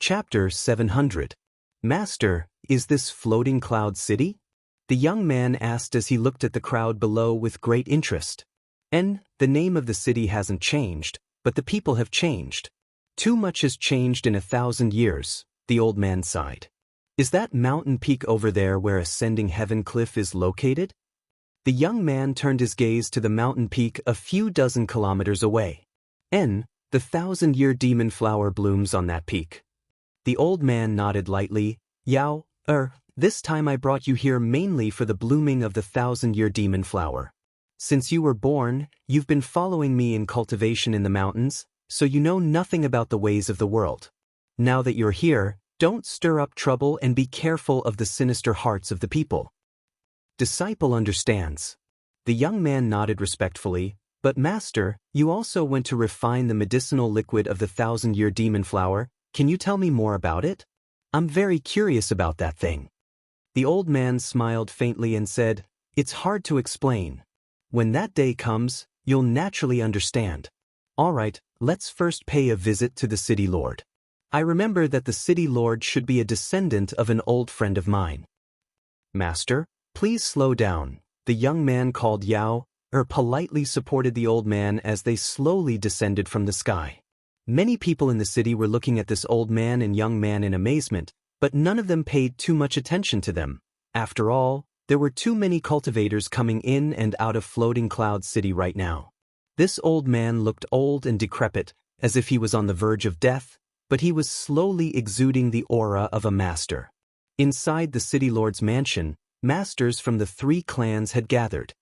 Chapter 700. Master, is this floating cloud city? The young man asked as he looked at the crowd below with great interest. The name of the city hasn't changed, but the people have changed. Too much has changed in 1,000 years, the old man sighed. Is that mountain peak over there where Ascending Heaven Cliff is located? The young man turned his gaze to the mountain peak a few dozen kilometers away. The 1,000-year demon flower blooms on that peak. The old man nodded lightly. Yao, this time I brought you here mainly for the blooming of the 1,000-year demon flower. Since you were born, you've been following me in cultivation in the mountains, so you know nothing about the ways of the world. Now that you're here, don't stir up trouble and be careful of the sinister hearts of the people. Disciple understands. The young man nodded respectfully. But Master, you also went to refine the medicinal liquid of the 1,000-year demon flower. Can you tell me more about it? I'm very curious about that thing. The old man smiled faintly and said, It's hard to explain. When that day comes, you'll naturally understand. All right, let's first pay a visit to the city lord. I remember that the city lord should be a descendant of an old friend of mine. Master, please slow down, the young man called Yao, politely supported the old man as they slowly descended from the sky. Many people in the city were looking at this old man and young man in amazement, but none of them paid too much attention to them. After all, there were too many cultivators coming in and out of Floating Cloud City right now. This old man looked old and decrepit, as if he was on the verge of death, but he was slowly exuding the aura of a master. Inside the city lord's mansion, masters from the 3 clans had gathered.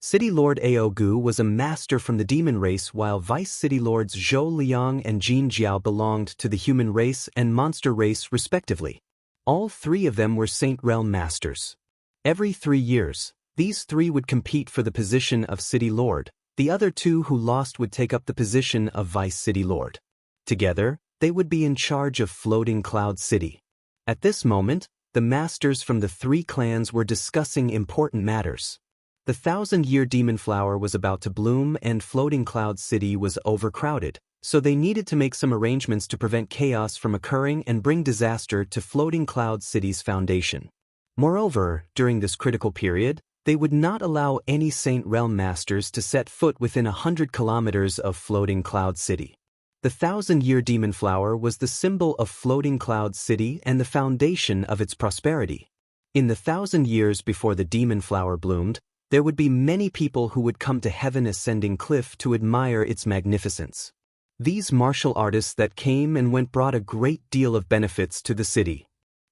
City Lord Aogu was a master from the demon race, while Vice City Lords Zhou Liang and Jin Jiao belonged to the human race and monster race respectively. All 3 of them were Saint Realm masters. Every 3 years, these 3 would compete for the position of City Lord. The other 2 who lost would take up the position of Vice City Lord. Together, they would be in charge of Floating Cloud City. At this moment, the masters from the 3 clans were discussing important matters. The 1,000-year demon flower was about to bloom and Floating Cloud City was overcrowded, so they needed to make some arrangements to prevent chaos from occurring and bring disaster to Floating Cloud City's foundation. Moreover, during this critical period, they would not allow any Saint Realm masters to set foot within 100 kilometers of Floating Cloud City. The 1,000-year demon flower was the symbol of Floating Cloud City and the foundation of its prosperity. In the 1,000 years before the demon flower bloomed, there would be many people who would come to Heaven Ascending Cliff to admire its magnificence. These martial artists that came and went brought a great deal of benefits to the city.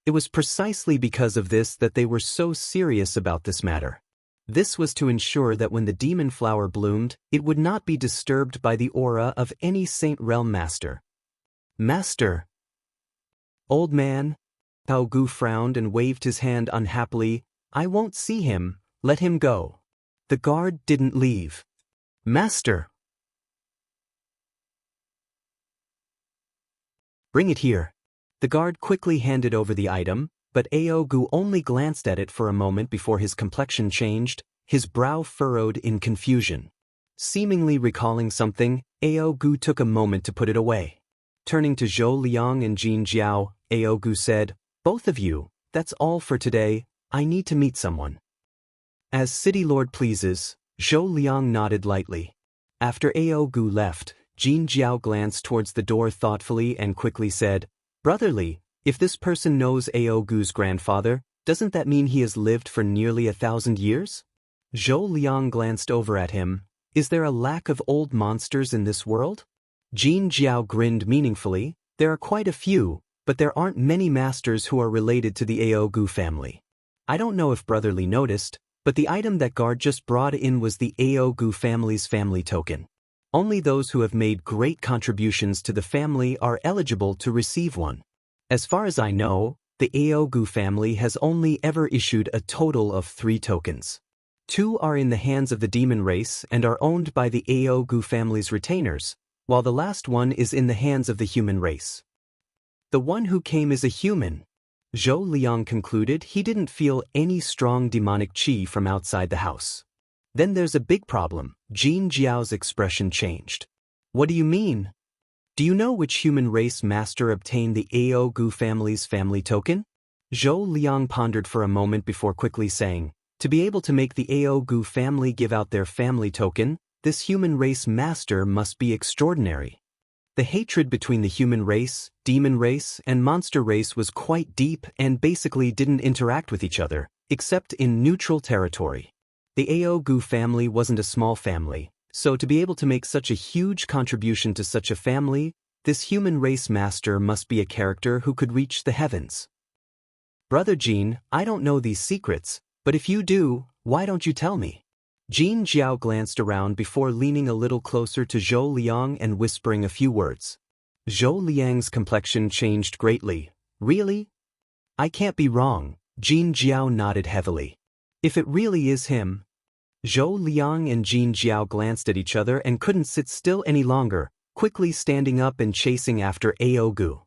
It was precisely because of this that they were so serious about this matter. This was to ensure that when the demon flower bloomed, it would not be disturbed by the aura of any Saint Realm master. Master! Old man, Aogu frowned and waved his hand unhappily. I won't see him. Let him go. The guard didn't leave. Master! Bring it here. The guard quickly handed over the item, but Aogu only glanced at it for a moment before his complexion changed, his brow furrowed in confusion. Seemingly recalling something, Aogu took a moment to put it away. Turning to Zhou Liang and Jin Jiao, Aogu said, Both of you, that's all for today. I need to meet someone. As City Lord pleases, Zhou Liang nodded lightly. After Aogu left, Jin Jiao glanced towards the door thoughtfully and quickly said, Brotherly, if this person knows Aogu's grandfather, doesn't that mean he has lived for nearly 1,000 years? Zhou Liang glanced over at him. Is there a lack of old monsters in this world? Jin Jiao grinned meaningfully. There are quite a few, but there aren't many masters who are related to the Aogu family. I don't know if Brotherly noticed, but the item that guard just brought in was the Aogu family's family token. Only those who have made great contributions to the family are eligible to receive one. As far as I know, the Aogu family has only ever issued a total of 3 tokens. 2 are in the hands of the demon race and are owned by the Aogu family's retainers, while the last one is in the hands of the human race. The one who came is a human. Zhou Liang concluded he didn't feel any strong demonic qi from outside the house. Then there's a big problem. Jin Jiao's expression changed. What do you mean? Do you know which human race master obtained the Ao Gu family's family token? Zhou Liang pondered for a moment before quickly saying, to be able to make the Ao Gu family give out their family token, this human race master must be extraordinary. The hatred between the human race, demon race, and monster race was quite deep and basically didn't interact with each other, except in neutral territory. The Ao Gu family wasn't a small family, so to be able to make such a huge contribution to such a family, this human race master must be a character who could reach the heavens. Brother Jean, I don't know these secrets, but if you do, why don't you tell me? Jin Jiao glanced around before leaning a little closer to Zhou Liang and whispering a few words. Zhou Liang's complexion changed greatly. Really? I can't be wrong. Jin Jiao nodded heavily. If it really is him. Zhou Liang and Jin Jiao glanced at each other and couldn't sit still any longer, quickly standing up and chasing after Ao Gu.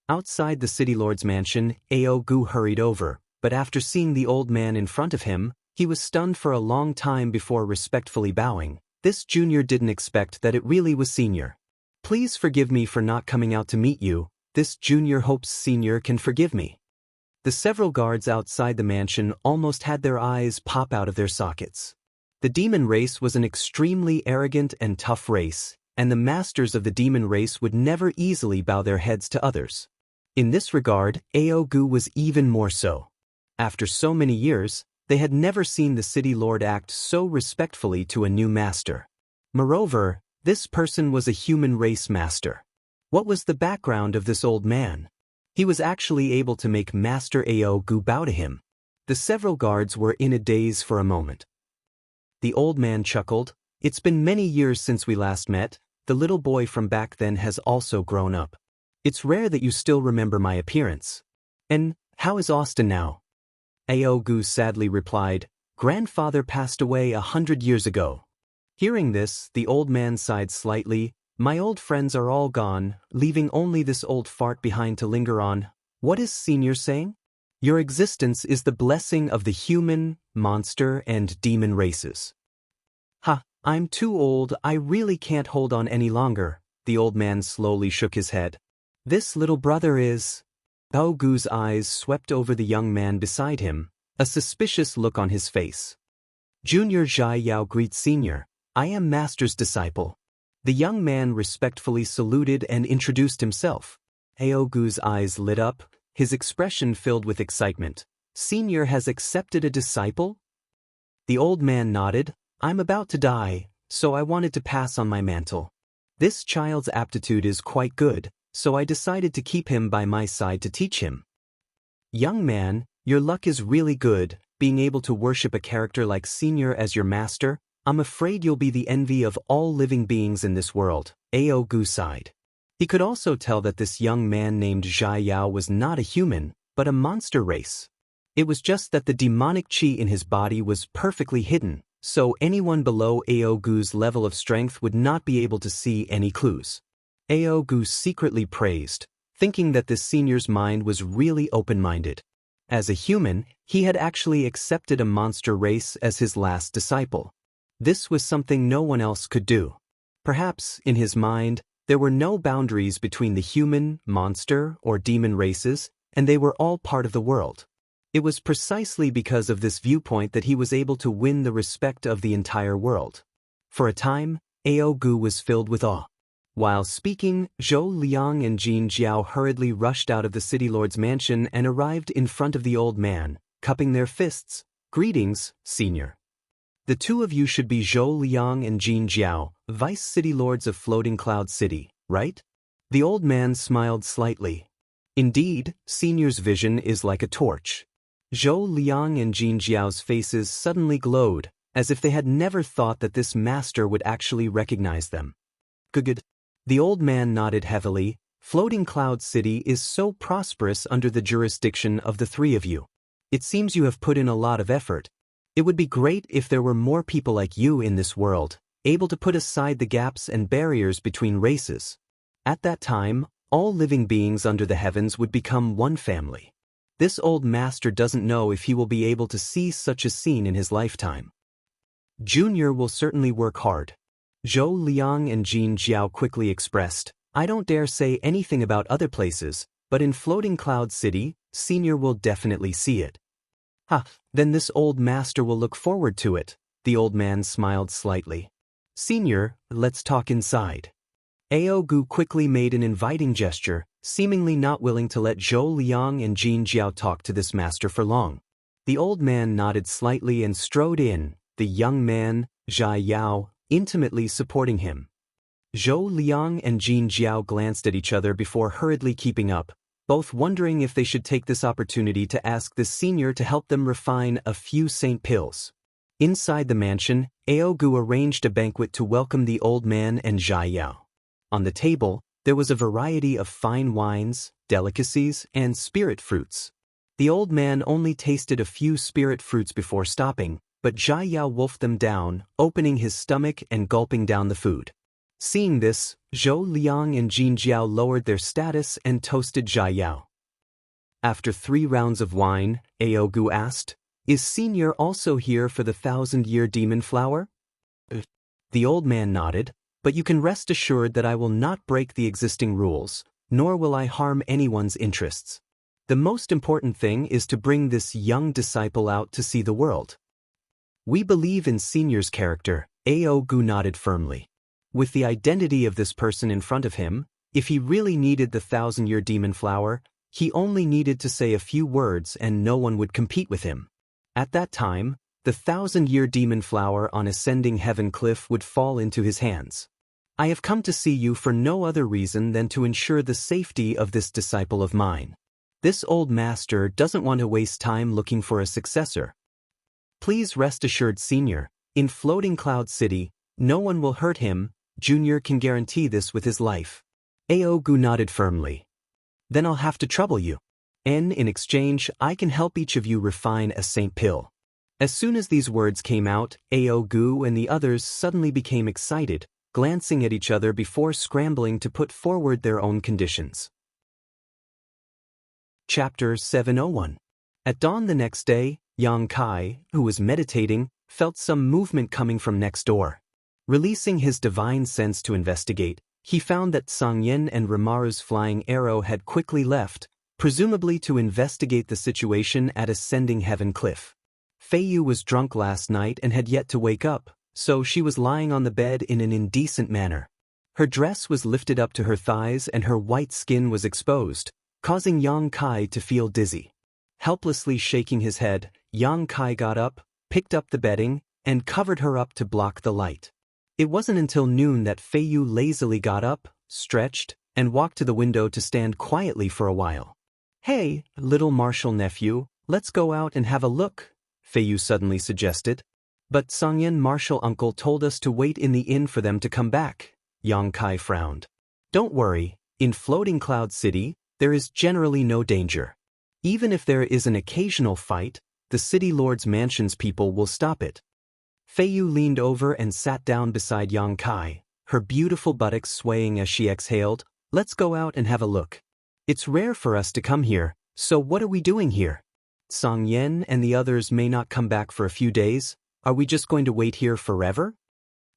Outside the city lord's mansion, Ao Gu hurried over, but after seeing the old man in front of him, he was stunned for a long time before respectfully bowing. This junior didn't expect that it really was senior. Please forgive me for not coming out to meet you. This junior hopes senior can forgive me. The several guards outside the mansion almost had their eyes pop out of their sockets. The demon race was an extremely arrogant and tough race, and the masters of the demon race would never easily bow their heads to others. In this regard, Ao Gu was even more so. After so many years, they had never seen the city lord act so respectfully to a new master. Moreover, this person was a human race master. What was the background of this old man? He was actually able to make Master Ao Gu bow to him. The several guards were in a daze for a moment. The old man chuckled. It's been many years since we last met. The little boy from back then has also grown up. It's rare that you still remember my appearance. And how is Austin now? Ao Gu sadly replied, Grandfather passed away 100 years ago. Hearing this, the old man sighed slightly. My old friends are all gone, leaving only this old fart behind to linger on. What is senior saying? Your existence is the blessing of the human, monster, and demon races. Ha, I'm too old, I really can't hold on any longer. The old man slowly shook his head. This little brother is... Ao Gu's eyes swept over the young man beside him, a suspicious look on his face. Junior Zhai Yao greets senior. I am master's disciple. The young man respectfully saluted and introduced himself. Ao Gu's eyes lit up, his expression filled with excitement. Senior has accepted a disciple? The old man nodded. I'm about to die, so I wanted to pass on my mantle. This child's aptitude is quite good, so I decided to keep him by my side to teach him. Young man, your luck is really good, being able to worship a character like Senior as your master. I'm afraid you'll be the envy of all living beings in this world. Ao Gu sighed. He could also tell that this young man named Zhai Yao was not a human, but a monster race. It was just that the demonic chi in his body was perfectly hidden, so anyone below Ao Gu's level of strength would not be able to see any clues. Ao Gu secretly praised, thinking that this senior's mind was really open-minded. As a human, he had actually accepted a monster race as his last disciple. This was something no one else could do. Perhaps, in his mind, there were no boundaries between the human, monster, or demon races, and they were all part of the world. It was precisely because of this viewpoint that he was able to win the respect of the entire world. For a time, Ao Gu was filled with awe. While speaking, Zhou Liang and Jin Jiao hurriedly rushed out of the city lord's mansion and arrived in front of the old man, cupping their fists. Greetings, senior. The two of you should be Zhou Liang and Jin Jiao, vice city lords of Floating Cloud City, right? The old man smiled slightly. Indeed, senior's vision is like a torch. Zhou Liang and Jin Jiao's faces suddenly glowed, as if they had never thought that this master would actually recognize them. Good. The old man nodded heavily. Floating Cloud City is so prosperous under the jurisdiction of the three of you. It seems you have put in a lot of effort. It would be great if there were more people like you in this world, able to put aside the gaps and barriers between races. At that time, all living beings under the heavens would become one family. This old master doesn't know if he will be able to see such a scene in his lifetime. Junior will certainly work hard. Zhou Liang and Jin Jiao quickly expressed, I don't dare say anything about other places, but in Floating Cloud City, Senior will definitely see it. Ha, then this old master will look forward to it. The old man smiled slightly. Senior, let's talk inside. Aogu quickly made an inviting gesture, seemingly not willing to let Zhou Liang and Jin Jiao talk to this master for long. The old man nodded slightly and strode in, the young man, Zhai Yao, intimately supporting him. Zhou Liang and Jin Jiao glanced at each other before hurriedly keeping up, both wondering if they should take this opportunity to ask this senior to help them refine a few saint pills. Inside the mansion, Aogu arranged a banquet to welcome the old man and Zhai Yao. On the table, there was a variety of fine wines, delicacies, and spirit fruits. The old man only tasted a few spirit fruits before stopping, but Zhai Yao wolfed them down, opening his stomach and gulping down the food. Seeing this, Zhou Liang and Jin Jiao lowered their status and toasted Zhai Yao. After 3 rounds of wine, Aogu asked, "Is Senior also here for the 1,000-year demon flower?" The old man nodded, "But you can rest assured that I will not break the existing rules, nor will I harm anyone's interests. The most important thing is to bring this young disciple out to see the world." "We believe in Senior's character," Aogu nodded firmly. With the identity of this person in front of him, if he really needed the 1,000-year demon flower, he only needed to say a few words and no one would compete with him. At that time, the 1,000-year demon flower on Ascending Heaven Cliff would fall into his hands. "I have come to see you for no other reason than to ensure the safety of this disciple of mine. This old master doesn't want to waste time looking for a successor. Please rest assured, Senior, in Floating Cloud City, no one will hurt him. Junior can guarantee this with his life." Aogu nodded firmly. "Then I'll have to trouble you. And in exchange, I can help each of you refine a saint pill." As soon as these words came out, Aogu and the others suddenly became excited, glancing at each other before scrambling to put forward their own conditions. Chapter 701. At dawn the next day, Yang Kai, who was meditating, felt some movement coming from next door. Releasing his divine sense to investigate, he found that Sangyen and Rimaru's flying arrow had quickly left, presumably to investigate the situation at Ascending Heaven Cliff. Feiyu was drunk last night and had yet to wake up, so she was lying on the bed in an indecent manner. Her dress was lifted up to her thighs and her white skin was exposed, causing Yang Kai to feel dizzy. Helplessly shaking his head, Yang Kai got up, picked up the bedding, and covered her up to block the light. It wasn't until noon that Feiyu lazily got up, stretched, and walked to the window to stand quietly for a while. "Hey, little martial nephew, let's go out and have a look," Feiyu suddenly suggested. "But Sangyen martial uncle told us to wait in the inn for them to come back," Yang Kai frowned. "Don't worry, in Floating Cloud City, there is generally no danger. Even if there is an occasional fight, the City Lord's mansion's people will stop it." Feiyu leaned over and sat down beside Yang Kai, her beautiful buttocks swaying as she exhaled. "Let's go out and have a look. It's rare for us to come here, so what are we doing here? Song Yen and the others may not come back for a few days. Are we just going to wait here forever?"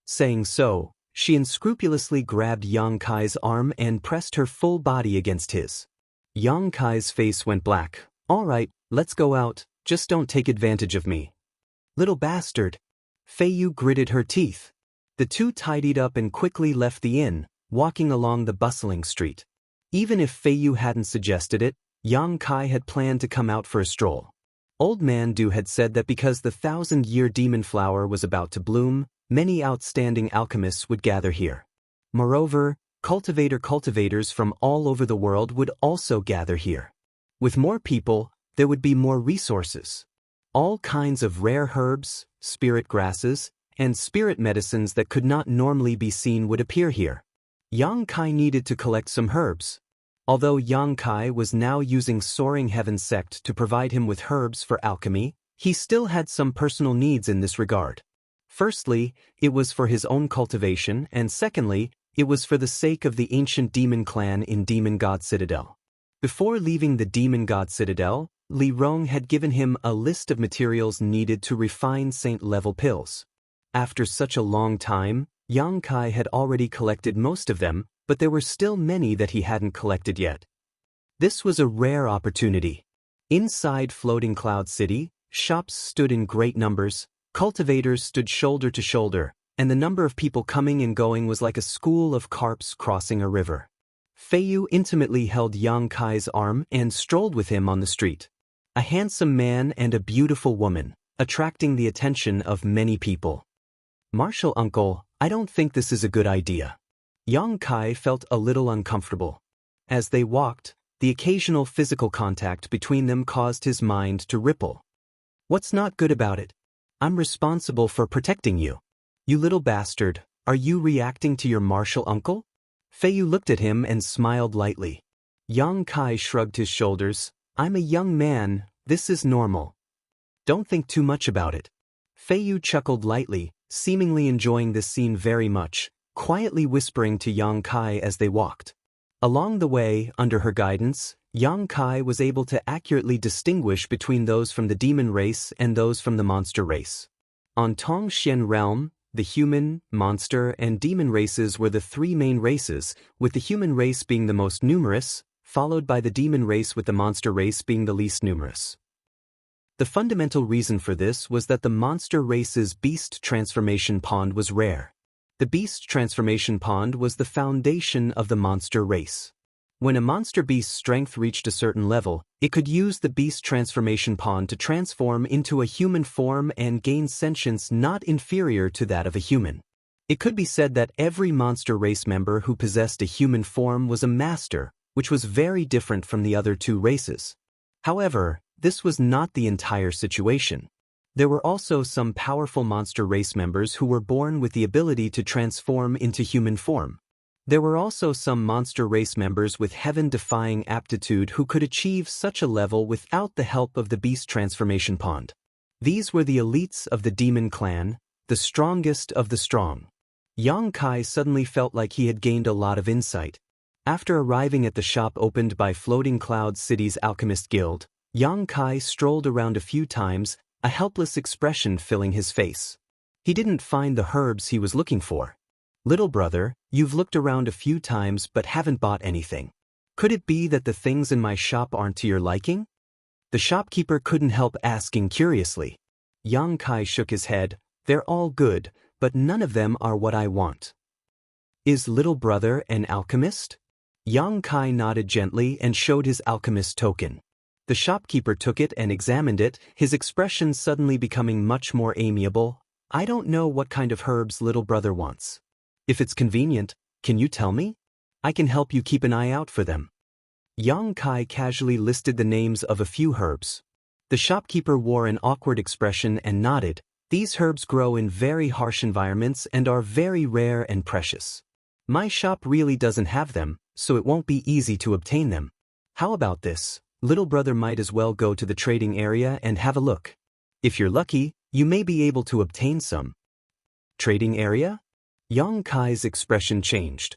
Saying so, she unscrupulously grabbed Yang Kai's arm and pressed her full body against his. Yang Kai's face went black. "All right, let's go out, just don't take advantage of me." "Little bastard." Feiyu gritted her teeth. The two tidied up and quickly left the inn, walking along the bustling street. Even if Feiyu hadn't suggested it, Yang Kai had planned to come out for a stroll. Old Man Du had said that because the 1,000-year demon flower was about to bloom, many outstanding alchemists would gather here. Moreover, cultivators from all over the world would also gather here. With more people, there would be more resources. All kinds of rare herbs, spirit grasses, and spirit medicines that could not normally be seen would appear here. Yang Kai needed to collect some herbs. Although Yang Kai was now using Soaring Heaven Sect to provide him with herbs for alchemy, he still had some personal needs in this regard. Firstly, it was for his own cultivation, and secondly, it was for the sake of the ancient demon clan in Demon God Citadel. Before leaving the Demon God Citadel, Li Rong had given him a list of materials needed to refine saint-level pills. After such a long time, Yang Kai had already collected most of them, but there were still many that he hadn't collected yet. This was a rare opportunity. Inside Floating Cloud City, shops stood in great numbers, cultivators stood shoulder to shoulder, and the number of people coming and going was like a school of carps crossing a river. Feiyu intimately held Yang Kai's arm and strolled with him on the street. A handsome man and a beautiful woman, attracting the attention of many people. "Martial uncle, I don't think this is a good idea." Yang Kai felt a little uncomfortable. As they walked, the occasional physical contact between them caused his mind to ripple. "What's not good about it? I'm responsible for protecting you. You little bastard, are you reacting to your martial uncle?" Feiyu looked at him and smiled lightly. Yang Kai shrugged his shoulders. "I'm a young man, this is normal. Don't think too much about it." Feiyu chuckled lightly, seemingly enjoying this scene very much, quietly whispering to Yang Kai as they walked. Along the way, under her guidance, Yang Kai was able to accurately distinguish between those from the demon race and those from the monster race. On Tongxian Realm, the human, monster, and demon races were the three main races, with the human race being the most numerous, followed by the demon race with the monster race being the least numerous. The fundamental reason for this was that the monster race's beast transformation pond was rare. The beast transformation pond was the foundation of the monster race. When a monster beast's strength reached a certain level, it could use the beast transformation pond to transform into a human form and gain sentience not inferior to that of a human. It could be said that every monster race member who possessed a human form was a master, which was very different from the other two races. However, this was not the entire situation. There were also some powerful monster race members who were born with the ability to transform into human form. There were also some monster race members with heaven-defying aptitude who could achieve such a level without the help of the beast transformation pond. These were the elites of the demon clan, the strongest of the strong. Yang Kai suddenly felt like he had gained a lot of insight. After arriving at the shop opened by Floating Cloud City's Alchemist Guild, Yang Kai strolled around a few times, a helpless expression filling his face. He didn't find the herbs he was looking for. "Little brother, you've looked around a few times but haven't bought anything. Could it be that the things in my shop aren't to your liking?" The shopkeeper couldn't help asking curiously. Yang Kai shook his head. "They're all good, but none of them are what I want." "Is little brother an alchemist?" Yang Kai nodded gently and showed his alchemist token. The shopkeeper took it and examined it, his expression suddenly becoming much more amiable. "I don't know what kind of herbs little brother wants. If it's convenient, can you tell me? I can help you keep an eye out for them." Yang Kai casually listed the names of a few herbs. The shopkeeper wore an awkward expression and nodded. "These herbs grow in very harsh environments and are very rare and precious. My shop really doesn't have them, so it won't be easy to obtain them. How about this? Little brother might as well go to the trading area and have a look. If you're lucky, you may be able to obtain some." "Trading area?" Yang Kai's expression changed.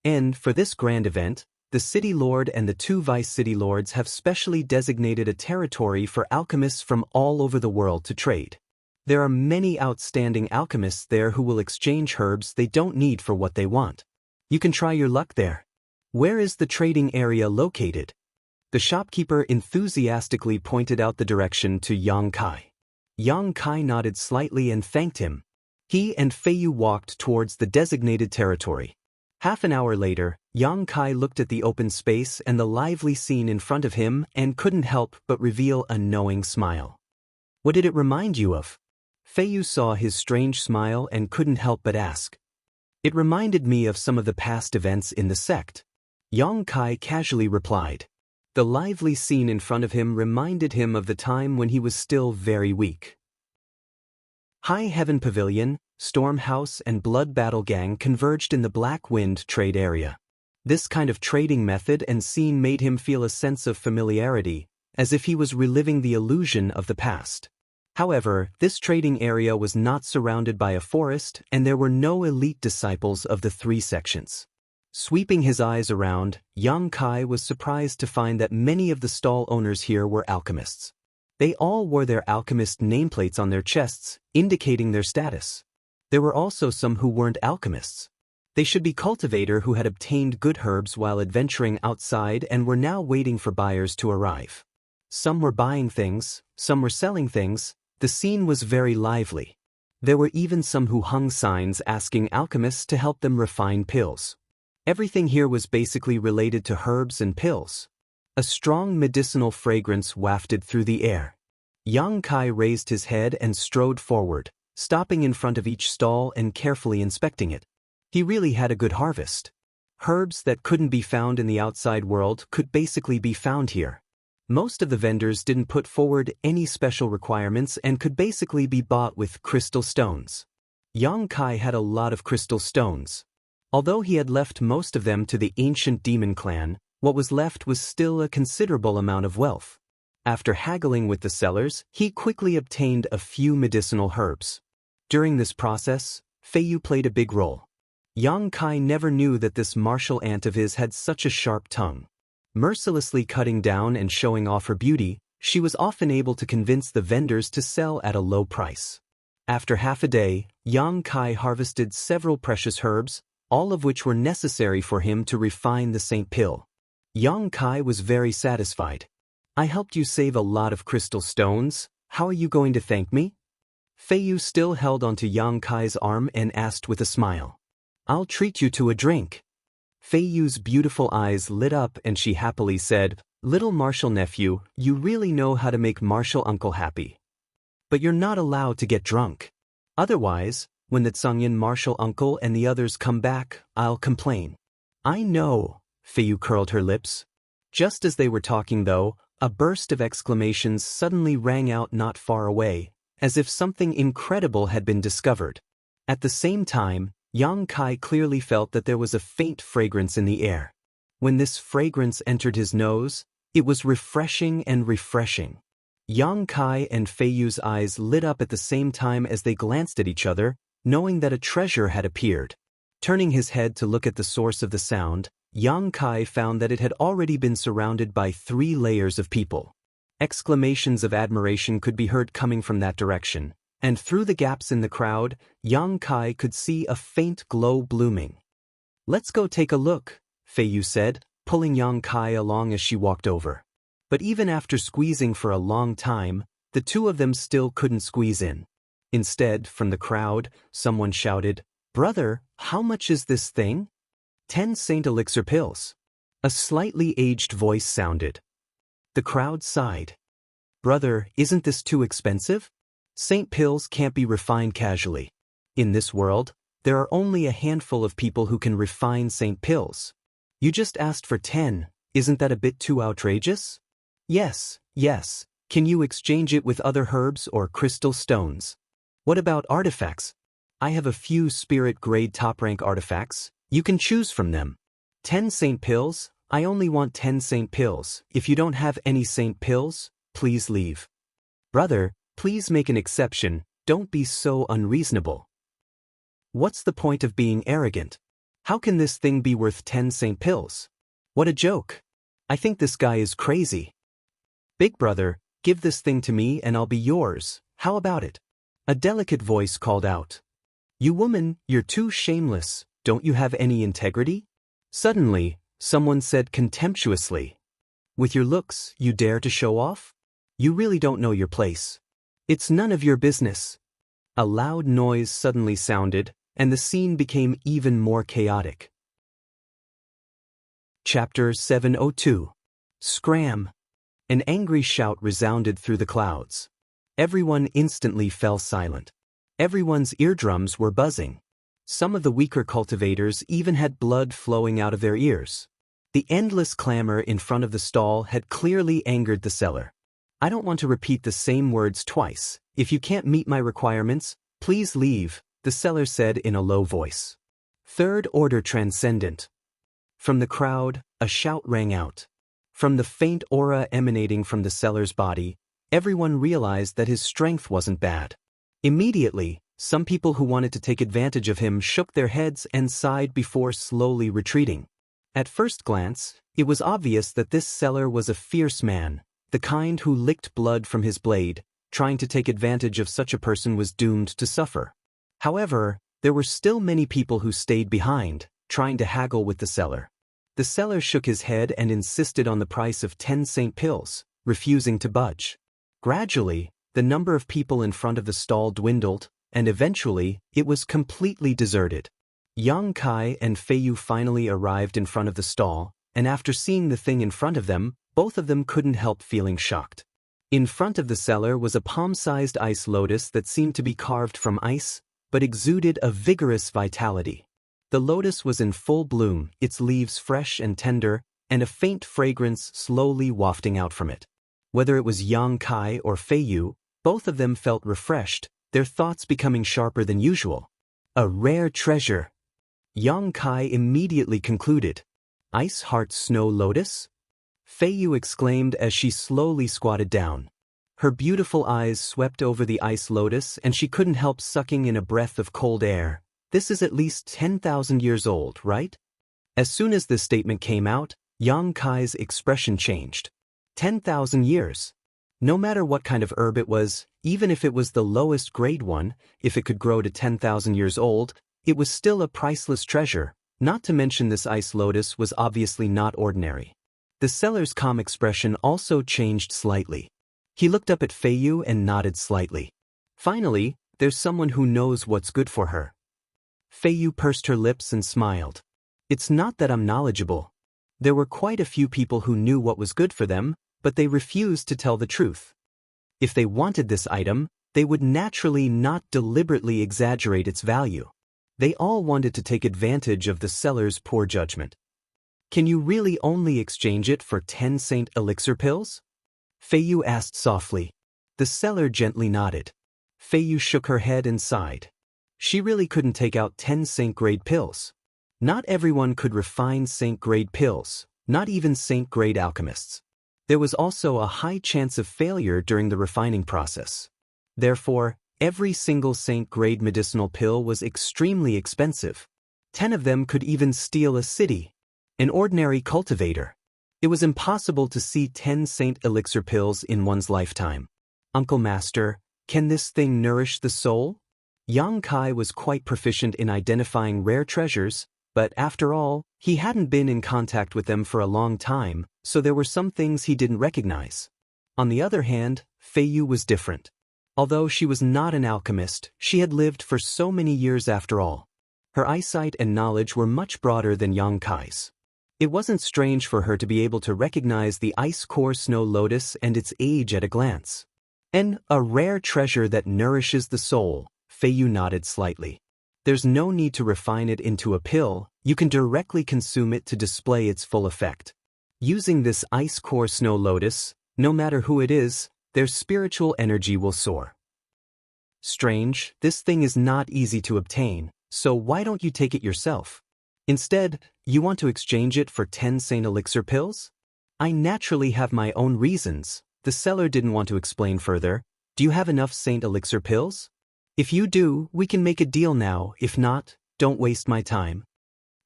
"And for this grand event, the city lord and the two vice city lords have specially designated a territory for alchemists from all over the world to trade. There are many outstanding alchemists there who will exchange herbs they don't need for what they want. You can try your luck there. Where is the trading area located?" The shopkeeper enthusiastically pointed out the direction to Yang Kai. Yang Kai nodded slightly and thanked him. He and Feiyu walked towards the designated territory. Half an hour later, Yang Kai looked at the open space and the lively scene in front of him and couldn't help but reveal a knowing smile. "What did it remind you of?" Feiyu saw his strange smile and couldn't help but ask. "It reminded me of some of the past events in the sect," Yang Kai casually replied. The lively scene in front of him reminded him of the time when he was still very weak. High Heaven Pavilion, Storm House and Blood Battle Gang converged in the Black Wind trade area. This kind of trading method and scene made him feel a sense of familiarity, as if he was reliving the illusion of the past. However, this trading area was not surrounded by a forest and there were no elite disciples of the three sections. Sweeping his eyes around, Yang Kai was surprised to find that many of the stall owners here were alchemists. They all wore their alchemist nameplates on their chests, indicating their status. There were also some who weren't alchemists. They should be cultivators who had obtained good herbs while adventuring outside and were now waiting for buyers to arrive. Some were buying things, some were selling things. The scene was very lively. There were even some who hung signs asking alchemists to help them refine pills. Everything here was basically related to herbs and pills. A strong medicinal fragrance wafted through the air. Yang Kai raised his head and strode forward, stopping in front of each stall and carefully inspecting it. He really had a good harvest. Herbs that couldn't be found in the outside world could basically be found here. Most of the vendors didn't put forward any special requirements and could basically be bought with crystal stones. Yang Kai had a lot of crystal stones. Although he had left most of them to the ancient demon clan, what was left was still a considerable amount of wealth. After haggling with the sellers, he quickly obtained a few medicinal herbs. During this process, Feiyu played a big role. Yang Kai never knew that this martial aunt of his had such a sharp tongue. Mercilessly cutting down and showing off her beauty, she was often able to convince the vendors to sell at a low price. After half a day, Yang Kai harvested several precious herbs, all of which were necessary for him to refine the Saint Pill. Yang Kai was very satisfied. I helped you save a lot of crystal stones. How are you going to thank me? Feiyu still held onto Yang Kai's arm and asked with a smile. I'll treat you to a drink. Feiyu's beautiful eyes lit up and she happily said, Little martial nephew, you really know how to make martial uncle happy. But you're not allowed to get drunk. Otherwise, when the Tsungyan martial uncle and the others come back, I'll complain. I know, Feiyu curled her lips. Just as they were talking though, a burst of exclamations suddenly rang out not far away, as if something incredible had been discovered. At the same time, Yang Kai clearly felt that there was a faint fragrance in the air. When this fragrance entered his nose, it was refreshing and refreshing. Yang Kai and Feiyu's eyes lit up at the same time as they glanced at each other, knowing that a treasure had appeared. Turning his head to look at the source of the sound, Yang Kai found that it had already been surrounded by 3 layers of people. Exclamations of admiration could be heard coming from that direction, and through the gaps in the crowd, Yang Kai could see a faint glow blooming. Let's go take a look, Feiyu said, pulling Yang Kai along as she walked over. But even after squeezing for a long time, the two of them still couldn't squeeze in. Instead, from the crowd, someone shouted, Brother, how much is this thing? 10 Saint Elixir pills. A slightly aged voice sounded. The crowd sighed. Brother, isn't this too expensive? Saint pills can't be refined casually. In this world, there are only a handful of people who can refine Saint pills. You just asked for 10, isn't that a bit too outrageous? Yes. Can you exchange it with other herbs or crystal stones? What about artifacts? I have a few spirit-grade top-rank artifacts. You can choose from them. 10 Saint pills? I only want 10 Saint pills. If you don't have any Saint pills, please leave. Brother, please make an exception. Don't be so unreasonable. What's the point of being arrogant? How can this thing be worth 10 Saint pills? What a joke. I think this guy is crazy. Big brother, give this thing to me and I'll be yours. How about it? A delicate voice called out. You woman, you're too shameless. Don't you have any integrity? Suddenly, someone said contemptuously. With your looks, you dare to show off? You really don't know your place. It's none of your business. A loud noise suddenly sounded, and the scene became even more chaotic. Chapter 702. Scram! An angry shout resounded through the clouds. Everyone instantly fell silent. Everyone's eardrums were buzzing. Some of the weaker cultivators even had blood flowing out of their ears. The endless clamor in front of the stall had clearly angered the seller. I don't want to repeat the same words twice. If you can't meet my requirements, please leave, the seller said in a low voice. Third order transcendent. From the crowd, a shout rang out. From the faint aura emanating from the seller's body, everyone realized that his strength wasn't bad. Immediately, some people who wanted to take advantage of him shook their heads and sighed before slowly retreating. At first glance, it was obvious that this seller was a fierce man, the kind who licked blood from his blade. Trying to take advantage of such a person was doomed to suffer. However, there were still many people who stayed behind, trying to haggle with the seller. The seller shook his head and insisted on the price of 10 Saint pills, refusing to budge. Gradually, the number of people in front of the stall dwindled, and eventually, it was completely deserted. Yang Kai and Fei Yu finally arrived in front of the stall, and after seeing the thing in front of them, both of them couldn't help feeling shocked. In front of the seller was a palm-sized ice lotus that seemed to be carved from ice, but exuded a vigorous vitality. The lotus was in full bloom, its leaves fresh and tender, and a faint fragrance slowly wafting out from it. Whether it was Yang Kai or Fei Yu, both of them felt refreshed, their thoughts becoming sharper than usual. A rare treasure. Yang Kai immediately concluded. Ice Heart Snow Lotus? Fei Yu exclaimed as she slowly squatted down. Her beautiful eyes swept over the ice lotus and she couldn't help sucking in a breath of cold air. This is at least 10,000 years old, right? As soon as this statement came out, Yang Kai's expression changed. 10,000 years. No matter what kind of herb it was, even if it was the lowest grade one, if it could grow to 10,000 years old, it was still a priceless treasure, not to mention this ice lotus was obviously not ordinary. The seller's calm expression also changed slightly. He looked up at Fei Yu and nodded slightly. Finally, there's someone who knows what's good for her. Fei Yu pursed her lips and smiled. It's not that I'm knowledgeable. There were quite a few people who knew what was good for them, but they refused to tell the truth. If they wanted this item, they would naturally not deliberately exaggerate its value. They all wanted to take advantage of the seller's poor judgment. Can you really only exchange it for 10 Saint elixir pills? Fei Yu asked softly. The seller gently nodded. Fei Yu shook her head and sighed. She really couldn't take out 10 Saint-grade pills. Not everyone could refine Saint-grade pills, not even Saint-grade alchemists. There was also a high chance of failure during the refining process. Therefore, every single Saint-grade medicinal pill was extremely expensive. 10 of them could even steal a city. An ordinary cultivator. It was impossible to see 10 Saint elixir pills in one's lifetime. Uncle Master, can this thing nourish the soul? Yang Kai was quite proficient in identifying rare treasures, but after all, he hadn't been in contact with them for a long time, so there were some things he didn't recognize. On the other hand, Fei Yu was different. Although she was not an alchemist, she had lived for so many years after all. Her eyesight and knowledge were much broader than Yang Kai's. It wasn't strange for her to be able to recognize the ice-core snow lotus and its age at a glance. And a rare treasure that nourishes the soul, Fei Yu nodded slightly. There's no need to refine it into a pill, you can directly consume it to display its full effect. Using this ice-core snow lotus, no matter who it is, their spiritual energy will soar. Strange, this thing is not easy to obtain, so why don't you take it yourself? Instead, you want to exchange it for 10 Saint elixir pills? I naturally have my own reasons. The seller didn't want to explain further. Do you have enough Saint elixir pills? If you do, we can make a deal now. If not, don't waste my time.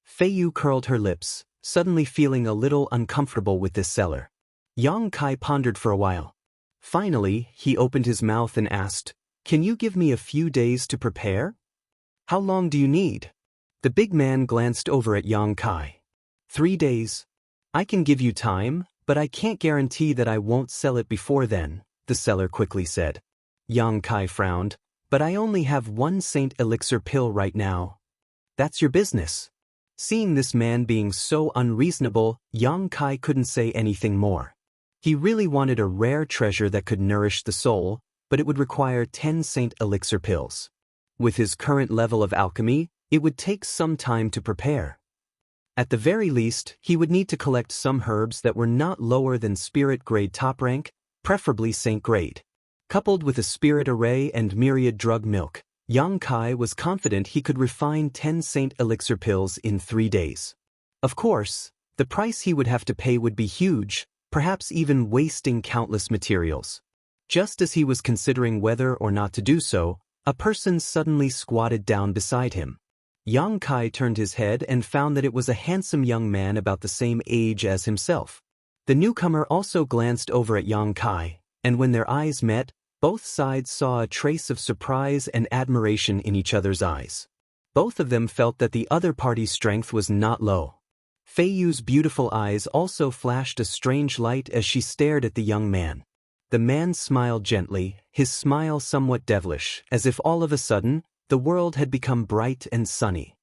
Fei Yu curled her lips, suddenly feeling a little uncomfortable with this seller. Yang Kai pondered for a while. Finally, he opened his mouth and asked, "Can you give me a few days to prepare?" "How long do you need?" The big man glanced over at Yang Kai. 3 days. I can give you time, but I can't guarantee that I won't sell it before then, the seller quickly said. Yang Kai frowned, but I only have 1 Saint elixir pill right now. That's your business. Seeing this man being so unreasonable, Yang Kai couldn't say anything more. He really wanted a rare treasure that could nourish the soul, but it would require 10 Saint elixir pills. With his current level of alchemy, it would take some time to prepare. At the very least, he would need to collect some herbs that were not lower than spirit grade top rank, preferably Saint grade. Coupled with a spirit array and myriad drug milk, Yang Kai was confident he could refine 10 Saint elixir pills in 3 days. Of course, the price he would have to pay would be huge, perhaps even wasting countless materials. Just as he was considering whether or not to do so, a person suddenly squatted down beside him. Yang Kai turned his head and found that it was a handsome young man about the same age as himself. The newcomer also glanced over at Yang Kai, and when their eyes met, Both sides saw a trace of surprise and admiration in each other's eyes. Both of them felt that the other party's strength was not low. Fei Yu's beautiful eyes also flashed a strange light as she stared at the young man. The man smiled gently, his smile somewhat devilish, as if all of a sudden, the world had become bright and sunny.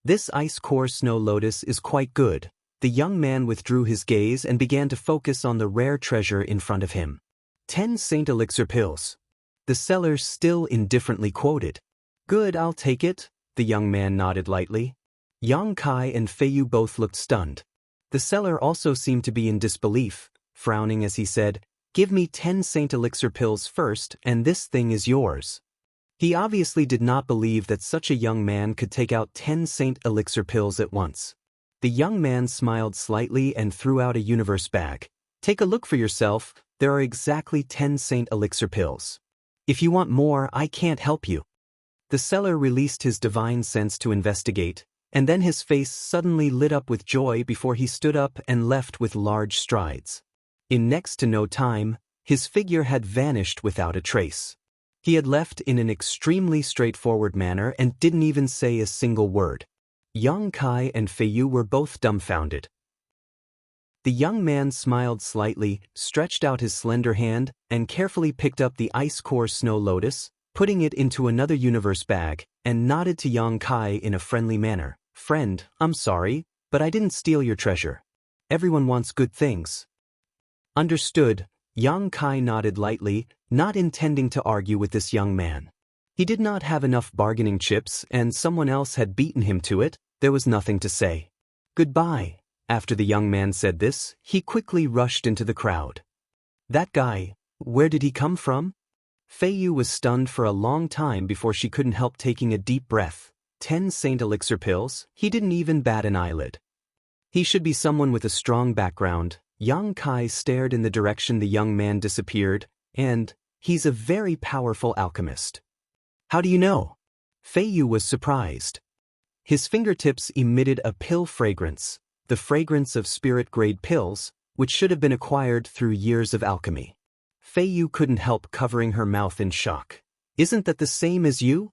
"This ice core snow lotus is quite good." The young man withdrew his gaze and began to focus on the rare treasure in front of him. 10 Saint Elixir pills. The seller still indifferently quoted. "Good, I'll take it." The young man nodded lightly. Yang Kai and Fei Yu both looked stunned. The seller also seemed to be in disbelief, frowning as he said, "Give me 10 Saint Elixir pills first, and this thing is yours." He obviously did not believe that such a young man could take out 10 Saint Elixir pills at once. The young man smiled slightly and threw out a universe bag. "Take a look for yourself, there are exactly 10 Saint Elixir pills. If you want more, I can't help you." The seller released his divine sense to investigate, and then his face suddenly lit up with joy before he stood up and left with large strides. In next to no time, his figure had vanished without a trace. He had left in an extremely straightforward manner and didn't even say a single word. Yang Kai and Fei Yu were both dumbfounded. The young man smiled slightly, stretched out his slender hand, and carefully picked up the ice core snow lotus, putting it into another universe bag, and nodded to Yang Kai in a friendly manner. "Friend, I'm sorry, but I didn't steal your treasure. Everyone wants good things." "Understood." Yang Kai nodded lightly, not intending to argue with this young man. He did not have enough bargaining chips and someone else had beaten him to it. There was nothing to say. "Goodbye." After the young man said this, he quickly rushed into the crowd. "That guy, where did he come from?" Fei Yu was stunned for a long time before she couldn't help taking a deep breath. 10 Saint Elixir pills, he didn't even bat an eyelid. He should be someone with a strong background. Yang Kai stared in the direction the young man disappeared, and, "He's a very powerful alchemist." "How do you know?" Fei Yu was surprised. His fingertips emitted a pill fragrance, the fragrance of spirit-grade pills, which should have been acquired through years of alchemy. Fei Yu couldn't help covering her mouth in shock. "Isn't that the same as you?"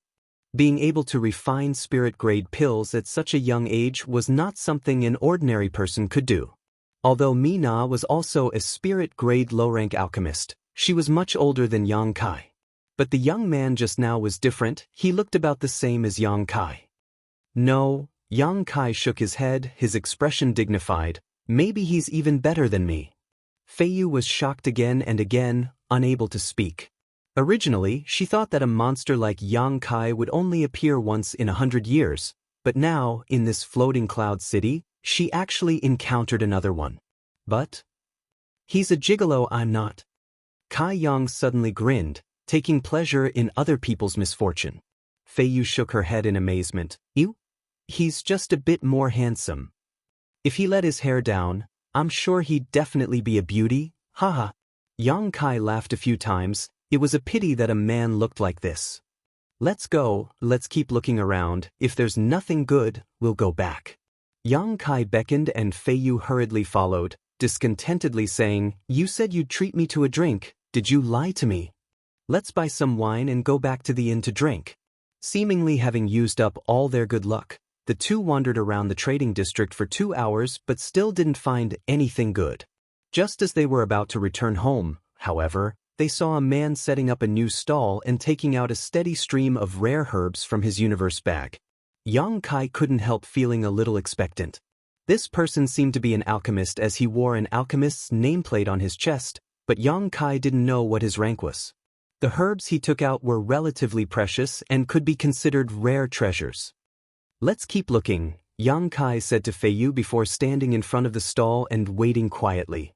Being able to refine spirit-grade pills at such a young age was not something an ordinary person could do. Although Mina was also a spirit-grade low-rank alchemist, she was much older than Yang Kai. But the young man just now was different. He looked about the same as Yang Kai. "No," Yang Kai shook his head, his expression dignified. "Maybe he's even better than me." Fei Yu was shocked again and again, unable to speak. Originally, she thought that a monster like Yang Kai would only appear once in 100 years, but now, in this floating cloud city, she actually encountered another one. But he's a gigolo, I'm not. Kai Yang suddenly grinned, taking pleasure in other people's misfortune. Fei Yu shook her head in amazement. "Ew? He's just a bit more handsome. If he let his hair down, I'm sure he'd definitely be a beauty, haha." Yang Kai laughed a few times. It was a pity that a man looked like this. "Let's go, let's keep looking around. If there's nothing good, we'll go back." Yang Kai beckoned and Fei Yu hurriedly followed, discontentedly saying, "You said you'd treat me to a drink. Did you lie to me? Let's buy some wine and go back to the inn to drink." Seemingly having used up all their good luck, the two wandered around the trading district for 2 hours but still didn't find anything good. Just as they were about to return home, however, they saw a man setting up a new stall and taking out a steady stream of rare herbs from his universe bag. Yang Kai couldn't help feeling a little expectant. This person seemed to be an alchemist as he wore an alchemist's nameplate on his chest, but Yang Kai didn't know what his rank was. The herbs he took out were relatively precious and could be considered rare treasures. "Let's keep looking," Yang Kai said to Fei Yu before standing in front of the stall and waiting quietly.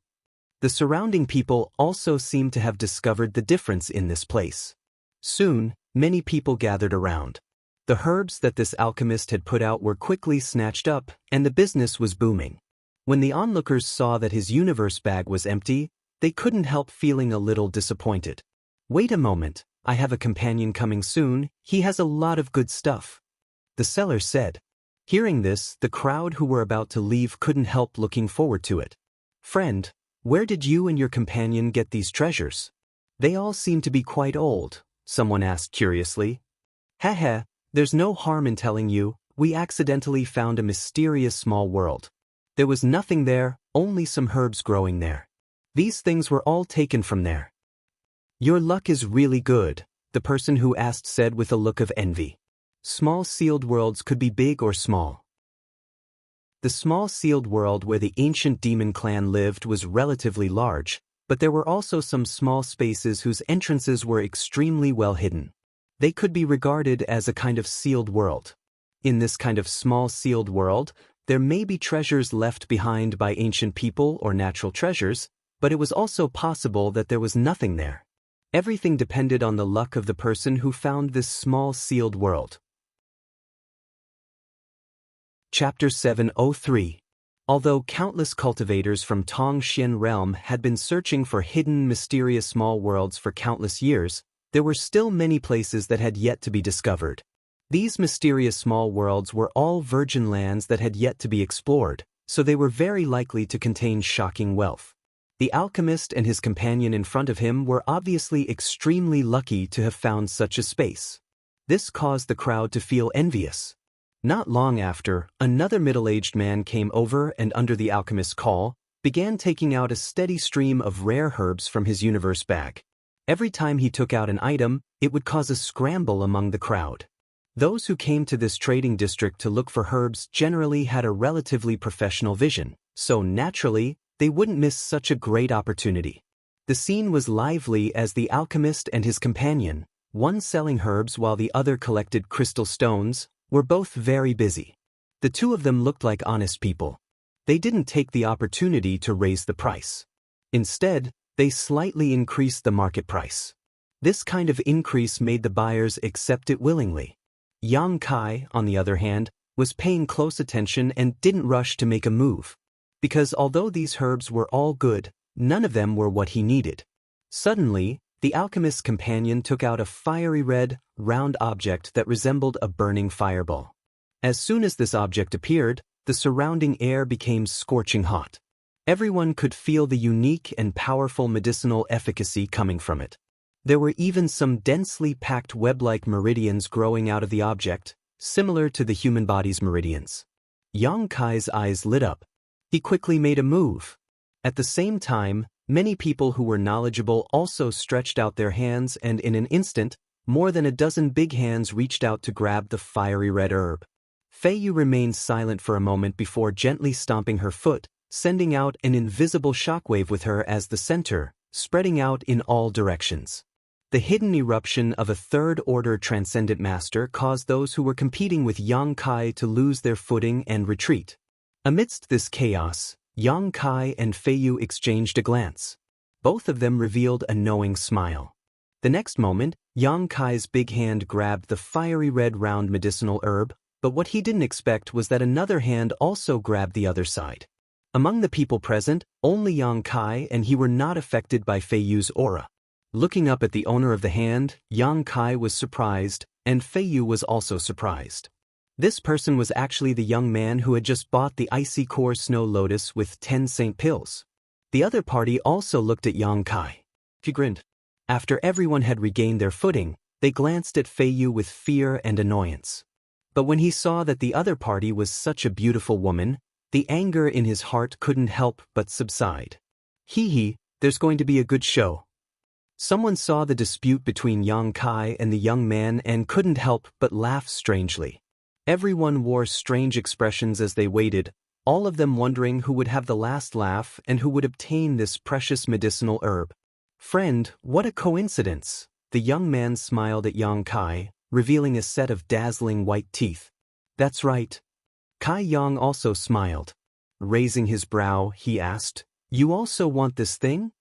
The surrounding people also seemed to have discovered the difference in this place. Soon, many people gathered around. The herbs that this alchemist had put out were quickly snatched up, and the business was booming. When the onlookers saw that his universe bag was empty, they couldn't help feeling a little disappointed. "Wait a moment, I have a companion coming soon. He has a lot of good stuff," the seller said. Hearing this, the crowd who were about to leave couldn't help looking forward to it. "Friend, where did you and your companion get these treasures?" They all seem to be quite old, someone asked curiously. Heh, there's no harm in telling you, we accidentally found a mysterious small world. There was nothing there, only some herbs growing there. These things were all taken from there. Your luck is really good, the person who asked said with a look of envy. Small sealed worlds could be big or small. The small sealed world where the ancient demon clan lived was relatively large, but there were also some small spaces whose entrances were extremely well hidden. They could be regarded as a kind of sealed world. In this kind of small sealed world, there may be treasures left behind by ancient people or natural treasures, but it was also possible that there was nothing there. Everything depended on the luck of the person who found this small sealed world. Chapter 703. Although countless cultivators from Tongxian realm had been searching for hidden, mysterious small worlds for countless years, there were still many places that had yet to be discovered. These mysterious small worlds were all virgin lands that had yet to be explored, so they were very likely to contain shocking wealth. The alchemist and his companion in front of him were obviously extremely lucky to have found such a space. This caused the crowd to feel envious. Not long after, another middle-aged man came over and under the alchemist's call, began taking out a steady stream of rare herbs from his universe bag. Every time he took out an item, it would cause a scramble among the crowd. Those who came to this trading district to look for herbs generally had a relatively professional vision, so naturally, they wouldn't miss such a great opportunity. The scene was lively as the alchemist and his companion, one selling herbs while the other collected crystal stones, were both very busy. The two of them looked like honest people. They didn't take the opportunity to raise the price. Instead, they slightly increased the market price. This kind of increase made the buyers accept it willingly. Yang Kai, on the other hand, was paying close attention and didn't rush to make a move. Because although these herbs were all good, none of them were what he needed. Suddenly, the alchemist's companion took out a fiery red, round object that resembled a burning fireball. As soon as this object appeared, the surrounding air became scorching hot. Everyone could feel the unique and powerful medicinal efficacy coming from it. There were even some densely packed web-like meridians growing out of the object, similar to the human body's meridians. Yang Kai's eyes lit up. He quickly made a move. At the same time, many people who were knowledgeable also stretched out their hands, and in an instant, more than a dozen big hands reached out to grab the fiery red herb. Fei Yu remained silent for a moment before gently stomping her foot, sending out an invisible shockwave with her as the center, spreading out in all directions. The hidden eruption of a third-order transcendent master caused those who were competing with Yang Kai to lose their footing and retreat. Amidst this chaos, Yang Kai and Fei Yu exchanged a glance. Both of them revealed a knowing smile. The next moment, Yang Kai's big hand grabbed the fiery red round medicinal herb, but what he didn't expect was that another hand also grabbed the other side. Among the people present, only Yang Kai and he were not affected by Fei Yu's aura. Looking up at the owner of the hand, Yang Kai was surprised, and Fei Yu was also surprised. This person was actually the young man who had just bought the icy core snow lotus with 10 saint pills. The other party also looked at Yang Kai. He grinned. After everyone had regained their footing, they glanced at Fei Yu with fear and annoyance. But when he saw that the other party was such a beautiful woman, the anger in his heart couldn't help but subside. Hee, there's going to be a good show. Someone saw the dispute between Yang Kai and the young man and couldn't help but laugh strangely. Everyone wore strange expressions as they waited, all of them wondering who would have the last laugh and who would obtain this precious medicinal herb. Friend, what a coincidence! The young man smiled at Yang Kai, revealing a set of dazzling white teeth. That's right. Kai Yang also smiled. Raising his brow, he asked, You also want this thing?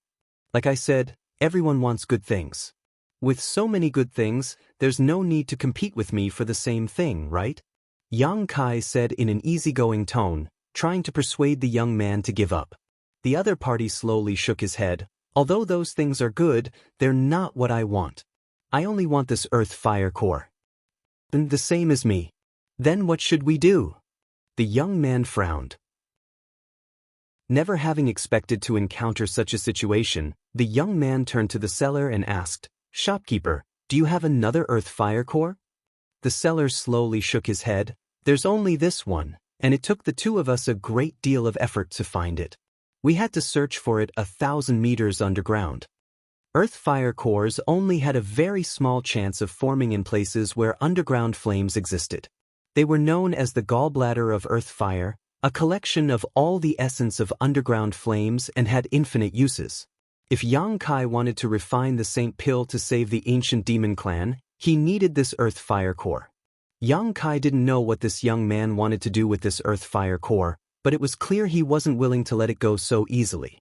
Like I said, everyone wants good things. With so many good things, there's no need to compete with me for the same thing, right? Yang Kai said in an easygoing tone, trying to persuade the young man to give up. The other party slowly shook his head. Although those things are good, they're not what I want. I only want this earth fire core. And the same as me. Then what should we do? The young man frowned. Never having expected to encounter such a situation, the young man turned to the seller and asked, "Shopkeeper, do you have another earth fire core?" The seller slowly shook his head. "There's only this one, and it took the two of us a great deal of effort to find it. We had to search for it 1,000 meters underground." Earth fire cores only had a very small chance of forming in places where underground flames existed. They were known as the gallbladder of earth fire, a collection of all the essence of underground flames, and had infinite uses. If Yang Kai wanted to refine the Saint Pill to save the ancient demon clan, he needed this earth fire core. Yang Kai didn't know what this young man wanted to do with this earth fire core, but it was clear he wasn't willing to let it go so easily.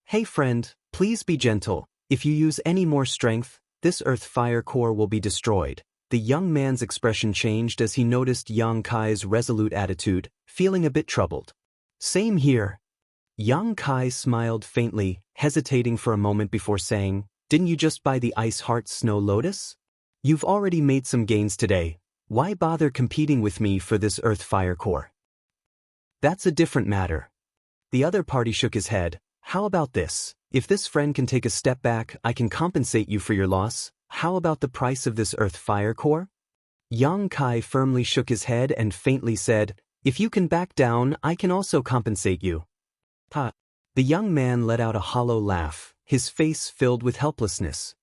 "Hey friend, please be gentle. If you use any more strength, this earth fire core will be destroyed." The young man's expression changed as he noticed Yang Kai's resolute attitude, feeling a bit troubled. "Same here." Yang Kai smiled faintly, hesitating for a moment before saying, "Didn't you just buy the Ice Heart Snow Lotus? You've already made some gains today. Why bother competing with me for this earth fire core?" "That's a different matter." The other party shook his head. "How about this? If this friend can take a step back, I can compensate you for your loss. How about the price of this earth fire core?" Yang Kai firmly shook his head and faintly said, "If you can back down, I can also compensate you." "Ha!" The young man let out a hollow laugh, his face filled with helplessness.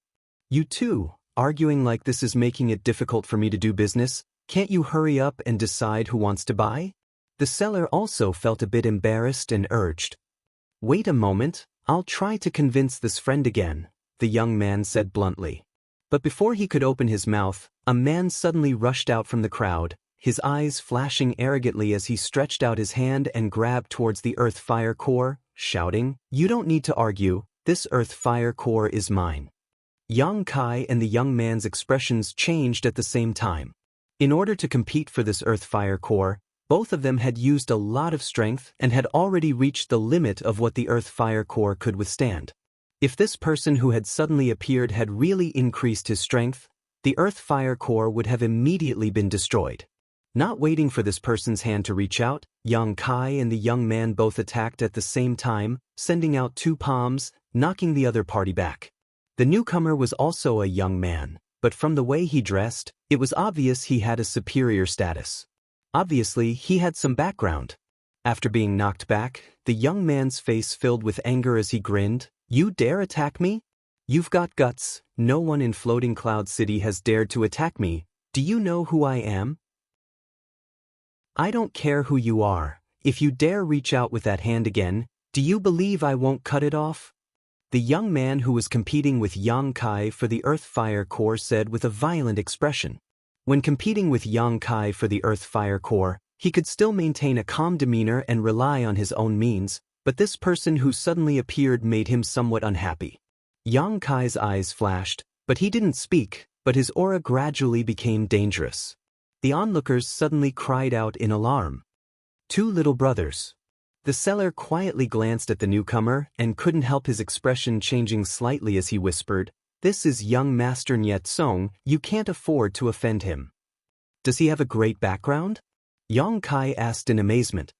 "You too, arguing like this is making it difficult for me to do business? Can't you hurry up and decide who wants to buy?" The seller also felt a bit embarrassed and urged. "Wait a moment, I'll try to convince this friend again," the young man said bluntly. But before he could open his mouth, a man suddenly rushed out from the crowd, his eyes flashing arrogantly as he stretched out his hand and grabbed towards the earth fire core, shouting, "You don't need to argue, this earth fire core is mine." Yang Kai and the young man's expressions changed at the same time. In order to compete for this earth fire core, both of them had used a lot of strength and had already reached the limit of what the earth fire core could withstand. If this person who had suddenly appeared had really increased his strength, the earth fire core would have immediately been destroyed. Not waiting for this person's hand to reach out, Yang Kai and the young man both attacked at the same time, sending out two palms, knocking the other party back. The newcomer was also a young man, but from the way he dressed, it was obvious he had a superior status. Obviously, he had some background. After being knocked back, the young man's face filled with anger as he grinned. "You dare attack me? You've got guts. No one in Floating Cloud City has dared to attack me. Do you know who I am?" "I don't care who you are. If you dare reach out with that hand again, do you believe I won't cut it off?" The young man who was competing with Yang Kai for the earth fire core said with a violent expression. When competing with Yang Kai for the earth fire core, he could still maintain a calm demeanor and rely on his own means, but this person who suddenly appeared made him somewhat unhappy. Yang Kai's eyes flashed, but he didn't speak, but his aura gradually became dangerous. The onlookers suddenly cried out in alarm. "Two little brothers." The seller quietly glanced at the newcomer and couldn't help his expression changing slightly as he whispered, "This is young Master Nyet Song, you can't afford to offend him." "Does he have a great background?" Yang Kai asked in amazement.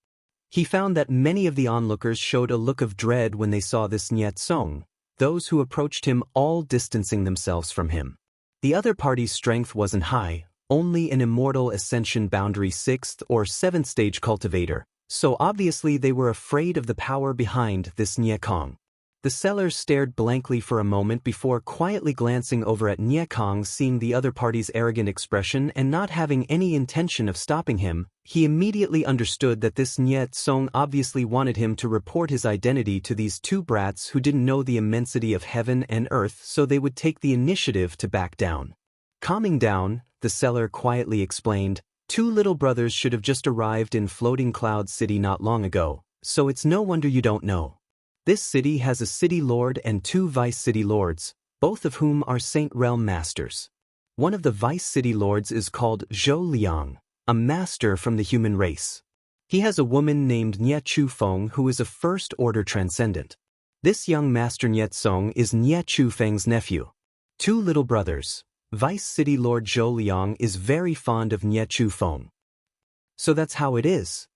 He found that many of the onlookers showed a look of dread when they saw this Nyet Song, those who approached him all distancing themselves from him. The other party's strength wasn't high, only an immortal ascension boundary 6th or 7th stage cultivator, so obviously they were afraid of the power behind this Nyekong. The seller stared blankly for a moment before quietly glancing over at Nyekong. Seeing the other party's arrogant expression and not having any intention of stopping him, he immediately understood that this Nyet Song obviously wanted him to report his identity to these two brats who didn't know the immensity of heaven and earth, so they would take the initiative to back down. Calming down, the seller quietly explained, "Two little brothers should have just arrived in Floating Cloud City not long ago, so it's no wonder you don't know. This city has a city lord and two vice city lords, both of whom are Saint Realm masters. One of the vice city lords is called Zhou Liang, a master from the human race. He has a woman named Nye Chu Feng who is a first-order transcendent. This young master Nyet Song is Nye Chu Feng's nephew. Two little brothers. Vice City Lord Zhou Liang is very fond of Nye Chu Feng." "So that's how it is."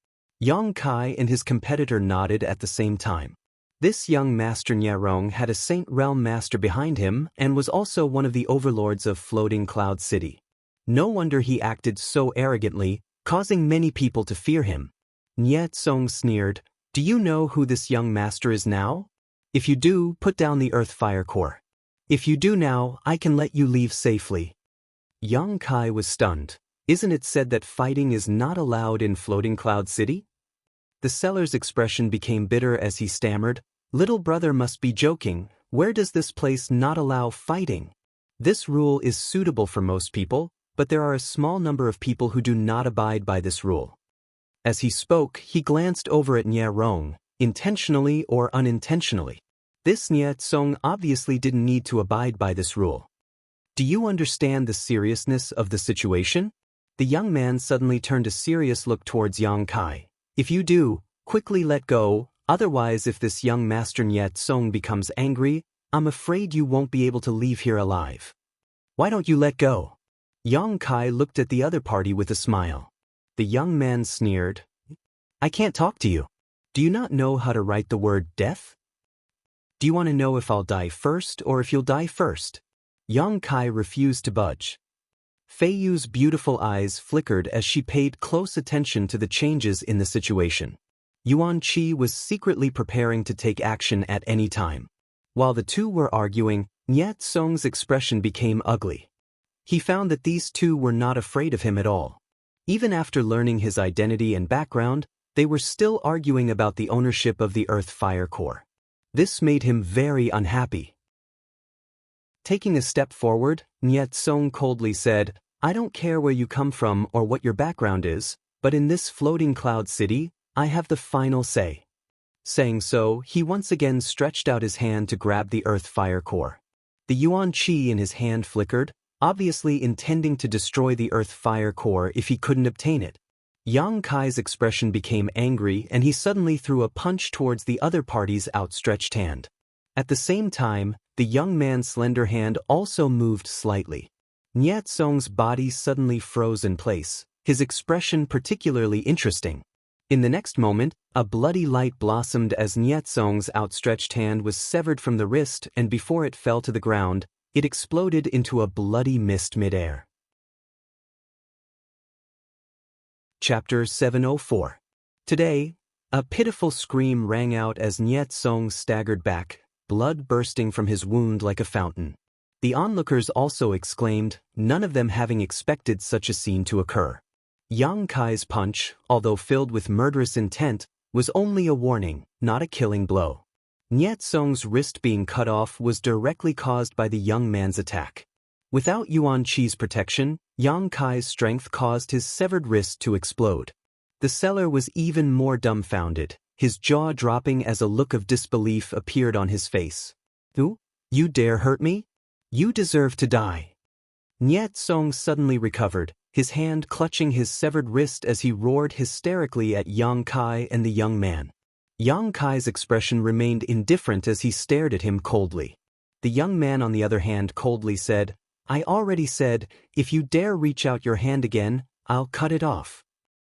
Yang Kai and his competitor nodded at the same time. This young Master Nyarong had a Saint Realm Master behind him and was also one of the overlords of Floating Cloud City. No wonder he acted so arrogantly, causing many people to fear him. Nye Tsong sneered, "Do you know who this young master is now? If you do, put down the Earth Fire Core. If you do now, I can let you leave safely." Yang Kai was stunned. Isn't it said that fighting is not allowed in Floating Cloud City? The seller's expression became bitter as he stammered, "Little brother must be joking. Where does this place not allow fighting? This rule is suitable for most people, but there are a small number of people who do not abide by this rule." As he spoke, he glanced over at Nye Rong, intentionally or unintentionally. This Nye Tsong obviously didn't need to abide by this rule. "Do you understand the seriousness of the situation?" The young man suddenly turned a serious look towards Yang Kai. "If you do, quickly let go, otherwise if this young Master Nye Tsong becomes angry, I'm afraid you won't be able to leave here alive. Why don't you let go?" Yang Kai looked at the other party with a smile. The young man sneered, "I can't talk to you. Do you not know how to write the word death? Do you want to know if I'll die first or if you'll die first?" Yang Kai refused to budge. Fei Yu's beautiful eyes flickered as she paid close attention to the changes in the situation. Yuan Qi was secretly preparing to take action at any time. While the two were arguing, Nye Tsong's expression became ugly. He found that these two were not afraid of him at all. Even after learning his identity and background, they were still arguing about the ownership of the Earth Fire Core. This made him very unhappy. Taking a step forward, Nye Tsong coldly said, "I don't care where you come from or what your background is, but in this Floating Cloud City, I have the final say." Saying so, he once again stretched out his hand to grab the Earth Fire Core. The Yuan Qi in his hand flickered, obviously intending to destroy the Earth Fire Core if he couldn't obtain it. Yang Kai's expression became angry and he suddenly threw a punch towards the other party's outstretched hand. At the same time, the young man's slender hand also moved slightly. Nye Tsong's body suddenly froze in place, his expression particularly interesting. In the next moment, a bloody light blossomed as Nye Tsong's outstretched hand was severed from the wrist, and before it fell to the ground, it exploded into a bloody mist midair. Chapter 704. Today, a pitiful scream rang out as Nye Tsong staggered back, blood bursting from his wound like a fountain. The onlookers also exclaimed, none of them having expected such a scene to occur. Yang Kai's punch, although filled with murderous intent, was only a warning, not a killing blow. Nye Tsong's wrist being cut off was directly caused by the young man's attack. Without Yuan Qi's protection, Yang Kai's strength caused his severed wrist to explode. The seller was even more dumbfounded, his jaw dropping as a look of disbelief appeared on his face. "Who? You dare hurt me? You deserve to die." Nye Tsong suddenly recovered, his hand clutching his severed wrist as he roared hysterically at Yang Kai and the young man. Yang Kai's expression remained indifferent as he stared at him coldly. The young man on the other hand coldly said, "I already said, if you dare reach out your hand again, I'll cut it off."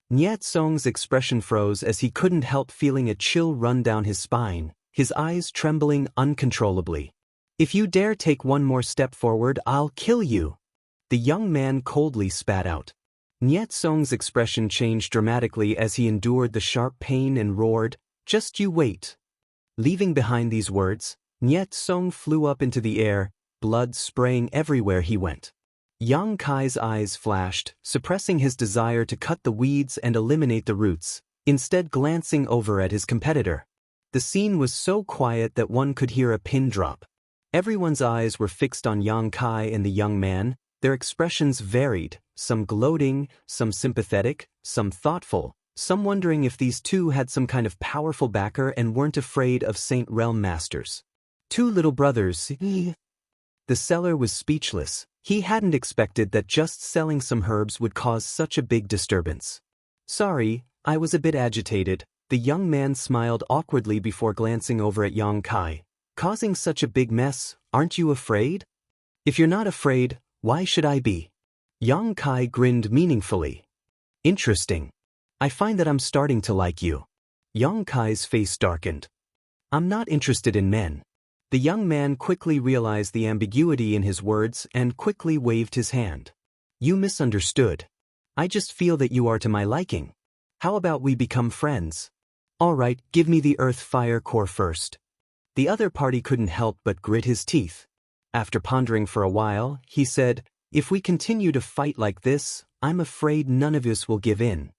Nye Tsong's expression froze as he couldn't help feeling a chill run down his spine, his eyes trembling uncontrollably. "If you dare take one more step forward, I'll kill you," the young man coldly spat out. Nye Tsong's expression changed dramatically as he endured the sharp pain and roared, "Just you wait." Leaving behind these words, Nye Tsong flew up into the air, blood spraying everywhere he went. Yang Kai's eyes flashed, suppressing his desire to cut the weeds and eliminate the roots, instead glancing over at his competitor. The scene was so quiet that one could hear a pin drop. Everyone's eyes were fixed on Yang Kai and the young man, their expressions varied, some gloating, some sympathetic, some thoughtful, some wondering if these two had some kind of powerful backer and weren't afraid of Saint Realm Masters. Two little brothers. The seller was speechless. He hadn't expected that just selling some herbs would cause such a big disturbance. "Sorry, I was a bit agitated," the young man smiled awkwardly before glancing over at Yang Kai. "Causing such a big mess, aren't you afraid?" "If you're not afraid, why should I be?" Yang Kai grinned meaningfully. "Interesting. I find that I'm starting to like you. Yang Kai's face darkened. I'm not interested in men. The young man quickly realized the ambiguity in his words and quickly waved his hand. You misunderstood. I just feel that you are to my liking. How about we become friends? All right, give me the earth fire core first. The other party couldn't help but grit his teeth. After pondering for a while, he said, if we continue to fight like this, I'm afraid none of us will give in.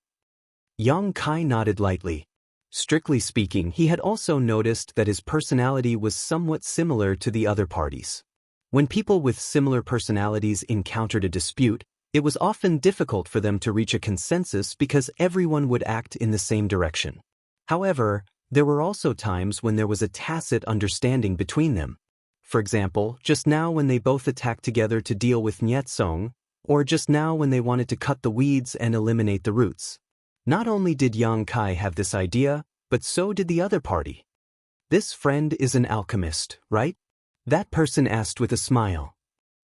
Yang Kai nodded lightly. Strictly speaking, he had also noticed that his personality was somewhat similar to the other parties. When people with similar personalities encountered a dispute, it was often difficult for them to reach a consensus because everyone would act in the same direction. However, there were also times when there was a tacit understanding between them. For example, just now when they both attacked together to deal with Nyetsong, or just now when they wanted to cut the weeds and eliminate the roots. Not only did Yang Kai have this idea, but so did the other party. This friend is an alchemist, right? That person asked with a smile.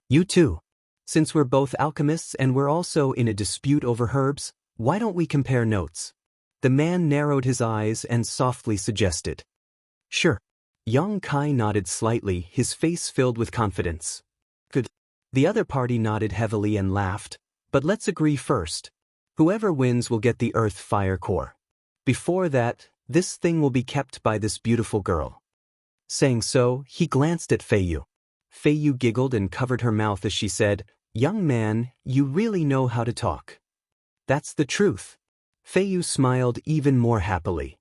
You too. Since we're both alchemists and we're also in a dispute over herbs, why don't we compare notes? The man narrowed his eyes and softly suggested. Sure. Yang Kai nodded slightly, his face filled with confidence. Good. The other party nodded heavily and laughed, but let's agree first. Whoever wins will get the earth fire core. Before that, this thing will be kept by this beautiful girl. Saying so, he glanced at Feiyu. Feiyu giggled and covered her mouth as she said, Young man, you really know how to talk. That's the truth. Feiyu smiled even more happily.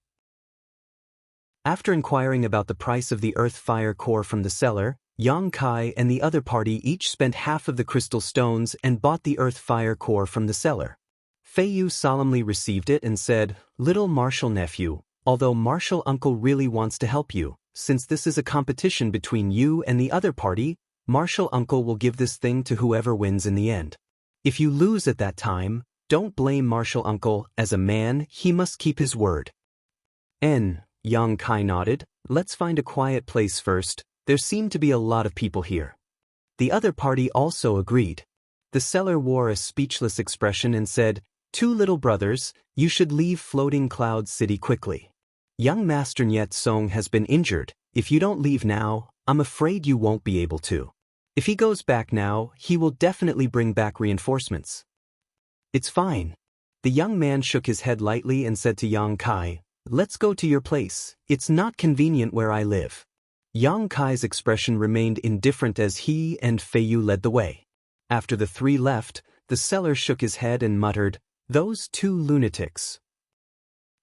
After inquiring about the price of the earth fire core from the seller, Yang Kai and the other party each spent half of the crystal stones and bought the earth fire core from the seller. Feiyu solemnly received it and said, Little Martial nephew, although Martial uncle really wants to help you, since this is a competition between you and the other party, Martial uncle will give this thing to whoever wins in the end. If you lose at that time, don't blame Martial uncle, as a man, he must keep his word. Yang Kai nodded, let's find a quiet place first, there seem to be a lot of people here. The other party also agreed. The seller wore a speechless expression and said, Two little brothers, you should leave Floating Cloud City quickly. Young Master Nyet Song has been injured, if you don't leave now, I'm afraid you won't be able to. If he goes back now, he will definitely bring back reinforcements. It's fine. The young man shook his head lightly and said to Yang Kai, Let's go to your place, it's not convenient where I live. Yang Kai's expression remained indifferent as he and Feiyu led the way. After the three left, the seller shook his head and muttered, Those two lunatics.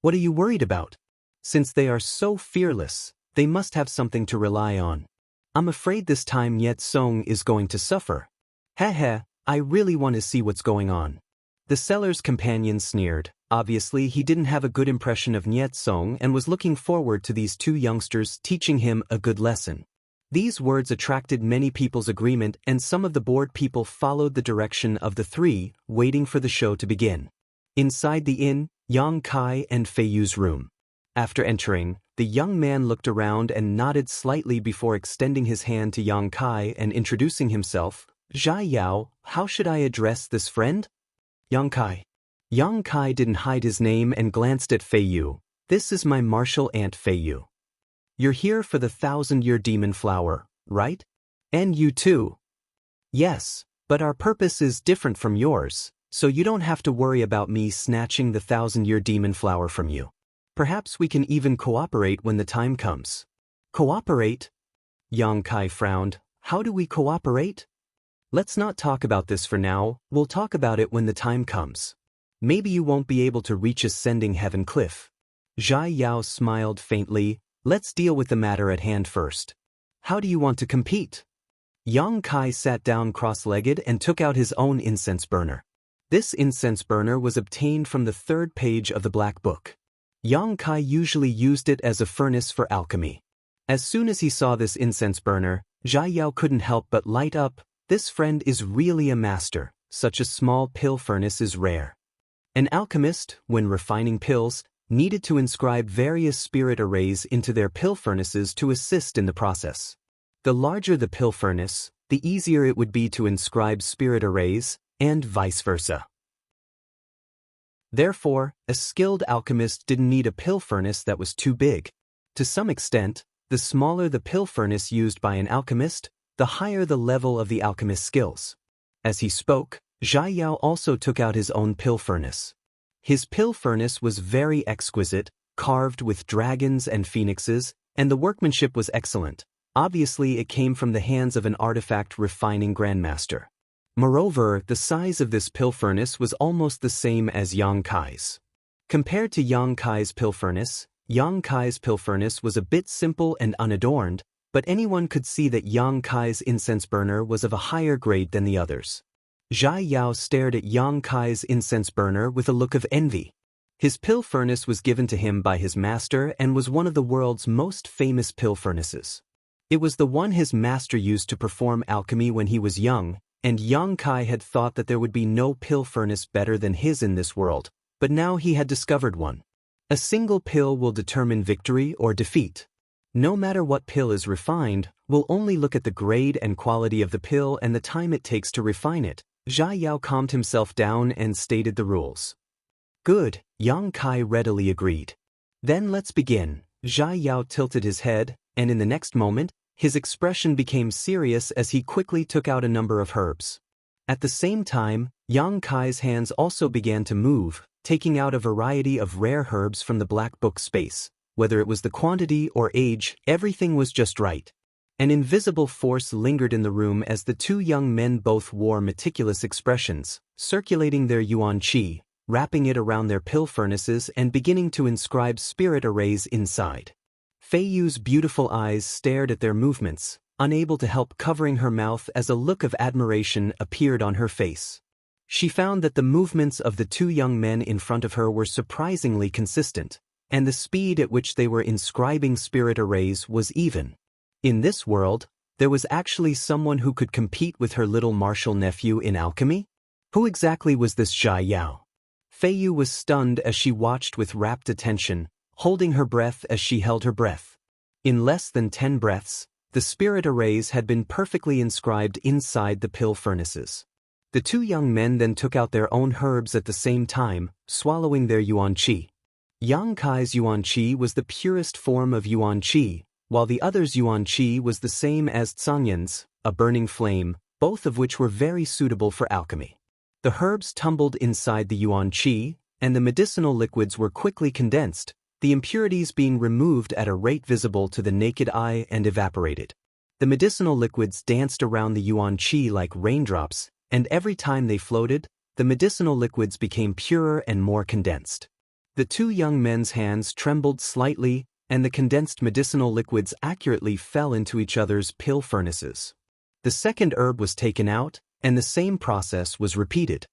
What are you worried about? Since they are so fearless, they must have something to rely on. I'm afraid this time Nyet Song is going to suffer. Heh, I really want to see what's going on. The seller's companion sneered. Obviously, he didn't have a good impression of Nyet Song and was looking forward to these two youngsters teaching him a good lesson. These words attracted many people's agreement and some of the bored people followed the direction of the three, waiting for the show to begin. Inside the inn, Yang Kai and Feiyu's room. After entering, the young man looked around and nodded slightly before extending his hand to Yang Kai and introducing himself. Zhai Yao, how should I address this friend? Yang Kai. Yang Kai didn't hide his name and glanced at Feiyu. This is my martial aunt Feiyu. You're here for the 1,000-year demon flower, right? And you too. Yes, but our purpose is different from yours, so you don't have to worry about me snatching the 1,000-year demon flower from you. Perhaps we can even cooperate when the time comes. Cooperate? Yang Kai frowned. How do we cooperate? Let's not talk about this for now, we'll talk about it when the time comes. Maybe you won't be able to reach Ascending Heaven Cliff. Zhai Yao smiled faintly. Let's deal with the matter at hand first. How do you want to compete? Yang Kai sat down cross-legged and took out his own incense burner. This incense burner was obtained from the 3rd page of the Black Book. Yang Kai usually used it as a furnace for alchemy. As soon as he saw this incense burner, Zhai Yao couldn't help but light up. This friend is really a master. Such a small pill furnace is rare. An alchemist, when refining pills, needed to inscribe various spirit arrays into their pill furnaces to assist in the process. The larger the pill furnace, the easier it would be to inscribe spirit arrays, and vice versa. Therefore, a skilled alchemist didn't need a pill furnace that was too big. To some extent, the smaller the pill furnace used by an alchemist, the higher the level of the alchemist's skills. As he spoke, Zhai Yao also took out his own pill furnace. His pill furnace was very exquisite, carved with dragons and phoenixes, and the workmanship was excellent. Obviously, it came from the hands of an artifact refining grandmaster. Moreover, the size of this pill furnace was almost the same as Yang Kai's. Compared to Yang Kai's pill furnace was a bit simple and unadorned, but anyone could see that Yang Kai's incense burner was of a higher grade than the others. Zhai Yao stared at Yang Kai's incense burner with a look of envy. His pill furnace was given to him by his master and was one of the world's most famous pill furnaces. It was the one his master used to perform alchemy when he was young, and Yang Kai had thought that there would be no pill furnace better than his in this world, but now he had discovered one. A single pill will determine victory or defeat. No matter what pill is refined, we'll only look at the grade and quality of the pill and the time it takes to refine it. Zhai Yao calmed himself down and stated the rules. Good, Yang Kai readily agreed. Then let's begin. Zhai Yao tilted his head, and in the next moment, his expression became serious as he quickly took out a number of herbs. At the same time, Yang Kai's hands also began to move, taking out a variety of rare herbs from the black book space. Whether it was the quantity or age, everything was just right. An invisible force lingered in the room as the two young men both wore meticulous expressions, circulating their yuan qi, wrapping it around their pill furnaces and beginning to inscribe spirit arrays inside. Fei Yu's beautiful eyes stared at their movements, unable to help covering her mouth as a look of admiration appeared on her face. She found that the movements of the two young men in front of her were surprisingly consistent, and the speed at which they were inscribing spirit arrays was even. In this world, there was actually someone who could compete with her little martial nephew in alchemy? Who exactly was this Zhai Yao? Fei Yu was stunned as she watched with rapt attention, holding her breath as she held her breath. In less than 10 breaths, the spirit arrays had been perfectly inscribed inside the pill furnaces. The two young men then took out their own herbs at the same time, swallowing their yuan qi. Yang Kai's yuan qi was the purest form of yuan qi, while the other's yuan qi was the same as Zhangyan's, a burning flame, both of which were very suitable for alchemy. The herbs tumbled inside the yuan qi, and the medicinal liquids were quickly condensed, the impurities being removed at a rate visible to the naked eye and evaporated. The medicinal liquids danced around the yuan qi like raindrops, and every time they floated, the medicinal liquids became purer and more condensed. The two young men's hands trembled slightly, and the condensed medicinal liquids accurately fell into each other's pill furnaces. The second herb was taken out, and the same process was repeated.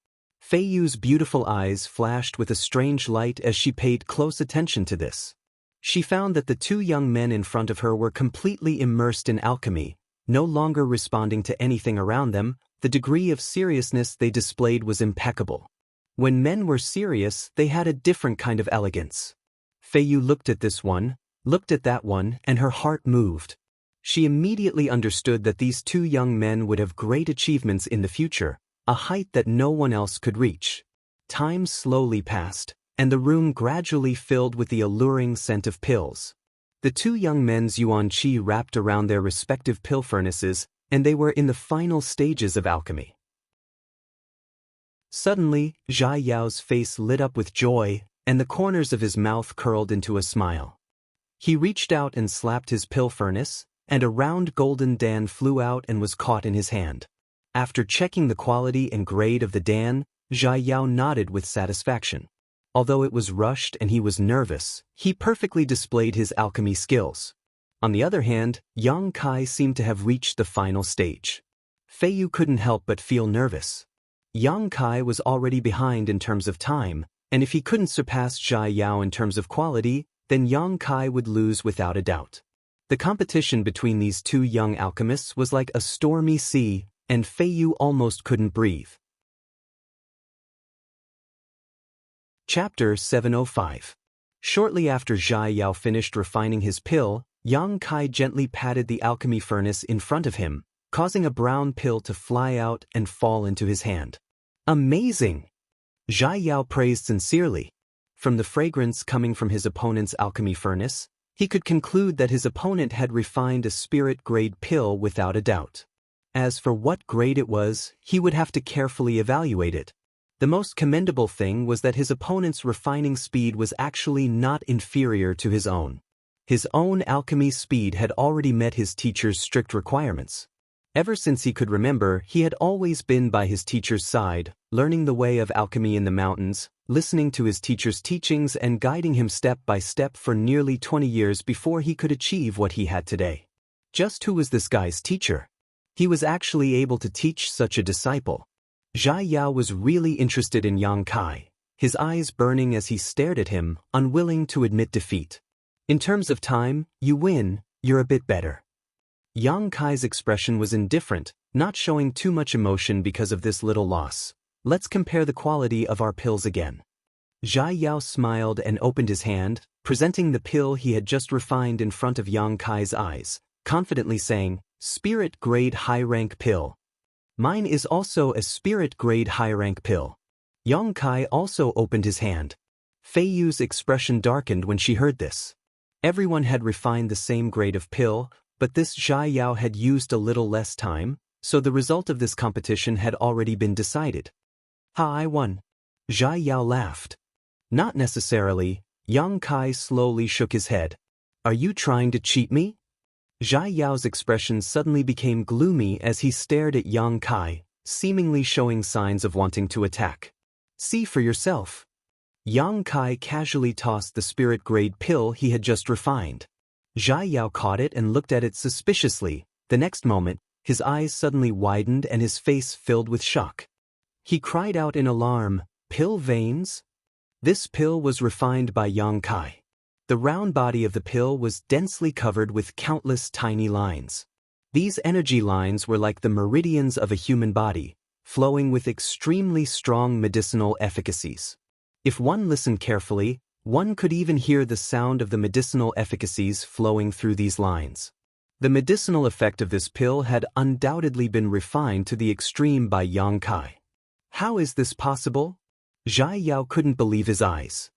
Fei Yu's beautiful eyes flashed with a strange light as she paid close attention to this. She found that the two young men in front of her were completely immersed in alchemy, no longer responding to anything around them. The degree of seriousness they displayed was impeccable. When men were serious, they had a different kind of elegance. Fei Yu looked at this one, looked at that one, and her heart moved. She immediately understood that these two young men would have great achievements in the future, a height that no one else could reach. Time slowly passed, and the room gradually filled with the alluring scent of pills. The two young men's yuan qi wrapped around their respective pill furnaces, and they were in the final stages of alchemy. Suddenly, Zhai Yao's face lit up with joy, and the corners of his mouth curled into a smile. He reached out and slapped his pill furnace, and a round golden dan flew out and was caught in his hand. After checking the quality and grade of the dan, Zhai Yao nodded with satisfaction. Although it was rushed and he was nervous, he perfectly displayed his alchemy skills. On the other hand, Yang Kai seemed to have reached the final stage. Fei Yu couldn't help but feel nervous. Yang Kai was already behind in terms of time, and if he couldn't surpass Zhai Yao in terms of quality, then Yang Kai would lose without a doubt. The competition between these two young alchemists was like a stormy sea, and Fei Yu almost couldn't breathe. Chapter 705. Shortly after Zhai Yao finished refining his pill, Yang Kai gently patted the alchemy furnace in front of him, causing a brown pill to fly out and fall into his hand. Amazing! Zhai Yao praised sincerely. From the fragrance coming from his opponent's alchemy furnace, he could conclude that his opponent had refined a spirit-grade pill without a doubt. As for what grade it was, he would have to carefully evaluate it. The most commendable thing was that his opponent's refining speed was actually not inferior to his own. His own alchemy speed had already met his teacher's strict requirements. Ever since he could remember, he had always been by his teacher's side, learning the way of alchemy in the mountains, listening to his teacher's teachings and guiding him step by step for nearly 20 years before he could achieve what he had today. Just who was this guy's teacher? He was actually able to teach such a disciple. Zhai Yao was really interested in Yang Kai, his eyes burning as he stared at him, unwilling to admit defeat. In terms of time, you win, you're a bit better. Yang Kai's expression was indifferent, not showing too much emotion because of this little loss. Let's compare the quality of our pills again. Zhai Yao smiled and opened his hand, presenting the pill he had just refined in front of Yang Kai's eyes, confidently saying, "Spirit-grade high-rank pill. Mine is also a spirit-grade high-rank pill." Yang Kai also opened his hand. Fei Yu's expression darkened when she heard this. Everyone had refined the same grade of pill, but this Zhai Yao had used a little less time, so the result of this competition had already been decided. "Ha, I won." Zhai Yao laughed. "Not necessarily." Yang Kai slowly shook his head. "Are you trying to cheat me?" Zhai Yao's expression suddenly became gloomy as he stared at Yang Kai, seemingly showing signs of wanting to attack. "See for yourself." Yang Kai casually tossed the spirit-grade pill he had just refined. Zhai Yao caught it and looked at it suspiciously. The next moment, his eyes suddenly widened and his face filled with shock. He cried out in alarm, "Pill veins?" This pill was refined by Yang Kai. The round body of the pill was densely covered with countless tiny lines. These energy lines were like the meridians of a human body, flowing with extremely strong medicinal efficacies. If one listened carefully, one could even hear the sound of the medicinal efficacies flowing through these lines. The medicinal effect of this pill had undoubtedly been refined to the extreme by Yang Kai. How is this possible? Zhai Yao couldn't believe his eyes.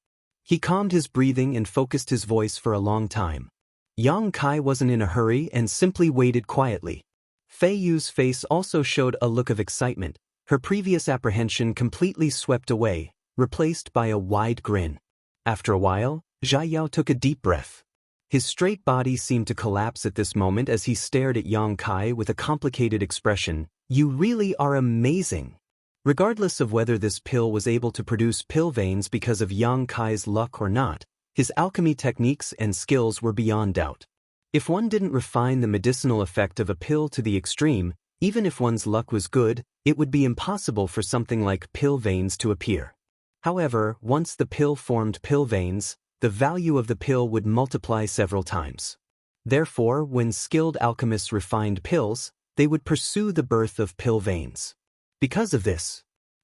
He calmed his breathing and focused his voice for a long time. Yang Kai wasn't in a hurry and simply waited quietly. Fei Yu's face also showed a look of excitement, her previous apprehension completely swept away, replaced by a wide grin. After a while, Zhai Yao took a deep breath. His straight body seemed to collapse at this moment as he stared at Yang Kai with a complicated expression. "You really are amazing." Regardless of whether this pill was able to produce pill veins because of Yang Kai's luck or not, his alchemy techniques and skills were beyond doubt. If one didn't refine the medicinal effect of a pill to the extreme, even if one's luck was good, it would be impossible for something like pill veins to appear. However, once the pill formed pill veins, the value of the pill would multiply several times. Therefore, when skilled alchemists refined pills, they would pursue the birth of pill veins. Because of this,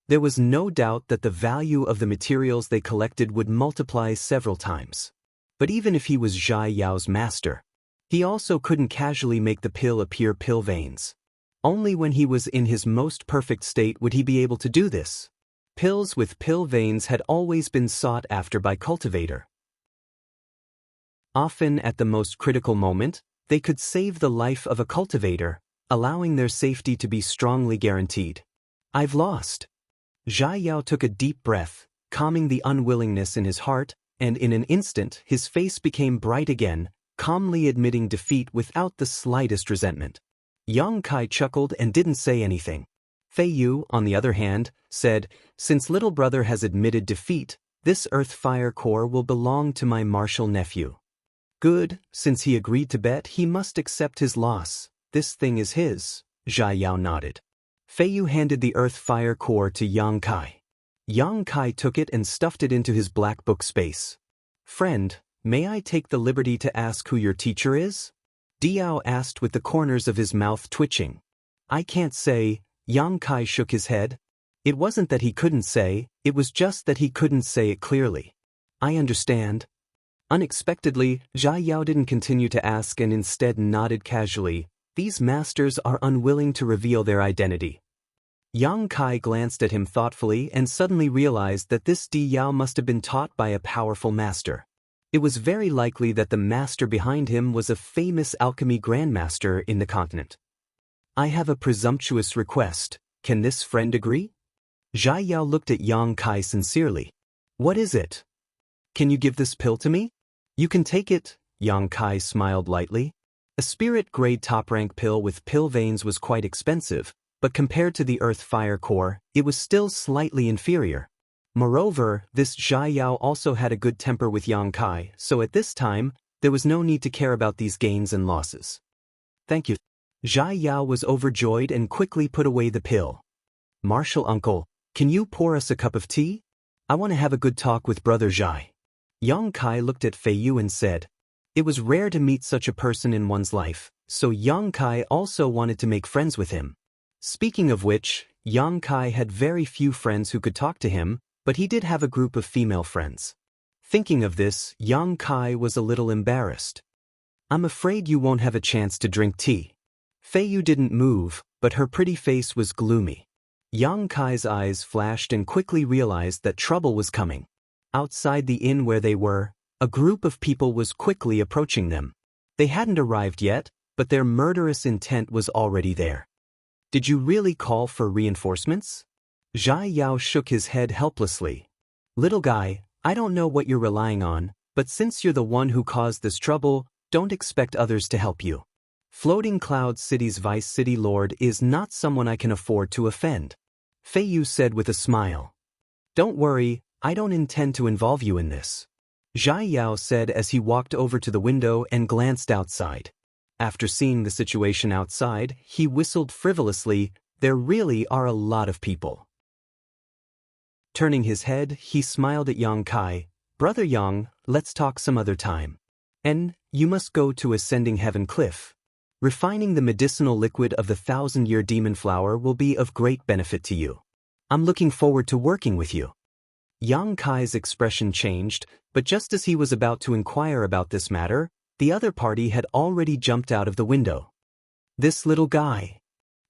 there was no doubt that the value of the materials they collected would multiply several times. But even if he was Zhai Yao's master, he also couldn't casually make the pill appear pill veins. Only when he was in his most perfect state would he be able to do this. Pills with pill veins had always been sought after by cultivator. Often at the most critical moment, they could save the life of a cultivator, allowing their safety to be strongly guaranteed. "I've lost." Zhai Yao took a deep breath, calming the unwillingness in his heart, and in an instant his face became bright again, calmly admitting defeat without the slightest resentment. Yang Kai chuckled and didn't say anything. Fei Yu, on the other hand, said, "Since little brother has admitted defeat, this earth fire core will belong to my martial nephew." "Good, since he agreed to bet, he must accept his loss. This thing is his." Zhai Yao nodded. Fei Yu handed the earth fire core to Yang Kai. Yang Kai took it and stuffed it into his black book space. "Friend, may I take the liberty to ask who your teacher is?" Diao asked with the corners of his mouth twitching. "I can't say." Yang Kai shook his head. It wasn't that he couldn't say, it was just that he couldn't say it clearly. "I understand." Unexpectedly, Zhai Yao didn't continue to ask and instead nodded casually. "These masters are unwilling to reveal their identity." Yang Kai glanced at him thoughtfully and suddenly realized that this Di Yao must have been taught by a powerful master. It was very likely that the master behind him was a famous alchemy grandmaster in the continent. I have a presumptuous request. Can this friend agree? Zhai Yao looked at Yang Kai sincerely. What is it? Can you give this pill to me? You can take it, Yang Kai smiled lightly. A spirit-grade top-rank pill with pill veins was quite expensive, but compared to the Earth Fire Core, it was still slightly inferior. Moreover, this Zhai Yao also had a good temper with Yang Kai, so at this time, there was no need to care about these gains and losses. Thank you. Zhai Yao was overjoyed and quickly put away the pill. Martial uncle, can you pour us a cup of tea? I want to have a good talk with brother Zhai. Yang Kai looked at Fei Yu and said. It was rare to meet such a person in one's life, so Yang Kai also wanted to make friends with him. Speaking of which, Yang Kai had very few friends who could talk to him, but he did have a group of female friends. Thinking of this, Yang Kai was a little embarrassed. I'm afraid you won't have a chance to drink tea. Fei Yu didn't move, but her pretty face was gloomy. Yang Kai's eyes flashed and quickly realized that trouble was coming. Outside the inn where they were, a group of people was quickly approaching them. They hadn't arrived yet, but their murderous intent was already there. Did you really call for reinforcements? Zhai Yao shook his head helplessly. Little guy, I don't know what you're relying on, but since you're the one who caused this trouble, don't expect others to help you. Floating Cloud City's Vice City Lord is not someone I can afford to offend. Fei Yu said with a smile. Don't worry, I don't intend to involve you in this. Zhai Yao said as he walked over to the window and glanced outside. After seeing the situation outside, he whistled frivolously. There really are a lot of people. Turning his head, he smiled at Yang Kai. Brother Yang, let's talk some other time. And you must go to Ascending Heaven Cliff. Refining the medicinal liquid of the 1,000-year demon flower will be of great benefit to you. I'm looking forward to working with you. Yang Kai's expression changed, but just as he was about to inquire about this matter, the other party had already jumped out of the window. This little guy.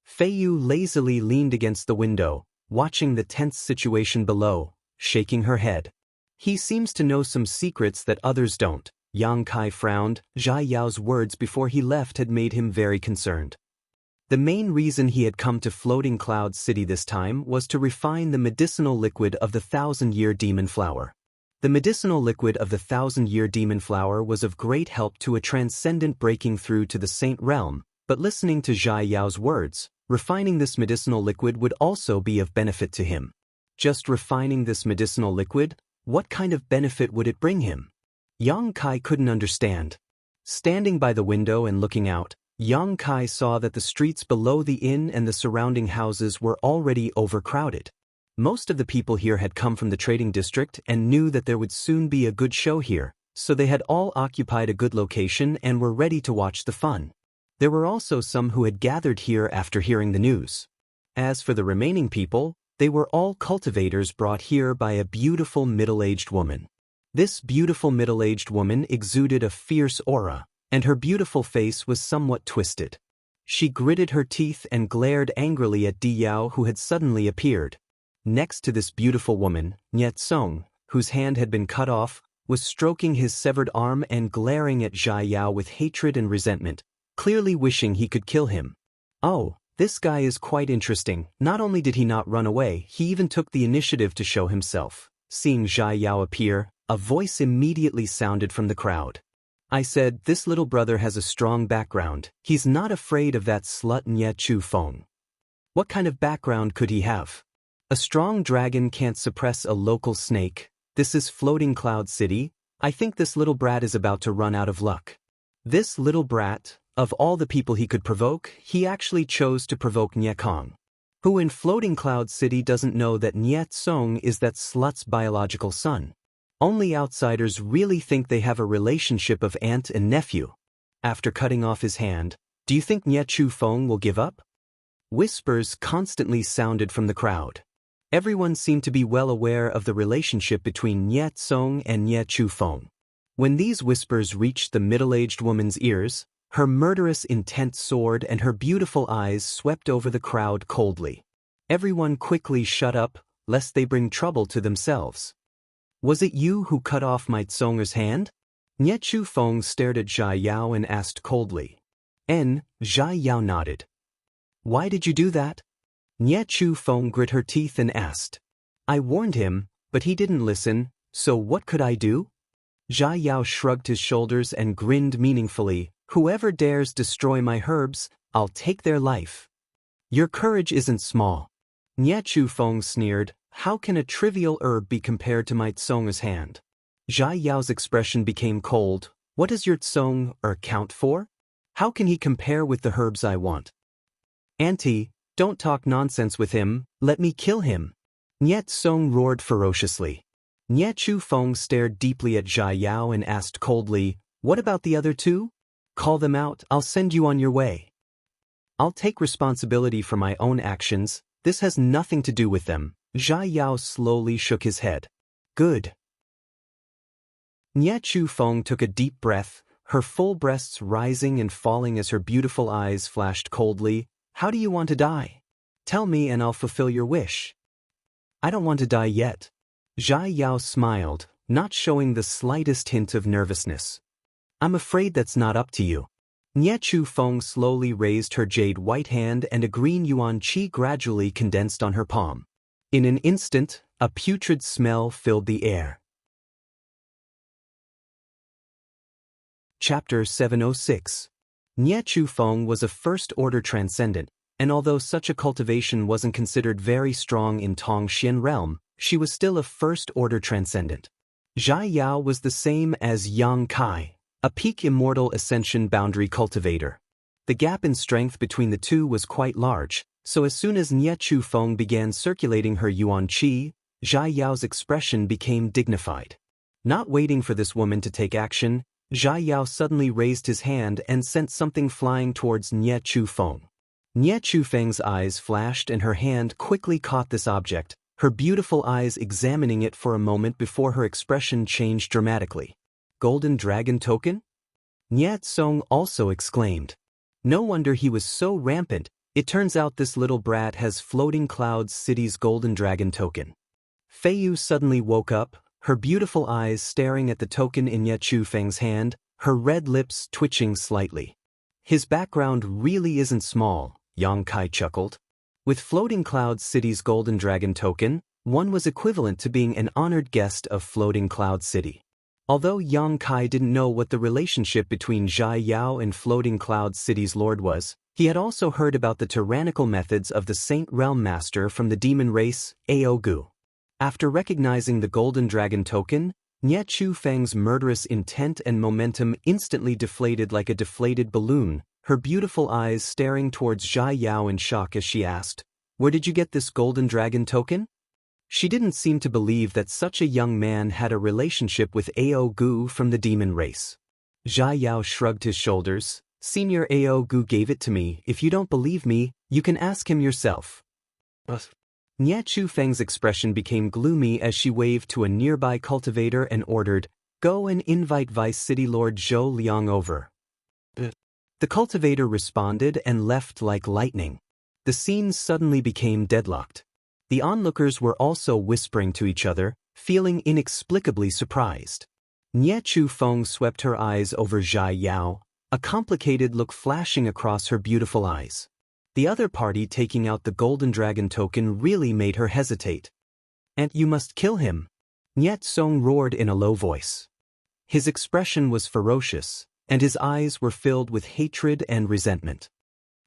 Fei Yu lazily leaned against the window, watching the tense situation below, shaking her head. He seems to know some secrets that others don't. Yang Kai frowned. Zhai Yao's words before he left had made him very concerned. The main reason he had come to Floating Cloud City this time was to refine the medicinal liquid of the 1,000-year demon flower. The medicinal liquid of the 1,000-year demon flower was of great help to a transcendent breaking through to the Saint Realm, but listening to Zhai Yao's words, refining this medicinal liquid would also be of benefit to him. Just refining this medicinal liquid, what kind of benefit would it bring him? Yang Kai couldn't understand. Standing by the window and looking out, Yang Kai saw that the streets below the inn and the surrounding houses were already overcrowded. Most of the people here had come from the trading district and knew that there would soon be a good show here, so they had all occupied a good location and were ready to watch the fun. There were also some who had gathered here after hearing the news. As for the remaining people, they were all cultivators brought here by a beautiful middle-aged woman. This beautiful middle-aged woman exuded a fierce aura, and her beautiful face was somewhat twisted. She gritted her teeth and glared angrily at Di Yao, who had suddenly appeared. Next to this beautiful woman, Niet Song, whose hand had been cut off, was stroking his severed arm and glaring at Zhai Yao with hatred and resentment, clearly wishing he could kill him. Oh, this guy is quite interesting. Not only did he not run away, he even took the initiative to show himself. Seeing Zhai Yao appear, a voice immediately sounded from the crowd. I said, this little brother has a strong background. He's not afraid of that slut Nye Chu Feng. What kind of background could he have? A strong dragon can't suppress a local snake. This is Floating Cloud City. I think this little brat is about to run out of luck. This little brat, of all the people he could provoke, he actually chose to provoke Nye Kong, who in Floating Cloud City doesn't know that Nye Song is that slut's biological son. Only outsiders really think they have a relationship of aunt and nephew. After cutting off his hand, do you think Nye Chu Feng will give up? Whispers constantly sounded from the crowd. Everyone seemed to be well aware of the relationship between Nye Song and Nye Chu Feng. When these whispers reached the middle-aged woman's ears, her murderous intent soared and her beautiful eyes swept over the crowd coldly. Everyone quickly shut up, lest they bring trouble to themselves. Was it you who cut off my Tsonger's hand? Nye Chu Feng stared at Zhai Yao and asked coldly. Zhai Yao nodded. Why did you do that? Nye Chu Feng grit her teeth and asked. I warned him, but he didn't listen, so what could I do? Zhai Yao shrugged his shoulders and grinned meaningfully. Whoever dares destroy my herbs, I'll take their life. Your courage isn't small. Nye Chu Feng sneered. How can a trivial herb be compared to my Tsong's hand? Zhai Yao's expression became cold. What does your Tsong count for? How can he compare with the herbs I want? Auntie, don't talk nonsense with him, let me kill him. Nye Tsong roared ferociously. Nye Chu Feng stared deeply at Zhai Yao and asked coldly, what about the other two? Call them out, I'll send you on your way. I'll take responsibility for my own actions, this has nothing to do with them. Zhai Yao slowly shook his head. Good. Nye Chu Feng took a deep breath, her full breasts rising and falling as her beautiful eyes flashed coldly. How do you want to die? Tell me and I'll fulfill your wish. I don't want to die yet. Zhai Yao smiled, not showing the slightest hint of nervousness. I'm afraid that's not up to you. Nye Chu Feng slowly raised her jade white hand and a green yuan qi gradually condensed on her palm. In an instant, a putrid smell filled the air. Chapter 706. Nye Chu Feng was a first-order transcendent, and although such a cultivation wasn't considered very strong in Tongxian realm, she was still a first-order transcendent. Zhai Yao was the same as Yang Kai, a peak immortal ascension boundary cultivator. The gap in strength between the two was quite large, so as soon as Nye Chu Feng began circulating her yuan qi, Zhai Yao's expression became dignified. Not waiting for this woman to take action, Zhai Yao suddenly raised his hand and sent something flying towards Nye Chu Feng. Nye Chu Feng's eyes flashed and her hand quickly caught this object, her beautiful eyes examining it for a moment before her expression changed dramatically. Golden Dragon Token? Nye Tsong also exclaimed. No wonder he was so rampant, it turns out this little brat has Floating Clouds City's Golden Dragon Token. Fei Yu suddenly woke up, her beautiful eyes staring at the token in Nye Chu Feng's hand, her red lips twitching slightly. His background really isn't small, Yang Kai chuckled. With Floating Clouds City's Golden Dragon Token, one was equivalent to being an honored guest of Floating Cloud City. Although Yang Kai didn't know what the relationship between Zhai Yao and Floating Cloud City's lord was, he had also heard about the tyrannical methods of the Saint Realm Master from the demon race, Aogu. After recognizing the Golden Dragon Token, Nye Chu Feng's murderous intent and momentum instantly deflated like a deflated balloon, her beautiful eyes staring towards Zhai Yao in shock as she asked, "Where did you get this Golden Dragon Token?" She didn't seem to believe that such a young man had a relationship with Aogu from the demon race. Zhai Yao shrugged his shoulders. Senior Aogu gave it to me. If you don't believe me, you can ask him yourself. Nye Chu Feng's expression became gloomy as she waved to a nearby cultivator and ordered, "Go and invite Vice City Lord Zhou Liang over." The cultivator responded and left like lightning. The scene suddenly became deadlocked. The onlookers were also whispering to each other, feeling inexplicably surprised. Nye Chu Feng swept her eyes over Zhai Yao, a complicated look flashing across her beautiful eyes. The other party taking out the Golden Dragon Token really made her hesitate. "And you must kill him," Nye Tsong roared in a low voice. His expression was ferocious, and his eyes were filled with hatred and resentment.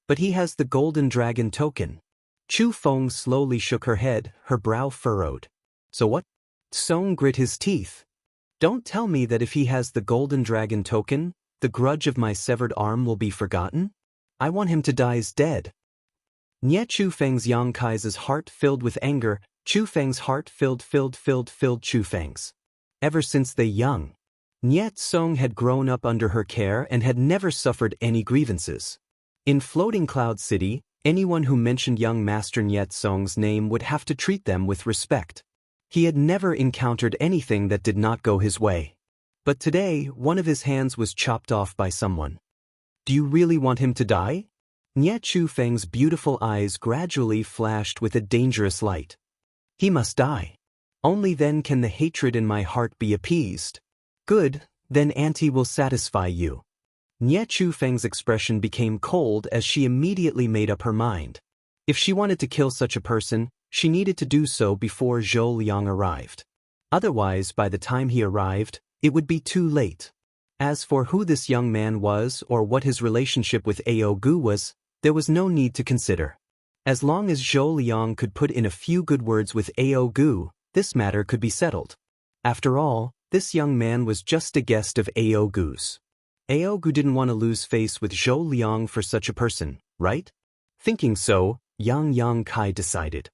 "But he has the Golden Dragon Token." Chu Feng slowly shook her head, her brow furrowed. "So what?" Tsong grit his teeth. "Don't tell me that if he has the Golden Dragon Token, the grudge of my severed arm will be forgotten? I want him to die as dead." Nye Chu Feng's Yang Kai's heart filled with anger, Chu Feng's heart filled Chu Feng's. Ever since they young, Nye Tsong had grown up under her care and had never suffered any grievances. In Floating Cloud City, anyone who mentioned young Master Nye Tsong's name would have to treat them with respect. He had never encountered anything that did not go his way. But today, one of his hands was chopped off by someone. "Do you really want him to die?" Nie Chu Feng's beautiful eyes gradually flashed with a dangerous light. He must die. Only then can the hatred in my heart be appeased. Good, then Auntie will satisfy you. Nie Chu Feng's expression became cold as she immediately made up her mind. If she wanted to kill such a person, she needed to do so before Zhou Liang arrived. Otherwise, by the time he arrived, it would be too late. As for who this young man was or what his relationship with Ao Gu was, there was no need to consider. As long as Zhou Liang could put in a few good words with Ao Gu, this matter could be settled. After all, this young man was just a guest of Ao Gu's. Ao Gu didn't want to lose face with Zhou Liang for such a person, right? Thinking so, Yang Kai decided.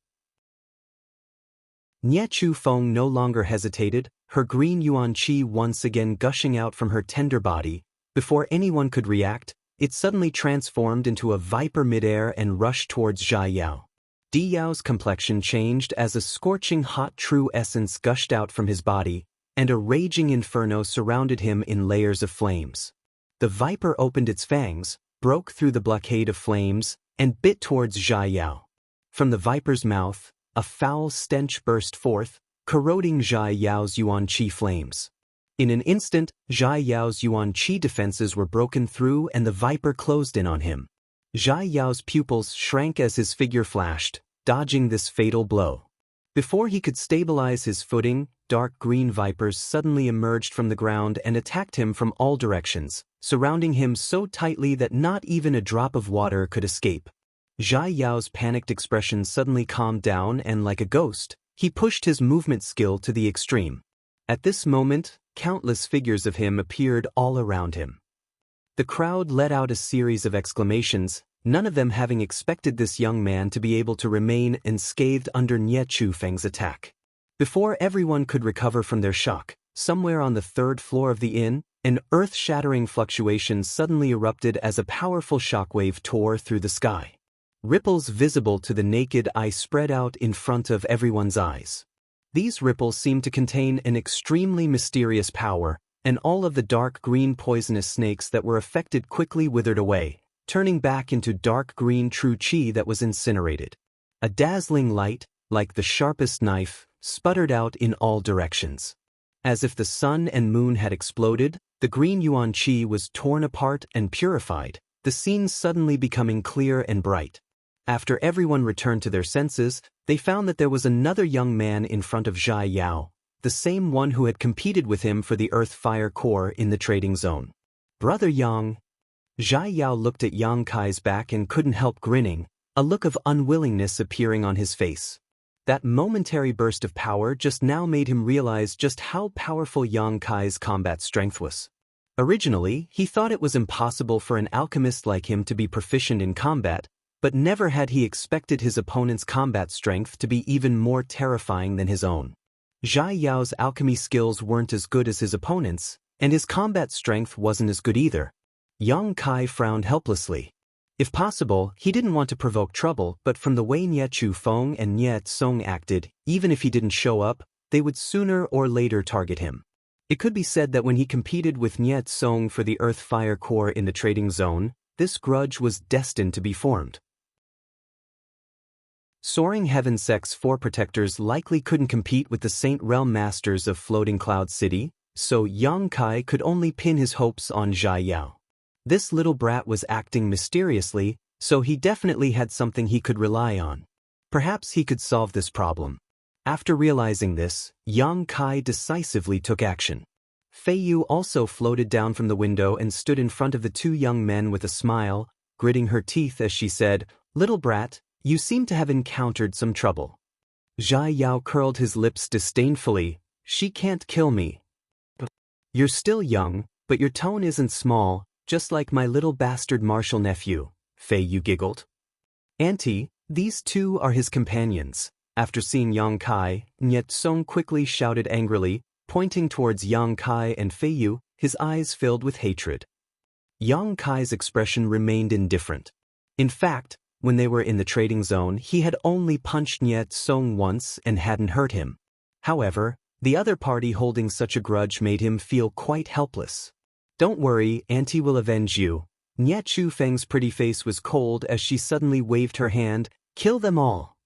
Nie Chu Feng no longer hesitated, her green yuan qi once again gushing out from her tender body. Before anyone could react, it suddenly transformed into a viper midair and rushed towards Zhai Yao. Di Yao's complexion changed as a scorching hot true essence gushed out from his body, and a raging inferno surrounded him in layers of flames. The viper opened its fangs, broke through the blockade of flames, and bit towards Zhai Yao. From the viper's mouth, a foul stench burst forth, corroding Zhai Yao's yuan qi flames. In an instant, Zhai Yao's yuan qi defenses were broken through and the viper closed in on him. Zhai Yao's pupils shrank as his figure flashed, dodging this fatal blow. Before he could stabilize his footing, dark green vipers suddenly emerged from the ground and attacked him from all directions, surrounding him so tightly that not even a drop of water could escape. Zhai Yao's panicked expression suddenly calmed down and like a ghost, he pushed his movement skill to the extreme. At this moment, countless figures of him appeared all around him. The crowd let out a series of exclamations, none of them having expected this young man to be able to remain unscathed under Nie Chu Feng's attack. Before everyone could recover from their shock, somewhere on the third floor of the inn, an earth-shattering fluctuation suddenly erupted as a powerful shockwave tore through the sky. Ripples visible to the naked eye spread out in front of everyone's eyes. These ripples seemed to contain an extremely mysterious power, and all of the dark green poisonous snakes that were affected quickly withered away, turning back into dark green true qi that was incinerated. A dazzling light, like the sharpest knife, sputtered out in all directions. As if the sun and moon had exploded, the green yuan qi was torn apart and purified, the scene suddenly becoming clear and bright. After everyone returned to their senses, they found that there was another young man in front of Zhai Yao, the same one who had competed with him for the Earth-Fire Core in the trading zone. Brother Yang. Zhai Yao looked at Yang Kai's back and couldn't help grinning, a look of unwillingness appearing on his face. That momentary burst of power just now made him realize just how powerful Yang Kai's combat strength was. Originally, he thought it was impossible for an alchemist like him to be proficient in combat, but never had he expected his opponent's combat strength to be even more terrifying than his own. Zhai Yao's alchemy skills weren't as good as his opponent's, and his combat strength wasn't as good either. Yang Kai frowned helplessly. If possible, he didn't want to provoke trouble, but from the way Nie Chu Feng and Nie Tsong acted, even if he didn't show up, they would sooner or later target him. It could be said that when he competed with Nie Tsong for the Earth-Fire Core in the trading zone, this grudge was destined to be formed. Soaring Heaven Sect's 4 protectors likely couldn't compete with the Saint Realm Masters of Floating Cloud City, so Yang Kai could only pin his hopes on Zhai Yao. This little brat was acting mysteriously, so he definitely had something he could rely on. Perhaps he could solve this problem. After realizing this, Yang Kai decisively took action. Fei Yu also floated down from the window and stood in front of the 2 young men with a smile, gritting her teeth as she said, "Little brat, you seem to have encountered some trouble." Zhai Yao curled his lips disdainfully. "She can't kill me." "You're still young, but your tone isn't small, just like my little bastard martial nephew," Fei Yu giggled. "Auntie, these 2 are his companions." After seeing Yang Kai, Nie Tsong quickly shouted angrily, pointing towards Yang Kai and Fei Yu, his eyes filled with hatred. Yang Kai's expression remained indifferent. In fact, when they were in the trading zone, he had only punched Nie Tsong once and hadn't hurt him. However, the other party holding such a grudge made him feel quite helpless. "Don't worry, Auntie will avenge you," Nie Chu Feng's pretty face was cold as she suddenly waved her hand, "Kill them all."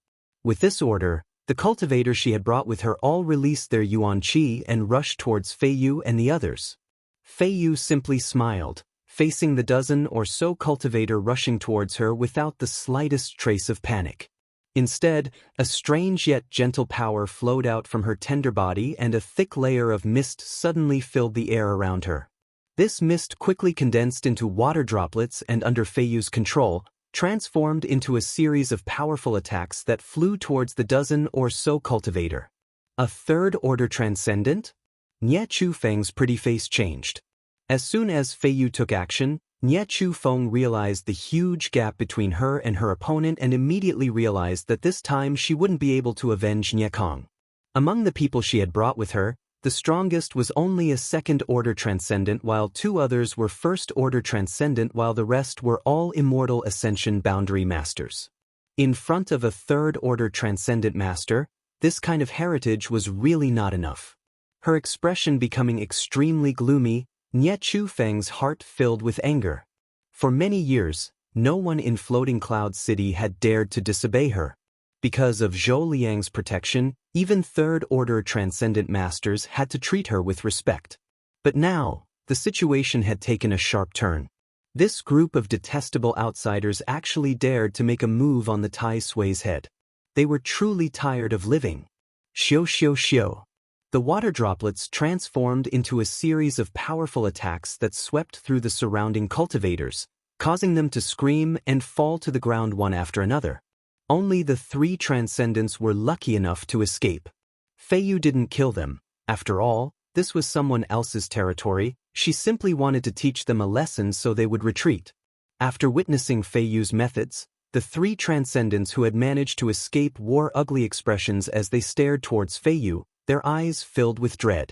With this order, the cultivators she had brought with her all released their yuan qi and rushed towards Fei Yu and the others. Fei Yu simply smiled, facing the dozen or so cultivator rushing towards her without the slightest trace of panic. Instead, a strange yet gentle power flowed out from her tender body and a thick layer of mist suddenly filled the air around her. This mist quickly condensed into water droplets and under Fei Yu's control, transformed into a series of powerful attacks that flew towards the dozen or so cultivator. A third-order transcendent? Nie Chu Feng's pretty face changed. As soon as Fei Yu took action, Nie Chu Feng realized the huge gap between her and her opponent and immediately realized that this time she wouldn't be able to avenge Nie Kong. Among the people she had brought with her, the strongest was only a second-order transcendent while two others were first-order transcendent while the rest were all immortal ascension boundary masters. In front of a third-order transcendent master, this kind of heritage was really not enough. Her expression becoming extremely gloomy, Nie Chu Feng's heart filled with anger. For many years, no one in Floating Cloud City had dared to disobey her. Because of Zhou Liang's protection, even third-order transcendent masters had to treat her with respect. But now, the situation had taken a sharp turn. This group of detestable outsiders actually dared to make a move on the Tai Sui's head. They were truly tired of living. Xiu xiu xiu. The water droplets transformed into a series of powerful attacks that swept through the surrounding cultivators, causing them to scream and fall to the ground one after another. Only the three transcendents were lucky enough to escape. Fei Yu didn't kill them. After all, this was someone else's territory. She simply wanted to teach them a lesson so they would retreat. After witnessing Fei Yu's methods, the three transcendents who had managed to escape wore ugly expressions as they stared towards Fei Yu, their eyes filled with dread.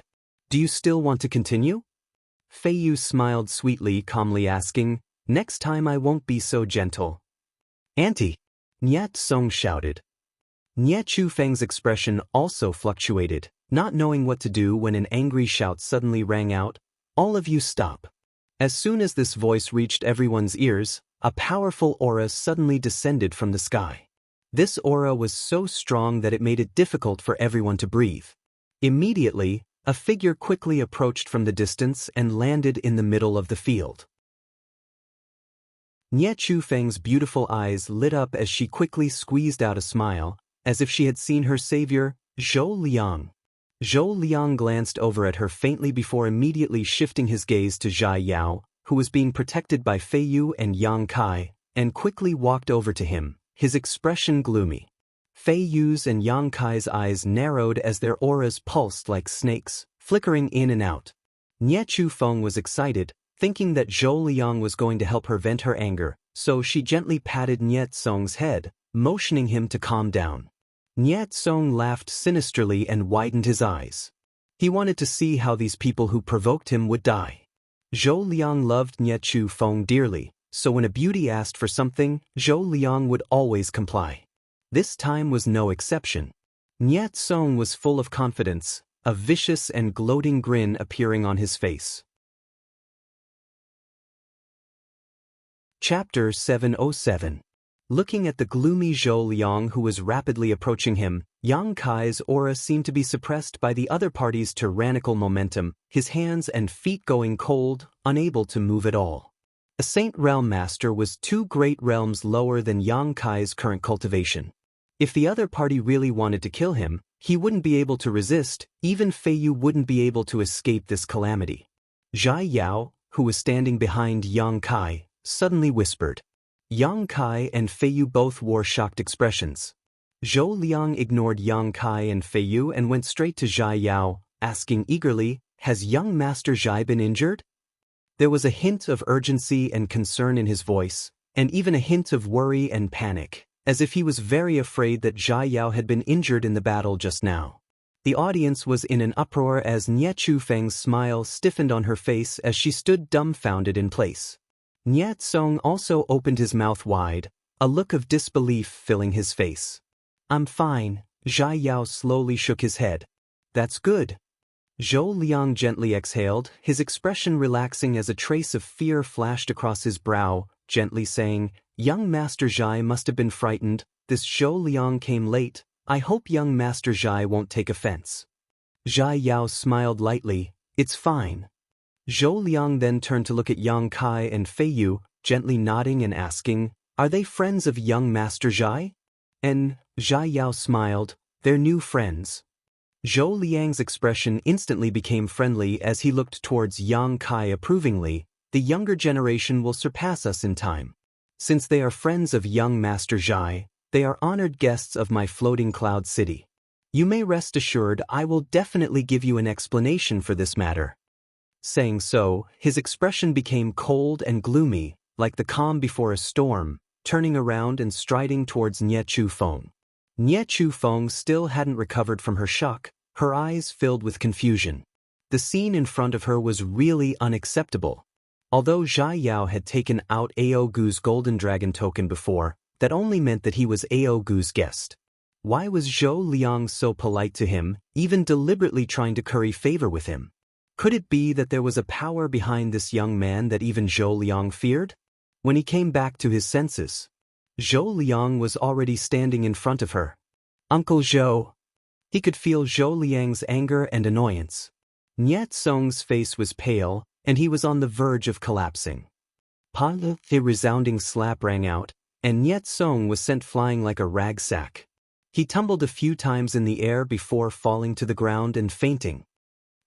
"Do you still want to continue?" Fei Yu smiled sweetly, calmly asking, "Next time I won't be so gentle." "Auntie!" Nie Song shouted. Nie Chu Feng's expression also fluctuated, not knowing what to do when an angry shout suddenly rang out, "All of you stop." As soon as this voice reached everyone's ears, a powerful aura suddenly descended from the sky. This aura was so strong that it made it difficult for everyone to breathe. Immediately, a figure quickly approached from the distance and landed in the middle of the field. Nie Chu Feng's beautiful eyes lit up as she quickly squeezed out a smile, as if she had seen her savior, Zhou Liang. Zhou Liang glanced over at her faintly before immediately shifting his gaze to Zhai Yao, who was being protected by Fei Yu and Yang Kai, and quickly walked over to him, his expression gloomy. Fei Yu's and Yang Kai's eyes narrowed as their auras pulsed like snakes, flickering in and out. Nie Chu Feng was excited, thinking that Zhou Liang was going to help her vent her anger, so she gently patted Nie Song's head, motioning him to calm down. Nie Song laughed sinisterly and widened his eyes. He wanted to see how these people who provoked him would die. Zhou Liang loved Nie Chu Feng dearly, so when a beauty asked for something, Zhou Liang would always comply. This time was no exception. Nie Song was full of confidence, a vicious and gloating grin appearing on his face. Chapter 707. Looking at the gloomy Zhou Liang who was rapidly approaching him, Yang Kai's aura seemed to be suppressed by the other party's tyrannical momentum, his hands and feet going cold, unable to move at all. A Saint Realm Master was 2 great realms lower than Yang Kai's current cultivation. If the other party really wanted to kill him, he wouldn't be able to resist, even Fei Yu wouldn't be able to escape this calamity. Zhai Yao, who was standing behind Yang Kai, suddenly whispered. Yang Kai and Fei Yu both wore shocked expressions. Zhou Liang ignored Yang Kai and Fei Yu and went straight to Zhai Yao, asking eagerly, "Has young Master Zhai been injured?" There was a hint of urgency and concern in his voice, and even a hint of worry and panic, as if he was very afraid that Zhai Yao had been injured in the battle just now. The audience was in an uproar as Nie Chu Feng's smile stiffened on her face as she stood dumbfounded in place. Nie Song also opened his mouth wide, a look of disbelief filling his face. "I'm fine," Zhai Yao slowly shook his head. "That's good." Zhou Liang gently exhaled, his expression relaxing as a trace of fear flashed across his brow, gently saying, "Young Master Zhai must have been frightened. This Zhou Liang came late. I hope young Master Zhai won't take offense." Zhai Yao smiled lightly, "It's fine." Zhou Liang then turned to look at Yang Kai and Fei Yu, gently nodding and asking, "Are they friends of young Master Zhai?" And Zhai Yao smiled, "They're new friends." Zhou Liang's expression instantly became friendly as he looked towards Yang Kai approvingly. "The younger generation will surpass us in time. Since they are friends of young Master Zhai, they are honored guests of my floating cloud city. You may rest assured I will definitely give you an explanation for this matter." Saying so, his expression became cold and gloomy, like the calm before a storm, turning around and striding towards Nie Chu Feng. Nie Chu Feng still hadn't recovered from her shock, her eyes filled with confusion. The scene in front of her was really unacceptable. Although Zhai Yao had taken out Ao Gu's golden dragon token before, that only meant that he was Ao Gu's guest. Why was Zhou Liang so polite to him, even deliberately trying to curry favor with him? Could it be that there was a power behind this young man that even Zhou Liang feared? When he came back to his senses, Zhou Liang was already standing in front of her. "Uncle Zhou." He could feel Zhou Liang's anger and annoyance. Nie Tsong's face was pale, and he was on the verge of collapsing. "Pa!" A resounding slap rang out, and Nie Tsong was sent flying like a rag sack. He tumbled a few times in the air before falling to the ground and fainting.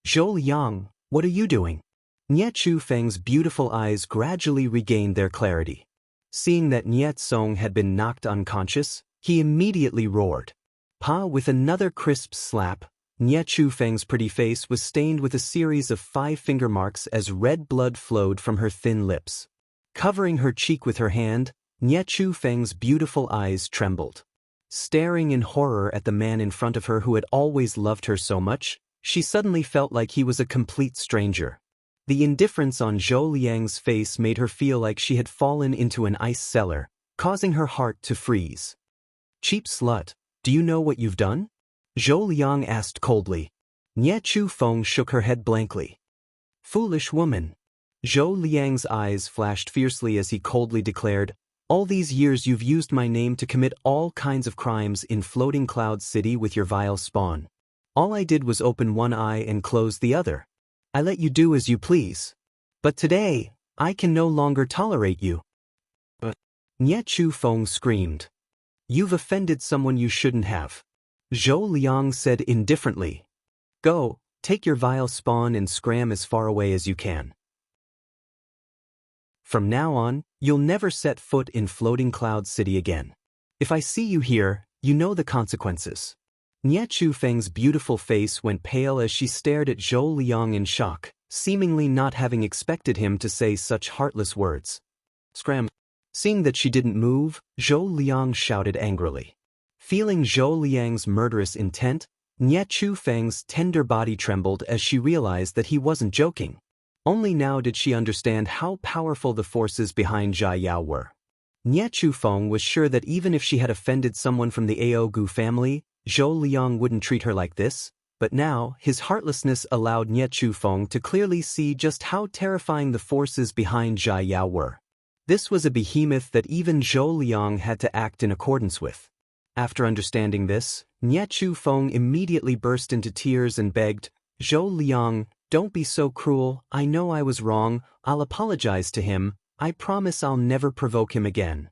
"Zhou Liang, what are you doing?" Nie Chu Feng's beautiful eyes gradually regained their clarity. Seeing that Nie Tsong had been knocked unconscious, he immediately roared. "Pa!" With another crisp slap, Nie Chu Feng's pretty face was stained with a series of 5 finger marks as red blood flowed from her thin lips. Covering her cheek with her hand, Nie Chu Feng's beautiful eyes trembled. Staring in horror at the man in front of her who had always loved her so much, she suddenly felt like he was a complete stranger. The indifference on Zhou Liang's face made her feel like she had fallen into an ice cellar, causing her heart to freeze. "Cheap slut, do you know what you've done?" Zhou Liang asked coldly. Nie Chu Feng shook her head blankly. "Foolish woman." Zhou Liang's eyes flashed fiercely as he coldly declared, "All these years you've used my name to commit all kinds of crimes in Floating Cloud City with your vile spawn. All I did was open one eye and close the other. I let you do as you please. But today, I can no longer tolerate you." "But," Nie Chu Feng screamed. "You've offended someone you shouldn't have." Zhou Liang said indifferently. "Go, take your vile spawn and scram as far away as you can. From now on, you'll never set foot in Floating Cloud City again. If I see you here, you know the consequences." Nie Chu Feng's beautiful face went pale as she stared at Zhou Liang in shock, seemingly not having expected him to say such heartless words. "Scram." Seeing that she didn't move, Zhou Liang shouted angrily. Feeling Zhou Liang's murderous intent, Nie Chu Feng's tender body trembled as she realized that he wasn't joking. Only now did she understand how powerful the forces behind Zhai Yao were. Nie Chu Feng was sure that even if she had offended someone from the Ao Gu family, Zhou Liang wouldn't treat her like this, but now, his heartlessness allowed Nie Chu Feng to clearly see just how terrifying the forces behind Zhai Yao were. This was a behemoth that even Zhou Liang had to act in accordance with. After understanding this, Nie Chu Feng immediately burst into tears and begged, "Zhou Liang, don't be so cruel. I know I was wrong. I'll apologize to him. I promise I'll never provoke him again."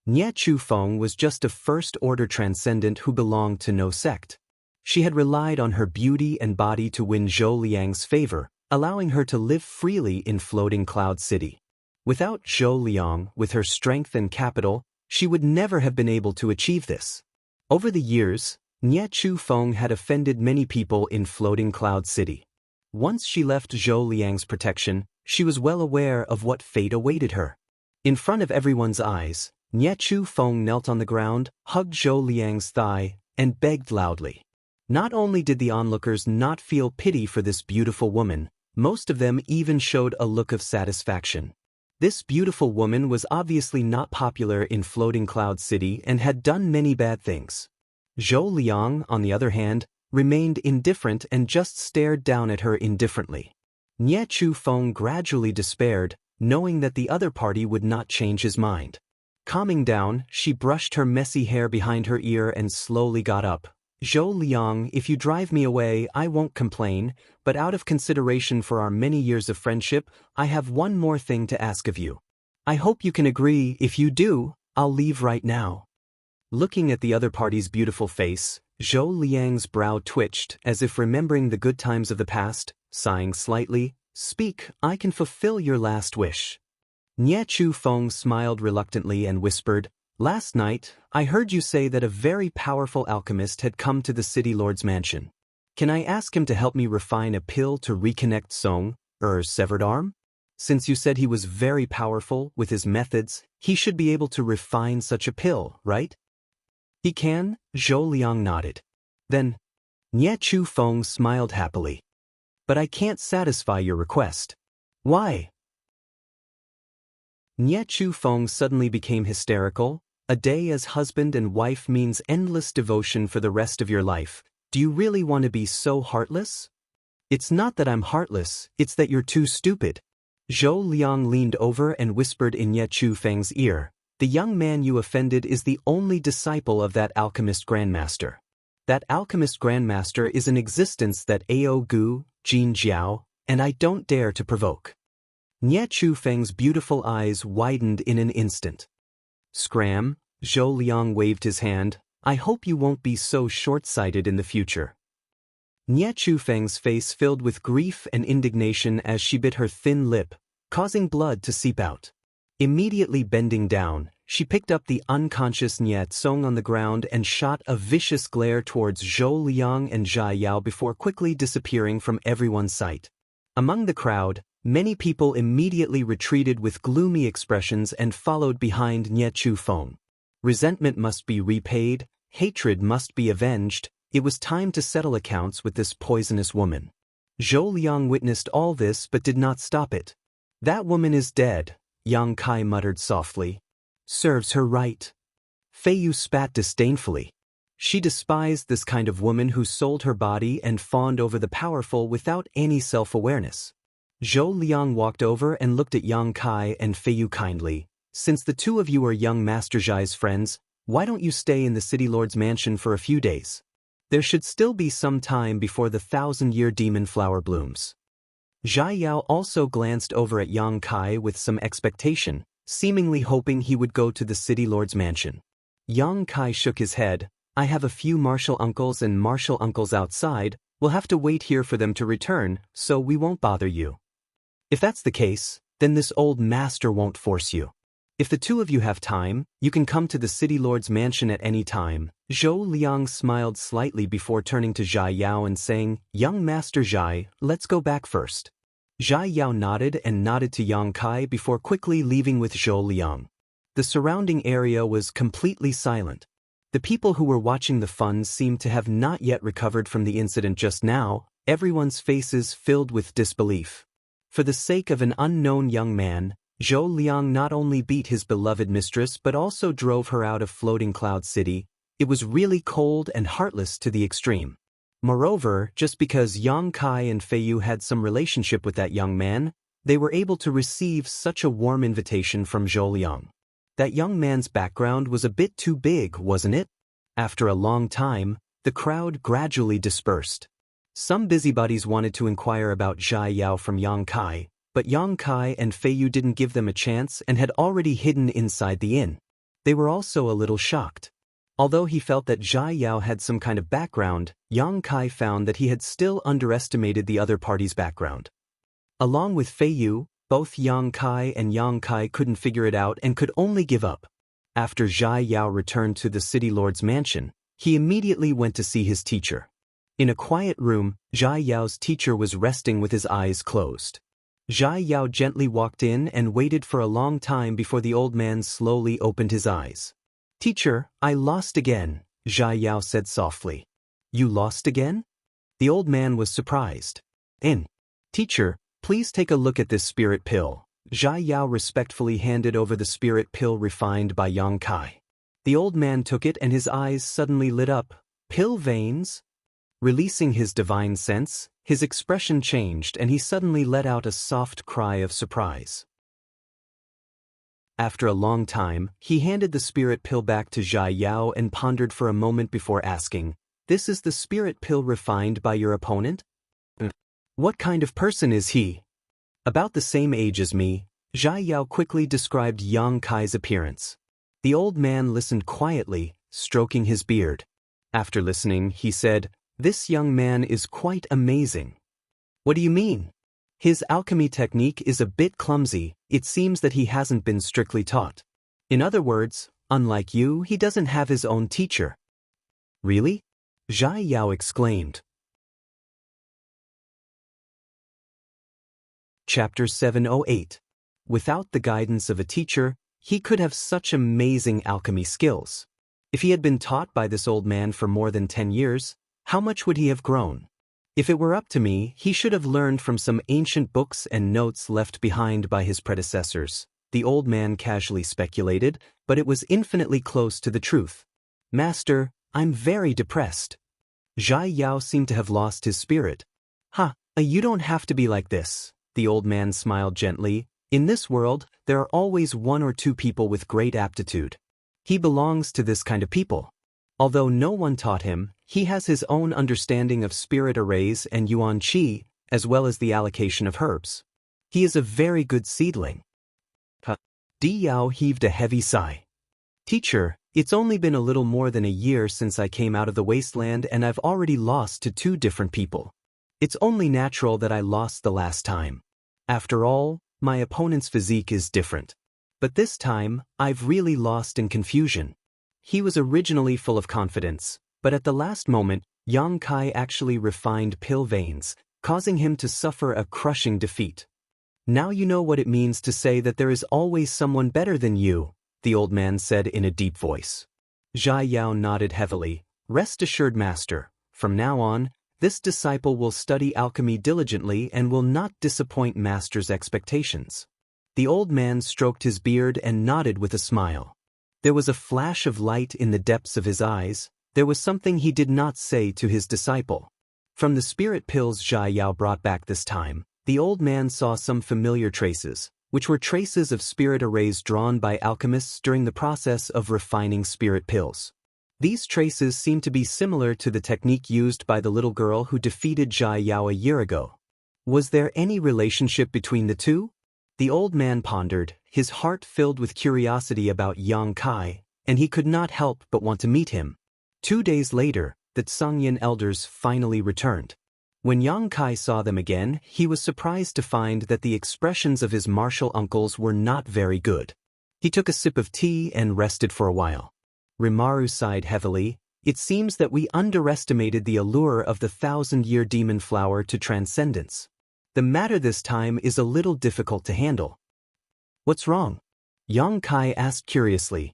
Nie Chu Feng was just a first-order transcendent who belonged to no sect. She had relied on her beauty and body to win Zhou Liang's favor, allowing her to live freely in Floating Cloud City. Without Zhou Liang, with her strength and capital, she would never have been able to achieve this. Over the years, Nie Chu Feng had offended many people in Floating Cloud City. Once she left Zhou Liang's protection, she was well aware of what fate awaited her. In front of everyone's eyes, Nie Chu Feng knelt on the ground, hugged Zhou Liang's thigh, and begged loudly. Not only did the onlookers not feel pity for this beautiful woman, most of them even showed a look of satisfaction. This beautiful woman was obviously not popular in Floating Cloud City and had done many bad things. Zhou Liang, on the other hand, remained indifferent and just stared down at her indifferently. Nie Chu Feng gradually despaired, knowing that the other party would not change his mind. Calming down, she brushed her messy hair behind her ear and slowly got up. Zhou Liang, if you drive me away, I won't complain, but out of consideration for our many years of friendship, I have one more thing to ask of you. I hope you can agree. If you do, I'll leave right now. Looking at the other party's beautiful face, Zhou Liang's brow twitched as if remembering the good times of the past, sighing slightly. Speak, I can fulfill your last wish. Nie Chu Feng smiled reluctantly and whispered, Last night, I heard you say that a very powerful alchemist had come to the city lord's mansion. Can I ask him to help me refine a pill to reconnect Song, severed arm? Since you said he was very powerful with his methods, he should be able to refine such a pill, right? He can, Zhou Liang nodded. Then, Nie Chu Feng smiled happily. But I can't satisfy your request. Why? Nie Chu Feng suddenly became hysterical. A day as husband and wife means endless devotion for the rest of your life. Do you really want to be so heartless? It's not that I'm heartless, it's that you're too stupid. Zhou Liang leaned over and whispered in Nie Chu Feng's ear, The young man you offended is the only disciple of that alchemist grandmaster. That alchemist grandmaster is an existence that Ao Gu, Jin Jiao, and I don't dare to provoke. Nie Chu Feng's beautiful eyes widened in an instant. Scram, Zhou Liang waved his hand, I hope you won't be so short-sighted in the future. Nie Chu Feng's face filled with grief and indignation as she bit her thin lip, causing blood to seep out. Immediately bending down, she picked up the unconscious Nie Tsong on the ground and shot a vicious glare towards Zhou Liang and Zhai Yao before quickly disappearing from everyone's sight. Among the crowd, many people immediately retreated with gloomy expressions and followed behind Nie Chu Feng. Resentment must be repaid, hatred must be avenged. It was time to settle accounts with this poisonous woman. Zhou Liang witnessed all this but did not stop it. That woman is dead, Yang Kai muttered softly. Serves her right. Fei Yu spat disdainfully. She despised this kind of woman who sold her body and fawned over the powerful without any self-awareness. Zhou Liang walked over and looked at Yang Kai and Fei Yu kindly. Since the two of you are young Master Zhai's friends, why don't you stay in the city lord's mansion for a few days? There should still be some time before the 1,000-year demon flower blooms. Zhai Yao also glanced over at Yang Kai with some expectation, seemingly hoping he would go to the city lord's mansion. Yang Kai shook his head. I have a few martial uncles and martial uncles outside. We'll have to wait here for them to return, so we won't bother you. If that's the case, then this old master won't force you. If the two of you have time, you can come to the city lord's mansion at any time. Zhou Liang smiled slightly before turning to Zhai Yao and saying, Young Master Zhai, let's go back first. Zhai Yao nodded and nodded to Yang Kai before quickly leaving with Zhou Liang. The surrounding area was completely silent. The people who were watching the fun seemed to have not yet recovered from the incident just now, everyone's faces filled with disbelief. For the sake of an unknown young man, Zhou Liang not only beat his beloved mistress but also drove her out of Floating Cloud City. It was really cold and heartless to the extreme. Moreover, just because Yang Kai and Fei Yu had some relationship with that young man, they were able to receive such a warm invitation from Zhou Liang. That young man's background was a bit too big, wasn't it? After a long time, the crowd gradually dispersed. Some busybodies wanted to inquire about Zhai Yao from Yang Kai, but Yang Kai and Fei Yu didn't give them a chance and had already hidden inside the inn. They were also a little shocked. Although he felt that Zhai Yao had some kind of background, Yang Kai found that he had still underestimated the other party's background. Along with Fei Yu, both Yang Kai and Yang Kai couldn't figure it out and could only give up. After Zhai Yao returned to the city lord's mansion, he immediately went to see his teacher. In a quiet room, Zhai Yao's teacher was resting with his eyes closed. Zhai Yao gently walked in and waited for a long time before the old man slowly opened his eyes. Teacher, I lost again, Zhai Yao said softly. You lost again? The old man was surprised. Teacher, please take a look at this spirit pill. Zhai Yao respectfully handed over the spirit pill refined by Yang Kai. The old man took it and his eyes suddenly lit up. Pill veins? Releasing his divine sense, his expression changed and he suddenly let out a soft cry of surprise. After a long time, he handed the spirit pill back to Zhai Yao and pondered for a moment before asking, "This is the spirit pill refined by your opponent? What kind of person is he?" "About the same age as me," Zhai Yao quickly described Yang Kai's appearance. The old man listened quietly, stroking his beard. After listening, he said, "This young man is quite amazing." "What do you mean?" "His alchemy technique is a bit clumsy. It seems that he hasn't been strictly taught. In other words, unlike you, he doesn't have his own teacher." "Really?" Zhai Yao exclaimed. Chapter 708. Without the guidance of a teacher, he could have such amazing alchemy skills. If he had been taught by this old man for more than 10 years, how much would he have grown? If it were up to me, he should have learned from some ancient books and notes left behind by his predecessors, the old man casually speculated, but it was infinitely close to the truth. "Master, I'm very depressed." Zhai Yao seemed to have lost his spirit. You don't have to be like this," the old man smiled gently. "In this world, there are always one or two people with great aptitude. He belongs to this kind of people. Although no one taught him, he has his own understanding of spirit arrays and yuan qi, as well as the allocation of herbs. He is a very good seedling." Di Yao heaved a heavy sigh. "Teacher, it's only been a little more than a year since I came out of the wasteland and I've already lost to 2 different people. It's only natural that I lost the last time. After all, my opponent's physique is different. But this time, I've really lost in confusion. He was originally full of confidence, but at the last moment, Yang Kai actually refined pill veins, causing him to suffer a crushing defeat. Now you know what it means to say that there is always someone better than you," the old man said in a deep voice. Zhai Yao nodded heavily. "Rest assured, Master, from now on, this disciple will study alchemy diligently and will not disappoint Master's expectations." The old man stroked his beard and nodded with a smile. There was a flash of light in the depths of his eyes. There was something he did not say to his disciple. From the spirit pills Zhai Yao brought back this time, the old man saw some familiar traces, which were traces of spirit arrays drawn by alchemists during the process of refining spirit pills. These traces seemed to be similar to the technique used by the little girl who defeated Zhai Yao a year ago. Was there any relationship between the two? The old man pondered, his heart filled with curiosity about Yang Kai, and he could not help but want to meet him. 2 days later, the Tsangyan elders finally returned. When Yang Kai saw them again, he was surprised to find that the expressions of his martial uncles were not very good. He took a sip of tea and rested for a while. Rimaru sighed heavily. "It seems that we underestimated the allure of the 1,000-year demon flower to transcendence. The matter this time is a little difficult to handle." "What's wrong?" Yang Kai asked curiously.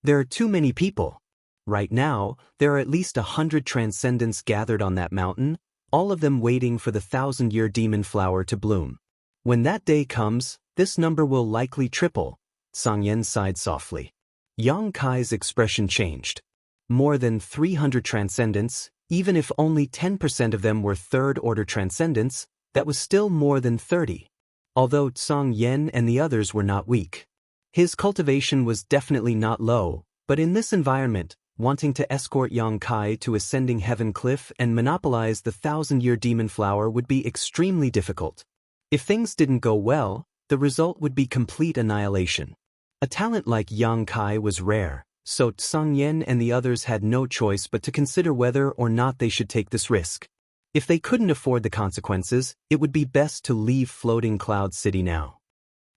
"There are too many people. Right now, there are at least 100 transcendents gathered on that mountain, all of them waiting for the 1,000-year demon flower to bloom. When that day comes, this number will likely triple." Tsangyan sighed softly. Yang Kai's expression changed. More than 300 transcendents, even if only 10% of them were third-order transcendents, that was still more than 30. Although Tsang Yen and the others were not weak. His cultivation was definitely not low, but in this environment, wanting to escort Yang Kai to Ascending Heaven Cliff and monopolize the 1,000-year demon flower would be extremely difficult. If things didn't go well, the result would be complete annihilation. A talent like Yang Kai was rare, so Tsang Yen and the others had no choice but to consider whether or not they should take this risk. If they couldn't afford the consequences, it would be best to leave Floating Cloud City now.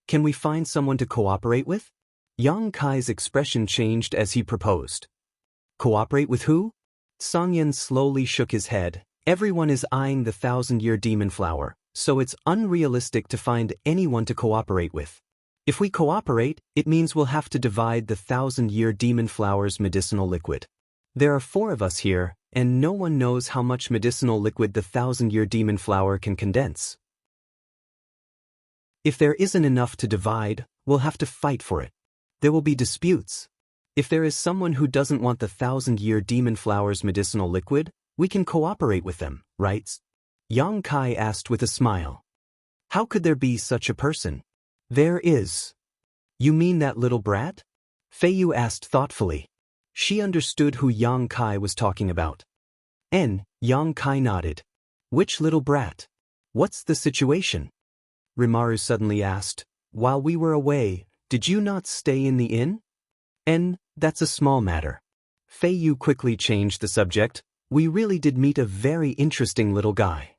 "Can we find someone to cooperate with?" Yang Kai's expression changed as he proposed. "Cooperate with who?" Tsang Yen slowly shook his head. "Everyone is eyeing the 1,000-year demon flower, so it's unrealistic to find anyone to cooperate with. If we cooperate, it means we'll have to divide the 1,000-year demon flower's medicinal liquid. There are 4 of us here, and no one knows how much medicinal liquid the 1,000-year demon flower can condense. If there isn't enough to divide, we'll have to fight for it. There will be disputes. If there is someone who doesn't want the 1,000-year demon flower's medicinal liquid, we can cooperate with them, right? Yang Kai asked with a smile. How could there be such a person? There is. You mean that little brat? Fei Yu asked thoughtfully. She understood who Yang Kai was talking about. Yang Kai nodded. Which little brat? What's the situation? Rimaru suddenly asked. While we were away, did you not stay in the inn? That's a small matter. Fei Yu quickly changed the subject. We really did meet a very interesting little guy.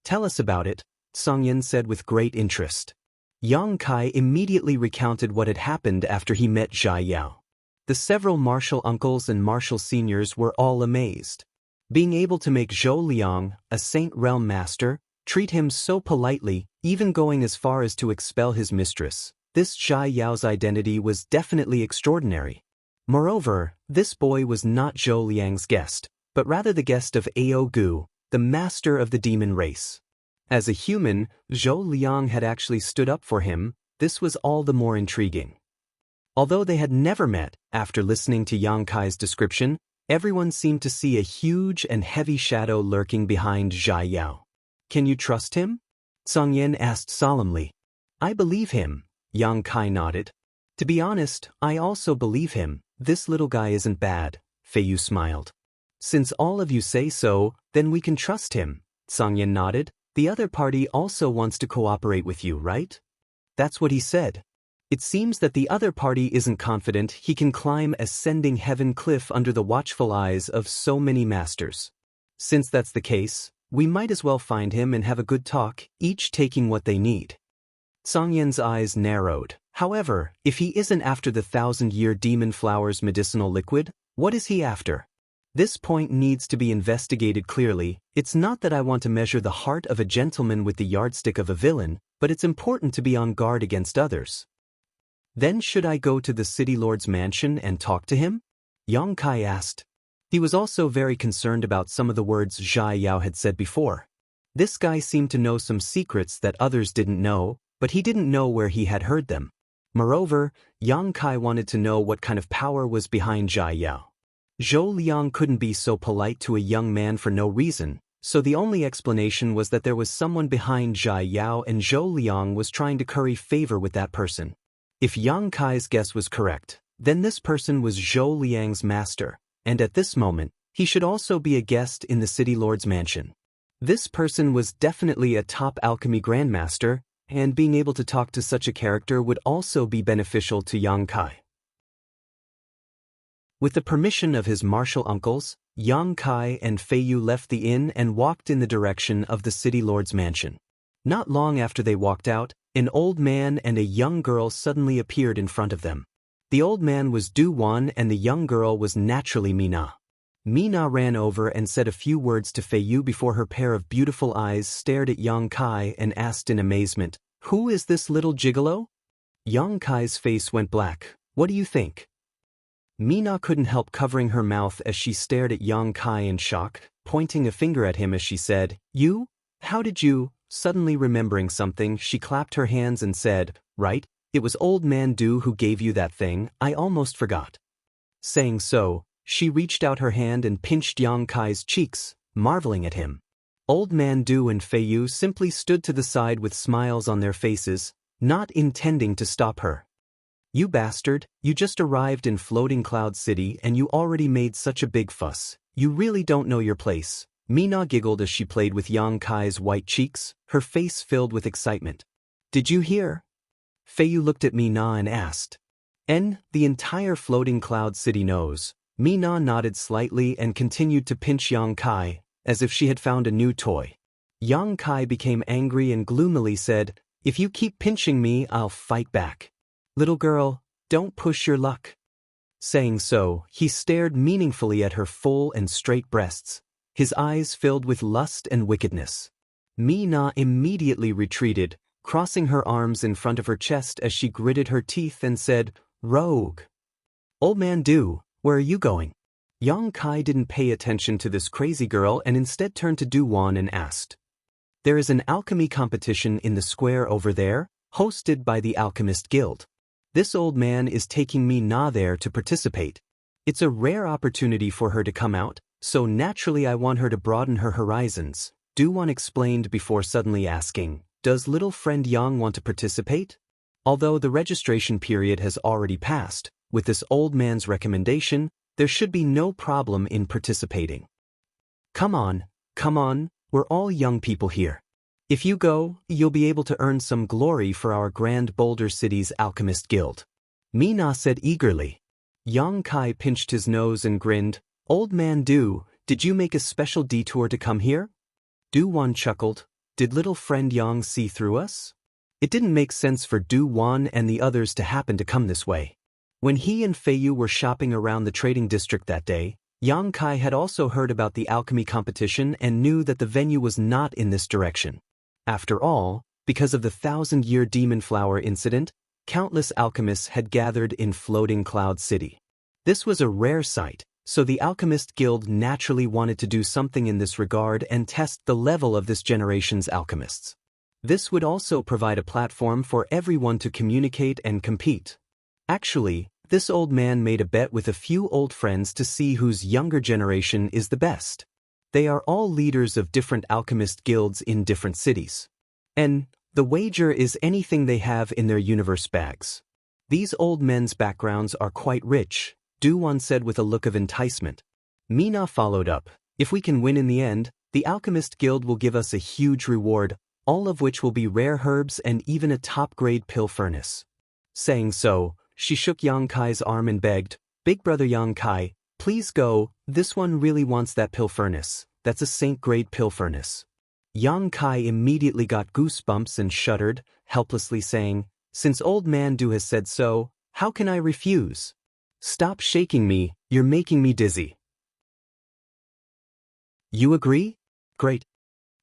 Tell us about it, Song Yin said with great interest. Yang Kai immediately recounted what had happened after he met Zhai Yao. The several martial uncles and martial seniors were all amazed. Being able to make Zhou Liang, a Saint Realm master, treat him so politely, even going as far as to expel his mistress, this Zhai Yao's identity was definitely extraordinary. Moreover, this boy was not Zhou Liang's guest, but rather the guest of Ao Gu, the master of the demon race. As a human, Zhou Liang had actually stood up for him. This was all the more intriguing. Although they had never met, after listening to Yang Kai's description, everyone seemed to see a huge and heavy shadow lurking behind Zhai Yao. Can you trust him? Song Yin asked solemnly. I believe him, Yang Kai nodded. To be honest, I also believe him. This little guy isn't bad, Fei Yu smiled. Since all of you say so, then we can trust him, Song Yin nodded. The other party also wants to cooperate with you, right? That's what he said. It seems that the other party isn't confident he can climb ascending heaven cliff under the watchful eyes of so many masters. Since that's the case, we might as well find him and have a good talk, each taking what they need. Song Yin's eyes narrowed. However, if he isn't after the 1,000-year demon flower's medicinal liquid, what is he after? This point needs to be investigated clearly. It's not that I want to measure the heart of a gentleman with the yardstick of a villain, but it's important to be on guard against others. Then should I go to the city lord's mansion and talk to him? Yang Kai asked. He was also very concerned about some of the words Zhai Yao had said before. This guy seemed to know some secrets that others didn't know, but he didn't know where he had heard them. Moreover, Yang Kai wanted to know what kind of power was behind Zhai Yao. Zhou Liang couldn't be so polite to a young man for no reason, so the only explanation was that there was someone behind Zhai Yao and Zhou Liang was trying to curry favor with that person. If Yang Kai's guess was correct, then this person was Zhou Liang's master, and at this moment, he should also be a guest in the city lord's mansion. This person was definitely a top alchemy grandmaster, and being able to talk to such a character would also be beneficial to Yang Kai. With the permission of his martial uncles, Yang Kai and Fei Yu left the inn and walked in the direction of the city lord's mansion. Not long after they walked out, an old man and a young girl suddenly appeared in front of them. The old man was Du Wan and the young girl was naturally Mina. Mina ran over and said a few words to Fei Yu before her pair of beautiful eyes stared at Yang Kai and asked in amazement, "Who is this little gigolo?" Yang Kai's face went black. What do you think? Mina couldn't help covering her mouth as she stared at Yang Kai in shock, pointing a finger at him as she said, "You? How did you?" Suddenly remembering something, she clapped her hands and said, "Right, it was old man Du who gave you that thing, I almost forgot." Saying so, she reached out her hand and pinched Yang Kai's cheeks, marveling at him. Old man Du and Fei Yu simply stood to the side with smiles on their faces, not intending to stop her. "You bastard, you just arrived in Floating Cloud City and you already made such a big fuss. You really don't know your place." Mina giggled as she played with Yang Kai's white cheeks, her face filled with excitement. "Did you hear?" Fei Yu looked at Mina and asked. The entire Floating Cloud City knows." Mina nodded slightly and continued to pinch Yang Kai, as if she had found a new toy. Yang Kai became angry and gloomily said, "If you keep pinching me, I'll fight back. Little girl, don't push your luck." Saying so, he stared meaningfully at her full and straight breasts, his eyes filled with lust and wickedness. Mina immediately retreated, crossing her arms in front of her chest as she gritted her teeth and said, "Rogue. Old man Du, where are you going?" Yang Kai didn't pay attention to this crazy girl and instead turned to Du Wan and asked. "There is an alchemy competition in the square over there, hosted by the Alchemist Guild. This old man is taking Mina there to participate. It's a rare opportunity for her to come out, So naturally I want her to broaden her horizons, Du-won explained before suddenly asking, does little friend Yang want to participate? Although the registration period has already passed, with this old man's recommendation, there should be no problem in participating. Come on, we're all young people here. If you go, you'll be able to earn some glory for our Grand Boulder City's Alchemist Guild. Mina said eagerly. Yang Kai pinched his nose and grinned. Old man Du, did you make a special detour to come here? Du-won chuckled. Did little friend Yang see through us? It didn't make sense for Du-won and the others to happen to come this way. When he and Feiyu were shopping around the trading district that day, Yang Kai had also heard about the alchemy competition and knew that the venue was not in this direction. After all, because of the 1,000-year demon flower incident, countless alchemists had gathered in Floating Cloud City. This was a rare sight, so the Alchemist Guild naturally wanted to do something in this regard and test the level of this generation's alchemists. This would also provide a platform for everyone to communicate and compete. Actually, this old man made a bet with a few old friends to see whose younger generation is the best. They are all leaders of different alchemist guilds in different cities. And the wager is anything they have in their universe bags. These old men's backgrounds are quite rich, Du-won said with a look of enticement. Mina followed up. If we can win in the end, the Alchemist Guild will give us a huge reward, all of which will be rare herbs and even a top-grade pill furnace. Saying so, she shook Yang Kai's arm and begged, Big brother Yang Kai, please go, this one really wants that pill furnace. That's a saint-grade pill furnace. Yang Kai immediately got goosebumps and shuddered, helplessly saying, since old man Du has said so, how can I refuse? Stop shaking me, you're making me dizzy. You agree? Great.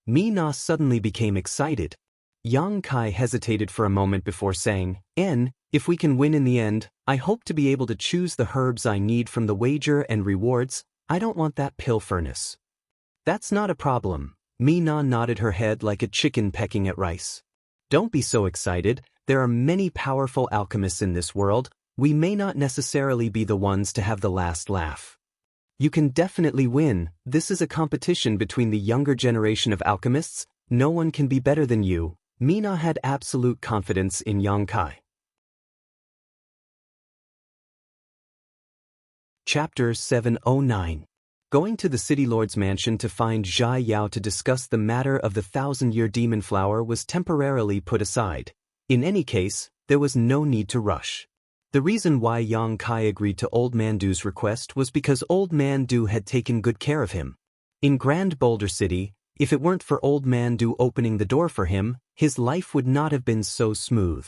Mina suddenly became excited. Yang Kai hesitated for a moment before saying, if we can win in the end, I hope to be able to choose the herbs I need from the wager and rewards. I don't want that pill furnace. That's not a problem. Mina nodded her head like a chicken pecking at rice. Don't be so excited, there are many powerful alchemists in this world. We may not necessarily be the ones to have the last laugh. You can definitely win. This is a competition between the younger generation of alchemists. No one can be better than you. Mina had absolute confidence in Yang Kai. Chapter 709. Going to the city lord's mansion to find Zhai Yao to discuss the matter of the 1,000-year demon flower was temporarily put aside. In any case, there was no need to rush. The reason why Yang Kai agreed to Old Man Du's request was because Old Man Du had taken good care of him. In Grand Boulder City, if it weren't for Old Man Du opening the door for him, his life would not have been so smooth.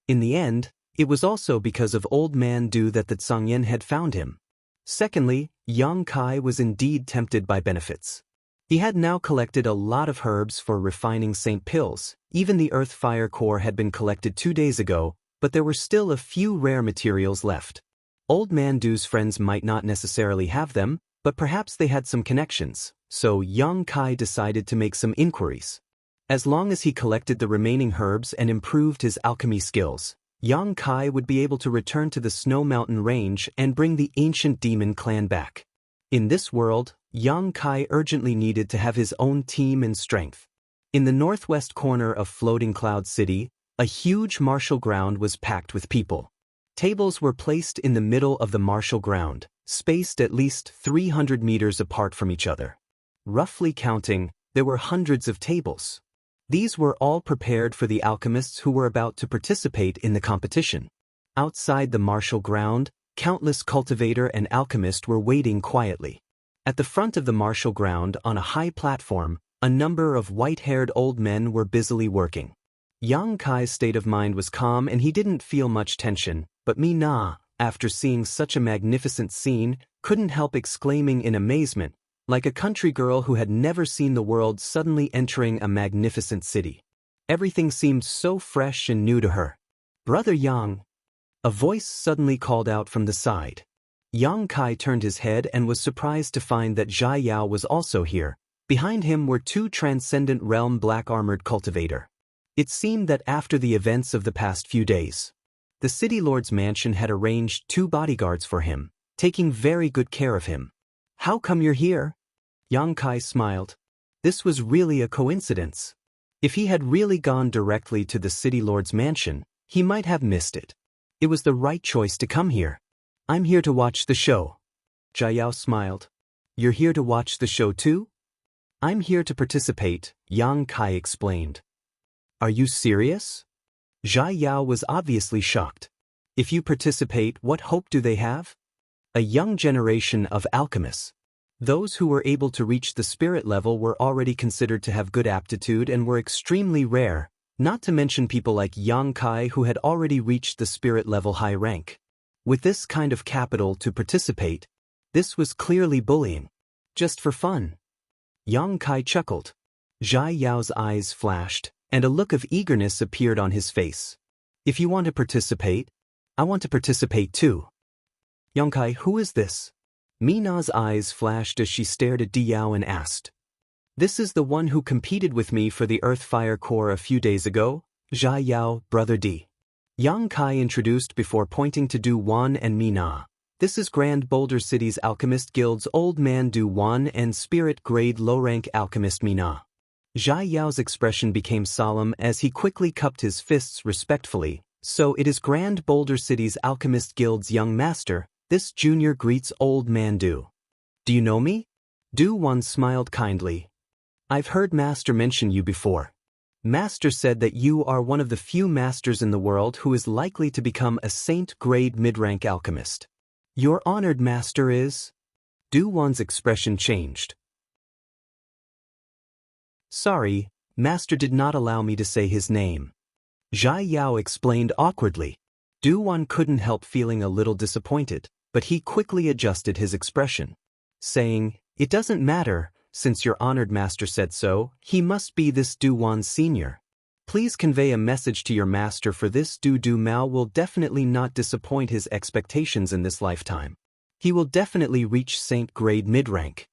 In the end, it was also because of Old Man Du that the Tsangyan had found him. Secondly, Yang Kai was indeed tempted by benefits. He had now collected a lot of herbs for refining Saint Pills. Even the Earth Fire Core had been collected 2 days ago, but there were still a few rare materials left. Old Man Du's friends might not necessarily have them, but perhaps they had some connections, so Yang Kai decided to make some inquiries. As long as he collected the remaining herbs and improved his alchemy skills, Yang Kai would be able to return to the Snow Mountain Range and bring the ancient demon clan back. In this world, Yang Kai urgently needed to have his own team and strength. In the northwest corner of Floating Cloud City, a huge martial ground was packed with people. Tables were placed in the middle of the martial ground, spaced at least 300 meters apart from each other. Roughly counting, there were hundreds of tables. These were all prepared for the alchemists who were about to participate in the competition. Outside the martial ground, countless cultivator and alchemist were waiting quietly. At the front of the martial ground, on a high platform, a number of white-haired old men were busily working. Yang Kai's state of mind was calm and he didn't feel much tension, but Mina, after seeing such a magnificent scene, couldn't help exclaiming in amazement, like a country girl who had never seen the world suddenly entering a magnificent city. Everything seemed so fresh and new to her. Brother Yang. A voice suddenly called out from the side. Yang Kai turned his head and was surprised to find that Zhai Yao was also here. Behind him were 2 Transcendent Realm black-armored cultivator. It seemed that after the events of the past few days, the city lord's mansion had arranged 2 bodyguards for him, taking very good care of him. How come you're here? Yang Kai smiled. This was really a coincidence. If he had really gone directly to the city lord's mansion, he might have missed it. It was the right choice to come here. I'm here to watch the show. Jia Yao smiled. You're here to watch the show too? I'm here to participate, Yang Kai explained. Are you serious? Jia Yao was obviously shocked. If you participate, what hope do they have? A young generation of alchemists. Those who were able to reach the spirit level were already considered to have good aptitude and were extremely rare, not to mention people like Yang Kai who had already reached the spirit level high rank. With this kind of capital to participate, this was clearly bullying. Just for fun. Yang Kai chuckled. Jia Yao's eyes flashed, and a look of eagerness appeared on his face. If you want to participate, I want to participate too. Yang Kai, who is this? Mina's eyes flashed as she stared at Di Yao and asked. This is the one who competed with me for the Earth Fire Core a few days ago, Jia Yao, brother Di. Yang Kai introduced before pointing to Du Wan and Mina. This is Grand Boulder City's Alchemist Guild's Old Man Du Wan and Spirit Grade Low-Rank Alchemist Mina. Jia Yao's expression became solemn as he quickly cupped his fists respectfully. So it is Grand Boulder City's Alchemist Guild's young master. This junior greets Old Man Du. Do you know me? Du Wan smiled kindly. I've heard Master mention you before. Master said that you are one of the few masters in the world who is likely to become a saint-grade mid-rank alchemist. Your honored master is? Du Wan's expression changed. Sorry, Master did not allow me to say his name. Jia Yao explained awkwardly. Du Wan couldn't help feeling a little disappointed, but he quickly adjusted his expression, saying, It doesn't matter, since your honored master said so, he must be this Du Wan senior. Please convey a message to your master for this Du Mao will definitely not disappoint his expectations in this lifetime. He will definitely reach Saint Grade mid-rank.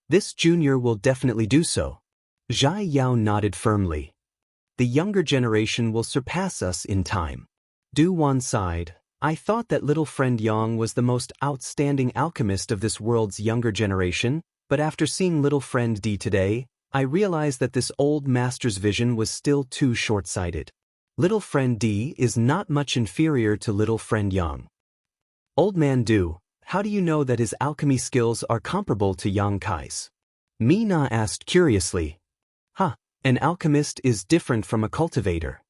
This junior will definitely do so. Jia Yao nodded firmly. The younger generation will surpass us in time. Du Wan sighed. I thought that little friend Yang was the most outstanding alchemist of this world's younger generation, but after seeing little friend Di today, I realized that this old master's vision was still too short-sighted. Little friend Di is not much inferior to little friend Yang. Old man Du, how do you know that his alchemy skills are comparable to Yang Kai's? Mina asked curiously. An alchemist is different from a cultivator.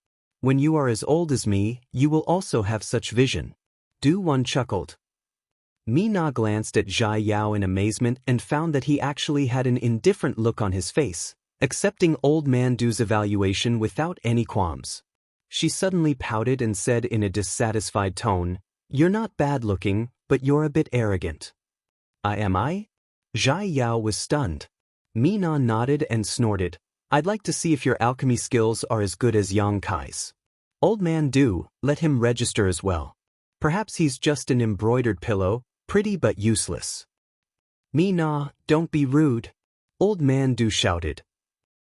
When you are as old as me, you will also have such vision. Du Wan chuckled. Mina glanced at Jia Yao in amazement and found that he actually had an indifferent look on his face, accepting old man Du's evaluation without any qualms. She suddenly pouted and said in a dissatisfied tone, You're not bad-looking, but you're a bit arrogant. Am I? Jia Yao was stunned. Mina nodded and snorted. I'd like to see if your alchemy skills are as good as Yang Kai's. Old man Du, let him register as well. Perhaps he's just an embroidered pillow, pretty but useless. Mina, don't be rude. Old man Du shouted.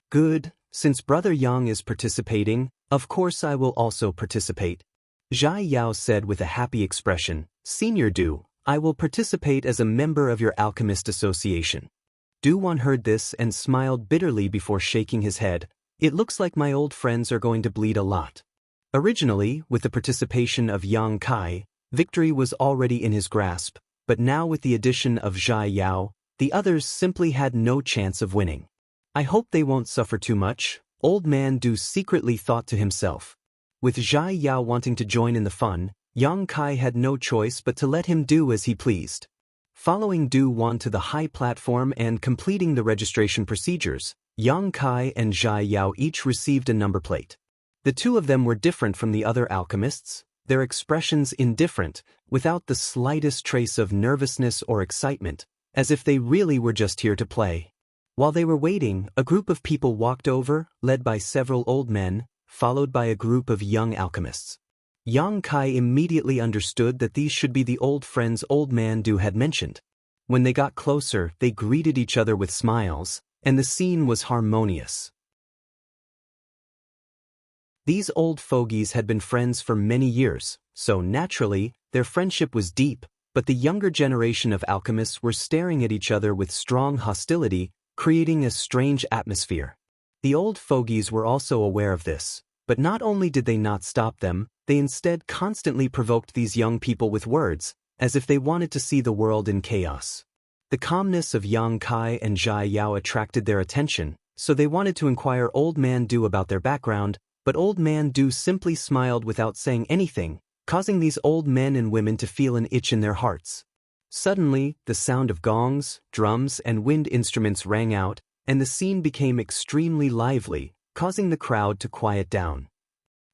Good, since brother Yang is participating, of course I will also participate. Jia Yao said with a happy expression, Senior Du, I will participate as a member of your alchemist association. Du Wan heard this and smiled bitterly before shaking his head. It looks like my old friends are going to bleed a lot. Originally, with the participation of Yang Kai, victory was already in his grasp, but now with the addition of Jia Yao, the others simply had no chance of winning. I hope they won't suffer too much, Old Man Du secretly thought to himself. With Jia Yao wanting to join in the fun, Yang Kai had no choice but to let him do as he pleased. Following Du Wan to the high platform and completing the registration procedures, Yang Kai and Jia Yao each received a number plate. The two of them were different from the other alchemists, their expressions indifferent, without the slightest trace of nervousness or excitement, as if they really were just here to play. While they were waiting, a group of people walked over, led by several old men, followed by a group of young alchemists. Yang Kai immediately understood that these should be the old friends Old Man Du had mentioned. When they got closer, they greeted each other with smiles, and the scene was harmonious. These old fogies had been friends for many years, so naturally, their friendship was deep, but the younger generation of alchemists were staring at each other with strong hostility, creating a strange atmosphere. The old fogies were also aware of this, but not only did they not stop them, they instead constantly provoked these young people with words, as if they wanted to see the world in chaos. The calmness of Yang Kai and Zhai Yao attracted their attention, so they wanted to inquire Old Man Du about their background, but Old Man Du simply smiled without saying anything, causing these old men and women to feel an itch in their hearts. Suddenly, the sound of gongs, drums, and wind instruments rang out, and the scene became extremely lively, causing the crowd to quiet down.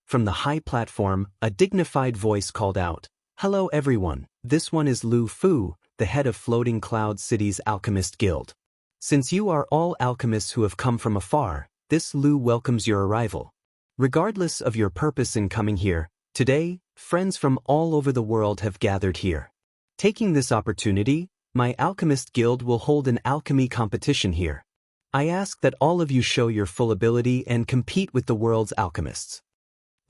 From the high platform, a dignified voice called out, "Hello everyone, this one is Lu Fu, the head of Floating Cloud City's Alchemist Guild. Since you are all alchemists who have come from afar, this Lu welcomes your arrival. Regardless of your purpose in coming here, today, friends from all over the world have gathered here. Taking this opportunity, my Alchemist Guild will hold an alchemy competition here. I ask that all of you show your full ability and compete with the world's alchemists."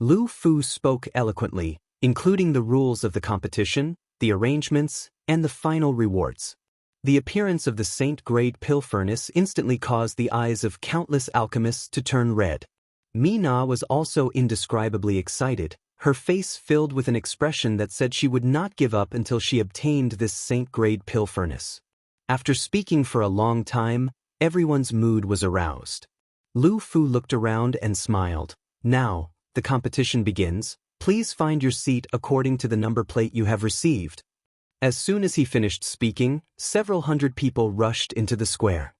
Lu Fu spoke eloquently, including the rules of the competition, the arrangements, and the final rewards. The appearance of the Saint-grade pill furnace instantly caused the eyes of countless alchemists to turn red. Mina was also indescribably excited, her face filled with an expression that said she would not give up until she obtained this Saint-grade pill furnace. After speaking for a long time, everyone's mood was aroused. Lu Fu looked around and smiled. "Now, the competition begins. Please find your seat according to the number plate you have received." As soon as he finished speaking, several hundred people rushed into the square.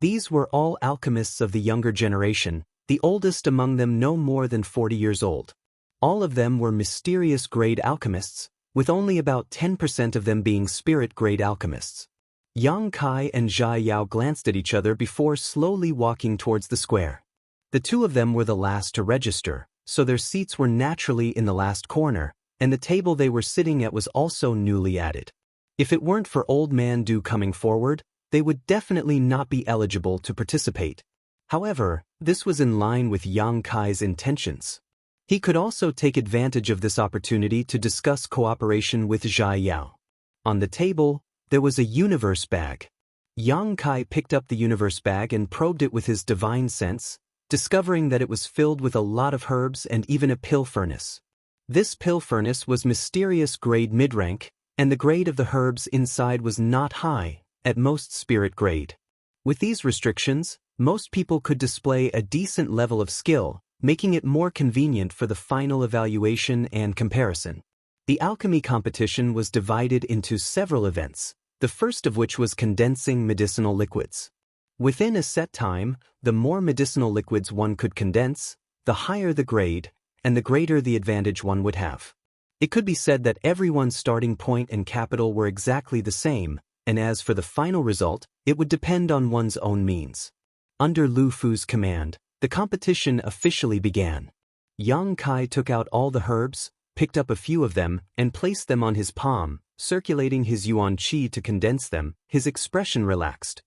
These were all alchemists of the younger generation, the oldest among them no more than 40 years old. All of them were mysterious-grade alchemists, with only about 10% of them being spirit-grade alchemists. Yang Kai and Zhai Yao glanced at each other before slowly walking towards the square. The two of them were the last to register, so their seats were naturally in the last corner, and the table they were sitting at was also newly added. If it weren't for Old Man Du coming forward, they would definitely not be eligible to participate. However, this was in line with Yang Kai's intentions. He could also take advantage of this opportunity to discuss cooperation with Zhai Yao. On the table, there was a universe bag. Yang Kai picked up the universe bag and probed it with his divine sense, discovering that it was filled with a lot of herbs and even a pill furnace. This pill furnace was mysterious grade mid-rank, and the grade of the herbs inside was not high, at most spirit grade. With these restrictions, most people could display a decent level of skill, making it more convenient for the final evaluation and comparison. The alchemy competition was divided into several events, the first of which was condensing medicinal liquids. Within a set time, the more medicinal liquids one could condense, the higher the grade, and the greater the advantage one would have. It could be said that everyone's starting point and capital were exactly the same, and as for the final result, it would depend on one's own means. Under Lu Fu's command, the competition officially began. Yang Kai took out all the herbs, picked up a few of them, and placed them on his palm, circulating his yuan qi to condense them. His expression relaxed.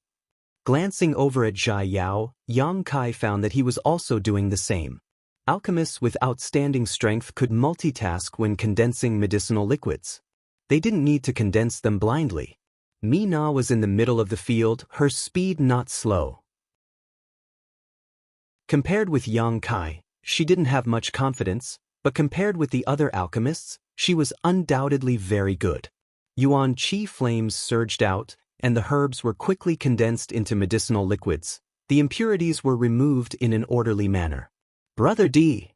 Glancing over at Zhai Yao, Yang Kai found that he was also doing the same. Alchemists with outstanding strength could multitask when condensing medicinal liquids. They didn't need to condense them blindly. Mina was in the middle of the field, her speed not slow. Compared with Yang Kai, she didn't have much confidence, but compared with the other alchemists, she was undoubtedly very good. Yuan qi flames surged out, and the herbs were quickly condensed into medicinal liquids. The impurities were removed in an orderly manner. "Brother D,"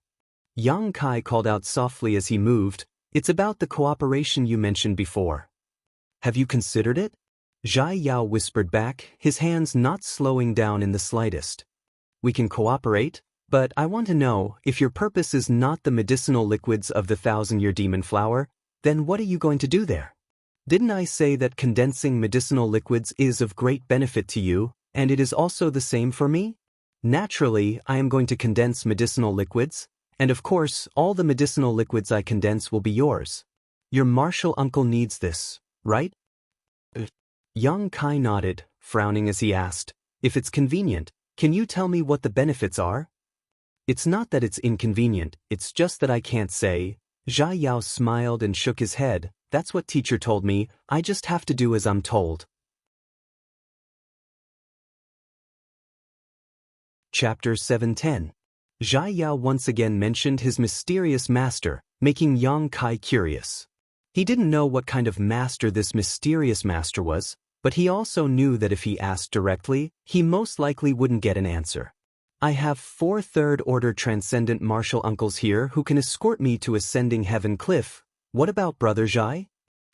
Yang Kai called out softly as he moved, "it's about the cooperation you mentioned before. Have you considered it?" Zhai Yao whispered back, his hands not slowing down in the slightest. "We can cooperate, but I want to know, if your purpose is not the medicinal liquids of the 1,000-year demon flower, then what are you going to do there? Didn't I say that condensing medicinal liquids is of great benefit to you, and it is also the same for me? Naturally, I am going to condense medicinal liquids, and of course, all the medicinal liquids I condense will be yours. Your martial uncle needs this, right?" Yang Kai nodded, frowning as he asked, "If it's convenient, can you tell me what the benefits are?" "It's not that it's inconvenient, it's just that I can't say. Zhai Yao smiled and shook his head. That's what teacher told me, I just have to do as I'm told. Chapter 710. Zhai Yao once again mentioned his mysterious master, making Yang Kai curious. He didn't know what kind of master this mysterious master was, but he also knew that if he asked directly, he most likely wouldn't get an answer. I have 4 third-order transcendent martial uncles here who can escort me to Ascending Heaven Cliff. What about Brother Zhai?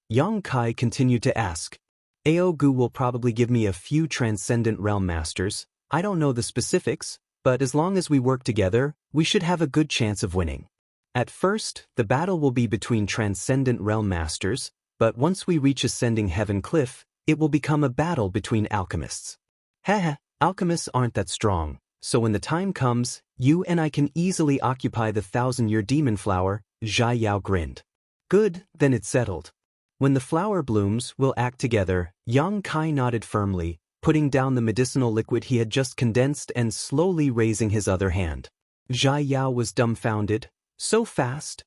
Yang Kai continued to ask. Ao Gu will probably give me a few transcendent realm masters. I don't know the specifics, but as long as we work together, we should have a good chance of winning. At first, the battle will be between transcendent realm masters, but once we reach Ascending Heaven Cliff, it will become a battle between alchemists. Haha, alchemists aren't that strong, so when the time comes, you and I can easily occupy the 1,000-year demon flower, Zhai Yao grinned. Good, then it's settled. When the flower blooms, we'll act together. Yang Kai nodded firmly, putting down the medicinal liquid he had just condensed and slowly raising his other hand. Zhai Yao was dumbfounded. So fast?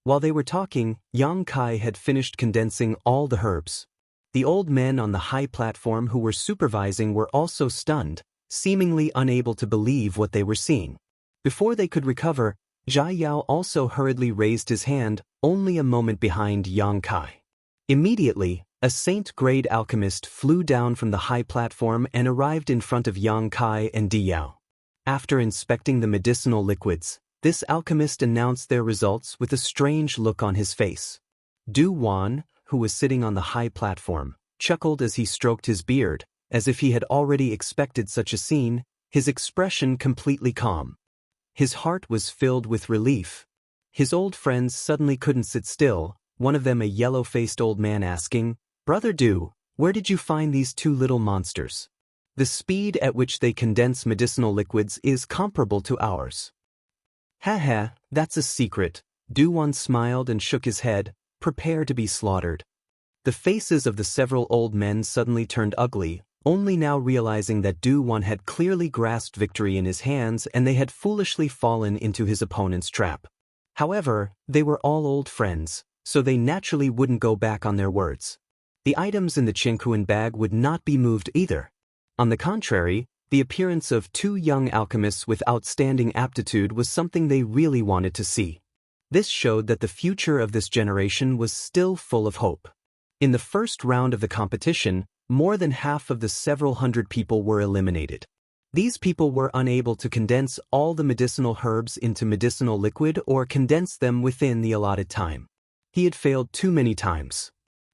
While they were talking, Yang Kai had finished condensing all the herbs. The old men on the high platform who were supervising were also stunned, seemingly unable to believe what they were seeing. Before they could recover, Zhai Yao also hurriedly raised his hand, only a moment behind Yang Kai. Immediately, a saint-grade alchemist flew down from the high platform and arrived in front of Yang Kai and Di Yao. After inspecting the medicinal liquids, this alchemist announced their results with a strange look on his face. Du Wan, who was sitting on the high platform, chuckled as he stroked his beard, as if he had already expected such a scene, his expression completely calm. His heart was filled with relief. His old friends suddenly couldn't sit still, one of them a yellow-faced old man asking, "Brother Du, where did you find these 2 little monsters? The speed at which they condense medicinal liquids is comparable to ours." Haha, that's a secret. Du Wan smiled and shook his head, prepare to be slaughtered. The faces of the several old men suddenly turned ugly, only now realizing that Du Wan had clearly grasped victory in his hands and they had foolishly fallen into his opponent's trap. However, they were all old friends, so they naturally wouldn't go back on their words. The items in the Qinghuan bag would not be moved either. On the contrary, the appearance of 2 young alchemists with outstanding aptitude was something they really wanted to see. This showed that the future of this generation was still full of hope. In the first round of the competition, more than half of the several hundred people were eliminated. These people were unable to condense all the medicinal herbs into medicinal liquid or condense them within the allotted time. He had failed too many times.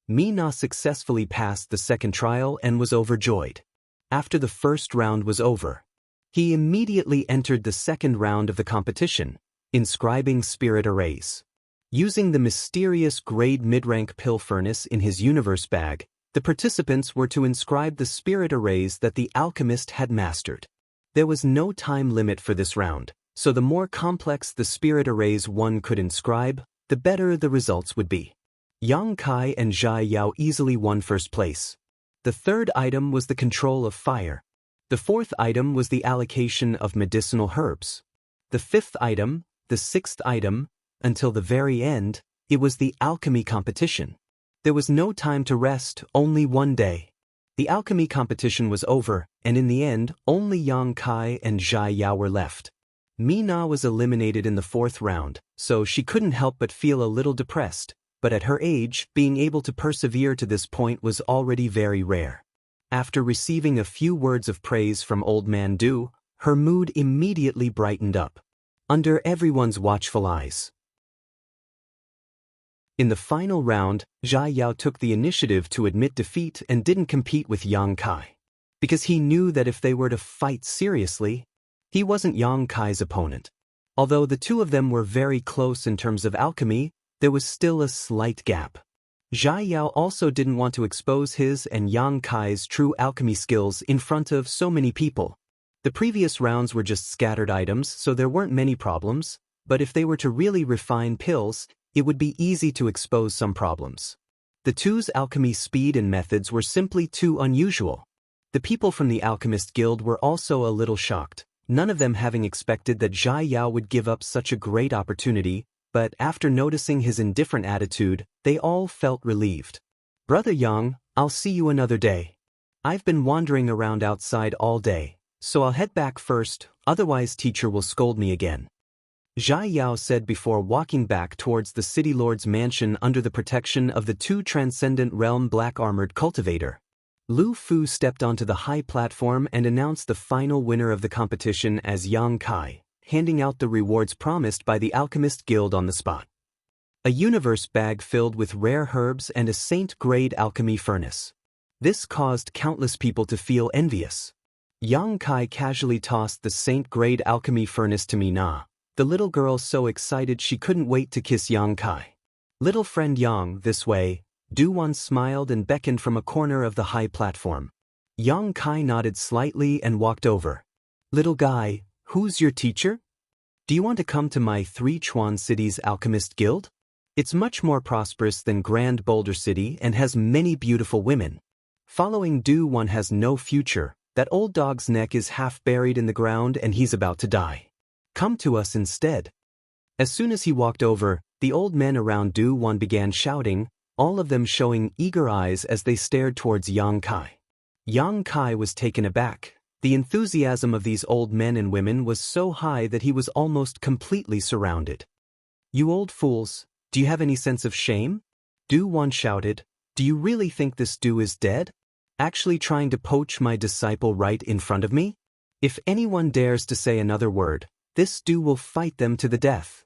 Mina successfully passed the second trial and was overjoyed. After the first round was over, he immediately entered the second round of the competition, inscribing spirit arrays. Using the mysterious grade mid-rank pill furnace in his universe bag, the participants were to inscribe the spirit arrays that the alchemist had mastered. There was no time limit for this round, so the more complex the spirit arrays one could inscribe, the better the results would be. Yang Kai and Zhai Yao easily won first place. The third item was the control of fire. The fourth item was the allocation of medicinal herbs. The fifth item, the sixth item, until the very end, it was the alchemy competition. There was no time to rest, only one day. The alchemy competition was over, and in the end, only Yang Kai and Zhai Yao were left. Mina was eliminated in the fourth round, so she couldn't help but feel a little depressed. But at her age, being able to persevere to this point was already very rare. After receiving a few words of praise from Old Man Du, her mood immediately brightened up. Under everyone's watchful eyes. In the final round, Zhai Yao took the initiative to admit defeat and didn't compete with Yang Kai. Because he knew that if they were to fight seriously, he wasn't Yang Kai's opponent. Although the two of them were very close in terms of alchemy, there was still a slight gap. Zhai Yao also didn't want to expose his and Yang Kai's true alchemy skills in front of so many people. The previous rounds were just scattered items, so there weren't many problems, but if they were to really refine pills, it would be easy to expose some problems. The two's alchemy speed and methods were simply too unusual. The people from the Alchemist Guild were also a little shocked, none of them having expected that Zhai Yao would give up such a great opportunity, but after noticing his indifferent attitude, they all felt relieved. "Brother Yang, I'll see you another day. I've been wandering around outside all day, so I'll head back first, otherwise teacher will scold me again," Zhai Yao said before walking back towards the city lord's mansion under the protection of the two transcendent realm black-armored cultivator. Lu Fu stepped onto the high platform and announced the final winner of the competition as Yang Kai, handing out the rewards promised by the Alchemist Guild on the spot. A universe bag filled with rare herbs and a saint-grade alchemy furnace. This caused countless people to feel envious. Yang Kai casually tossed the saint-grade alchemy furnace to Mina, the little girl so excited she couldn't wait to kiss Yang Kai. "Little friend Yang, this way," Duwan smiled and beckoned from a corner of the high platform. Yang Kai nodded slightly and walked over. "Little guy, who's your teacher? Do you want to come to my Three Chuan City's Alchemist Guild? It's much more prosperous than Grand Boulder City and has many beautiful women. Following Duwan has no future, that old dog's neck is half buried in the ground and he's about to die. Come to us instead." As soon as he walked over, the old men around Duwan began shouting, all of them showing eager eyes as they stared towards Yang Kai. Yang Kai was taken aback. The enthusiasm of these old men and women was so high that he was almost completely surrounded. "You old fools, do you have any sense of shame?" Duwan shouted. "Do you really think this Du is dead? Actually trying to poach my disciple right in front of me? If anyone dares to say another word, this Du will fight them to the death."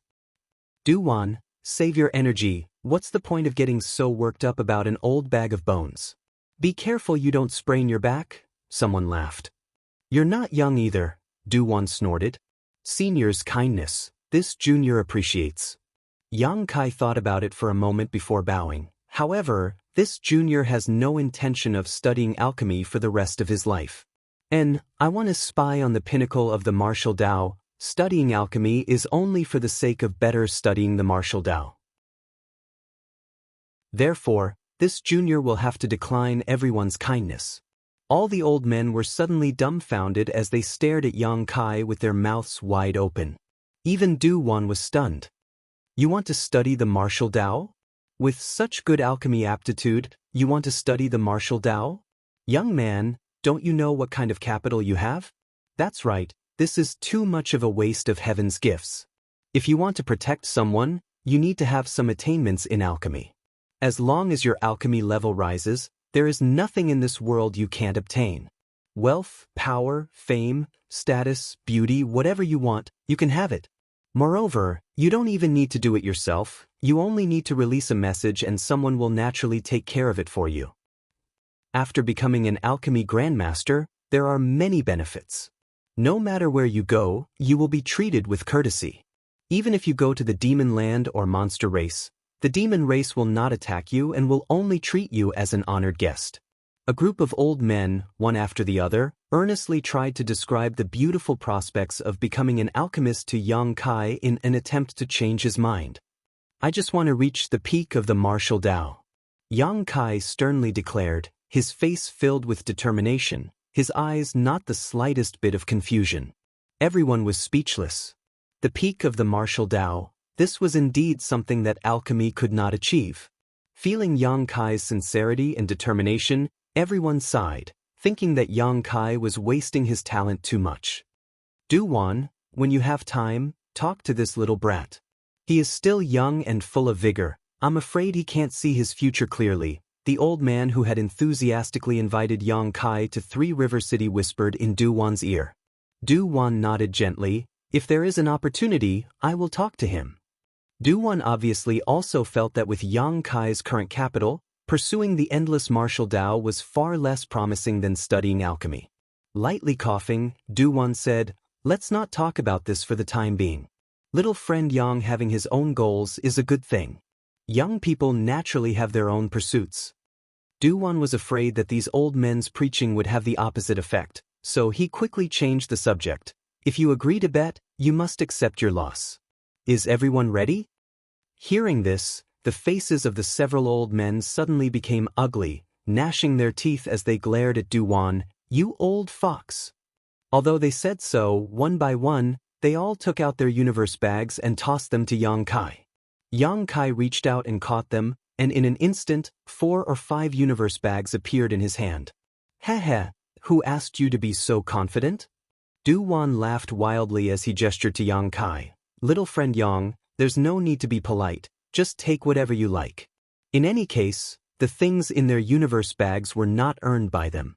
"Duwan, save your energy, what's the point of getting so worked up about an old bag of bones? Be careful you don't sprain your back," someone laughed. "You're not young either," Duwan snorted. "Senior's kindness, this junior appreciates." Yang Kai thought about it for a moment before bowing. However, this junior has no intention of studying alchemy for the rest of his life. "And I want to spy on the pinnacle of the martial Tao. Studying alchemy is only for the sake of better studying the martial Tao. Therefore, this junior will have to decline everyone's kindness." All the old men were suddenly dumbfounded as they stared at Yang Kai with their mouths wide open. Even Duwan was stunned. "You want to study the martial Tao? With such good alchemy aptitude, you want to study the martial Tao? Young man, don't you know what kind of capital you have? That's right, this is too much of a waste of heaven's gifts. If you want to protect someone, you need to have some attainments in alchemy. As long as your alchemy level rises, there is nothing in this world you can't obtain. Wealth, power, fame, status, beauty, whatever you want, you can have it. Moreover, you don't even need to do it yourself, you only need to release a message and someone will naturally take care of it for you. After becoming an alchemy grandmaster, there are many benefits. No matter where you go, you will be treated with courtesy. Even if you go to the demon land or monster race, the demon race will not attack you and will only treat you as an honored guest." A group of old men, one after the other, earnestly tried to describe the beautiful prospects of becoming an alchemist to Yang Kai in an attempt to change his mind. "I just want to reach the peak of the martial Tao," Yang Kai sternly declared, his face filled with determination, his eyes not the slightest bit of confusion. Everyone was speechless. The peak of the martial Tao, this was indeed something that alchemy could not achieve. Feeling Yang Kai's sincerity and determination, everyone sighed, thinking that Yang Kai was wasting his talent too much. "Duwan, when you have time, talk to this little brat. He is still young and full of vigor. I'm afraid he can't see his future clearly," the old man who had enthusiastically invited Yang Kai to Three River City whispered in Duwan's ear. Duwan nodded gently. "If there is an opportunity, I will talk to him." Duwan obviously also felt that with Yang Kai's current capital, pursuing the endless martial Tao was far less promising than studying alchemy. Lightly coughing, Duwan said, "Let's not talk about this for the time being. Little friend Yang having his own goals is a good thing. Young people naturally have their own pursuits." Duwan was afraid that these old men's preaching would have the opposite effect, so he quickly changed the subject. "If you agree to bet, you must accept your loss. Is everyone ready?" Hearing this, the faces of the several old men suddenly became ugly, gnashing their teeth as they glared at Duwan. "You old fox." Although they said so, one by one, they all took out their universe bags and tossed them to Yang Kai. Yang Kai reached out and caught them, and in an instant, 4 or 5 universe bags appeared in his hand. Heh, who asked you to be so confident? Du Wan laughed wildly as he gestured to Yang Kai. Little friend Yang, there's no need to be polite, just take whatever you like. In any case, the things in their universe bags were not earned by them.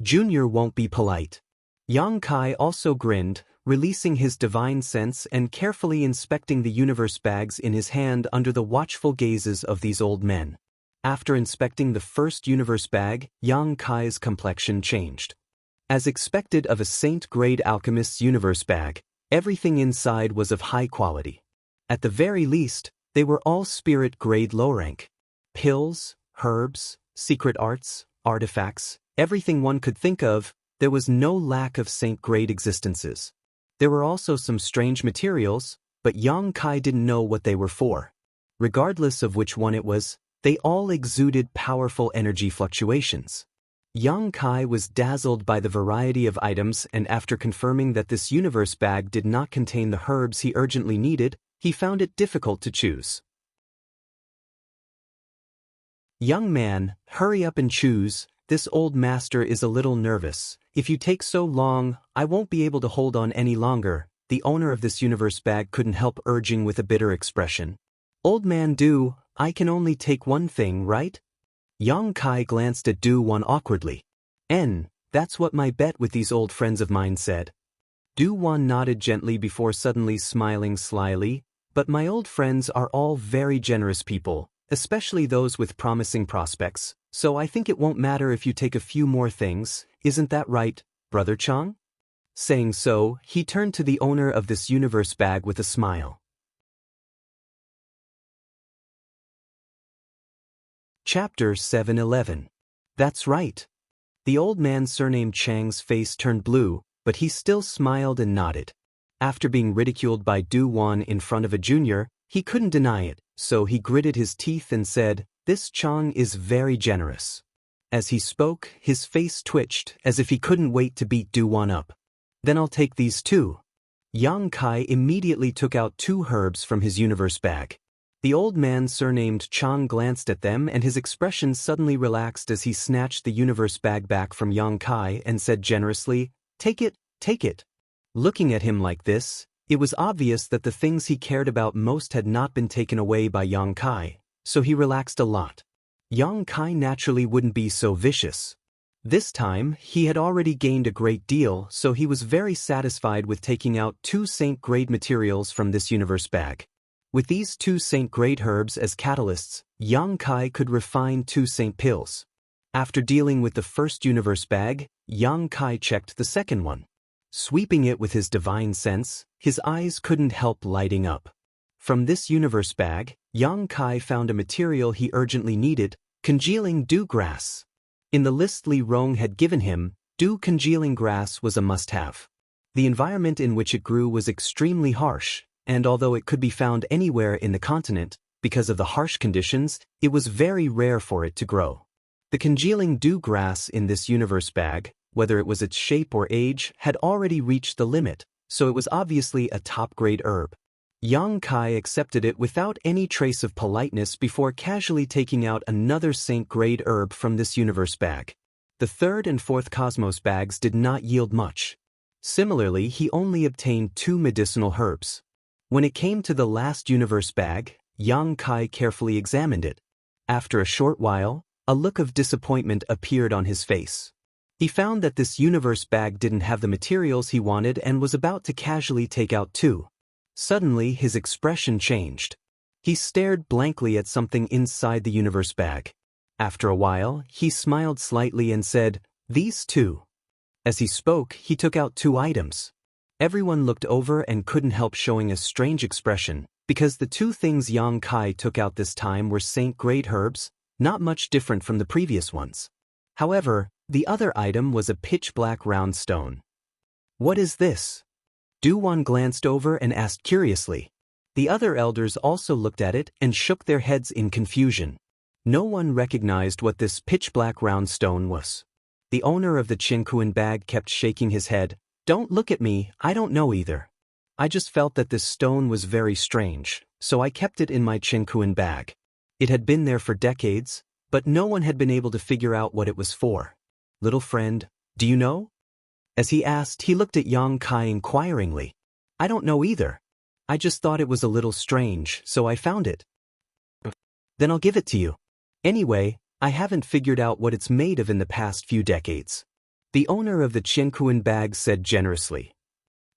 Junior won't be polite. Yang Kai also grinned, releasing his divine sense and carefully inspecting the universe bags in his hand under the watchful gazes of these old men. After inspecting the first universe bag, Yang Kai's complexion changed. As expected of a saint-grade alchemist's universe bag, everything inside was of high quality. At the very least, they were all spirit-grade low rank. Pills, herbs, secret arts, artifacts, everything one could think of, there was no lack of saint-grade existences. There were also some strange materials, but Yang Kai didn't know what they were for. Regardless of which one it was, they all exuded powerful energy fluctuations. Yang Kai was dazzled by the variety of items, and after confirming that this universe bag did not contain the herbs he urgently needed, he found it difficult to choose. Young man, hurry up and choose, this old master is a little nervous. If you take so long, I won't be able to hold on any longer, the owner of this universe bag couldn't help urging with a bitter expression. Old man Du, I can only take one thing, right? Yang Kai glanced at Du Wan awkwardly. That's what my bet with these old friends of mine said. Du Wan nodded gently before suddenly smiling slyly, but my old friends are all very generous people, especially those with promising prospects, so I think it won't matter if you take a few more things, isn't that right, Brother Chang? Saying so, he turned to the owner of this universe bag with a smile. Chapter 7:11. That's right. The old man surnamed Chang's face turned blue, but he still smiled and nodded. After being ridiculed by Du Wan in front of a junior, he couldn't deny it, so he gritted his teeth and said, "This Chang is very generous." As he spoke, his face twitched as if he couldn't wait to beat Du Wan up. Then I'll take these too. Yang Kai immediately took out 2 herbs from his universe bag. The old man surnamed Chang glanced at them and his expression suddenly relaxed as he snatched the universe bag back from Yang Kai and said generously, "Take it, take it." Looking at him like this, it was obvious that the things he cared about most had not been taken away by Yang Kai, so he relaxed a lot. Yang Kai naturally wouldn't be so vicious. This time, he had already gained a great deal, so he was very satisfied with taking out 2 saint-grade materials from this universe bag. With these 2 saint-grade herbs as catalysts, Yang Kai could refine 2 saint pills. After dealing with the first universe bag, Yang Kai checked the second one. Sweeping it with his divine sense, his eyes couldn't help lighting up. From this universe bag, Yang Kai found a material he urgently needed, congealing dew grass. In the list Li Rong had given him, dew congealing grass was a must-have. The environment in which it grew was extremely harsh, and although it could be found anywhere in the continent, because of the harsh conditions, it was very rare for it to grow. The congealing dew grass in this universe bag, whether it was its shape or age, had already reached the limit, so it was obviously a top-grade herb. Yang Kai accepted it without any trace of politeness before casually taking out another saint-grade herb from this universe bag. The 3rd and 4th cosmos bags did not yield much. Similarly, he only obtained 2 medicinal herbs. When it came to the last universe bag, Yang Kai carefully examined it. After a short while, a look of disappointment appeared on his face. He found that this universe bag didn't have the materials he wanted and was about to casually take out 2. Suddenly, his expression changed. He stared blankly at something inside the universe bag. After a while, he smiled slightly and said, "These 2." As he spoke, he took out 2 items. Everyone looked over and couldn't help showing a strange expression, because the 2 things Yang Kai took out this time were saint-grade herbs, not much different from the previous ones. However, the other item was a pitch-black round stone. "What is this?" Du Wan glanced over and asked curiously. The other elders also looked at it and shook their heads in confusion. No one recognized what this pitch-black round stone was. The owner of the Qingkuan bag kept shaking his head. "Don't look at me, I don't know either. I just felt that this stone was very strange, so I kept it in my chinkuan bag. It had been there for decades, but no one had been able to figure out what it was for. Little friend, do you know? As he asked, he looked at Yang Kai inquiringly. I don't know either. I just thought it was a little strange, so I found it. Then I'll give it to you. Anyway, I haven't figured out what it's made of in the past few decades. The owner of the chinkuan bag said generously.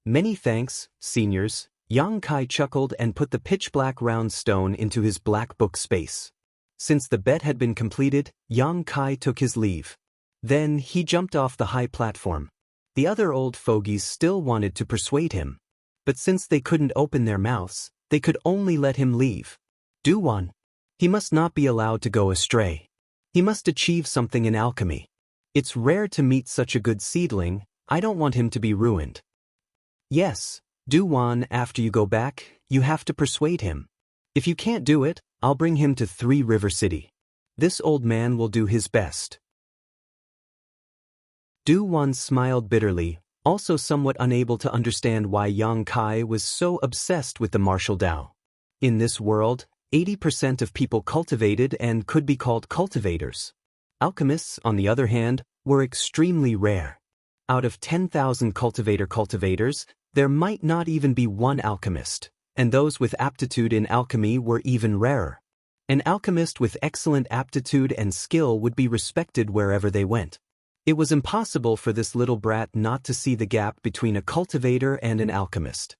Many thanks, seniors. Yang Kai chuckled and put the pitch-black round stone into his black book space. Since the bet had been completed, Yang Kai took his leave. Then he jumped off the high platform. The other old fogies still wanted to persuade him. But since they couldn't open their mouths, they could only let him leave. Duwan. He must not be allowed to go astray. He must achieve something in alchemy. It's rare to meet such a good seedling. I don't want him to be ruined. Yes, Duwan, after you go back, you have to persuade him. If you can't do it, I'll bring him to Three River City. This old man will do his best. Duwan smiled bitterly, also somewhat unable to understand why Yang Kai was so obsessed with the martial Tao. In this world, 80% of people cultivated and could be called cultivators. Alchemists, on the other hand, were extremely rare. Out of 10,000 cultivators, there might not even be one alchemist, and those with aptitude in alchemy were even rarer. An alchemist with excellent aptitude and skill would be respected wherever they went. It was impossible for this little brat not to see the gap between a cultivator and an alchemist.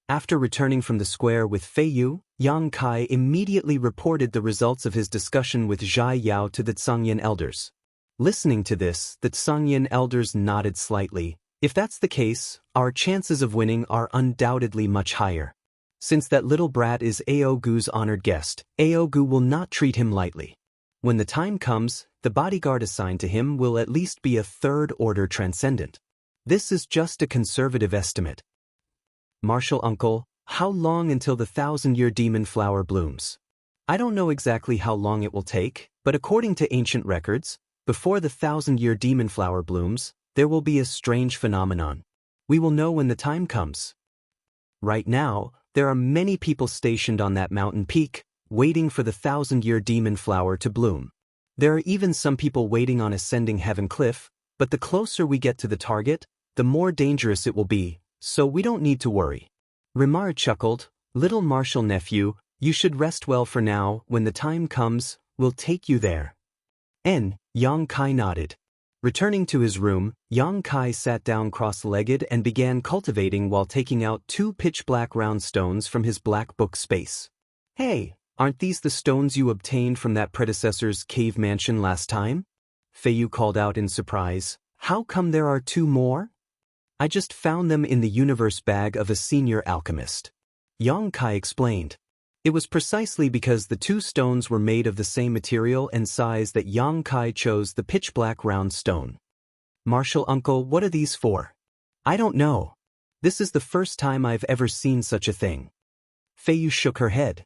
After returning from the square with Fei Yu, Yang Kai immediately reported the results of his discussion with Zhai Yao to the Tsangyan elders. Listening to this, the Tsangyan elders nodded slightly. If that's the case, our chances of winning are undoubtedly much higher. Since that little brat is Aogu's honored guest, Aogu will not treat him lightly. When the time comes, the bodyguard assigned to him will at least be a third-order transcendent. This is just a conservative estimate. Martial uncle, how long until the 1,000-year demon flower blooms? I don't know exactly how long it will take, but according to ancient records, before the 1,000-year demon flower blooms, there will be a strange phenomenon. We will know when the time comes. Right now, there are many people stationed on that mountain peak, waiting for the 1,000-year demon flower to bloom. There are even some people waiting on ascending Heaven Cliff, but the closer we get to the target, the more dangerous it will be, so we don't need to worry. Rimar chuckled, little martial nephew, you should rest well for now. When the time comes, we'll take you there. Yang Kai nodded. Returning to his room, Yang Kai sat down cross-legged and began cultivating while taking out 2 pitch-black round stones from his black book space. Hey, aren't these the stones you obtained from that predecessor's cave mansion last time? Fei Yu called out in surprise. How come there are 2 more? I just found them in the universe bag of a senior alchemist. Yang Kai explained. It was precisely because the 2 stones were made of the same material and size that Yang Kai chose the pitch-black round stone. Martial uncle, what are these for? I don't know. This is the first time I've ever seen such a thing. Fei Yu shook her head.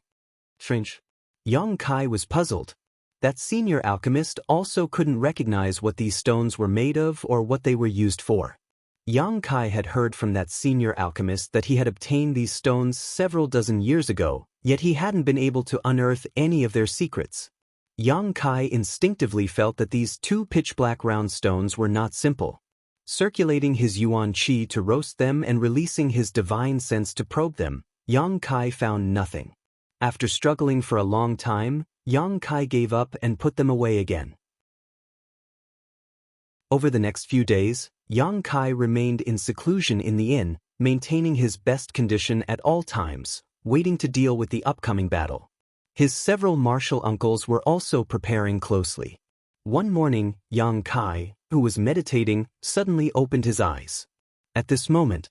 Strange. Yang Kai was puzzled. That senior alchemist also couldn't recognize what these stones were made of or what they were used for. Yang Kai had heard from that senior alchemist that he had obtained these stones several dozen years ago, yet he hadn't been able to unearth any of their secrets. Yang Kai instinctively felt that these 2 pitch-black round stones were not simple. Circulating his yuan qi to roast them and releasing his divine sense to probe them, Yang Kai found nothing. After struggling for a long time, Yang Kai gave up and put them away again. Over the next few days, Yang Kai remained in seclusion in the inn, maintaining his best condition at all times, waiting to deal with the upcoming battle. His several martial uncles were also preparing closely. One morning, Yang Kai, who was meditating, suddenly opened his eyes. At this moment,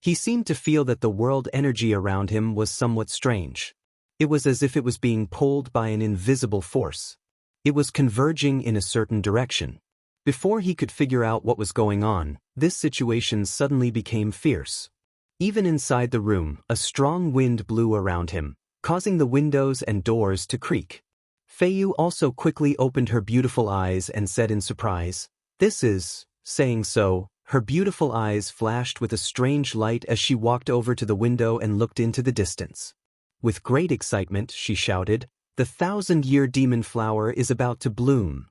he seemed to feel that the world energy around him was somewhat strange. It was as if it was being pulled by an invisible force. It was converging in a certain direction. Before he could figure out what was going on, this situation suddenly became fierce. Even inside the room, a strong wind blew around him, causing the windows and doors to creak. Fei Yu also quickly opened her beautiful eyes and said in surprise, "This is..." Saying so, her beautiful eyes flashed with a strange light as she walked over to the window and looked into the distance. With great excitement, she shouted, "The 1,000-year demon flower is about to bloom."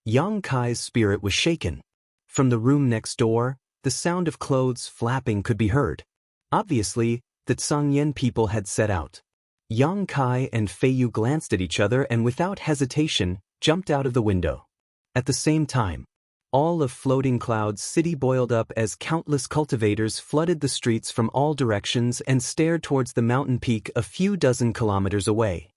Yang Kai's spirit was shaken. From the room next door, the sound of clothes flapping could be heard. Obviously, the Tsangyan people had set out. Yang Kai and Fei Yu glanced at each other and without hesitation, jumped out of the window. At the same time, all of Floating Clouds City boiled up as countless cultivators flooded the streets from all directions and stared towards the mountain peak a few dozen kilometers away.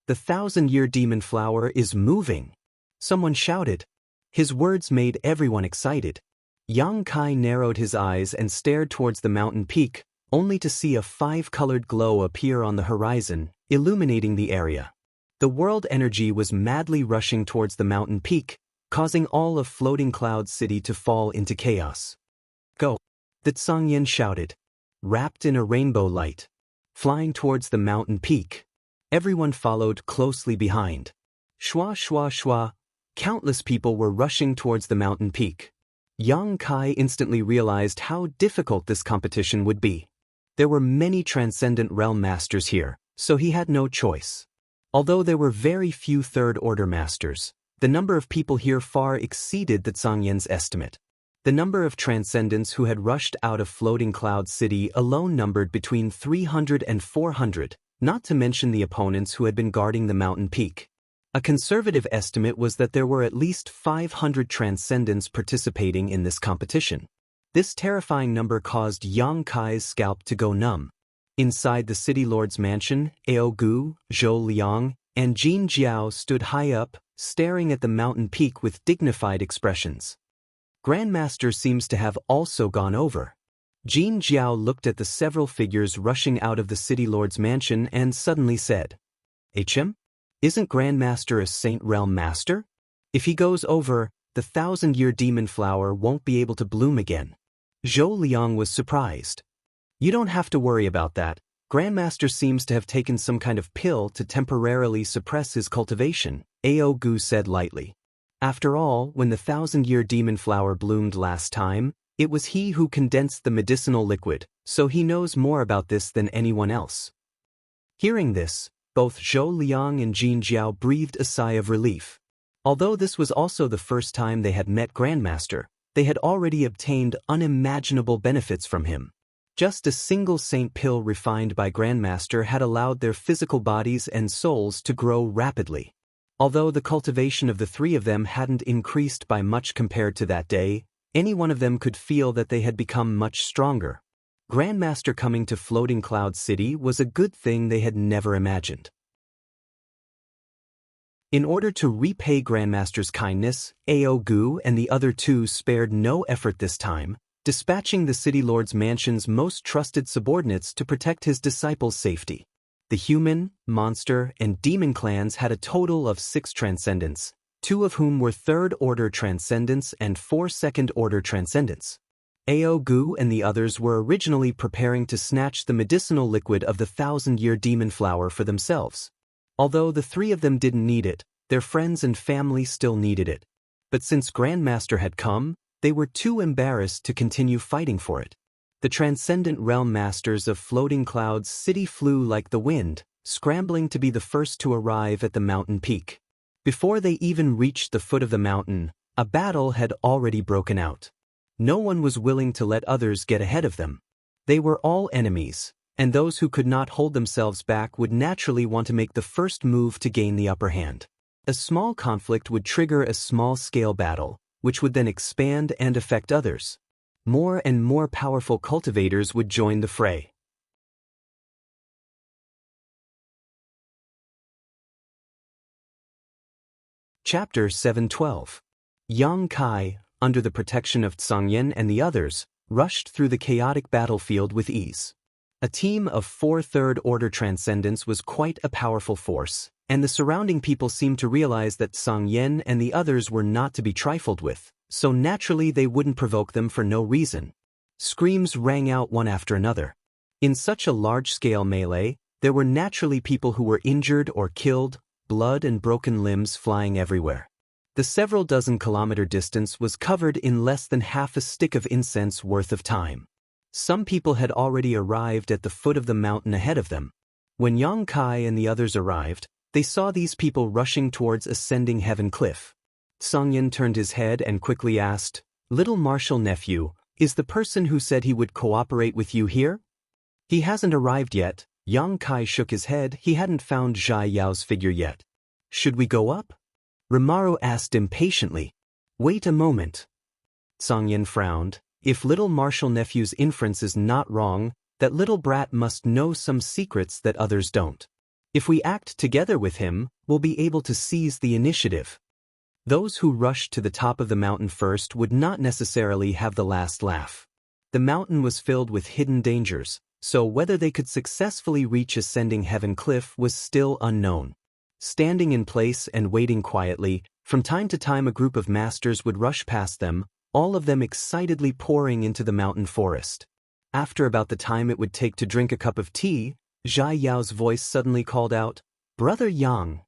"The 1,000-year demon flower is moving," someone shouted. His words made everyone excited. Yang Kai narrowed his eyes and stared towards the mountain peak, only to see a 5-colored glow appear on the horizon, illuminating the area. The world energy was madly rushing towards the mountain peak, causing all of Floating Clouds City to fall into chaos. "Go!" the Tsangyan shouted. Wrapped in a rainbow light, flying towards the mountain peak. Everyone followed closely behind. Shwa shwa shwa, countless people were rushing towards the mountain peak. Yang Kai instantly realized how difficult this competition would be. There were many transcendent realm masters here, so he had no choice. Although there were very few third-order masters, the number of people here far exceeded the Tsangyan's estimate. The number of transcendents who had rushed out of Floating Cloud City alone numbered between 300 and 400, not to mention the opponents who had been guarding the mountain peak. A conservative estimate was that there were at least 500 transcendents participating in this competition. This terrifying number caused Yang Kai's scalp to go numb. Inside the city lord's mansion, Ao Gu, Zhou Liang, and Jin Jiao stood high up, staring at the mountain peak with dignified expressions. Grandmaster seems to have also gone over. Jin Jiao looked at the several figures rushing out of the city lord's mansion and suddenly said, "HM? Isn't Grandmaster a Saint Realm Master? If he goes over, the 1,000-year demon flower won't be able to bloom again." Zhou Liang was surprised. "You don't have to worry about that. Grandmaster seems to have taken some kind of pill to temporarily suppress his cultivation," Ao Gu said lightly. "After all, when the 1,000-year demon flower bloomed last time, it was he who condensed the medicinal liquid, so he knows more about this than anyone else." Hearing this, both Zhou Liang and Jin Jiao breathed a sigh of relief. Although this was also the first time they had met Grandmaster, they had already obtained unimaginable benefits from him. Just a single saint pill refined by Grandmaster had allowed their physical bodies and souls to grow rapidly. Although the cultivation of the three of them hadn't increased by much compared to that day, any one of them could feel that they had become much stronger. Grandmaster coming to Floating Cloud City was a good thing they had never imagined. In order to repay Grandmaster's kindness, Ao Gu and the other two spared no effort this time, dispatching the city lord's mansion's most trusted subordinates to protect his disciples' safety. The human, monster, and demon clans had a total of 6 transcendents, 2 of whom were third-order transcendents and 4 second-order transcendents. Ao Gu and the others were originally preparing to snatch the medicinal liquid of the 1,000-year demon flower for themselves. Although the 3 of them didn't need it, their friends and family still needed it. But since Grandmaster had come, they were too embarrassed to continue fighting for it. The transcendent realm masters of Floating Clouds City flew like the wind, scrambling to be the first to arrive at the mountain peak. Before they even reached the foot of the mountain, a battle had already broken out. No one was willing to let others get ahead of them. They were all enemies, and those who could not hold themselves back would naturally want to make the first move to gain the upper hand. A small conflict would trigger a small-scale battle, which would then expand and affect others. More and more powerful cultivators would join the fray. Chapter 712. Yang Kai, under the protection of Tsangyan and the others, rushed through the chaotic battlefield with ease. A team of 4 third-order transcendents was quite a powerful force, and the surrounding people seemed to realize that Tsangyan and the others were not to be trifled with, so naturally they wouldn't provoke them for no reason. Screams rang out one after another. In such a large-scale melee, there were naturally people who were injured or killed, blood and broken limbs flying everywhere. The several dozen kilometer distance was covered in less than half a stick of incense worth of time. Some people had already arrived at the foot of the mountain ahead of them. When Yang Kai and the others arrived, they saw these people rushing towards ascending heaven cliff. Song-yin turned his head and quickly asked, "Little Marshal Nephew, is the person who said he would cooperate with you here?" "He hasn't arrived yet." Yang Kai shook his head. He hadn't found Zhai Yao's figure yet. "Should we go up?" Rimaru asked impatiently. "Wait a moment." Song-yin frowned. If little Marshal Nephew's inference is not wrong, that little brat must know some secrets that others don't. If we act together with him, we'll be able to seize the initiative. Those who rushed to the top of the mountain first would not necessarily have the last laugh. The mountain was filled with hidden dangers, so whether they could successfully reach ascending heaven cliff was still unknown. Standing in place and waiting quietly, from time to time a group of masters would rush past them, all of them excitedly pouring into the mountain forest. After about the time it would take to drink a cup of tea, Zhai Yao's voice suddenly called out, "Brother Yang!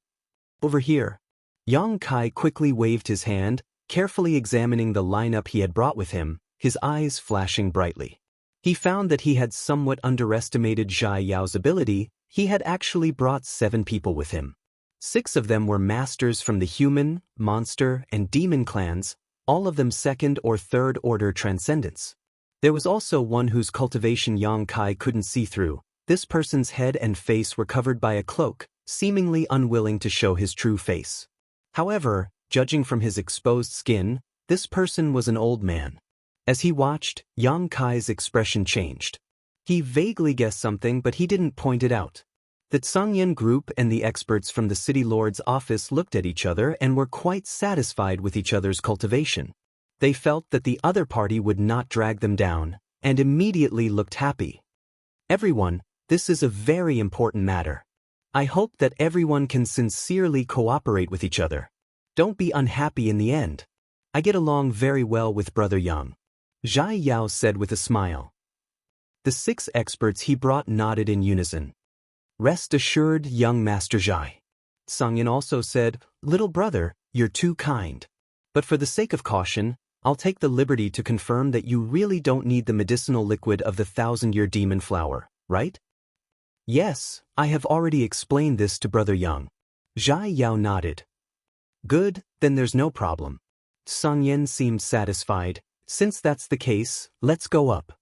Over here!" Yang Kai quickly waved his hand, carefully examining the lineup he had brought with him, his eyes flashing brightly. He found that he had somewhat underestimated Zhai Yao's ability. He had actually brought 7 people with him. 6 of them were masters from the human, monster, and demon clans, all of them second or third order transcendents. There was also one whose cultivation Yang Kai couldn't see through. This person's head and face were covered by a cloak, seemingly unwilling to show his true face. However, judging from his exposed skin, this person was an old man. As he watched, Yang Kai's expression changed. He vaguely guessed something, but he didn't point it out. The Tsangyan group and the experts from the city lord's office looked at each other and were quite satisfied with each other's cultivation. They felt that the other party would not drag them down, and immediately looked happy. "Everyone, this is a very important matter. I hope that everyone can sincerely cooperate with each other. Don't be unhappy in the end. I get along very well with Brother Yang," Zhai Yao said with a smile. The 6 experts he brought nodded in unison. "Rest assured, young Master Zhai." Song-yin also said, "Little brother, you're too kind. But for the sake of caution, I'll take the liberty to confirm that you really don't need the medicinal liquid of the 1,000-year demon flower, right?" "Yes, I have already explained this to Brother Yang." Zhai Yao nodded. "Good, then there's no problem." Song-yin seemed satisfied. "Since that's the case, let's go up."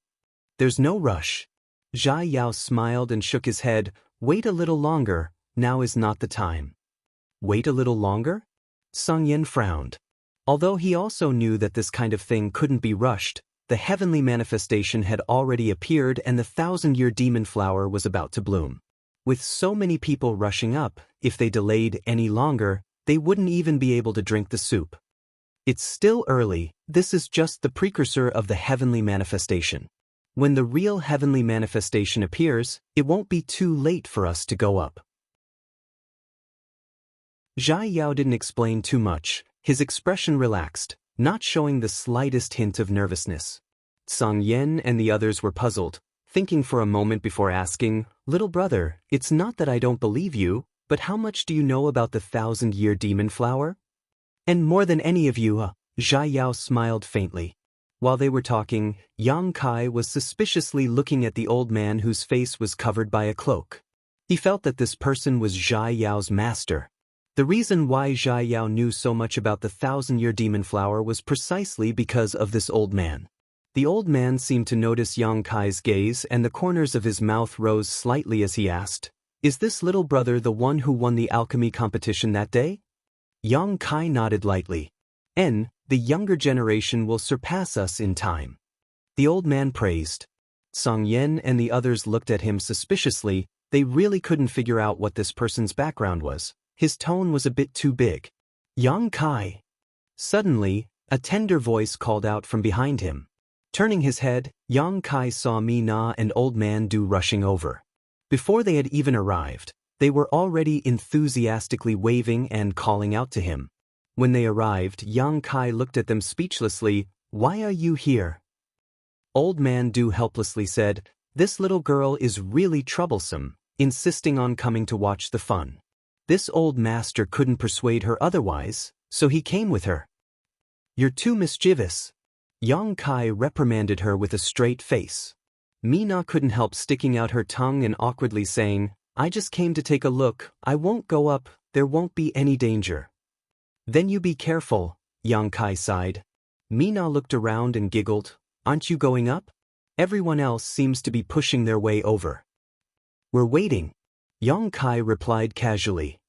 "There's no rush." Zhai Yao smiled and shook his head. "Wait a little longer, now is not the time." "Wait a little longer?" Song-yin frowned. Although he also knew that this kind of thing couldn't be rushed, the heavenly manifestation had already appeared and the 1,000-year demon flower was about to bloom. With so many people rushing up, if they delayed any longer, they wouldn't even be able to drink the soup. It's still early. This is just the precursor of the heavenly manifestation. When the real heavenly manifestation appears, it won't be too late for us to go up. Zhai Yao didn't explain too much. His expression relaxed, not showing the slightest hint of nervousness. Song Yen and the others were puzzled, thinking for a moment before asking, "Little brother, it's not that I don't believe you, but how much do you know about the 1,000-year demon flower?" "And more than any of you," Zhai Yao smiled faintly. While they were talking, Yang Kai was suspiciously looking at the old man whose face was covered by a cloak. He felt that this person was Zhai Yao's master. The reason why Zhai Yao knew so much about the 1,000-year demon flower was precisely because of this old man. The old man seemed to notice Yang Kai's gaze, and the corners of his mouth rose slightly as he asked, "Is this little brother the one who won the alchemy competition that day?" Yang Kai nodded lightly. "The younger generation will surpass us in time," the old man praised. Song Yen and the others looked at him suspiciously. They really couldn't figure out what this person's background was. His tone was a bit too big. "Yang Kai." Suddenly, a tender voice called out from behind him. Turning his head, Yang Kai saw Mina and Old Man Du rushing over. Before they had even arrived, they were already enthusiastically waving and calling out to him. When they arrived, Yang Kai looked at them speechlessly. "Why are you here?" Old Man Du helplessly said, "This little girl is really troublesome, insisting on coming to watch the fun. This old master couldn't persuade her otherwise, so he came with her." "You're too mischievous." Yang Kai reprimanded her with a straight face. Mina couldn't help sticking out her tongue and awkwardly saying, I just came to take a look. I won't go up, there won't be any danger. Then you be careful, Yang Kai sighed. Mina looked around and giggled. Aren't you going up? Everyone else seems to be pushing their way over. We're waiting, Yang Kai replied casually.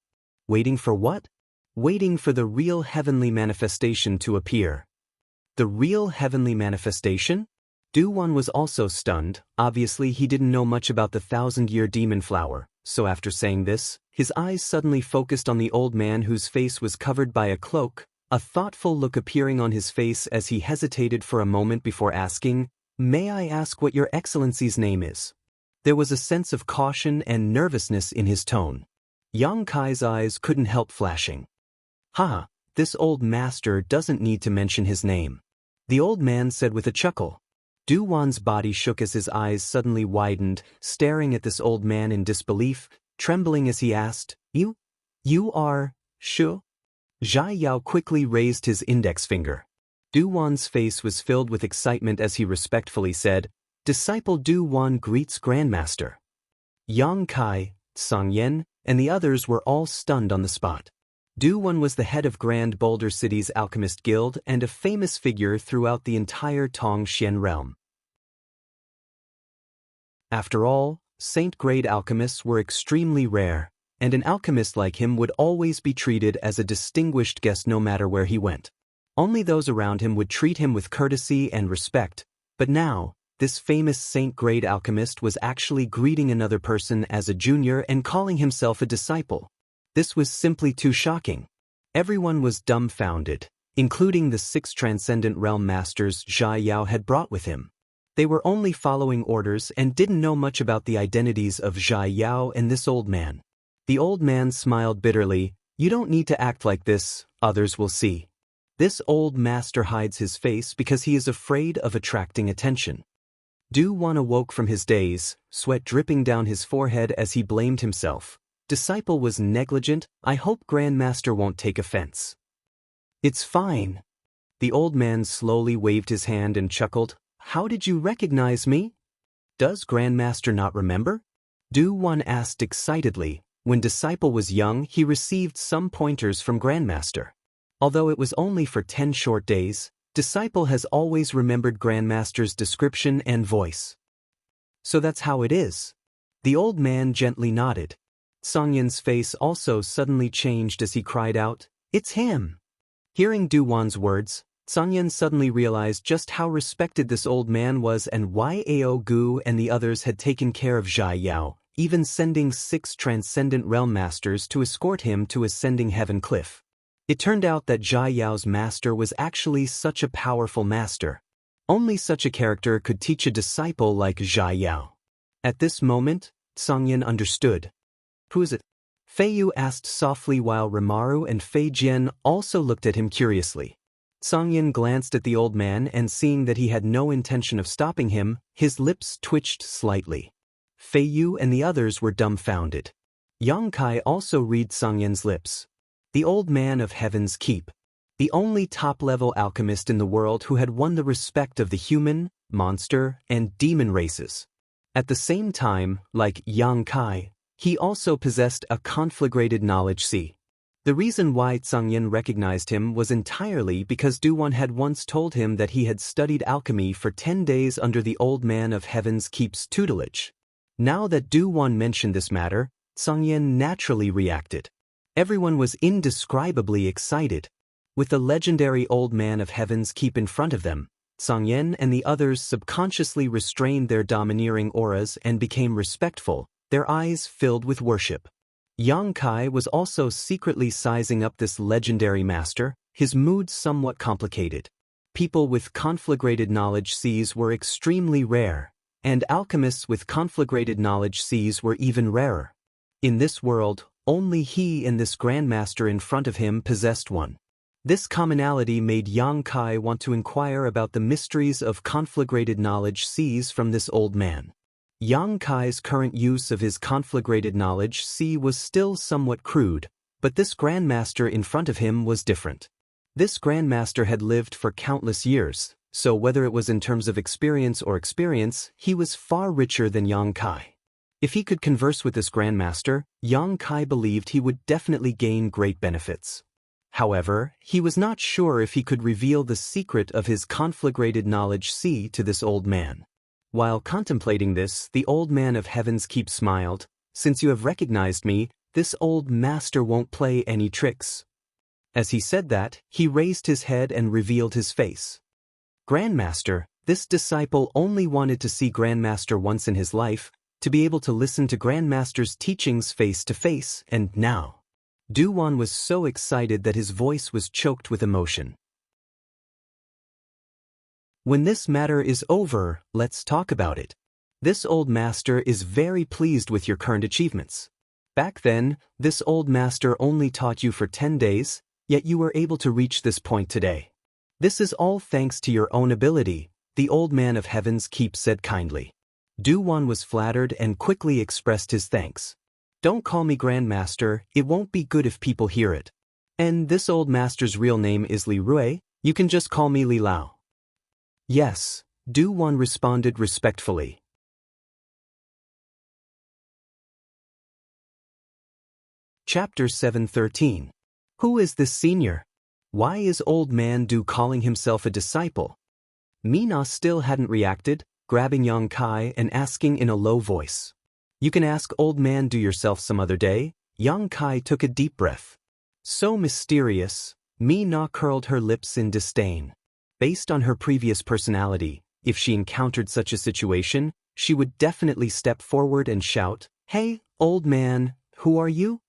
Waiting for what? Waiting for the real heavenly manifestation to appear. The real heavenly manifestation? Du-Wan was also stunned. Obviously he didn't know much about the 1,000-year demon flower, so after saying this, his eyes suddenly focused on the old man whose face was covered by a cloak, a thoughtful look appearing on his face as he hesitated for a moment before asking, "May I ask what your excellency's name is?" There was a sense of caution and nervousness in his tone. Yang Kai's eyes couldn't help flashing. "Ha, this old master doesn't need to mention his name," the old man said with a chuckle. Du-Wan's body shook as his eyes suddenly widened, staring at this old man in disbelief, trembling as he asked, You are, Shu? Zhai Yao quickly raised his index finger. Du-Wan's face was filled with excitement as he respectfully said, "Disciple Du-Wan greets Grandmaster." Yang Kai, Song Yen, and the others were all stunned on the spot. Du-Wan was the head of Grand Boulder City's Alchemist Guild and a famous figure throughout the entire Tongxian realm. After all, Saint-grade alchemists were extremely rare, and an alchemist like him would always be treated as a distinguished guest no matter where he went. Only those around him would treat him with courtesy and respect, but now, this famous Saint-grade alchemist was actually greeting another person as a junior and calling himself a disciple. This was simply too shocking. Everyone was dumbfounded, including the 6 transcendent realm masters Zhai Yao had brought with him. They were only following orders and didn't know much about the identities of Zhai Yao and this old man. The old man smiled bitterly. "You don't need to act like this, others will see." This old master hides his face because he is afraid of attracting attention. Du-Wan awoke from his daze, sweat dripping down his forehead as he blamed himself. Disciple was negligent. I hope Grandmaster won't take offense. It's fine. The old man slowly waved his hand and chuckled. How did you recognize me? Does Grandmaster not remember? Du-Wan asked excitedly. When Disciple was young, he received some pointers from Grandmaster. Although it was only for 10 short days, Disciple has always remembered Grandmaster's description and voice. So that's how it is. The old man gently nodded. Song Yin's face also suddenly changed as he cried out, "It's him!" Hearing Du-Wan's words, Song Yin suddenly realized just how respected this old man was and why Ao Gu and the others had taken care of Zhai Yao, even sending 6 transcendent realm masters to escort him to Ascending Heaven Cliff. It turned out that Zhai Yao's master was actually such a powerful master. Only such a character could teach a disciple like Zhai Yao. At this moment, Song Yin understood. Who is it? Fei Yu asked softly while Rimaru and Fei Jian also looked at him curiously. Song Yin glanced at the old man and seeing that he had no intention of stopping him, his lips twitched slightly. Fei Yu and the others were dumbfounded. Yang Kai also read Song Yin's lips. The old man of Heaven's Keep. The only top-level alchemist in the world who had won the respect of the human, monster, and demon races. At the same time, like Yang Kai, he also possessed a conflagrated knowledge sea. The reason why Song Yin recognized him was entirely because Du-Wan had once told him that he had studied alchemy for 10 days under the old man of Heaven's Keep's tutelage. Now that Du-Wan mentioned this matter, Song Yin naturally reacted. Everyone was indescribably excited. With the legendary old man of Heaven's Keep in front of them, Song Yin and the others subconsciously restrained their domineering auras and became respectful, their eyes filled with worship. Yang Kai was also secretly sizing up this legendary master, his mood somewhat complicated. People with conflagrated knowledge seas were extremely rare, and alchemists with conflagrated knowledge seas were even rarer. In this world, only he and this grandmaster in front of him possessed one. This commonality made Yang Kai want to inquire about the mysteries of conflagrated knowledge seas from this old man. Yang Kai's current use of his conflagrated knowledge sea was still somewhat crude, but this grandmaster in front of him was different. This grandmaster had lived for countless years, so whether it was in terms of experience, he was far richer than Yang Kai. If he could converse with this grandmaster, Yang Kai believed he would definitely gain great benefits. However, he was not sure if he could reveal the secret of his conflagrated knowledge C to this old man. While contemplating this, the old man of Heaven's Keep smiled. "Since you have recognized me, this old master won't play any tricks." As he said that, he raised his head and revealed his face. Grandmaster, this disciple only wanted to see Grandmaster once in his life, to be able to listen to Grandmaster's teachings face to face, and now. Du-Wan was so excited that his voice was choked with emotion. "When this matter is over, let's talk about it. This old master is very pleased with your current achievements. Back then, this old master only taught you for 10 days, yet you were able to reach this point today. This is all thanks to your own ability," the old man of Heaven's Keep said kindly. Du-Wan was flattered and quickly expressed his thanks. "Don't call me Grandmaster, it won't be good if people hear it. And this old master's real name is Li Rui, you can just call me Li Lao." "Yes," Du-Wan responded respectfully. Chapter 713. Who is this senior? Why is old man Du calling himself a disciple? Mina still hadn't reacted, grabbing Yang Kai and asking in a low voice. "You can ask old man Du yourself some other day." Yang Kai took a deep breath. So mysterious, Mina curled her lips in disdain. Based on her previous personality, if she encountered such a situation, she would definitely step forward and shout, "Hey, old man, who are you?"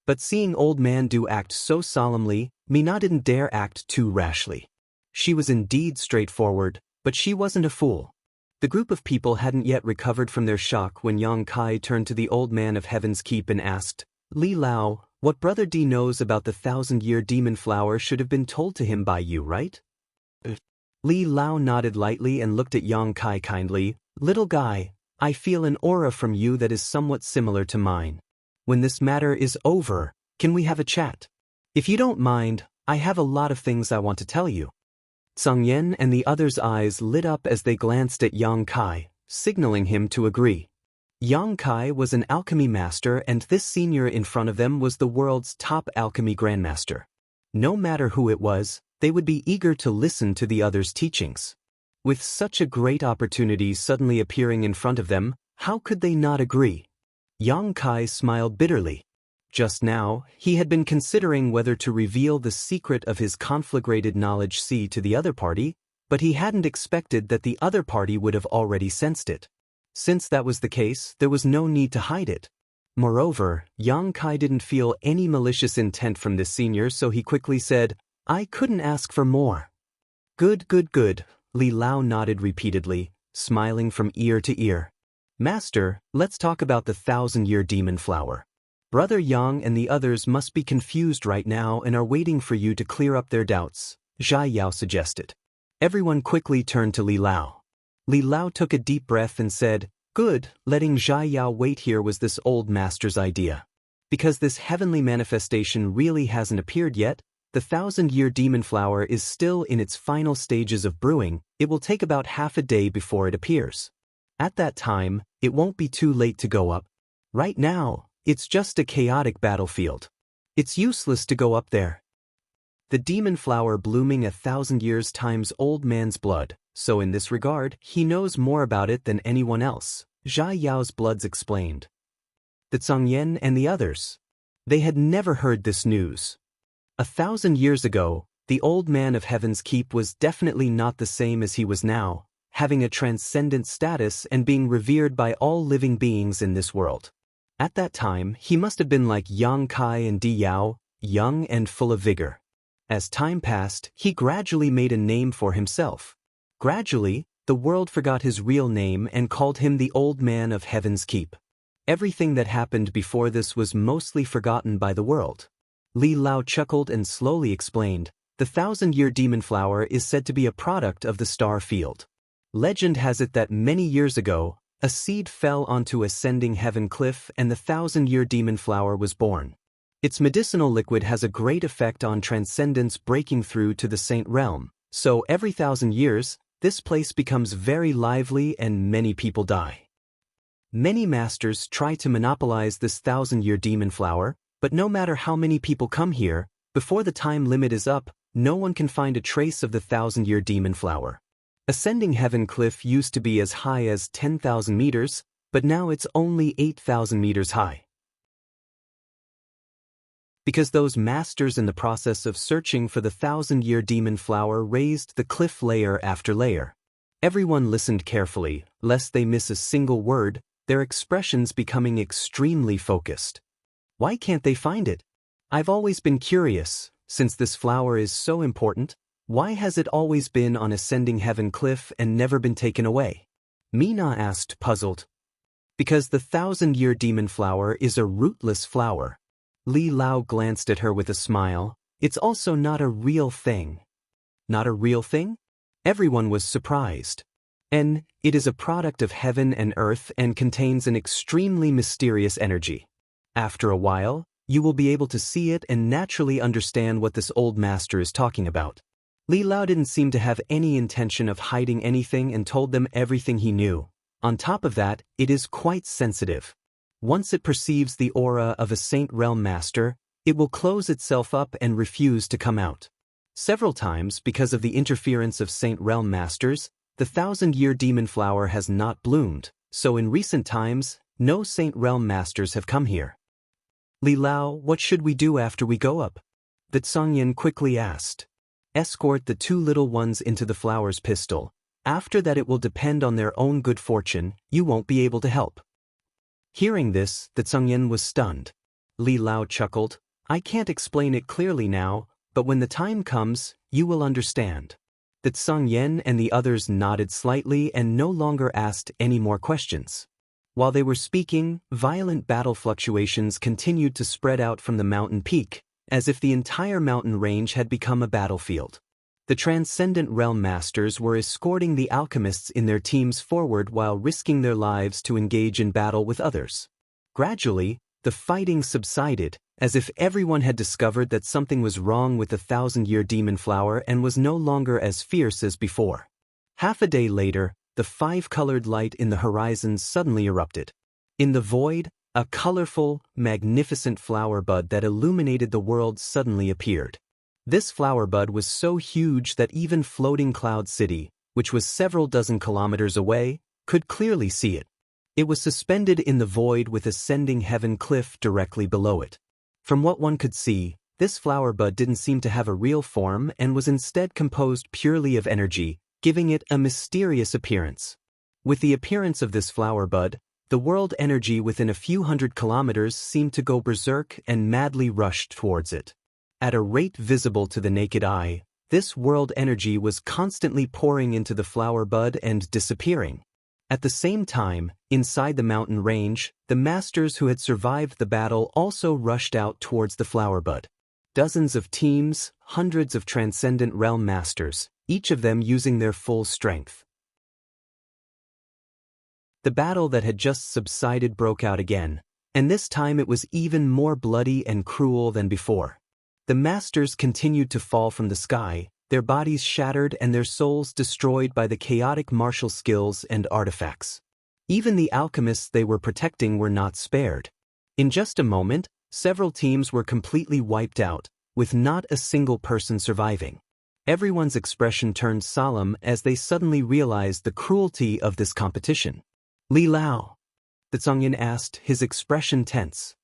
But seeing old man Du act so solemnly, Mina didn't dare act too rashly. She was indeed straightforward, but she wasn't a fool. The group of people hadn't yet recovered from their shock when Yang Kai turned to the old man of Heaven's Keep and asked, "Li Lao, what Brother D knows about the 1,000-year demon flower should have been told to him by you, right?" Li Lao nodded lightly and looked at Yang Kai kindly. "Little guy, I feel an aura from you that is somewhat similar to mine. When this matter is over, can we have a chat? If you don't mind, I have a lot of things I want to tell you." Tsang Yen and the others' eyes lit up as they glanced at Yang Kai, signaling him to agree. Yang Kai was an alchemy master, and this senior in front of them was the world's top alchemy grandmaster. No matter who it was, they would be eager to listen to the others' teachings. With such a great opportunity suddenly appearing in front of them, how could they not agree? Yang Kai smiled bitterly. Just now, he had been considering whether to reveal the secret of his conflagrated knowledge C to the other party, but he hadn't expected that the other party would have already sensed it. Since that was the case, there was no need to hide it. Moreover, Yang Kai didn't feel any malicious intent from this senior, so he quickly said, "I couldn't ask for more." "Good, good, good," Li Lao nodded repeatedly, smiling from ear to ear. "Master, let's talk about the 1,000-year demon flower. Brother Yang and the others must be confused right now and are waiting for you to clear up their doubts," Zhai Yao suggested. Everyone quickly turned to Li Lao. Li Lao took a deep breath and said, "Good, letting Zhai Yao wait here was this old master's idea. Because this heavenly manifestation really hasn't appeared yet, the 1,000-year demon flower is still in its final stages of brewing. It will take about half a day before it appears. At that time, it won't be too late to go up. Right now, it's just a chaotic battlefield. It's useless to go up there. The demon flower blooming 1,000 years times old man's blood, so in this regard, he knows more about it than anyone else," Zhai Yao's bloods explained. The Tsang Yen and the others. They had never heard this news. 1,000 years ago, the old man of Heaven's Keep was definitely not the same as he was now, having a transcendent status and being revered by all living beings in this world. At that time, he must have been like Yang Kai and Di Yao, young and full of vigor. As time passed, he gradually made a name for himself. Gradually, the world forgot his real name and called him the Old Man of Heaven's Keep. Everything that happened before this was mostly forgotten by the world. Li Lao chuckled and slowly explained, "The 1,000-year demon flower is said to be a product of the star field. Legend has it that many years ago, a seed fell onto ascending heaven cliff and the 1,000-year demon flower was born. Its medicinal liquid has a great effect on transcendence breaking through to the saint realm, so every 1,000 years, this place becomes very lively and many people die." Many masters try to monopolize this 1,000-year demon flower, but no matter how many people come here, before the time limit is up, no one can find a trace of the 1,000-year demon flower. Ascending Heaven Cliff used to be as high as 10,000 meters, but now it's only 8,000 meters high. Because those masters in the process of searching for the 1,000-year demon flower raised the cliff layer after layer. Everyone listened carefully, lest they miss a single word, their expressions becoming extremely focused. Why can't they find it? I've always been curious, since this flower is so important, why has it always been on Ascending Heaven Cliff and never been taken away? Mina asked, puzzled. Because the 1,000-year demon flower is a rootless flower. Li Lao glanced at her with a smile. It's also not a real thing. Not a real thing? Everyone was surprised. It is a product of heaven and earth and contains an extremely mysterious energy. After a while, you will be able to see it and naturally understand what this old master is talking about. Li Lao didn't seem to have any intention of hiding anything and told them everything he knew. On top of that, it is quite sensitive. Once it perceives the aura of a Saint Realm Master, it will close itself up and refuse to come out. Several times, because of the interference of Saint Realm Masters, the 1,000-year demon flower has not bloomed, so in recent times, no Saint Realm Masters have come here. Li Lao, what should we do after we go up? The Tsangyan quickly asked. Escort the two little ones into the flower's pistil. After that it will depend on their own good fortune, you won't be able to help. Hearing this, the Tsangyan was stunned. Li Lao chuckled, I can't explain it clearly now, but when the time comes, you will understand. The Tsangyan and the others nodded slightly and no longer asked any more questions. While they were speaking, violent battle fluctuations continued to spread out from the mountain peak, as if the entire mountain range had become a battlefield. The Transcendent Realm Masters were escorting the alchemists in their teams forward while risking their lives to engage in battle with others. Gradually, the fighting subsided, as if everyone had discovered that something was wrong with the 1,000-year demon flower and was no longer as fierce as before. Half a day later, the five-colored light in the horizon suddenly erupted. In the void, a colorful, magnificent flower bud that illuminated the world suddenly appeared. This flower bud was so huge that even Floating Cloud City, which was several dozen kilometers away, could clearly see it. It was suspended in the void with Ascending Heaven Cliff directly below it. From what one could see, this flower bud didn't seem to have a real form and was instead composed purely of energy, giving it a mysterious appearance. With the appearance of this flower bud, the world energy within a few hundred kilometers seemed to go berserk and madly rushed towards it. At a rate visible to the naked eye, this world energy was constantly pouring into the flower bud and disappearing. At the same time, inside the mountain range, the masters who had survived the battle also rushed out towards the flower bud. Dozens of teams, hundreds of Transcendent Realm Masters, each of them using their full strength. The battle that had just subsided broke out again, and this time it was even more bloody and cruel than before. The masters continued to fall from the sky, their bodies shattered and their souls destroyed by the chaotic martial skills and artifacts. Even the alchemists they were protecting were not spared. In just a moment, several teams were completely wiped out, with not a single person surviving. Everyone's expression turned solemn as they suddenly realized the cruelty of this competition. Li Lao, the Tsangyan asked, his expression tense.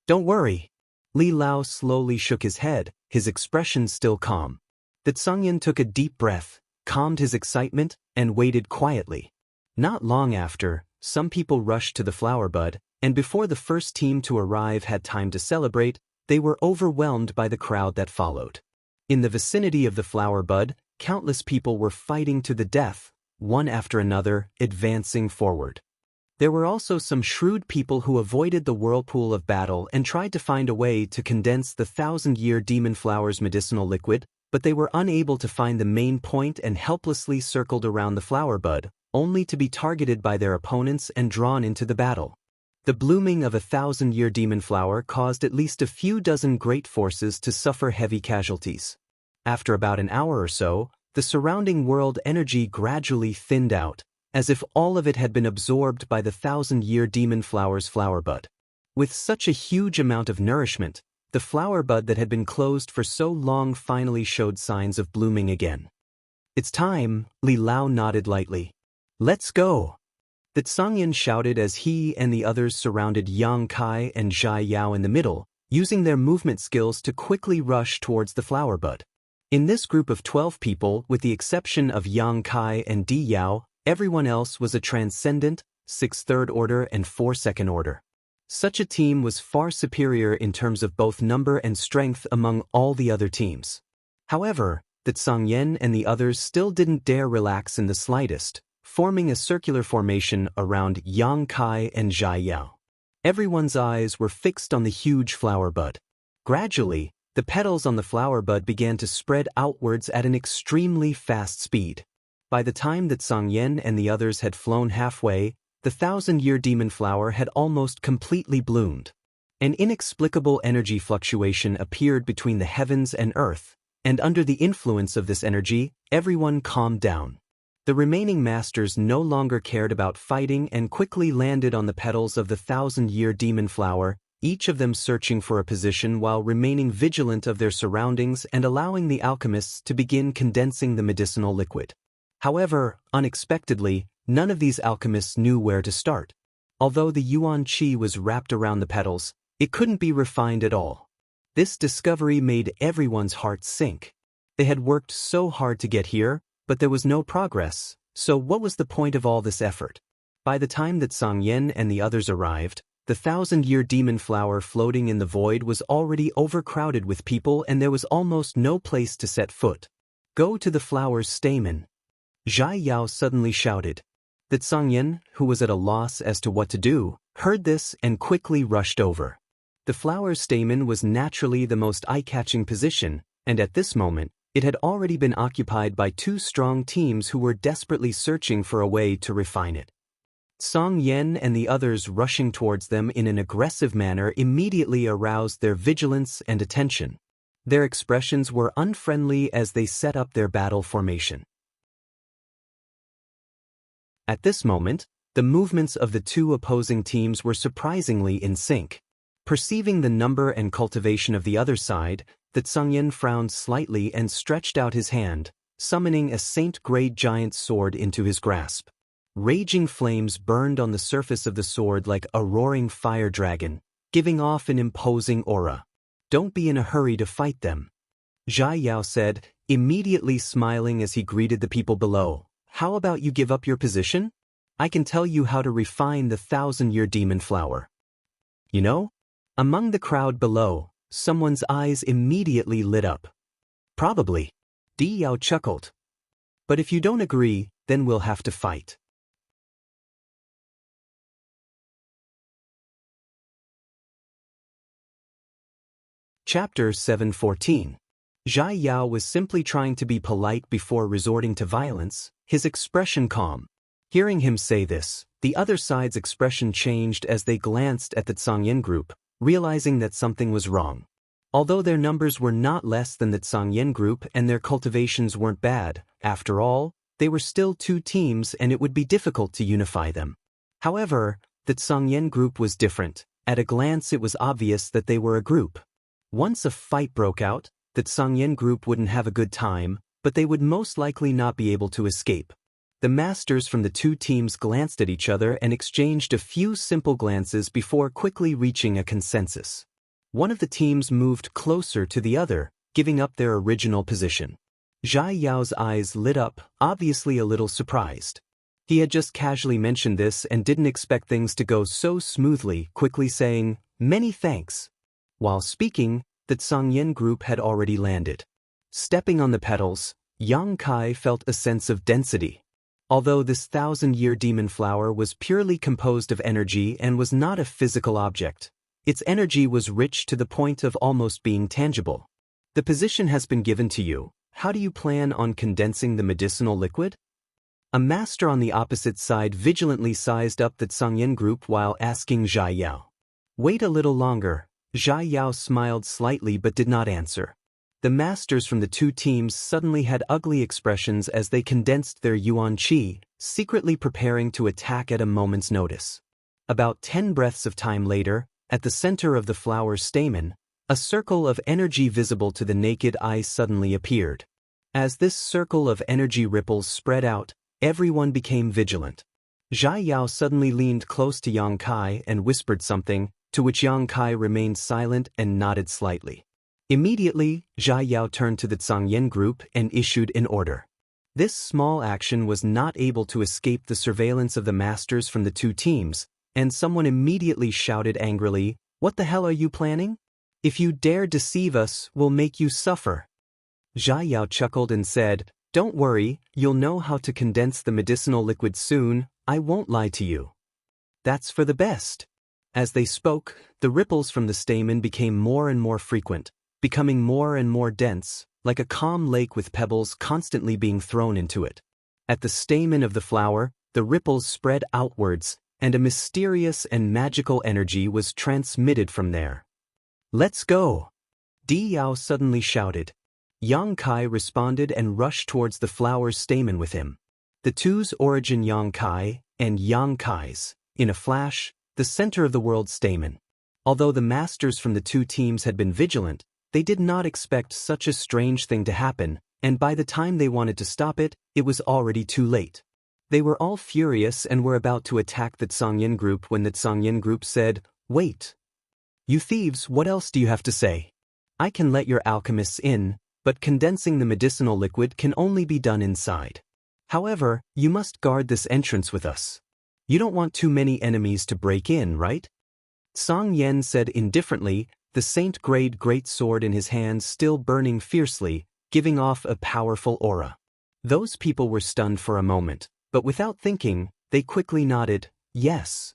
Don't worry. Li Lao slowly shook his head, his expression still calm. The Tsangyan took a deep breath, calmed his excitement, and waited quietly. Not long after, some people rushed to the flower bud, and before the first team to arrive had time to celebrate, they were overwhelmed by the crowd that followed. In the vicinity of the flower bud, countless people were fighting to the death, one after another, advancing forward. There were also some shrewd people who avoided the whirlpool of battle and tried to find a way to condense the 1,000-year demon flower's medicinal liquid, but they were unable to find the main point and helplessly circled around the flower bud, only to be targeted by their opponents and drawn into the battle. The blooming of a 1,000-year demon flower caused at least a few dozen great forces to suffer heavy casualties. After about an hour or so, the surrounding world energy gradually thinned out, as if all of it had been absorbed by the 1,000-year demon flower's flower bud. With such a huge amount of nourishment, the flower bud that had been closed for so long finally showed signs of blooming again. "It's time," Li Lao nodded lightly. "Let's go." That Sangyan shouted as he and the others surrounded Yang Kai and Zhai Yao in the middle, using their movement skills to quickly rush towards the flower bud. In this group of 12 people, with the exception of Yang Kai and Di Yao, everyone else was a transcendent, 6th third order and 4 second order. Such a team was far superior in terms of both number and strength among all the other teams. However, that Sang Yen and the others still didn't dare relax in the slightest, forming a circular formation around Yang Kai and Zhai Yao. Everyone's eyes were fixed on the huge flower bud. Gradually, the petals on the flower bud began to spread outwards at an extremely fast speed. By the time that Sang Yen and the others had flown halfway, the 1,000-year demon flower had almost completely bloomed. An inexplicable energy fluctuation appeared between the heavens and earth, and under the influence of this energy, everyone calmed down. The remaining masters no longer cared about fighting and quickly landed on the petals of the 1,000-year demon flower, each of them searching for a position while remaining vigilant of their surroundings and allowing the alchemists to begin condensing the medicinal liquid. However, unexpectedly, none of these alchemists knew where to start. Although the yuan qi was wrapped around the petals, it couldn't be refined at all. This discovery made everyone's heart sink. They had worked so hard to get here, but there was no progress, so what was the point of all this effort? By the time that Sang Yen and the others arrived, the 1,000-year demon flower floating in the void was already overcrowded with people and there was almost no place to set foot. "Go to the flower's stamen," Zhai Yao suddenly shouted. That Sang Yen, who was at a loss as to what to do, heard this and quickly rushed over. The flower's stamen was naturally the most eye-catching position, and at this moment, it had already been occupied by 2 strong teams who were desperately searching for a way to refine it. Sang Yen and the others rushing towards them in an aggressive manner immediately aroused their vigilance and attention. Their expressions were unfriendly as they set up their battle formation. At this moment, the movements of the 2 opposing teams were surprisingly in sync. Perceiving the number and cultivation of the other side, that Sang Yen frowned slightly and stretched out his hand, summoning a saint-grade giant sword into his grasp. Raging flames burned on the surface of the sword like a roaring fire dragon, giving off an imposing aura. "Don't be in a hurry to fight them," Zhai Yao said, immediately smiling as he greeted the people below. "How about you give up your position? I can tell you how to refine the 1,000-year demon flower." "You know?" Among the crowd below, someone's eyes immediately lit up. "Probably," Di Yao chuckled. "But if you don't agree, then we'll have to fight." Chapter 714. Zhai Yao was simply trying to be polite before resorting to violence, his expression calm. Hearing him say this, the other side's expression changed as they glanced at the Sang Yen group, realizing that something was wrong. Although their numbers were not less than the Sang Yen group and their cultivations weren't bad, after all, they were still 2 teams and it would be difficult to unify them. However, the Sang Yen group was different. At a glance it was obvious that they were a group. Once a fight broke out, the Sang Yen group wouldn't have a good time, but they would most likely not be able to escape. The masters from the 2 teams glanced at each other and exchanged a few simple glances before quickly reaching a consensus. One of the teams moved closer to the other, giving up their original position. Zhai Yao's eyes lit up, obviously a little surprised. He had just casually mentioned this and didn't expect things to go so smoothly, quickly saying, "Many thanks." While speaking, the Sang Yen group had already landed. Stepping on the petals, Yang Kai felt a sense of density. Although this 1,000-year demon flower was purely composed of energy and was not a physical object, its energy was rich to the point of almost being tangible. "The position has been given to you. How do you plan on condensing the medicinal liquid?" A master on the opposite side vigilantly sized up the Sang Yen group while asking Zhai Yao. "Wait a little longer." Zhai Yao smiled slightly but did not answer. The masters from the 2 teams suddenly had ugly expressions as they condensed their yuan qi, secretly preparing to attack at a moment's notice. About 10 breaths of time later, at the center of the flower's stamen, a circle of energy visible to the naked eye suddenly appeared. As this circle of energy ripples spread out, everyone became vigilant. Zhai Yao suddenly leaned close to Yang Kai and whispered something, to which Yang Kai remained silent and nodded slightly. Immediately, Zhai Yao turned to the Zhangyan group and issued an order. This small action was not able to escape the surveillance of the masters from the two teams, and someone immediately shouted angrily, "What the hell are you planning? If you dare deceive us, we'll make you suffer." Zhai Yao chuckled and said, "Don't worry, you'll know how to condense the medicinal liquid soon, I won't lie to you. That's for the best." As they spoke, the ripples from the stamen became more and more frequent, becoming more and more dense, like a calm lake with pebbles constantly being thrown into it. At the stamen of the flower, the ripples spread outwards, and a mysterious and magical energy was transmitted from there. "Let's go!" Di Yao suddenly shouted. Yang Kai responded and rushed towards the flower's stamen with him. The two's origin Yang Kai and Yang Kai's, in a flash, the center of the world's stamen. Although the masters from the two teams had been vigilant, they did not expect such a strange thing to happen, and by the time they wanted to stop it, it was already too late. They were all furious and were about to attack the Zhangyan group when the Zhangyan group said, "Wait. You thieves, what else do you have to say? I can let your alchemists in, but condensing the medicinal liquid can only be done inside. However, you must guard this entrance with us. You don't want too many enemies to break in, right?" Song Yen said indifferently, the saint-grade great sword in his hand still burning fiercely, giving off a powerful aura. Those people were stunned for a moment, but without thinking, they quickly nodded, "Yes.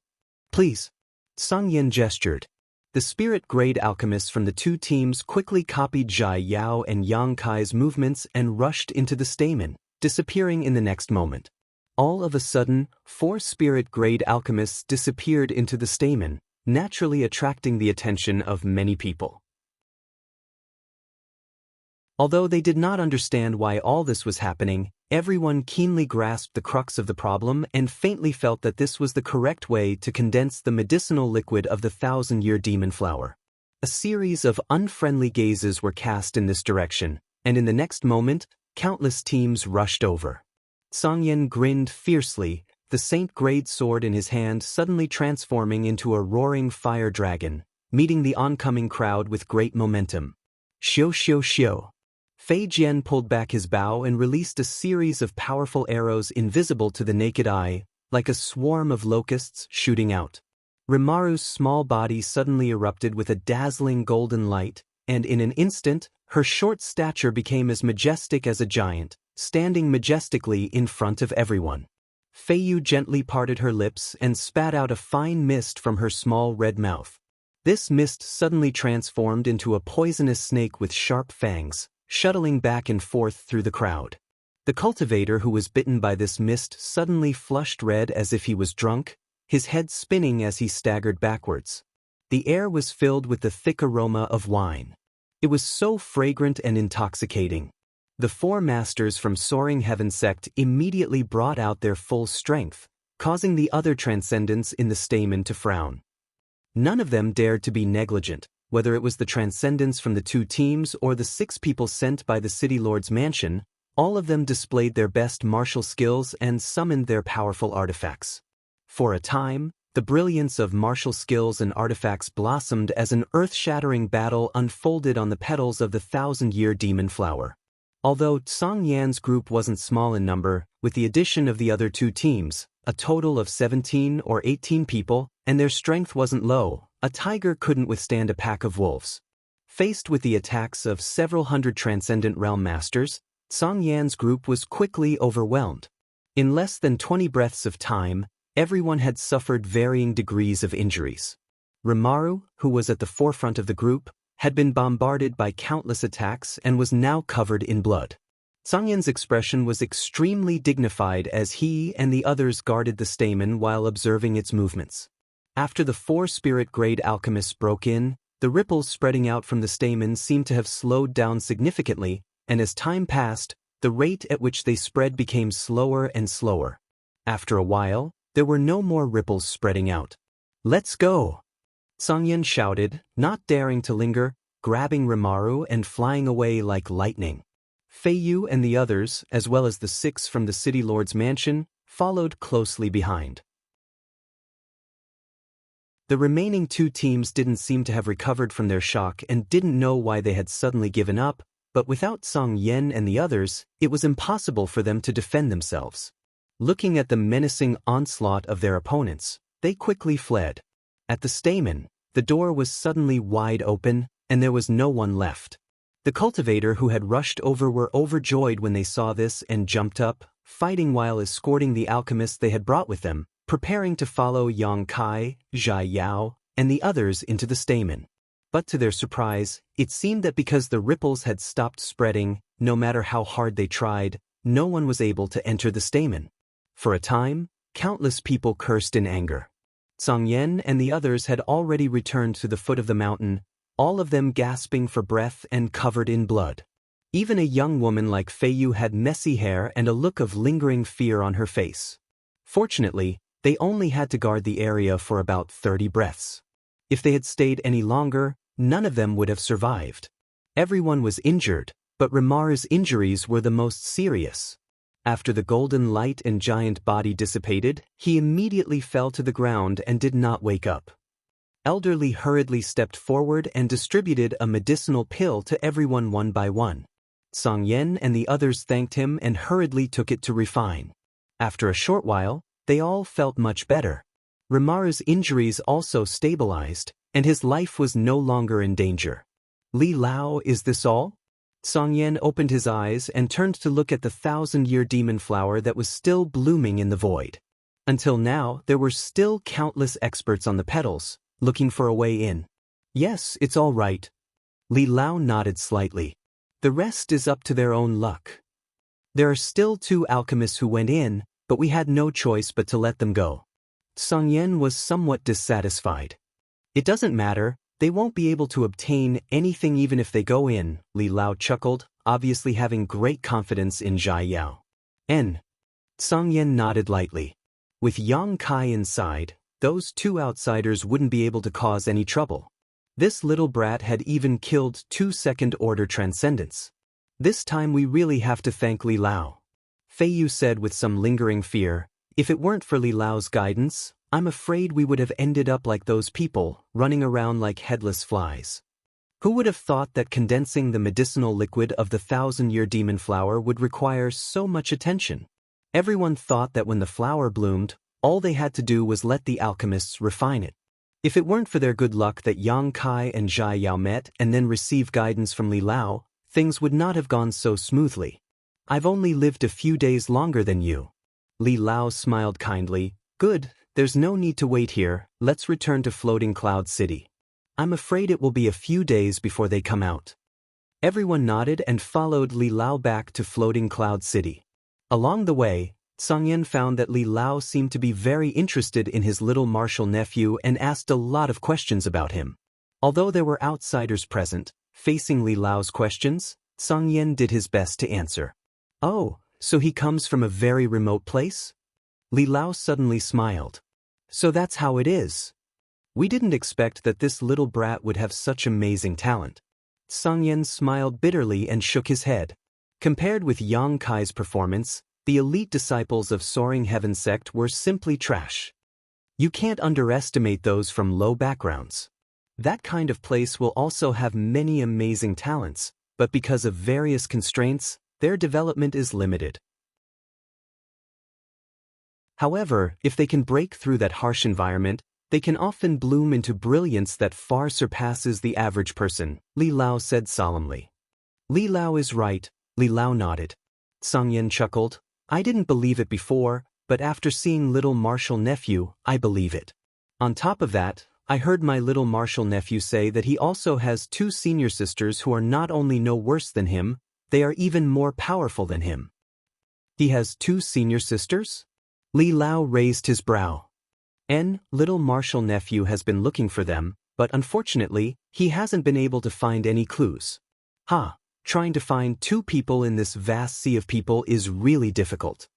Please." Song Yen gestured. The spirit-grade alchemists from the two teams quickly copied Zhai Yao and Yang Kai's movements and rushed into the stamen, disappearing in the next moment. All of a sudden, 4 spirit-grade alchemists disappeared into the stamen, naturally attracting the attention of many people. Although they did not understand why all this was happening, everyone keenly grasped the crux of the problem and faintly felt that this was the correct way to condense the medicinal liquid of the 1,000-year demon flower. A series of unfriendly gazes were cast in this direction, and in the next moment, countless teams rushed over. Song Yen grinned fiercely, the saint-grade sword in his hand suddenly transforming into a roaring fire dragon, meeting the oncoming crowd with great momentum. Xiu xiu xiu. Fei Jian pulled back his bow and released a series of powerful arrows invisible to the naked eye, like a swarm of locusts shooting out. Rimaru's small body suddenly erupted with a dazzling golden light, and in an instant, her short stature became as majestic as a giant, standing majestically in front of everyone. Fei Yu gently parted her lips and spat out a fine mist from her small red mouth. This mist suddenly transformed into a poisonous snake with sharp fangs, shuttling back and forth through the crowd. The cultivator who was bitten by this mist suddenly flushed red as if he was drunk, his head spinning as he staggered backwards. The air was filled with the thick aroma of wine. It was so fragrant and intoxicating. The 4 masters from Soaring Heaven sect immediately brought out their full strength, causing the other transcendents in the stamen to frown. None of them dared to be negligent, whether it was the transcendents from the two teams or the 6 people sent by the City Lord's mansion. All of them displayed their best martial skills and summoned their powerful artifacts. For a time, the brilliance of martial skills and artifacts blossomed as an earth-shattering battle unfolded on the petals of the 1,000-year demon flower. Although Song Yan's group wasn't small in number, with the addition of the other 2 teams, a total of 17 or 18 people, and their strength wasn't low, a tiger couldn't withstand a pack of wolves. Faced with the attacks of several hundred transcendent realm masters, Song Yan's group was quickly overwhelmed. In less than 20 breaths of time, everyone had suffered varying degrees of injuries. Rimaru, who was at the forefront of the group, had been bombarded by countless attacks and was now covered in blood. Song Yan's expression was extremely dignified as he and the others guarded the stamen while observing its movements. After the 4 spirit-grade alchemists broke in, the ripples spreading out from the stamen seemed to have slowed down significantly, and as time passed, the rate at which they spread became slower and slower. After a while, there were no more ripples spreading out. "Let's go!" Sangyen shouted, not daring to linger, grabbing Rimaru and flying away like lightning. Feiyu and the others, as well as the 6 from the city lord's mansion, followed closely behind. The remaining 2 teams didn't seem to have recovered from their shock and didn't know why they had suddenly given up, but without Song Yen and the others, it was impossible for them to defend themselves. Looking at the menacing onslaught of their opponents, they quickly fled. At the stamen, the door was suddenly wide open, and there was no one left. The cultivator who had rushed over were overjoyed when they saw this and jumped up, fighting while escorting the alchemists they had brought with them, preparing to follow Yang Kai, Zhai Yao, and the others into the stamen. But to their surprise, it seemed that because the ripples had stopped spreading, no matter how hard they tried, no one was able to enter the stamen. For a time, countless people cursed in anger. Song Yen and the others had already returned to the foot of the mountain, all of them gasping for breath and covered in blood. Even a young woman like Feiyu had messy hair and a look of lingering fear on her face. Fortunately, they only had to guard the area for about 30 breaths. If they had stayed any longer, none of them would have survived. Everyone was injured, but Rimaru's injuries were the most serious. After the golden light and giant body dissipated, he immediately fell to the ground and did not wake up. Elderly hurriedly stepped forward and distributed a medicinal pill to everyone one by one. Song Yen and the others thanked him and hurriedly took it to refine. After a short while, they all felt much better. Rimaru's injuries also stabilized, and his life was no longer in danger. "Li Lao, is this all?" Song Yen opened his eyes and turned to look at the 1,000-year demon flower that was still blooming in the void. Until now, there were still countless experts on the petals, looking for a way in. "Yes, it's all right." Li Lao nodded slightly. "The rest is up to their own luck. There are still 2 alchemists who went in, but we had no choice but to let them go." Song Yen was somewhat dissatisfied. "It doesn't matter. They won't be able to obtain anything even if they go in," Li Lao chuckled, obviously having great confidence in Zhai Yao. Song Yen nodded lightly. With Yang Kai inside, those 2 outsiders wouldn't be able to cause any trouble. This little brat had even killed 2 second-order transcendents. "This time we really have to thank Li Lao," Feiyu said with some lingering fear. "If it weren't for Li Lao's guidance, I'm afraid we would have ended up like those people, running around like headless flies." Who would have thought that condensing the medicinal liquid of the 1,000-year demon flower would require so much attention? Everyone thought that when the flower bloomed, all they had to do was let the alchemists refine it. If it weren't for their good luck that Yang Kai and Zhai Yao met and then received guidance from Li Lao, things would not have gone so smoothly. "I've only lived a few days longer than you." Li Lao smiled kindly. "Good. There's no need to wait here, let's return to Floating Cloud City. I'm afraid it will be a few days before they come out." Everyone nodded and followed Li Lao back to Floating Cloud City. Along the way, Song Yen found that Li Lao seemed to be very interested in his little martial nephew and asked a lot of questions about him. Although there were outsiders present, facing Li Lao's questions, Song Yen did his best to answer. "Oh, so he comes from a very remote place?" Li Lao suddenly smiled. "So that's how it is. We didn't expect that this little brat would have such amazing talent." Song Yen smiled bitterly and shook his head. Compared with Yang Kai's performance, the elite disciples of Soaring Heaven sect were simply trash. You can't underestimate those from low backgrounds. That kind of place will also have many amazing talents, but because of various constraints, their development is limited. However, if they can break through that harsh environment, they can often bloom into brilliance that far surpasses the average person, Li Lao said solemnly. "Li Lao is right," Li Lao nodded. Song Yen chuckled. "I didn't believe it before, but after seeing little martial nephew, I believe it. On top of that, I heard my little martial nephew say that he also has 2 senior sisters who are not only no worse than him, they are even more powerful than him." "He has 2 senior sisters?" Li Lao raised his brow. Little martial nephew has been looking for them, but unfortunately, he hasn't been able to find any clues. Trying to find 2 people in this vast sea of people is really difficult.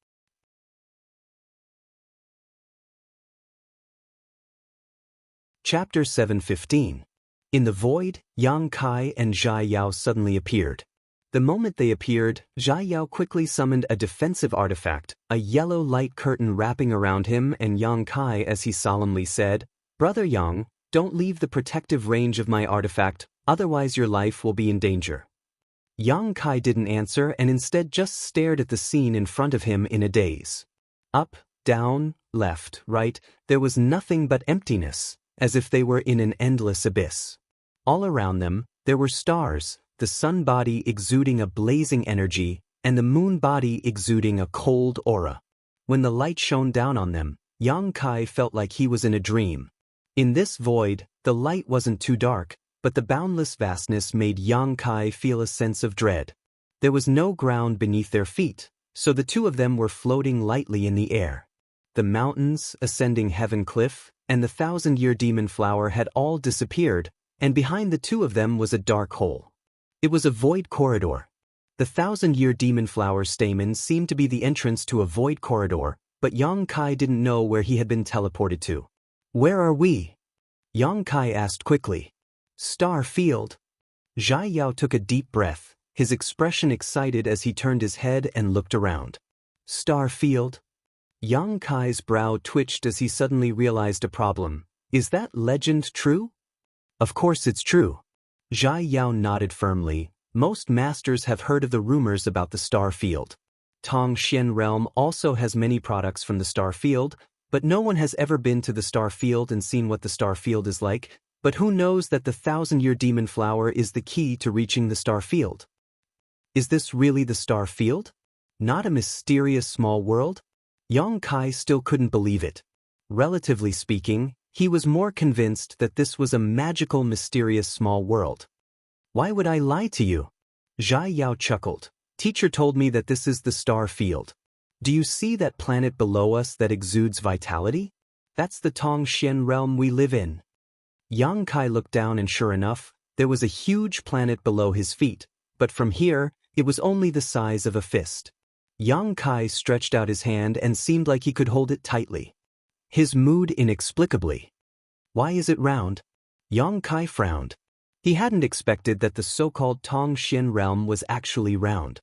Chapter 7:15. In the void, Yang Kai and Zhai Yao suddenly appeared. The moment they appeared, Zhai Yao quickly summoned a defensive artifact, a yellow light curtain wrapping around him and Yang Kai as he solemnly said, "Brother Yang, don't leave the protective range of my artifact, otherwise your life will be in danger." Yang Kai didn't answer and instead just stared at the scene in front of him in a daze. Up, down, left, right, there was nothing but emptiness, as if they were in an endless abyss. All around them, there were stars, the sun body exuding a blazing energy, and the moon body exuding a cold aura. When the light shone down on them, Yang Kai felt like he was in a dream. In this void, the light wasn't too dark, but the boundless vastness made Yang Kai feel a sense of dread. There was no ground beneath their feet, so the two of them were floating lightly in the air. The mountains, ascending heaven cliff, and the 1,000-year demon flower had all disappeared, and behind the two of them was a dark hole. It was a void corridor. The 1,000-year demon flower stamen seemed to be the entrance to a void corridor, but Yang Kai didn't know where he had been teleported to. "Where are we?" Yang Kai asked quickly. "Star Field." Zhai Yao took a deep breath, his expression excited as he turned his head and looked around. "Star Field?" Yang Kai's brow twitched as he suddenly realized a problem. "Is that legend true?" "Of course it's true." Zhai Yao nodded firmly. "Most masters have heard of the rumors about the Star Field. Tongxian Realm also has many products from the Star Field, but no one has ever been to the Star Field and seen what the Star Field is like. But who knows that the 1,000-year demon flower is the key to reaching the Star Field? Is this really the Star Field? Not a mysterious small world? Yang Kai still couldn't believe it. Relatively speaking, he was more convinced that this was a magical, mysterious small world. "Why would I lie to you?" Zhai Yao chuckled. "Teacher told me that this is the Star Field. Do you see that planet below us that exudes vitality? That's the Tongxian realm we live in." Yang Kai looked down and sure enough, there was a huge planet below his feet, but from here, it was only the size of a fist. Yang Kai stretched out his hand and seemed like he could hold it tightly. His mood inexplicably. "Why is it round?" Yang Kai frowned. He hadn't expected that the so-called Tongxian realm was actually round.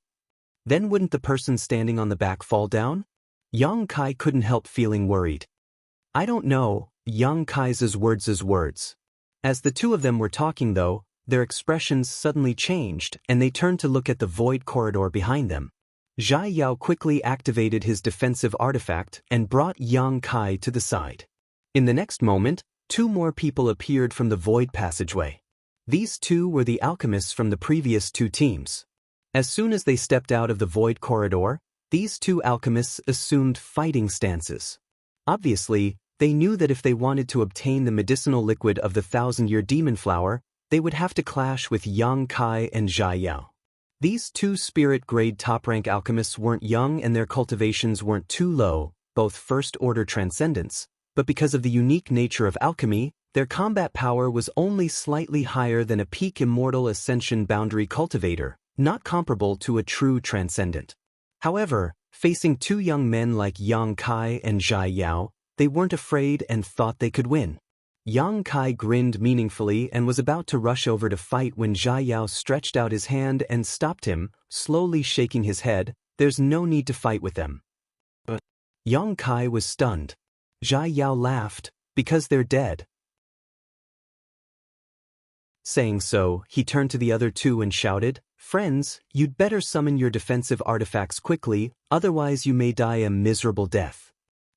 Then wouldn't the person standing on the back fall down? Yang Kai couldn't help feeling worried. "I don't know," Yang Kai's words. As the two of them were talking though, their expressions suddenly changed and they turned to look at the void corridor behind them. Zhai Yao quickly activated his defensive artifact and brought Yang Kai to the side. In the next moment, two more people appeared from the void passageway. These two were the alchemists from the previous two teams. As soon as they stepped out of the void corridor, these two alchemists assumed fighting stances. Obviously, they knew that if they wanted to obtain the medicinal liquid of the 1,000-year demon flower, they would have to clash with Yang Kai and Zhai Yao. These two spirit-grade top-rank alchemists weren't young and their cultivations weren't too low, both first-order transcendents, but because of the unique nature of alchemy, their combat power was only slightly higher than a peak immortal ascension boundary cultivator, not comparable to a true transcendent. However, facing two young men like Yang Kai and Zhai Yao, they weren't afraid and thought they could win. Yang Kai grinned meaningfully and was about to rush over to fight when Zhai Yao stretched out his hand and stopped him, slowly shaking his head. "There's no need to fight with them." But Yang Kai was stunned. Zhai Yao laughed, "Because they're dead." Saying so, he turned to the other two and shouted, "Friends, you'd better summon your defensive artifacts quickly, otherwise you may die a miserable death."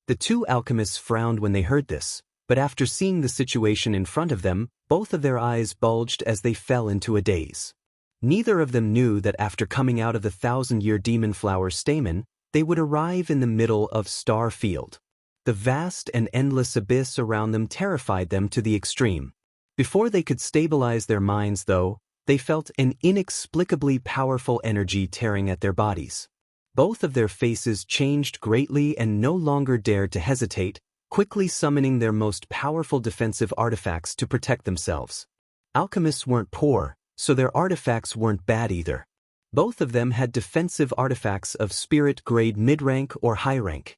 The two alchemists frowned when they heard this, but after seeing the situation in front of them, both of their eyes bulged as they fell into a daze. Neither of them knew that after coming out of the 1,000-year demon flower stamen, they would arrive in the middle of Star Field. The vast and endless abyss around them terrified them to the extreme. Before they could stabilize their minds, though, they felt an inexplicably powerful energy tearing at their bodies. Both of their faces changed greatly and no longer dared to hesitate, quickly summoning their most powerful defensive artifacts to protect themselves. Alchemists weren't poor, so their artifacts weren't bad either. Both of them had defensive artifacts of spirit grade mid-rank or high rank.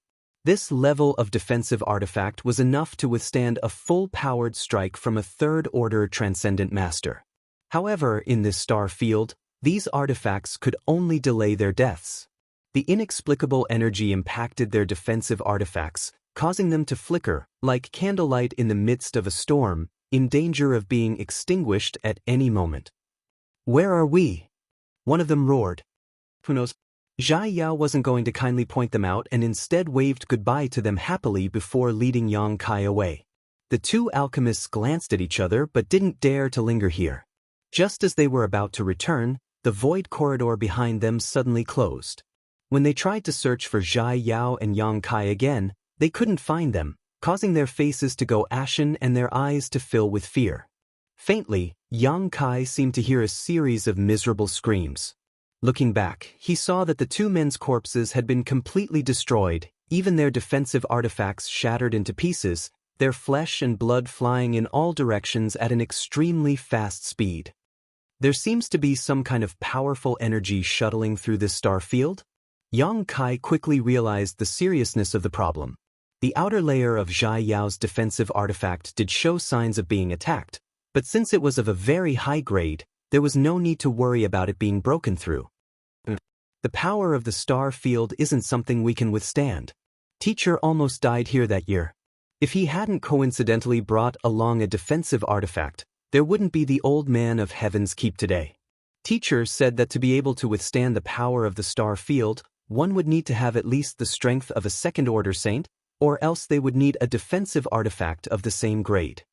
This level of defensive artifact was enough to withstand a full-powered strike from a third-order transcendent master. However, in this star field, these artifacts could only delay their deaths. The inexplicable energy impacted their defensive artifacts, causing them to flicker like candlelight in the midst of a storm, in danger of being extinguished at any moment. "Where are we?" one of them roared. Who knows? Zhai Yao wasn't going to kindly point them out and instead waved goodbye to them happily before leading Yang Kai away. The two alchemists glanced at each other but didn't dare to linger here. Just as they were about to return, the void corridor behind them suddenly closed. When they tried to search for Zhai Yao and Yang Kai again, they couldn't find them, causing their faces to go ashen and their eyes to fill with fear. Faintly, Yang Kai seemed to hear a series of miserable screams. Looking back, he saw that the two men's corpses had been completely destroyed, even their defensive artifacts shattered into pieces, their flesh and blood flying in all directions at an extremely fast speed. There seems to be some kind of powerful energy shuttling through this star field. Yang Kai quickly realized the seriousness of the problem. The outer layer of Zhai Yao's defensive artifact did show signs of being attacked, but since it was of a very high grade, there was no need to worry about it being broken through. The power of the star field isn't something we can withstand. Teacher almost died here that year. If he hadn't coincidentally brought along a defensive artifact, there wouldn't be the old man of Heaven's Keep today. Teacher said that to be able to withstand the power of the star field, one would need to have at least the strength of a second-order saint, or else they would need a defensive artifact of the same grade.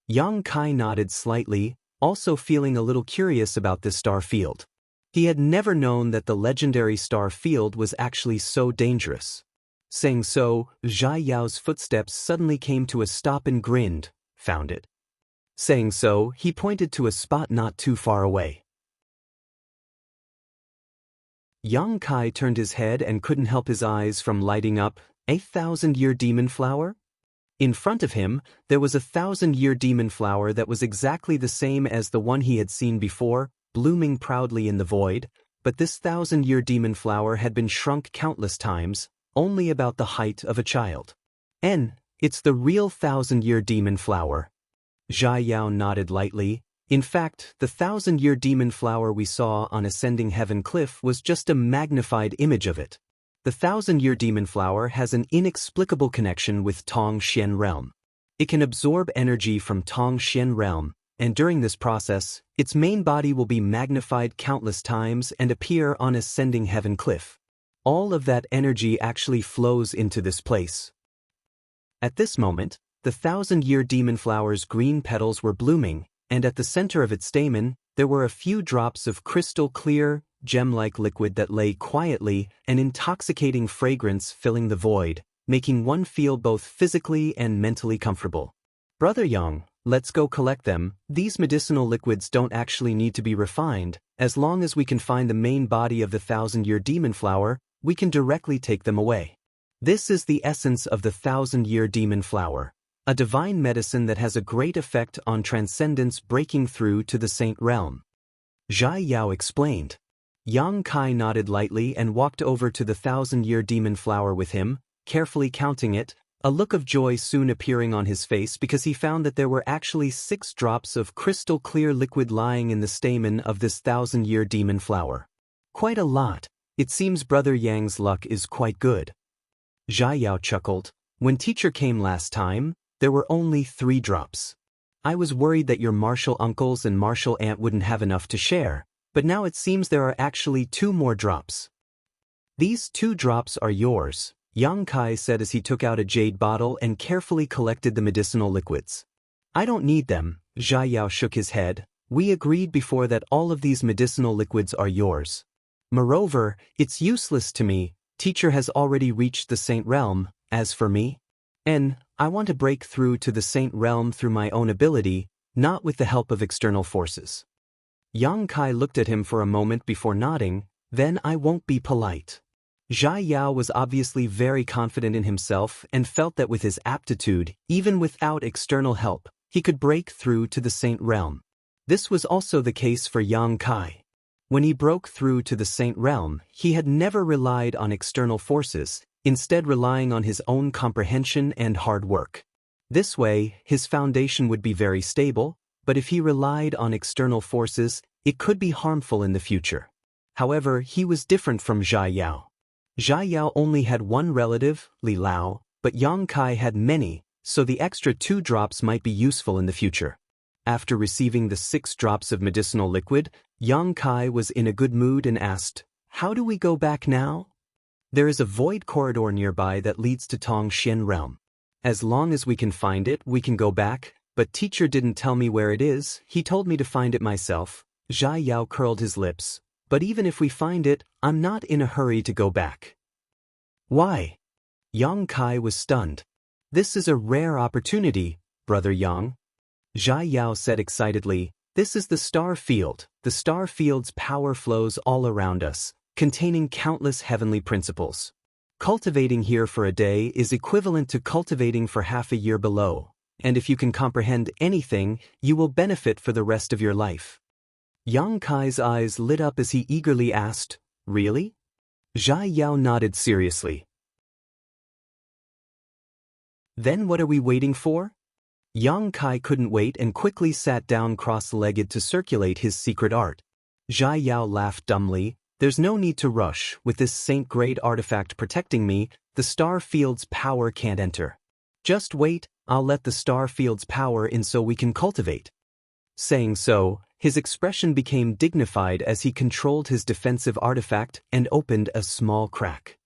Yang Kai nodded slightly, also feeling a little curious about this star field. He had never known that the legendary star field was actually so dangerous. Saying so, Zhai Yao's footsteps suddenly came to a stop and grinned, "Found it." Saying so, he pointed to a spot not too far away. Yang Kai turned his head and couldn't help his eyes from lighting up. A 1,000-year demon flower? In front of him, there was a 1,000-year demon flower that was exactly the same as the one he had seen before, blooming proudly in the void, but this 1,000-year demon flower had been shrunk countless times, only about the height of a child. It's the real 1,000-year demon flower. Zhai Yao nodded lightly. In fact, the 1,000-year demon flower we saw on Ascending Heaven Cliff was just a magnified image of it. The 1,000-year demon flower has an inexplicable connection with Tong Xian realm. It can absorb energy from Tong Xian realm, and during this process, its main body will be magnified countless times and appear on Ascending Heaven Cliff. All of that energy actually flows into this place. At this moment, the 1,000-year demon flower's green petals were blooming, and at the center of its stamen, there were a few drops of crystal-clear, gem-like liquid that lay quietly, an intoxicating fragrance filling the void, making one feel both physically and mentally comfortable. "Brother Yang, let's go collect them. These medicinal liquids don't actually need to be refined. As long as we can find the main body of the 1,000-year demon flower, we can directly take them away. This is the essence of the 1,000-year demon flower, a divine medicine that has a great effect on transcendence breaking through to the saint realm," Zhai Yao explained. Yang Kai nodded lightly and walked over to the 1,000-year demon flower with him, carefully counting it, a look of joy soon appearing on his face because he found that there were actually 6 drops of crystal-clear liquid lying in the stamen of this 1,000-year demon flower. "Quite a lot. It seems Brother Yang's luck is quite good." Zhai Yao chuckled. "When teacher came last time, there were only 3 drops. I was worried that your martial uncles and martial aunt wouldn't have enough to share, but now it seems there are actually 2 more drops." "These 2 drops are yours," Yang Kai said as he took out a jade bottle and carefully collected the medicinal liquids. "I don't need them," Zhai Yao shook his head. "We agreed before that all of these medicinal liquids are yours. Moreover, it's useless to me. Teacher has already reached the saint realm. As for me, I want to break through to the saint realm through my own ability, not with the help of external forces." Yang Kai looked at him for a moment before nodding. "Then I won't be polite." Zhai Yao was obviously very confident in himself and felt that with his aptitude, even without external help, he could break through to the saint realm. This was also the case for Yang Kai. When he broke through to the saint realm, he had never relied on external forces. instead relying on his own comprehension and hard work. This way, his foundation would be very stable, but if he relied on external forces, it could be harmful in the future. However, he was different from Zhai Yao. Zhai Yao only had one relative, Li Lao, but Yang Kai had many, so the extra 2 drops might be useful in the future. After receiving the 6 drops of medicinal liquid, Yang Kai was in a good mood and asked, "How do we go back now?" "There is a void corridor nearby that leads to Tong Xian realm. As long as we can find it, we can go back, but teacher didn't tell me where it is, he told me to find it myself." Zhai Yao curled his lips. "But even if we find it, I'm not in a hurry to go back." "Why?" Yang Kai was stunned. "This is a rare opportunity, Brother Yang." Zhai Yao said excitedly, "This is the star field. The star field's power flows all around us, containing countless heavenly principles. Cultivating here for a day is equivalent to cultivating for half a year below, and if you can comprehend anything, you will benefit for the rest of your life." Yang Kai's eyes lit up as he eagerly asked, "Really?" Zhai Yao nodded seriously. "Then what are we waiting for?" Yang Kai couldn't wait and quickly sat down cross-legged to circulate his secret art. Zhai Yao laughed dumbly. "There's no need to rush. With this saint-grade artifact protecting me, the star field's power can't enter. Just wait, I'll let the star field's power in so we can cultivate." Saying so, his expression became dignified as he controlled his defensive artifact and opened a small crack.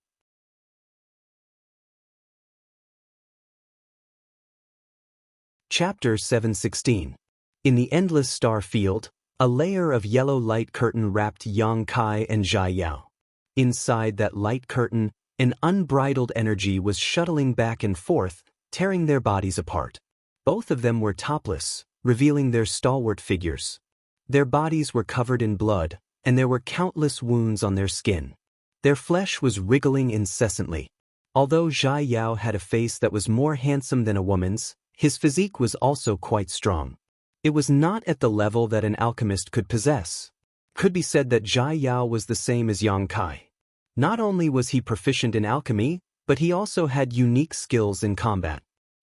Chapter 716. In the endless star field, a layer of yellow light curtain wrapped Yang Kai and Zhai Yao. Inside that light curtain, an unbridled energy was shuttling back and forth, tearing their bodies apart. Both of them were topless, revealing their stalwart figures. Their bodies were covered in blood, and there were countless wounds on their skin. Their flesh was wriggling incessantly. Although Zhai Yao had a face that was more handsome than a woman's, his physique was also quite strong. It was not at the level that an alchemist could possess. Could be said that Zhai Yao was the same as Yang Kai. Not only was he proficient in alchemy, but he also had unique skills in combat.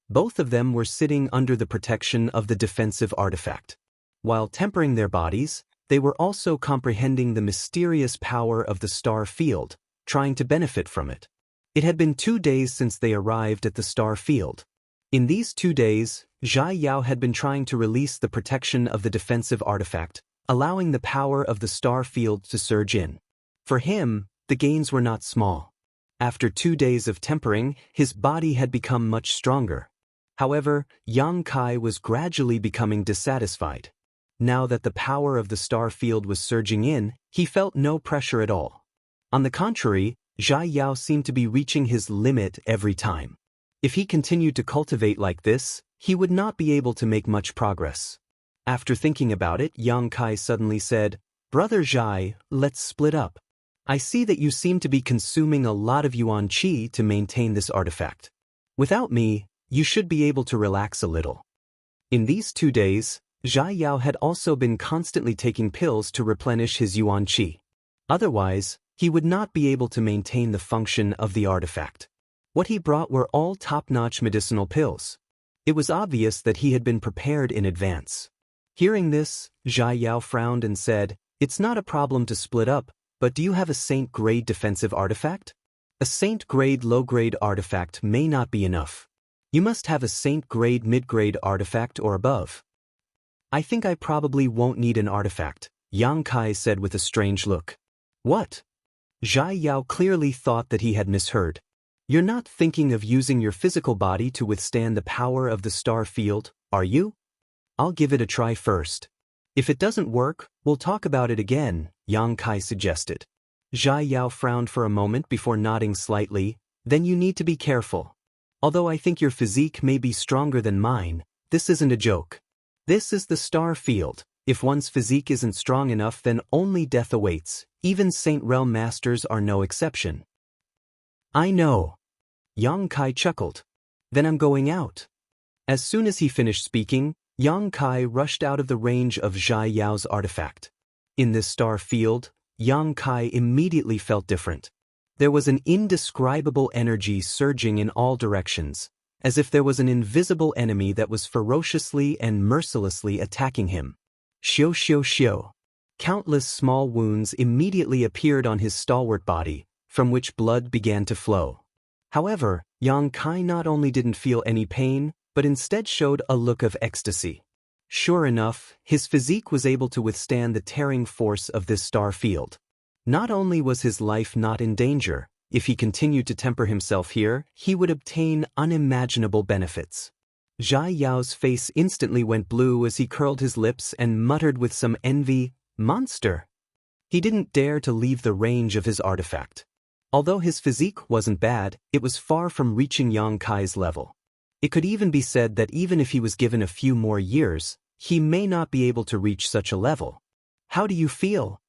Both of them were sitting under the protection of the defensive artifact. While tempering their bodies, they were also comprehending the mysterious power of the star field, trying to benefit from it. It had been 2 days since they arrived at the star field. In these 2 days, Zhai Yao had been trying to release the protection of the defensive artifact, allowing the power of the star field to surge in. For him, the gains were not small. After 2 days of tempering, his body had become much stronger. However, Yang Kai was gradually becoming dissatisfied. Now that the power of the star field was surging in, he felt no pressure at all. On the contrary, Zhai Yao seemed to be reaching his limit every time. If he continued to cultivate like this, he would not be able to make much progress. After thinking about it, Yang Kai suddenly said, "Brother Zhai, let's split up. I see that you seem to be consuming a lot of yuan qi to maintain this artifact. Without me, you should be able to relax a little." In these 2 days, Zhai Yao had also been constantly taking pills to replenish his yuan qi. Otherwise, he would not be able to maintain the function of the artifact. What he brought were all top-notch medicinal pills. It was obvious that he had been prepared in advance. Hearing this, Zhai Yao frowned and said, "It's not a problem to split up, but do you have a saint-grade defensive artifact? A saint-grade low-grade artifact may not be enough. You must have a saint-grade mid-grade artifact or above." "I think I probably won't need an artifact," Yang Kai said with a strange look. "What?" Zhai Yao clearly thought that he had misheard. "You're not thinking of using your physical body to withstand the power of the star field, are you?" "I'll give it a try first. If it doesn't work, we'll talk about it again," Yang Kai suggested. Zhai Yao frowned for a moment before nodding slightly. "Then you need to be careful. Although I think your physique may be stronger than mine, this isn't a joke. This is the star field. If one's physique isn't strong enough, then only death awaits. Even Saint Realm Masters are no exception." "I know." Yang Kai chuckled. "Then I'm going out." As soon as he finished speaking, Yang Kai rushed out of the range of Zhai Yao's artifact. In this star field, Yang Kai immediately felt different. There was an indescribable energy surging in all directions, as if there was an invisible enemy that was ferociously and mercilessly attacking him. Xiu xiu xiu. Countless small wounds immediately appeared on his stalwart body, from which blood began to flow. However, Yang Kai not only didn't feel any pain, but instead showed a look of ecstasy. Sure enough, his physique was able to withstand the tearing force of this star field. Not only was his life not in danger, if he continued to temper himself here, he would obtain unimaginable benefits. Zhai Yao's face instantly went blue as he curled his lips and muttered with some envy, "Monster!" He didn't dare to leave the range of his artifact. Although his physique wasn't bad, it was far from reaching Yang Kai's level. It could even be said that even if he was given a few more years, he may not be able to reach such a level. "How do you feel?"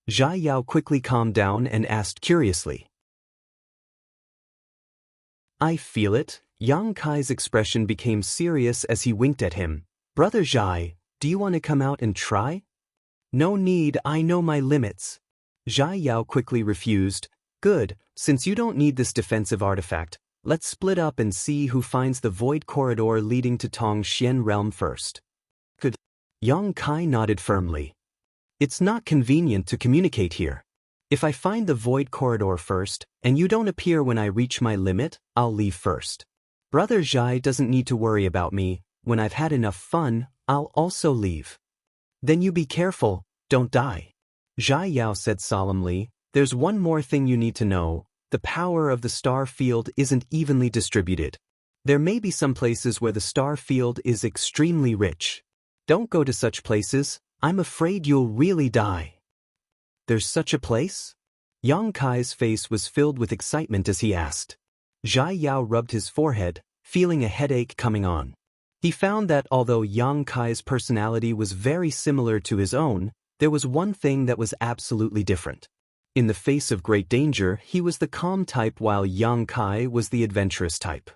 Zhai Yao quickly calmed down and asked curiously. "I feel it." Yang Kai's expression became serious as he winked at him. "Brother Zhai, do you want to come out and try?" "No need, I know my limits." Zhai Yao quickly refused. "Good, since you don't need this defensive artifact, let's split up and see who finds the void corridor leading to Tongxian realm first." "Good." Yang Kai nodded firmly. "It's not convenient to communicate here. If I find the void corridor first, and you don't appear when I reach my limit, I'll leave first. Brother Zhai doesn't need to worry about me. When I've had enough fun, I'll also leave." "Then you be careful, don't die." Zhai Yao said solemnly. "There's one more thing you need to know. The power of the star field isn't evenly distributed. There may be some places where the star field is extremely rich. Don't go to such places. I'm afraid you'll really die." "There's such a place?" Yang Kai's face was filled with excitement as he asked. Zhai Yao rubbed his forehead, feeling a headache coming on. He found that although Yang Kai's personality was very similar to his own, there was one thing that was absolutely different. In the face of great danger, he was the calm type while Yang Kai was the adventurous type.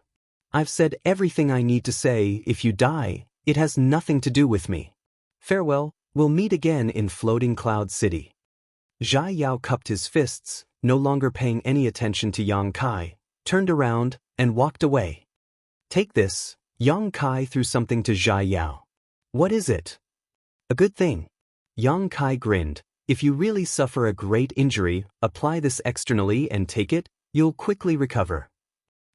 "I've said everything I need to say. If you die, it has nothing to do with me. Farewell, we'll meet again in Floating Cloud City." Zhai Yao cupped his fists, no longer paying any attention to Yang Kai, turned around, and walked away. "Take this." Yang Kai threw something to Zhai Yao. "What is it?" "A good thing." Yang Kai grinned. "If you really suffer a great injury, apply this externally and take it, you'll quickly recover."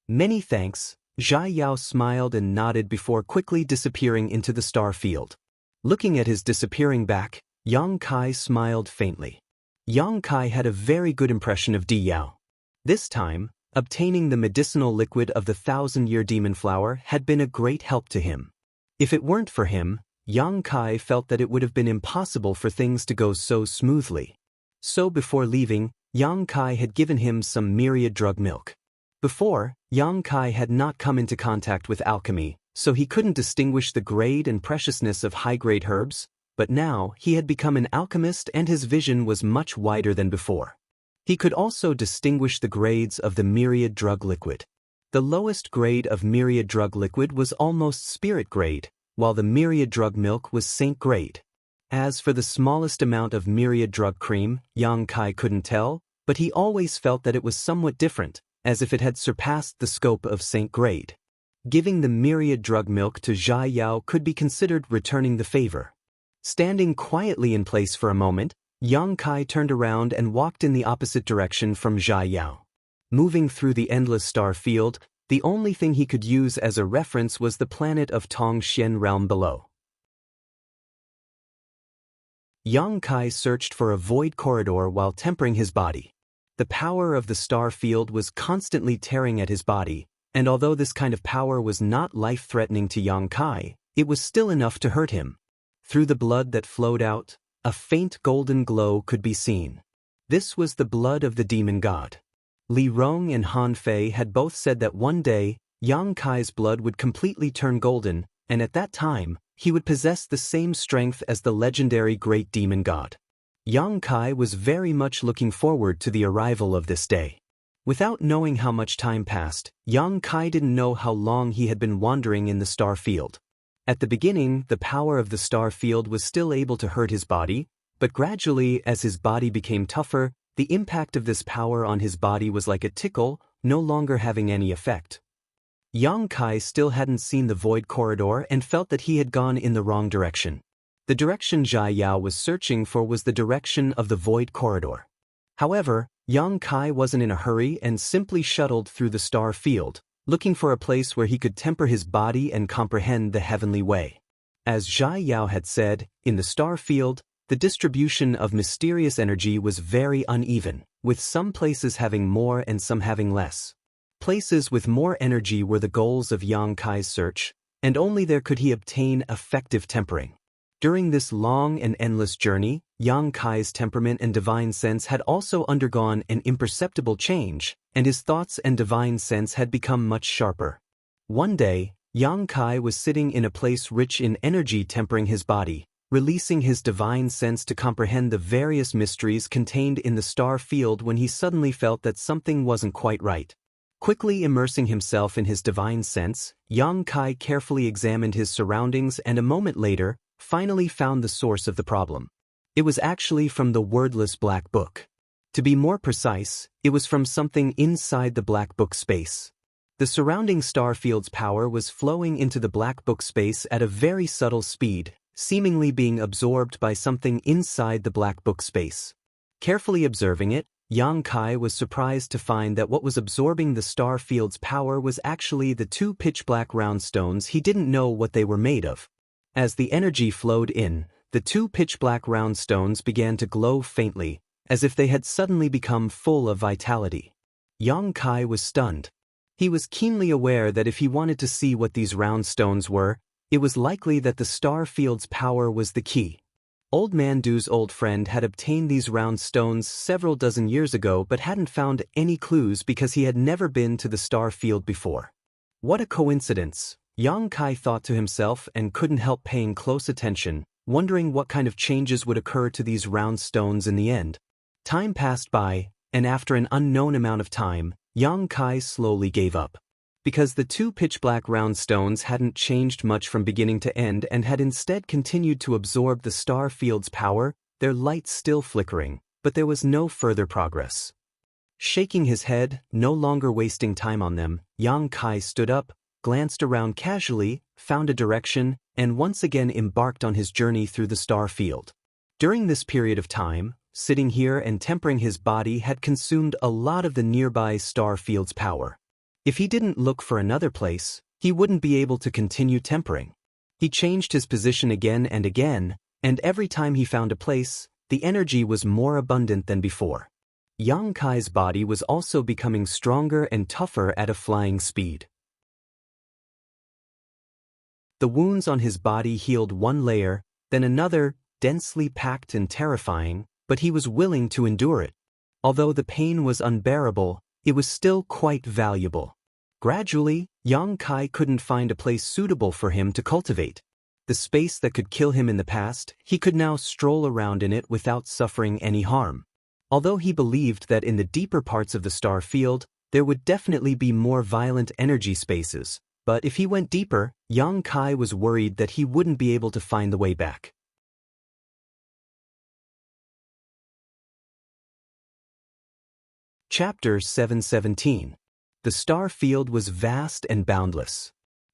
"Many thanks." Zhai Yao smiled and nodded before quickly disappearing into the star field. Looking at his disappearing back, Yang Kai smiled faintly. Yang Kai had a very good impression of Di Yao. This time, obtaining the medicinal liquid of the 1,000-year demon flower had been a great help to him. If it weren't for him, Yang Kai felt that it would have been impossible for things to go so smoothly. So before leaving, Yang Kai had given him some myriad drug milk. Before, Yang Kai had not come into contact with alchemy, so he couldn't distinguish the grade and preciousness of high-grade herbs, but now he had become an alchemist and his vision was much wider than before. He could also distinguish the grades of the myriad drug liquid. The lowest grade of myriad drug liquid was almost spirit grade, while the myriad drug milk was saint grade. As for the smallest amount of myriad drug cream, Yang Kai couldn't tell, but he always felt that it was somewhat different, as if it had surpassed the scope of saint grade. Giving the myriad drug milk to Zhai Yao could be considered returning the favor. Standing quietly in place for a moment, Yang Kai turned around and walked in the opposite direction from Zhai Yao. Moving through the endless star field, the only thing he could use as a reference was the planet of Tongxian realm below. Yang Kai searched for a void corridor while tempering his body. The power of the star field was constantly tearing at his body, and although this kind of power was not life-threatening to Yang Kai, it was still enough to hurt him. Through the blood that flowed out, a faint golden glow could be seen. This was the blood of the demon god. Li Rong and Han Fei had both said that one day, Yang Kai's blood would completely turn golden, and at that time, he would possess the same strength as the legendary great demon god. Yang Kai was very much looking forward to the arrival of this day. Without knowing how much time passed, Yang Kai didn't know how long he had been wandering in the star field. At the beginning, the power of the star field was still able to hurt his body, but gradually, as his body became tougher, The impact of this power on his body was like a tickle, no longer having any effect. Yang Kai still hadn't seen the void corridor and felt that he had gone in the wrong direction. The direction Zhai Yao was searching for was the direction of the void corridor. However, Yang Kai wasn't in a hurry and simply shuttled through the star field, looking for a place where he could temper his body and comprehend the heavenly way. As Zhai Yao had said, in the star field, the distribution of mysterious energy was very uneven, with some places having more and some having less. Places with more energy were the goals of Yang Kai's search, and only there could he obtain effective tempering. During this long and endless journey, Yang Kai's temperament and divine sense had also undergone an imperceptible change, and his thoughts and divine sense had become much sharper. One day, Yang Kai was sitting in a place rich in energy tempering his body, releasing his divine sense to comprehend the various mysteries contained in the star field when he suddenly felt that something wasn't quite right. Quickly immersing himself in his divine sense, Yang Kai carefully examined his surroundings and a moment later, finally found the source of the problem. It was actually from the wordless black book. To be more precise, it was from something inside the black book space. The surrounding star field's power was flowing into the black book space at a very subtle speed, seemingly being absorbed by something inside the black book space. Carefully observing it, Yang Kai was surprised to find that what was absorbing the star field's power was actually the two pitch-black round stones he didn't know what they were made of. As the energy flowed in, the two pitch-black round stones began to glow faintly, as if they had suddenly become full of vitality. Yang Kai was stunned. He was keenly aware that if he wanted to see what these round stones were, it was likely that the star field's power was the key. Old Man Du's old friend had obtained these round stones several dozen years ago but hadn't found any clues because he had never been to the star field before. What a coincidence, Yang Kai thought to himself and couldn't help paying close attention, wondering what kind of changes would occur to these round stones in the end. Time passed by, and after an unknown amount of time, Yang Kai slowly gave up. Because the two pitch-black round stones hadn't changed much from beginning to end and had instead continued to absorb the star field's power, their light still flickering, but there was no further progress. Shaking his head, no longer wasting time on them, Yang Kai stood up, glanced around casually, found a direction, and once again embarked on his journey through the star field. During this period of time, sitting here and tempering his body had consumed a lot of the nearby star field's power. If he didn't look for another place, he wouldn't be able to continue tempering. He changed his position again, and every time he found a place, the energy was more abundant than before. Yang Kai's body was also becoming stronger and tougher at a flying speed. The wounds on his body healed one layer, then another, densely packed and terrifying, but he was willing to endure it. Although the pain was unbearable, it was still quite valuable. Gradually, Yang Kai couldn't find a place suitable for him to cultivate. The space that could kill him in the past, he could now stroll around in it without suffering any harm. Although he believed that in the deeper parts of the star field, there would definitely be more violent energy spaces, but if he went deeper, Yang Kai was worried that he wouldn't be able to find the way back. Chapter 717. The star field was vast and boundless.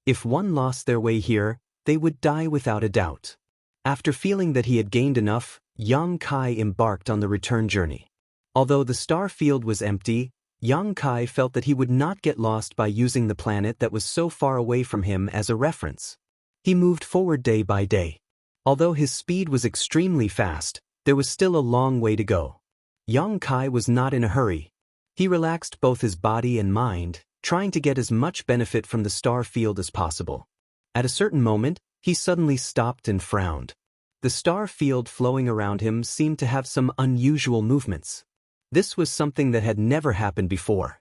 If one lost their way here, they would die without a doubt. After feeling that he had gained enough, Yang Kai embarked on the return journey. Although the star field was empty, Yang Kai felt that he would not get lost by using the planet that was so far away from him as a reference. He moved forward day by day. Although his speed was extremely fast, there was still a long way to go. Yang Kai was not in a hurry. He relaxed both his body and mind, trying to get as much benefit from the star field as possible. At a certain moment, he suddenly stopped and frowned. The star field flowing around him seemed to have some unusual movements. This was something that had never happened before.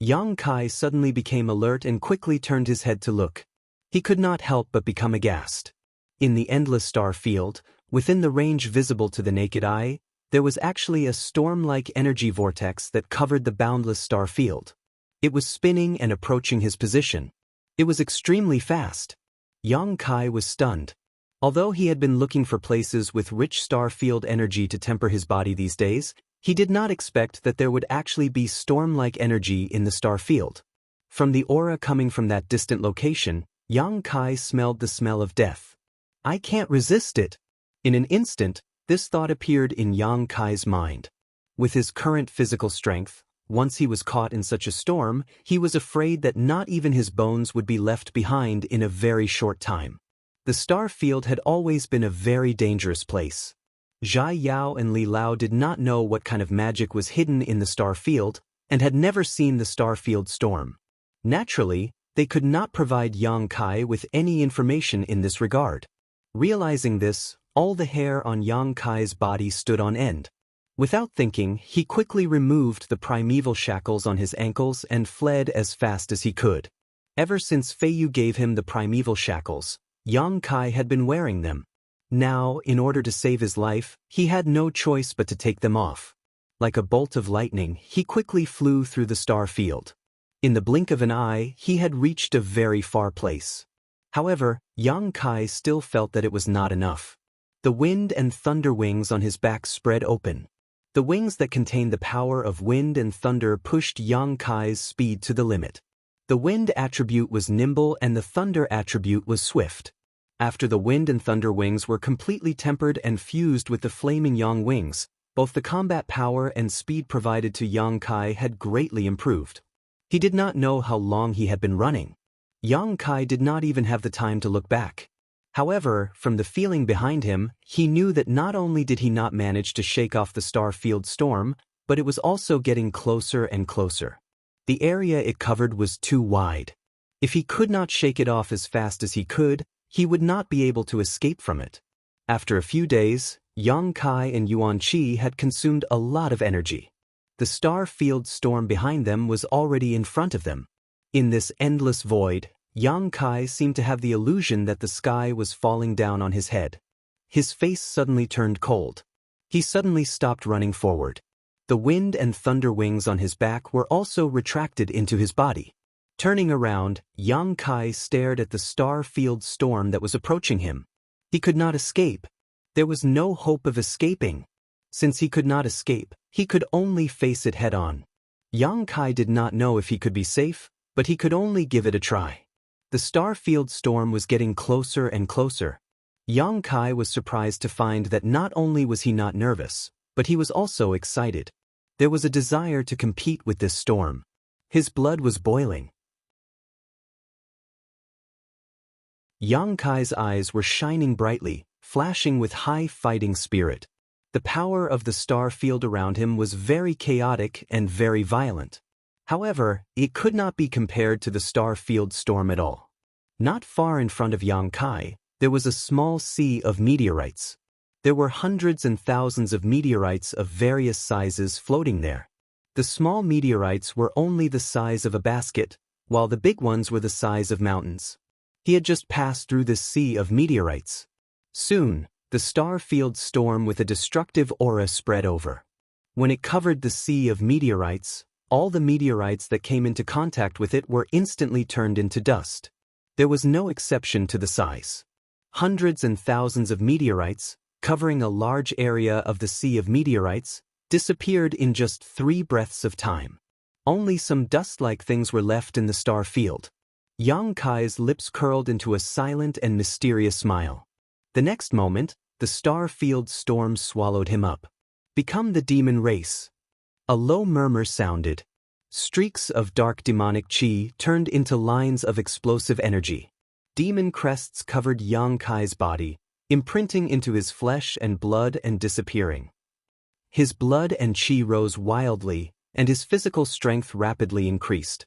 Yang Kai suddenly became alert and quickly turned his head to look. He could not help but become aghast. In the endless star field, within the range visible to the naked eye, there was actually a storm-like energy vortex that covered the boundless star field. It was spinning and approaching his position. It was extremely fast. Yang Kai was stunned. Although he had been looking for places with rich star field energy to temper his body these days, He did not expect that there would actually be storm-like energy in the star field. From the aura coming from that distant location, Yang Kai smelled the smell of death. I can't resist it. In an instant, this thought appeared in Yang Kai's mind. With his current physical strength, once he was caught in such a storm, he was afraid that not even his bones would be left behind in a very short time. The star field had always been a very dangerous place. Zhai Yao and Li Lao did not know what kind of magic was hidden in the star field and had never seen the star field storm. Naturally, they could not provide Yang Kai with any information in this regard. Realizing this, all the hair on Yang Kai's body stood on end. Without thinking, he quickly removed the primeval shackles on his ankles and fled as fast as he could. Ever since Feiyu gave him the primeval shackles, Yang Kai had been wearing them. Now, in order to save his life, he had no choice but to take them off. Like a bolt of lightning, he quickly flew through the star field. In the blink of an eye, he had reached a very far place. However, Yang Kai still felt that it was not enough. The wind and thunder wings on his back spread open. The wings that contained the power of wind and thunder pushed Yang Kai's speed to the limit. The wind attribute was nimble and the thunder attribute was swift. After the wind and thunder wings were completely tempered and fused with the flaming yang wings, both the combat power and speed provided to Yang Kai had greatly improved. He did not know how long he had been running. Yang Kai did not even have the time to look back. However, from the feeling behind him, he knew that not only did he not manage to shake off the star field storm, but it was also getting closer and closer. The area it covered was too wide. If he could not shake it off as fast as he could, he would not be able to escape from it. After a few days, Yang Kai and Yuan Qi had consumed a lot of energy. The star field storm behind them was already in front of them. In this endless void, Yang Kai seemed to have the illusion that the sky was falling down on his head. His face suddenly turned cold. He suddenly stopped running forward. The wind and thunder wings on his back were also retracted into his body. Turning around, Yang Kai stared at the star field storm that was approaching him. He could not escape. There was no hope of escaping. Since he could not escape, he could only face it head-on. Yang Kai did not know if he could be safe, but he could only give it a try. The star field storm was getting closer and closer. Yang Kai was surprised to find that not only was he not nervous, but he was also excited. There was a desire to compete with this storm. His blood was boiling. Yang Kai's eyes were shining brightly, flashing with high fighting spirit. The power of the star field around him was very chaotic and very violent. However, it could not be compared to the star field storm at all. Not far in front of Yang Kai, there was a small sea of meteorites. There were hundreds and thousands of meteorites of various sizes floating there. The small meteorites were only the size of a basket, while the big ones were the size of mountains. He had just passed through this sea of meteorites. Soon, the star field storm with a destructive aura spread over. When it covered the sea of meteorites, all the meteorites that came into contact with it were instantly turned into dust. There was no exception to the size. Hundreds and thousands of meteorites, covering a large area of the sea of meteorites, disappeared in just 3 breaths of time. Only some dust-like things were left in the star field. Yang Kai's lips curled into a silent and mysterious smile. The next moment, the star field storm swallowed him up. Become the demon race. A low murmur sounded. Streaks of dark demonic chi turned into lines of explosive energy. Demon crests covered Yang Kai's body, imprinting into his flesh and blood and disappearing. His blood and chi rose wildly, and his physical strength rapidly increased.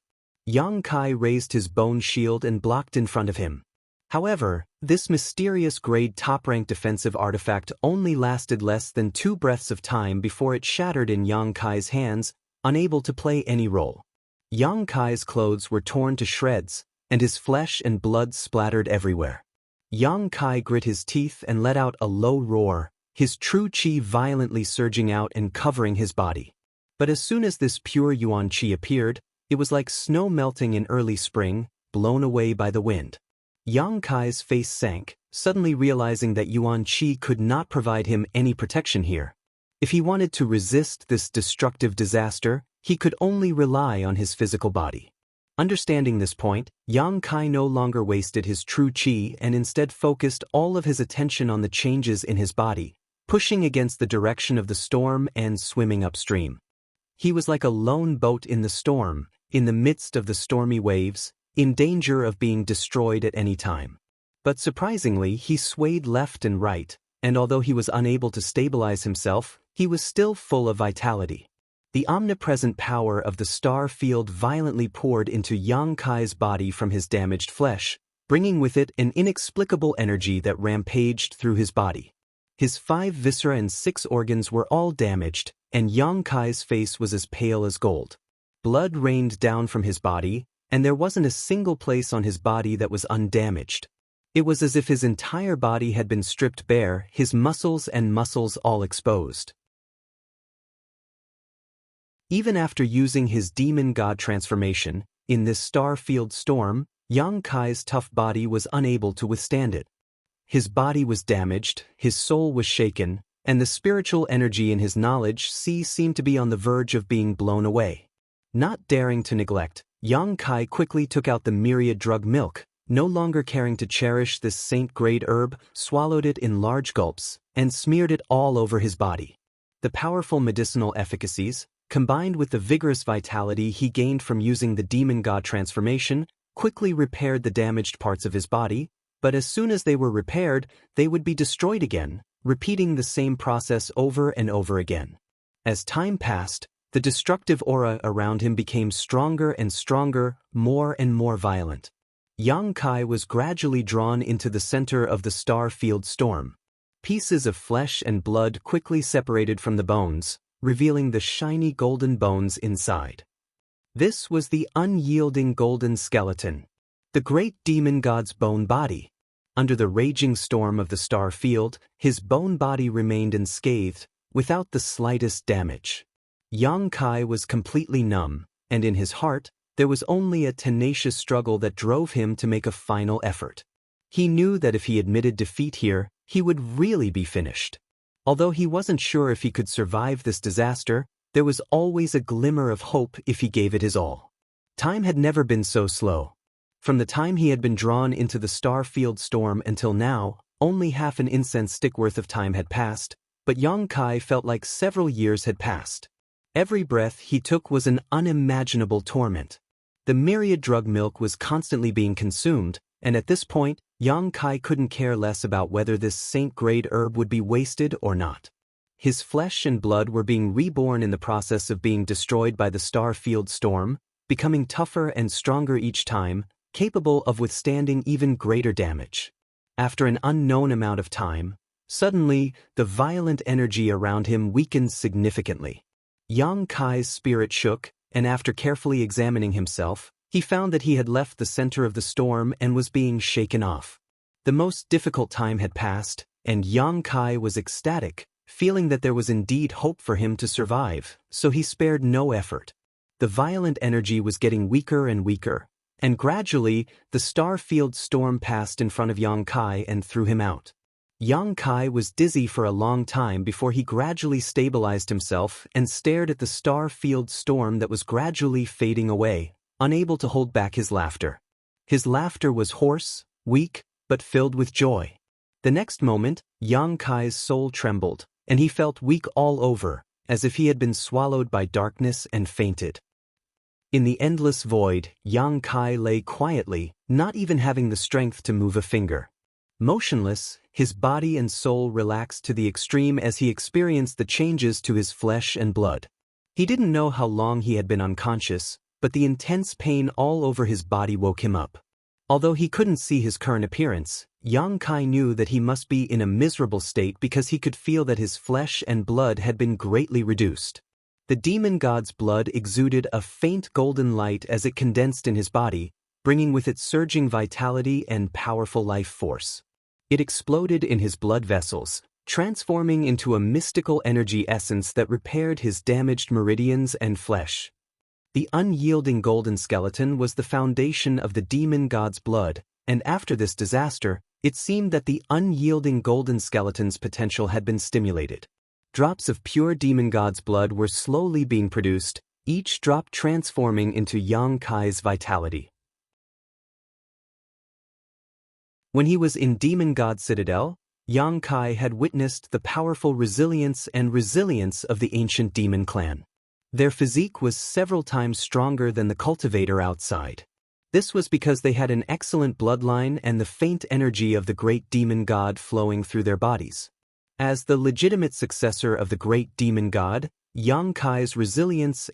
Yang Kai raised his bone shield and blocked in front of him. However, this mysterious grade top-rank defensive artifact only lasted less than 2 breaths of time before it shattered in Yang Kai's hands, unable to play any role. Yang Kai's clothes were torn to shreds, and his flesh and blood splattered everywhere. Yang Kai grit his teeth and let out a low roar, his true chi violently surging out and covering his body. But as soon as this pure Yuan chi appeared, it was like snow melting in early spring, blown away by the wind. Yang Kai's face sank, suddenly realizing that Yuan Qi could not provide him any protection here. If he wanted to resist this destructive disaster, he could only rely on his physical body. Understanding this point, Yang Kai no longer wasted his true qi and instead focused all of his attention on the changes in his body, pushing against the direction of the storm and swimming upstream. He was like a lone boat in the storm, in the midst of the stormy waves, in danger of being destroyed at any time. But surprisingly, he swayed left and right, and although he was unable to stabilize himself, he was still full of vitality. The omnipresent power of the star field violently poured into Yang Kai's body from his damaged flesh, bringing with it an inexplicable energy that rampaged through his body. His 5 viscera and 6 organs were all damaged, and Yang Kai's face was as pale as gold. Blood rained down from his body, and there wasn't a single place on his body that was undamaged. It was as if his entire body had been stripped bare, his muscles all exposed. Even after using his demon god transformation, in this star field storm, Yang Kai's tough body was unable to withstand it. His body was damaged, his soul was shaken, and the spiritual energy in his knowledge sea seemed to be on the verge of being blown away. Not daring to neglect, Yang Kai quickly took out the myriad drug milk, no longer caring to cherish this saint-grade herb, swallowed it in large gulps, and smeared it all over his body. The powerful medicinal efficacies, combined with the vigorous vitality he gained from using the demon god transformation, quickly repaired the damaged parts of his body, but as soon as they were repaired, they would be destroyed again, repeating the same process over and over again. As time passed, the destructive aura around him became stronger and stronger, more and more violent. Yang Kai was gradually drawn into the center of the star field storm. Pieces of flesh and blood quickly separated from the bones, revealing the shiny golden bones inside. This was the unyielding golden skeleton, the great demon god's bone body. Under the raging storm of the star field, his bone body remained unscathed, without the slightest damage. Yang Kai was completely numb, and in his heart, there was only a tenacious struggle that drove him to make a final effort. He knew that if he admitted defeat here, he would really be finished. Although he wasn't sure if he could survive this disaster, there was always a glimmer of hope if he gave it his all. Time had never been so slow. From the time he had been drawn into the star field storm until now, only half an incense stick worth of time had passed, but Yang Kai felt like several years had passed. Every breath he took was an unimaginable torment. The myriad drug milk was constantly being consumed, and at this point, Yang Kai couldn't care less about whether this saint-grade herb would be wasted or not. His flesh and blood were being reborn in the process of being destroyed by the star field storm, becoming tougher and stronger each time, capable of withstanding even greater damage. After an unknown amount of time, suddenly, the violent energy around him weakened significantly. Yang Kai's spirit shook, and after carefully examining himself, he found that he had left the center of the storm and was being shaken off. The most difficult time had passed, and Yang Kai was ecstatic, feeling that there was indeed hope for him to survive, so he spared no effort. The violent energy was getting weaker and weaker, and gradually, the star field storm passed in front of Yang Kai and threw him out. Yang Kai was dizzy for a long time before he gradually stabilized himself and stared at the star field storm that was gradually fading away, unable to hold back his laughter. His laughter was hoarse, weak, but filled with joy. The next moment, Yang Kai's soul trembled, and he felt weak all over, as if he had been swallowed by darkness and fainted. In the endless void, Yang Kai lay quietly, not even having the strength to move a finger. Motionless, his body and soul relaxed to the extreme as he experienced the changes to his flesh and blood. He didn't know how long he had been unconscious, but the intense pain all over his body woke him up. Although he couldn't see his current appearance, Yang Kai knew that he must be in a miserable state because he could feel that his flesh and blood had been greatly reduced. The demon god's blood exuded a faint golden light as it condensed in his body, bringing with it surging vitality and powerful life force. It exploded in his blood vessels, transforming into a mystical energy essence that repaired his damaged meridians and flesh. The unyielding golden skeleton was the foundation of the demon god's blood, and after this disaster, it seemed that the unyielding golden skeleton's potential had been stimulated. Drops of pure demon god's blood were slowly being produced, each drop transforming into Yang Kai's vitality. When he was in Demon God's citadel, Yang Kai had witnessed the powerful resilience of the ancient demon clan. Their physique was several times stronger than the cultivator outside. This was because they had an excellent bloodline and the faint energy of the great demon god flowing through their bodies. As the legitimate successor of the great demon god, Yang Kai's resilience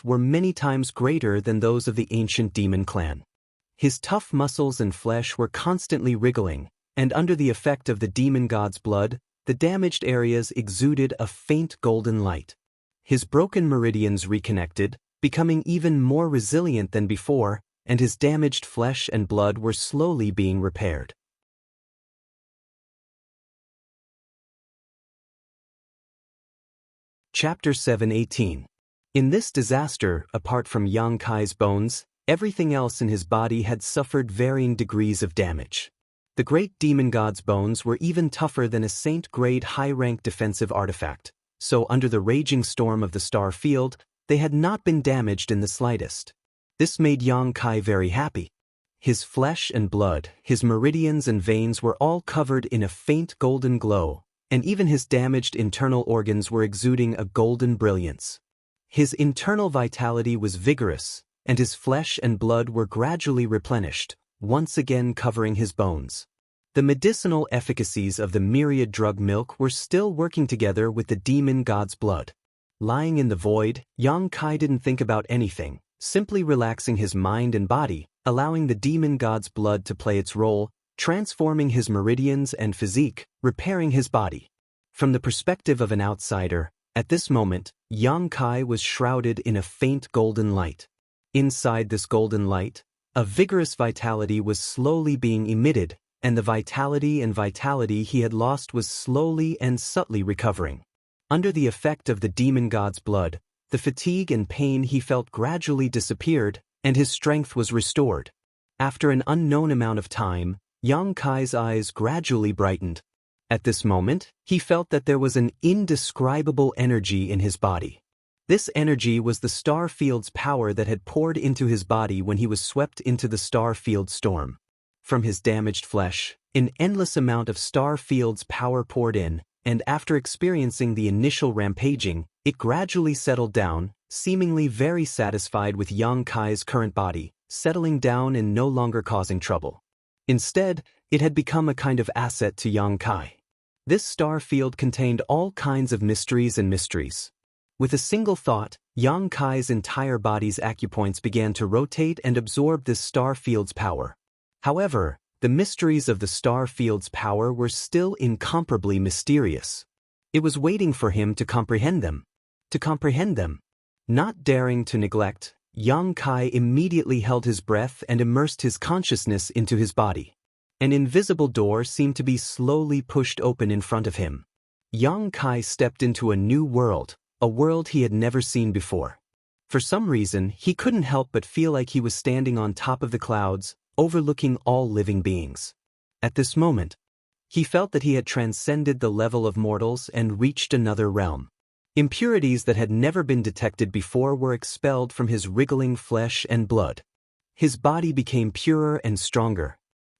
were many times greater than those of the ancient demon clan. His tough muscles and flesh were constantly wriggling, and under the effect of the demon god's blood, the damaged areas exuded a faint golden light. His broken meridians reconnected, becoming even more resilient than before, and his damaged flesh and blood were slowly being repaired. Chapter 7:18. In this disaster, apart from Yang Kai's bones, everything else in his body had suffered varying degrees of damage. The great demon god's bones were even tougher than a saint-grade high-rank defensive artifact, so under the raging storm of the star field, they had not been damaged in the slightest. This made Yang Kai very happy. His flesh and blood, his meridians and veins were all covered in a faint golden glow, and even his damaged internal organs were exuding a golden brilliance. His internal vitality was vigorous, and his flesh and blood were gradually replenished, once again covering his bones. The medicinal efficacies of the myriad drug milk were still working together with the demon god's blood. Lying in the void, Yang Kai didn't think about anything, simply relaxing his mind and body, allowing the demon god's blood to play its role, transforming his meridians and physique, repairing his body. From the perspective of an outsider, at this moment, Yang Kai was shrouded in a faint golden light. Inside this golden light, a vigorous vitality was slowly being emitted, and the vitality he had lost was slowly and subtly recovering. Under the effect of the demon god's blood, the fatigue and pain he felt gradually disappeared, and his strength was restored. After an unknown amount of time, Yang Kai's eyes gradually brightened. At this moment, he felt that there was an indescribable energy in his body. This energy was the star field's power that had poured into his body when he was swept into the star field storm. From his damaged flesh, an endless amount of star field's power poured in, and after experiencing the initial rampaging, it gradually settled down, seemingly very satisfied with Yang Kai's current body, settling down and no longer causing trouble. Instead, it had become a kind of asset to Yang Kai. This star field contained all kinds of mysteries. With a single thought, Yang Kai's entire body's acupoints began to rotate and absorb this star field's power. However, the mysteries of the star field's power were still incomparably mysterious. It was waiting for him to comprehend them. Not daring to neglect, Yang Kai immediately held his breath and immersed his consciousness into his body. An invisible door seemed to be slowly pushed open in front of him. Yang Kai stepped into a new world, a world he had never seen before. For some reason, he couldn't help but feel like he was standing on top of the clouds, overlooking all living beings. At this moment, he felt that he had transcended the level of mortals and reached another realm. Impurities that had never been detected before were expelled from his wriggling flesh and blood. His body became purer and stronger.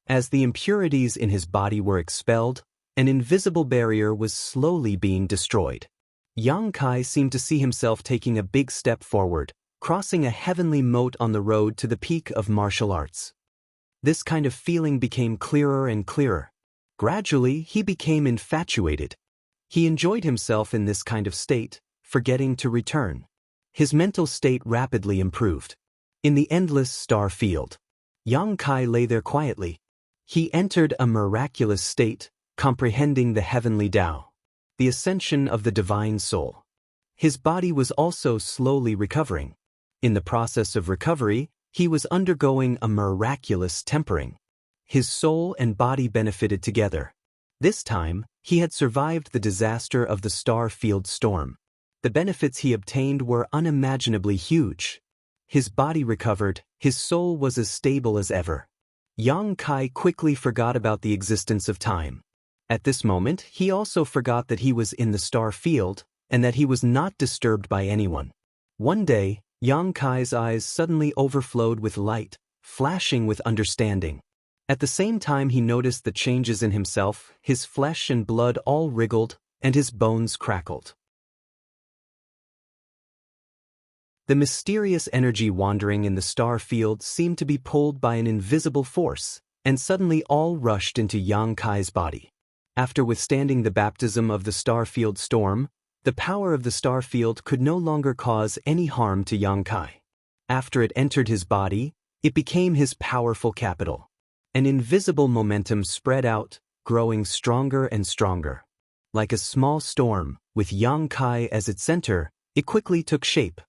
As the impurities in his body were expelled, an invisible barrier was slowly being destroyed. Yang Kai seemed to see himself taking a big step forward, crossing a heavenly moat on the road to the peak of martial arts. This kind of feeling became clearer and clearer. Gradually, he became infatuated. He enjoyed himself in this kind of state, forgetting to return. His mental state rapidly improved. In the endless star field, Yang Kai lay there quietly. He entered a miraculous state, comprehending the heavenly Tao, the ascension of the divine soul. His body was also slowly recovering. In the process of recovery, he was undergoing a miraculous tempering. His soul and body benefited together. This time, he had survived the disaster of the star field storm. The benefits he obtained were unimaginably huge. His body recovered, his soul was as stable as ever. Yang Kai quickly forgot about the existence of time. At this moment, he also forgot that he was in the star field, and that he was not disturbed by anyone. One day, Yang Kai's eyes suddenly overflowed with light, flashing with understanding. At the same time he noticed the changes in himself, his flesh and blood all wriggled, and his bones crackled. The mysterious energy wandering in the star field seemed to be pulled by an invisible force, and suddenly all rushed into Yang Kai's body. After withstanding the baptism of the star field storm, the power of the star field could no longer cause any harm to Yang Kai. After it entered his body, it became his powerful capital. An invisible momentum spread out, growing stronger and stronger. Like a small storm, with Yang Kai as its center, it quickly took shape.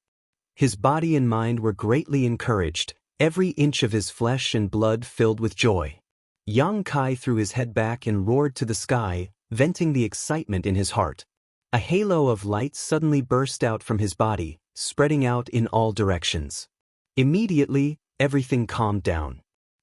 His body and mind were greatly encouraged, every inch of his flesh and blood filled with joy. Yang Kai threw his head back and roared to the sky, venting the excitement in his heart. A halo of light suddenly burst out from his body, spreading out in all directions. Immediately, everything calmed down.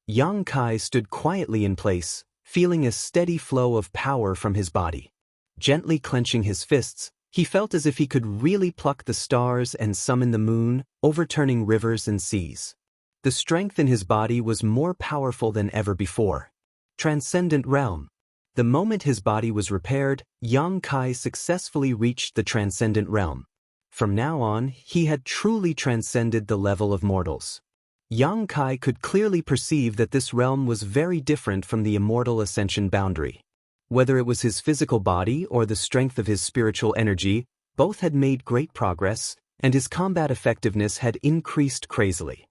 Yang Kai stood quietly in place, feeling a steady flow of power from his body. Gently clenching his fists, he felt as if he could really pluck the stars and summon the moon, overturning rivers and seas. The strength in his body was more powerful than ever before. Transcendent realm. The moment his body was repaired, Yang Kai successfully reached the transcendent realm. From now on, he had truly transcended the level of mortals. Yang Kai could clearly perceive that this realm was very different from the immortal ascension boundary. Whether it was his physical body or the strength of his spiritual energy, both had made great progress, and his combat effectiveness had increased crazily.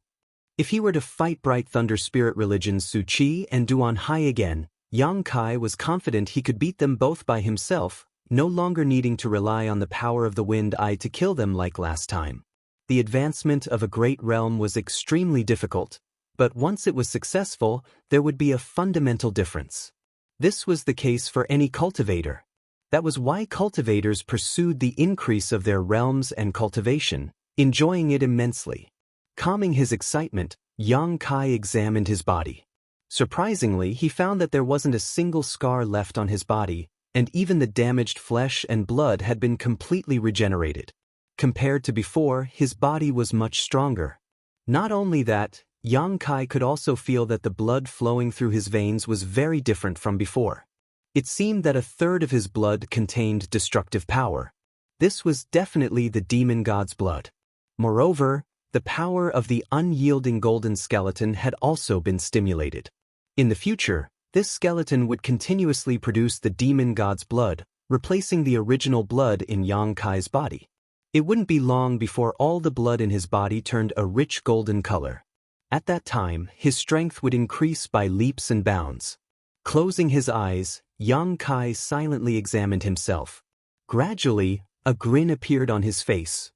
If he were to fight Bright Thunder Spirit Religion's Su Chi and Duan Hai again, Yang Kai was confident he could beat them both by himself, no longer needing to rely on the power of the Wind Eye to kill them like last time. The advancement of a great realm was extremely difficult, but once it was successful, there would be a fundamental difference. This was the case for any cultivator. That was why cultivators pursued the increase of their realms and cultivation, enjoying it immensely. Calming his excitement, Yang Kai examined his body. Surprisingly, he found that there wasn't a single scar left on his body, and even the damaged flesh and blood had been completely regenerated. Compared to before, his body was much stronger. Not only that, Yang Kai could also feel that the blood flowing through his veins was very different from before. It seemed that a third of his blood contained destructive power. This was definitely the demon god's blood. Moreover, the power of the unyielding golden skeleton had also been stimulated. In the future, this skeleton would continuously produce the demon god's blood, replacing the original blood in Yang Kai's body. It wouldn't be long before all the blood in his body turned a rich golden color. At that time, his strength would increase by leaps and bounds. Closing his eyes, Yang Kai silently examined himself. Gradually, a grin appeared on his face.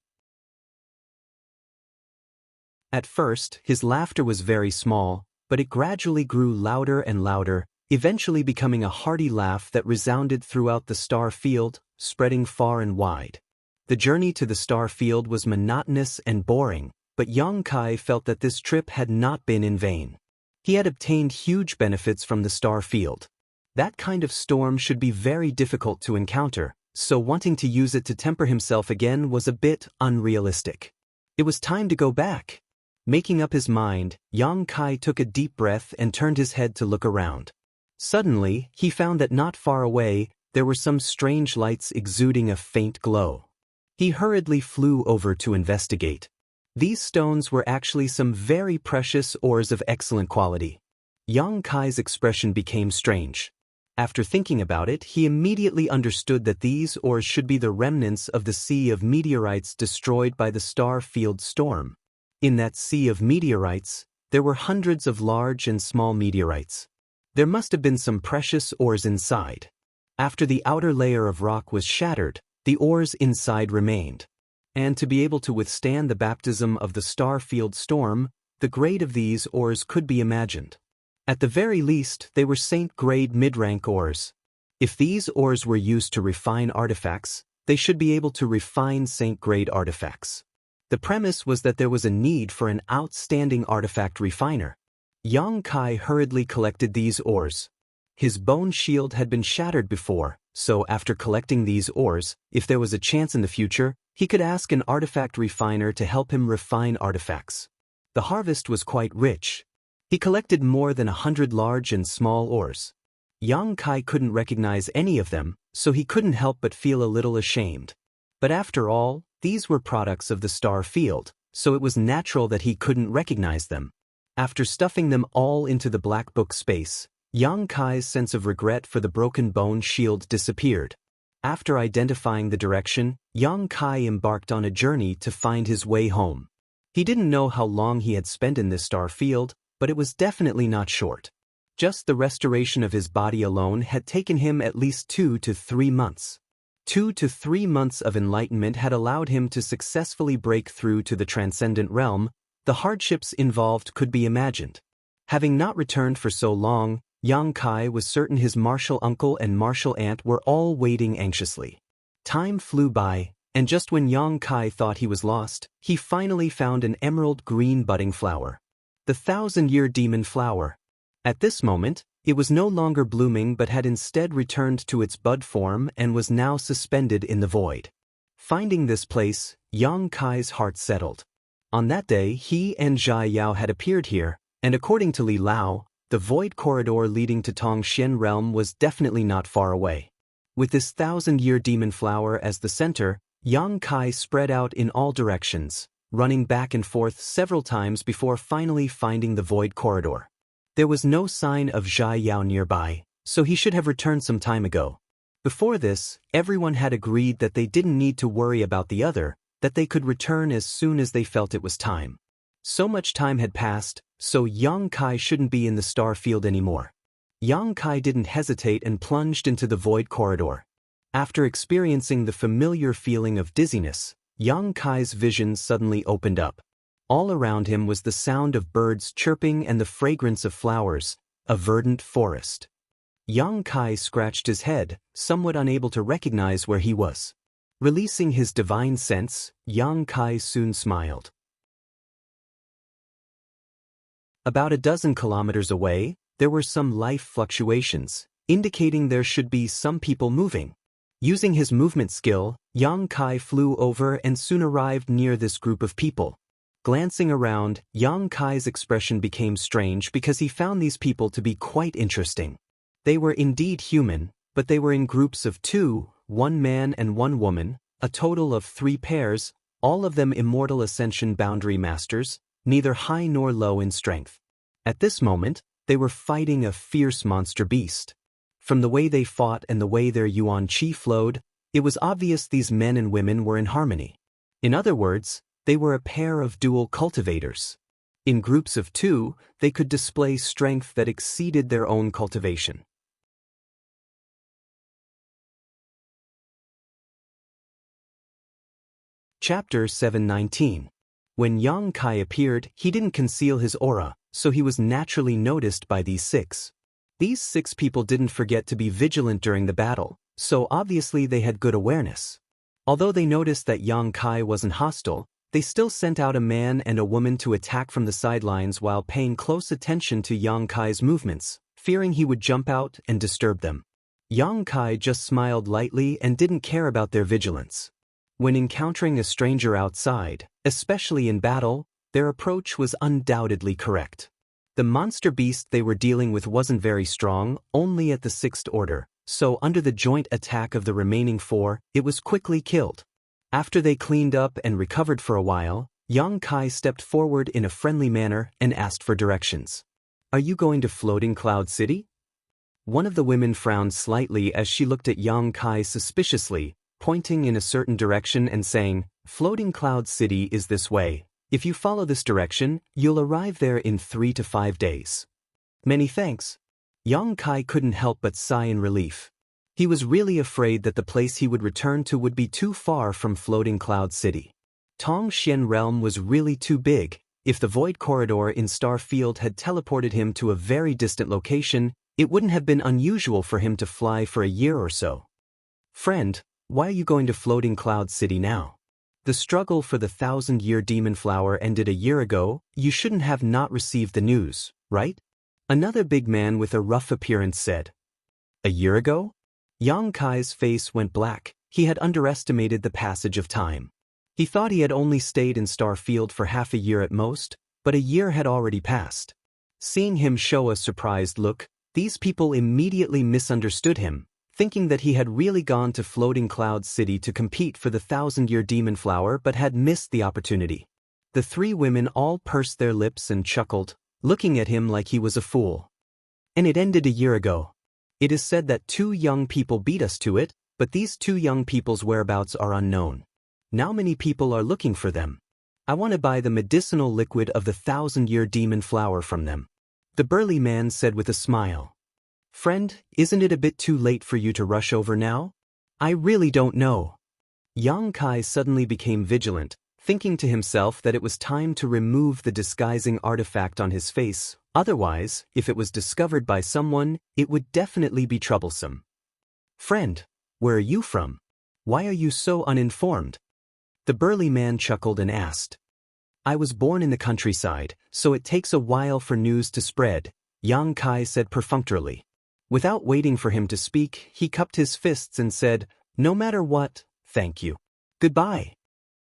At first, his laughter was very small, but it gradually grew louder and louder, eventually becoming a hearty laugh that resounded throughout the star field, spreading far and wide. The journey to the star field was monotonous and boring, but Yang Kai felt that this trip had not been in vain. He had obtained huge benefits from the star field. That kind of storm should be very difficult to encounter, so wanting to use it to temper himself again was a bit unrealistic. It was time to go back. Making up his mind, Yang Kai took a deep breath and turned his head to look around. Suddenly, he found that not far away, there were some strange lights exuding a faint glow. He hurriedly flew over to investigate. These stones were actually some very precious ores of excellent quality. Yang Kai's expression became strange. After thinking about it, he immediately understood that these ores should be the remnants of the sea of meteorites destroyed by the star field storm. In that sea of meteorites, there were hundreds of large and small meteorites. There must have been some precious ores inside. After the outer layer of rock was shattered, the ores inside remained. And to be able to withstand the baptism of the star field storm, the grade of these ores could be imagined. At the very least, they were saint-grade mid-rank ores. If these ores were used to refine artifacts, they should be able to refine saint-grade artifacts. The premise was that there was a need for an outstanding artifact refiner. Yang Kai hurriedly collected these ores. His bone shield had been shattered before, so after collecting these ores, if there was a chance in the future, he could ask an artifact refiner to help him refine artifacts. The harvest was quite rich. He collected more than 100 large and small ores. Yang Kai couldn't recognize any of them, so he couldn't help but feel a little ashamed. But after all, these were products of the star field, so it was natural that he couldn't recognize them. After stuffing them all into the black book space, Yang Kai's sense of regret for the broken bone shield disappeared. After identifying the direction, Yang Kai embarked on a journey to find his way home. He didn't know how long he had spent in this star field, but it was definitely not short. Just the restoration of his body alone had taken him at least 2 to 3 months. 2 to 3 months of enlightenment had allowed him to successfully break through to the transcendent realm. The hardships involved could be imagined. Having not returned for so long, Yang Kai was certain his martial uncle and martial aunt were all waiting anxiously. Time flew by, and just when Yang Kai thought he was lost, he finally found an emerald green budding flower. The 1,000-year demon flower. At this moment, it was no longer blooming but had instead returned to its bud form and was now suspended in the void. Finding this place, Yang Kai's heart settled. On that day, he and Zhai Yao had appeared here, and according to Li Lao, the void corridor leading to Tongxian realm was definitely not far away. With this 1,000-year demon flower as the center, Yang Kai spread out in all directions, running back and forth several times before finally finding the void corridor. There was no sign of Zhai Yao nearby, so he should have returned some time ago. Before this, everyone had agreed that they didn't need to worry about the other, that they could return as soon as they felt it was time. So much time had passed, so Yang Kai shouldn't be in the star field anymore. Yang Kai didn't hesitate and plunged into the void corridor. After experiencing the familiar feeling of dizziness, Yang Kai's vision suddenly opened up. All around him was the sound of birds chirping and the fragrance of flowers, a verdant forest. Yang Kai scratched his head, somewhat unable to recognize where he was. Releasing his divine sense, Yang Kai soon smiled. About a dozen kilometers away, there were some life fluctuations, indicating there should be some people moving. Using his movement skill, Yang Kai flew over and soon arrived near this group of people. Glancing around, Yang Kai's expression became strange because he found these people to be quite interesting. They were indeed human, but they were in groups of 2, 1 man and 1 woman, a total of 3 pairs, all of them immortal ascension boundary masters, neither high nor low in strength. At this moment, they were fighting a fierce monster beast. From the way they fought and the way their yuan qi flowed, it was obvious these men and women were in harmony. In other words, they were a pair of dual cultivators. In groups of 2, they could display strength that exceeded their own cultivation. Chapter 719. When Yang Kai appeared, he didn't conceal his aura, so he was naturally noticed by these 6. These 6 people didn't forget to be vigilant during the battle, so obviously they had good awareness. Although they noticed that Yang Kai wasn't hostile, they still sent out a man and a woman to attack from the sidelines while paying close attention to Yang Kai's movements, fearing he would jump out and disturb them. Yang Kai just smiled lightly and didn't care about their vigilance. When encountering a stranger outside, especially in battle, their approach was undoubtedly correct. The monster beast they were dealing with wasn't very strong, only at the 6th order, so under the joint attack of the remaining 4, it was quickly killed. After they cleaned up and recovered for a while, Yang Kai stepped forward in a friendly manner and asked for directions. "Are you going to Floating Cloud City?" One of the women frowned slightly as she looked at Yang Kai suspiciously, pointing in a certain direction and saying, "Floating Cloud City is this way. If you follow this direction, you'll arrive there in 3 to 5 days." "Many thanks." Yang Kai couldn't help but sigh in relief. He was really afraid that the place he would return to would be too far from Floating Cloud City. Tongxian realm was really too big. If the void corridor in Star Field had teleported him to a very distant location, it wouldn't have been unusual for him to fly for a year or so. "Friend, why are you going to Floating Cloud City now? The struggle for the 1,000-year demon flower ended a year ago. You shouldn't have not received the news, right?" Another big man with a rough appearance said. A year ago? Yang Kai's face went black. He had underestimated the passage of time. He thought he had only stayed in Star Field for half a year at most, but a year had already passed. Seeing him show a surprised look, these people immediately misunderstood him, thinking that he had really gone to Floating Cloud City to compete for the 1,000-year demon flower but had missed the opportunity. The three women all pursed their lips and chuckled, looking at him like he was a fool. And it ended a year ago. It is said that 2 young people beat us to it, but these 2 young people's whereabouts are unknown. Now many people are looking for them. I want to buy the medicinal liquid of the 1,000-year demon flower from them. The burly man said with a smile. Friend, isn't it a bit too late for you to rush over now? I really don't know. Yang Kai suddenly became vigilant, thinking to himself that it was time to remove the disguising artifact on his face, otherwise, if it was discovered by someone, it would definitely be troublesome. Friend, where are you from? Why are you so uninformed? The burly man chuckled and asked. I was born in the countryside, so it takes a while for news to spread, Yang Kai said perfunctorily. Without waiting for him to speak, he cupped his fists and said, No matter what, thank you. Goodbye.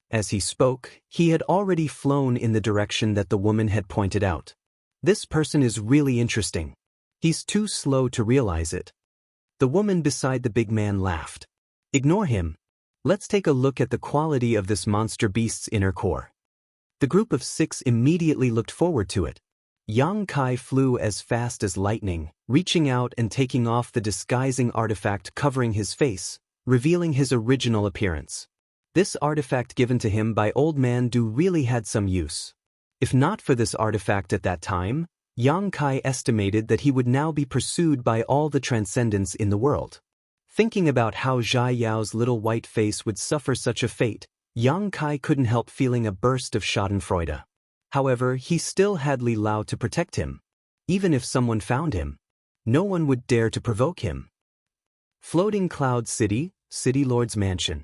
As he spoke, he had already flown in the direction that the woman had pointed out. This person is really interesting. He's too slow to realize it. The woman beside the big man laughed. Ignore him. Let's take a look at the quality of this monster beast's inner core. The group of 6 immediately looked forward to it. Yang Kai flew as fast as lightning, reaching out and taking off the disguising artifact covering his face, revealing his original appearance. This artifact given to him by Old Man Du really had some use. If not for this artifact at that time, Yang Kai estimated that he would now be pursued by all the transcendents in the world. Thinking about how Zhai Yao's little white face would suffer such a fate, Yang Kai couldn't help feeling a burst of schadenfreude. However, he still had Li Lao to protect him. Even if someone found him, no one would dare to provoke him. Floating Cloud City, City Lord's Mansion.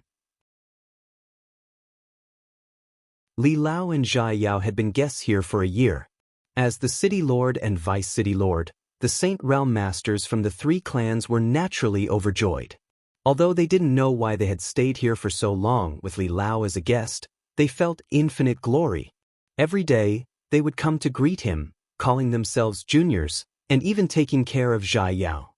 Li Lao and Zhai Yao had been guests here for a year. As the City Lord and Vice City Lord, the Saint Realm Masters from the 3 clans were naturally overjoyed. Although they didn't know why they had stayed here for so long with Li Lao as a guest, they felt infinite glory. Every day, they would come to greet him, calling themselves juniors, and even taking care of Zhai Yao.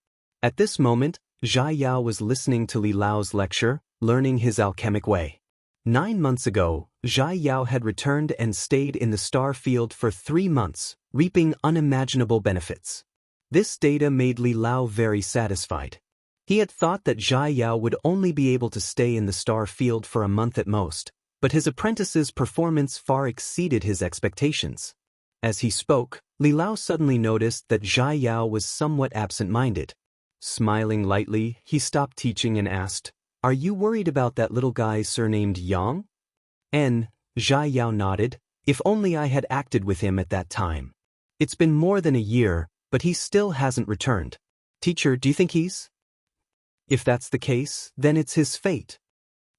At this moment, Zhai Yao was listening to Li Lao's lecture, learning his alchemic way. 9 months ago, Zhai Yao had returned and stayed in the star field for 3 months, reaping unimaginable benefits. This data made Li Lao very satisfied. He had thought that Zhai Yao would only be able to stay in the star field for a month at most, but his apprentice's performance far exceeded his expectations. As he spoke, Li Lao suddenly noticed that Zhai Yao was somewhat absent-minded. Smiling lightly, he stopped teaching and asked, Are you worried about that little guy surnamed Yang? Zhai Yao nodded. If only I had acted with him at that time. It's been more than a year, but he still hasn't returned. Teacher, do you think he's? If that's the case, then it's his fate.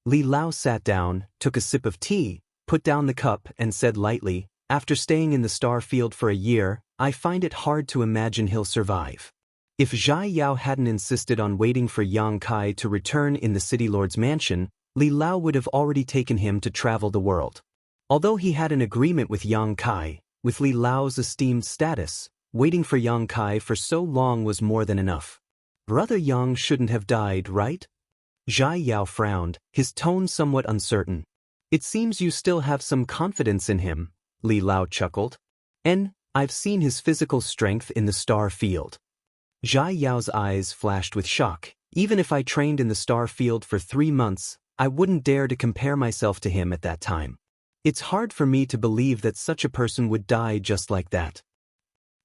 Li Lao sat down, took a sip of tea, put down the cup and said lightly, After staying in the star field for a year, I find it hard to imagine he'll survive. If Zhai Yao hadn't insisted on waiting for Yang Kai to return in the City Lord's mansion, Li Lao would have already taken him to travel the world. Although he had an agreement with Yang Kai, with Li Lao's esteemed status, waiting for Yang Kai for so long was more than enough. Brother Yang shouldn't have died, right? Zhai Yao frowned, his tone somewhat uncertain. It seems you still have some confidence in him, Li Lao chuckled. I've seen his physical strength in the star field. Zhai Yao's eyes flashed with shock. Even if I trained in the star field for 3 months, I wouldn't dare to compare myself to him at that time. It's hard for me to believe that such a person would die just like that.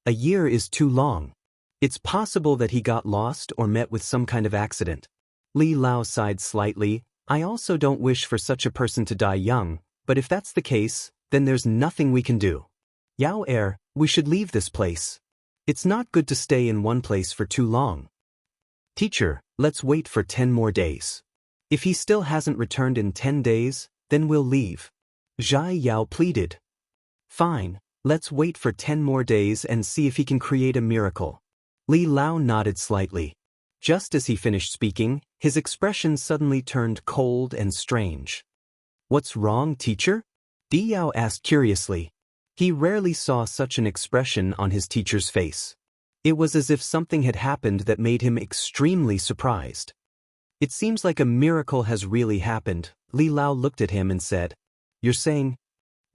A year is too long. It's possible that he got lost or met with some kind of accident. Li Lao sighed slightly. I also don't wish for such a person to die young, but if that's the case, then there's nothing we can do. Yao we should leave this place. It's not good to stay in one place for too long. Teacher, let's wait for 10 more days. If he still hasn't returned in 10 days, then we'll leave. Zhai Yao pleaded. Fine, let's wait for 10 more days and see if he can create a miracle. Li Lao nodded slightly. Just as he finished speaking, his expression suddenly turned cold and strange. "What's wrong, teacher?" Diyao asked curiously. He rarely saw such an expression on his teacher's face. It was as if something had happened that made him extremely surprised. "It seems like a miracle has really happened," Li Lao looked at him and said. "You're saying?"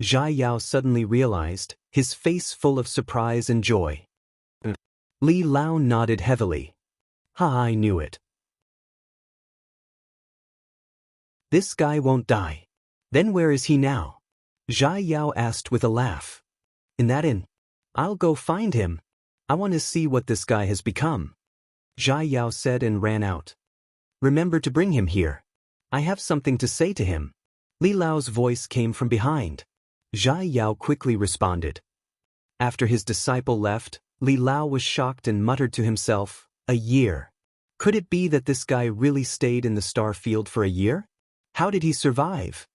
Zhai Yao suddenly realized, his face full of surprise and joy. Li Lao nodded heavily. "Ha, I knew it. This guy won't die. Then where is he now?" Zhai Yao asked with a laugh. "In that inn. I'll go find him. I want to see what this guy has become," Zhai Yao said and ran out. "Remember to bring him here. I have something to say to him." Li Lao's voice came from behind. Zhai Yao quickly responded. After his disciple left, Li Lao was shocked and muttered to himself, "A year. Could it be that this guy really stayed in the star field for a year? How did he survive?"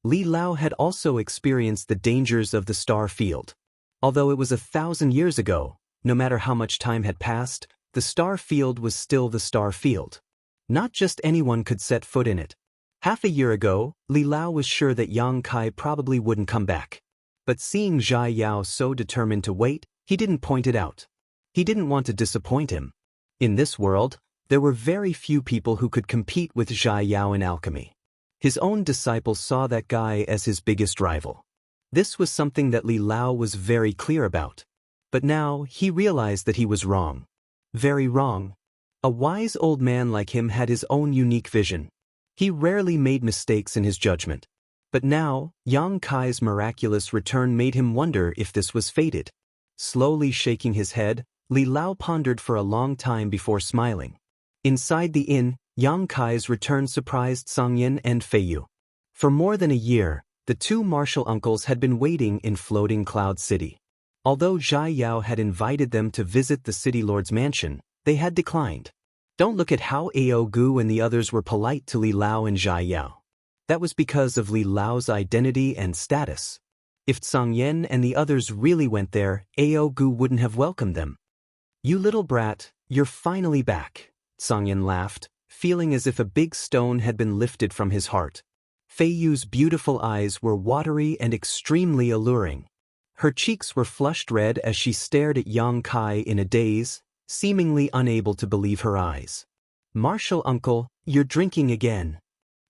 Li Lao had also experienced the dangers of the star field. Although it was 1,000 years ago, no matter how much time had passed, the star field was still the star field. Not just anyone could set foot in it. Half a year ago, Li Lao was sure that Yang Kai probably wouldn't come back. But seeing Zhai Yao so determined to wait, he didn't point it out. He didn't want to disappoint him. In this world, there were very few people who could compete with Zhai Yao in alchemy. His own disciples saw that guy as his biggest rival. This was something that Li Lao was very clear about. But now, he realized that he was wrong. Very wrong. A wise old man like him had his own unique vision. He rarely made mistakes in his judgment. But now, Yang Kai's miraculous return made him wonder if this was fated. Slowly shaking his head, Li Lao pondered for a long time before smiling. Inside the inn, Yang Kai's return surprised Song Yin and Fei Yu. For more than a year, the two martial uncles had been waiting in Floating Cloud City. Although Zhai Yao had invited them to visit the city lord's mansion, they had declined. Don't look at how Ao Gu and the others were polite to Li Lao and Zhai Yao. That was because of Li Lao's identity and status. If Song Yin and the others really went there, Ao Gu wouldn't have welcomed them. "You little brat, you're finally back," Song Yin laughed, feeling as if a big stone had been lifted from his heart. Fei Yu's beautiful eyes were watery and extremely alluring. Her cheeks were flushed red as she stared at Yang Kai in a daze, seemingly unable to believe her eyes. "Martial uncle, you're drinking again."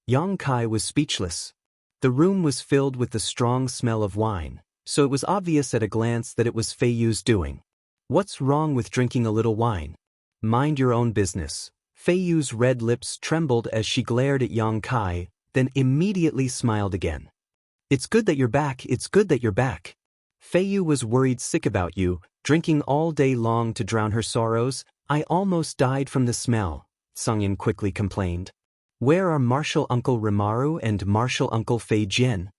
Yang Kai was speechless. The room was filled with the strong smell of wine, so it was obvious at a glance that it was Fei Yu's doing. "What's wrong with drinking a little wine? Mind your own business." Fei Yu's red lips trembled as she glared at Yang Kai, then immediately smiled again. "It's good that you're back, it's good that you're back. Fei Yu was worried sick about you, drinking all day long to drown her sorrows. I almost died from the smell," Song Yin quickly complained. "Where are Martial Uncle Rimaru and Martial Uncle Fei Jian?"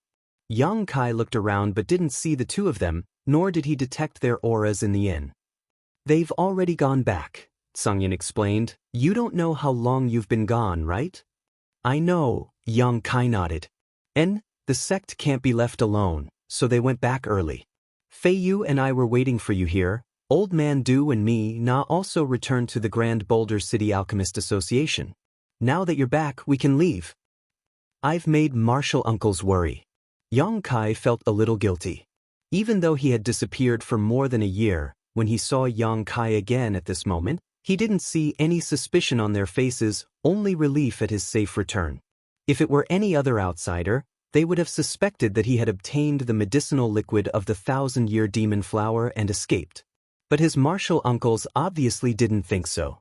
Yang Kai looked around but didn't see the two of them, nor did he detect their auras in the inn. "They've already gone back," Song Yin explained. "You don't know how long you've been gone, right?" "I know," Yang Kai nodded. "And the sect can't be left alone, so they went back early. Fei Yu and I were waiting for you here. Old Man Du and me Na also returned to the Grand Boulder City Alchemist Association. Now that you're back, we can leave." "I've made Martial Uncles worry." Yang Kai felt a little guilty. Even though he had disappeared for more than a year, when he saw Yang Kai again at this moment, he didn't see any suspicion on their faces, only relief at his safe return. If it were any other outsider, they would have suspected that he had obtained the medicinal liquid of the 1,000-year demon flower and escaped. But his martial uncles obviously didn't think so.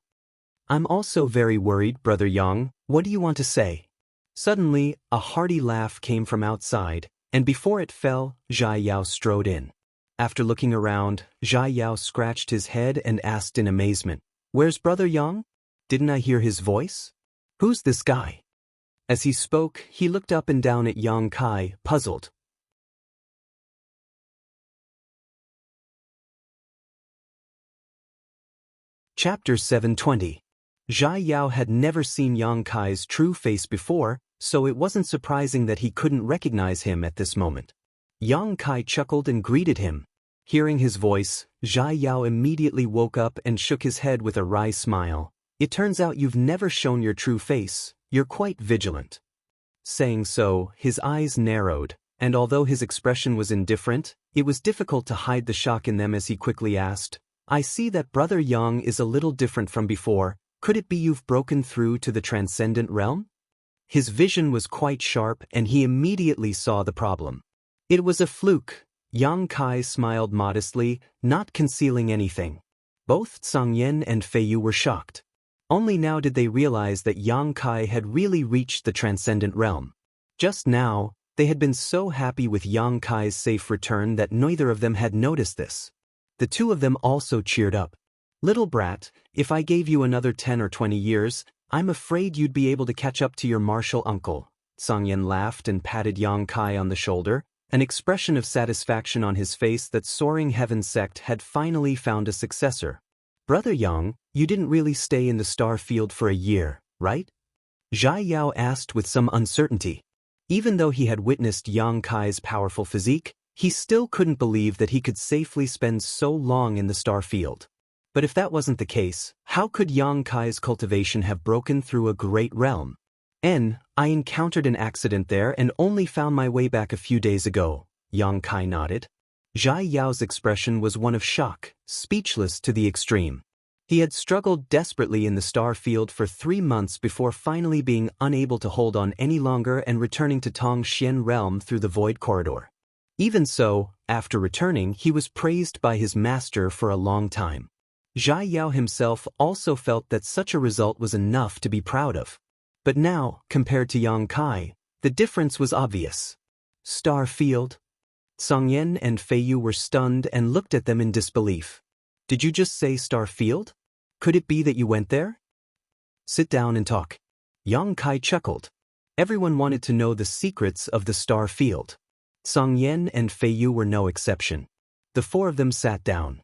"I'm also very worried, Brother Yang. What do you want to say?" Suddenly, a hearty laugh came from outside, and before it fell, Zhai Yao strode in. After looking around, Zhai Yao scratched his head and asked in amazement, "Where's Brother Yang? Didn't I hear his voice? Who's this guy?" As he spoke, he looked up and down at Yang Kai, puzzled. Chapter 720. Zhai Yao had never seen Yang Kai's true face before, so it wasn't surprising that he couldn't recognize him at this moment. Yang Kai chuckled and greeted him. Hearing his voice, Zhai Yao immediately woke up and shook his head with a wry smile. It turns out you've never shown your true face, you're quite vigilant. Saying so, his eyes narrowed, and although his expression was indifferent, it was difficult to hide the shock in them as he quickly asked, I see that Brother Yang is a little different from before. Could it be you've broken through to the transcendent realm? His vision was quite sharp and he immediately saw the problem. It was a fluke. Yang Kai smiled modestly, not concealing anything. Both Tsang Yen and Fei Yu were shocked. Only now did they realize that Yang Kai had really reached the transcendent realm. Just now, they had been so happy with Yang Kai's safe return that neither of them had noticed this. The two of them also cheered up. Little brat, if I gave you another 10 or 20 years, I'm afraid you'd be able to catch up to your martial uncle. Tsang Yen laughed and patted Yang Kai on the shoulder, an expression of satisfaction on his face that Soaring Heaven sect had finally found a successor. Brother Yang, you didn't really stay in the star field for a year, right? Zhai Yao asked with some uncertainty. Even though he had witnessed Yang Kai's powerful physique, he still couldn't believe that he could safely spend so long in the star field. But if that wasn't the case, how could Yang Kai's cultivation have broken through a great realm? I encountered an accident there and only found my way back a few days ago, Yang Kai nodded. Zhai Yao's expression was one of shock, speechless to the extreme. He had struggled desperately in the star field for 3 months before finally being unable to hold on any longer and returning to Tongxian realm through the void corridor. Even so, after returning, he was praised by his master for a long time. Zhai Yao himself also felt that such a result was enough to be proud of. But now, compared to Yang Kai, the difference was obvious. Star field? Tsang Yen and Fei Yu were stunned and looked at them in disbelief. Did you just say star field? Could it be that you went there? Sit down and talk. Yang Kai chuckled. Everyone wanted to know the secrets of the star field. Tsang Yen and Fei Yu were no exception. The four of them sat down.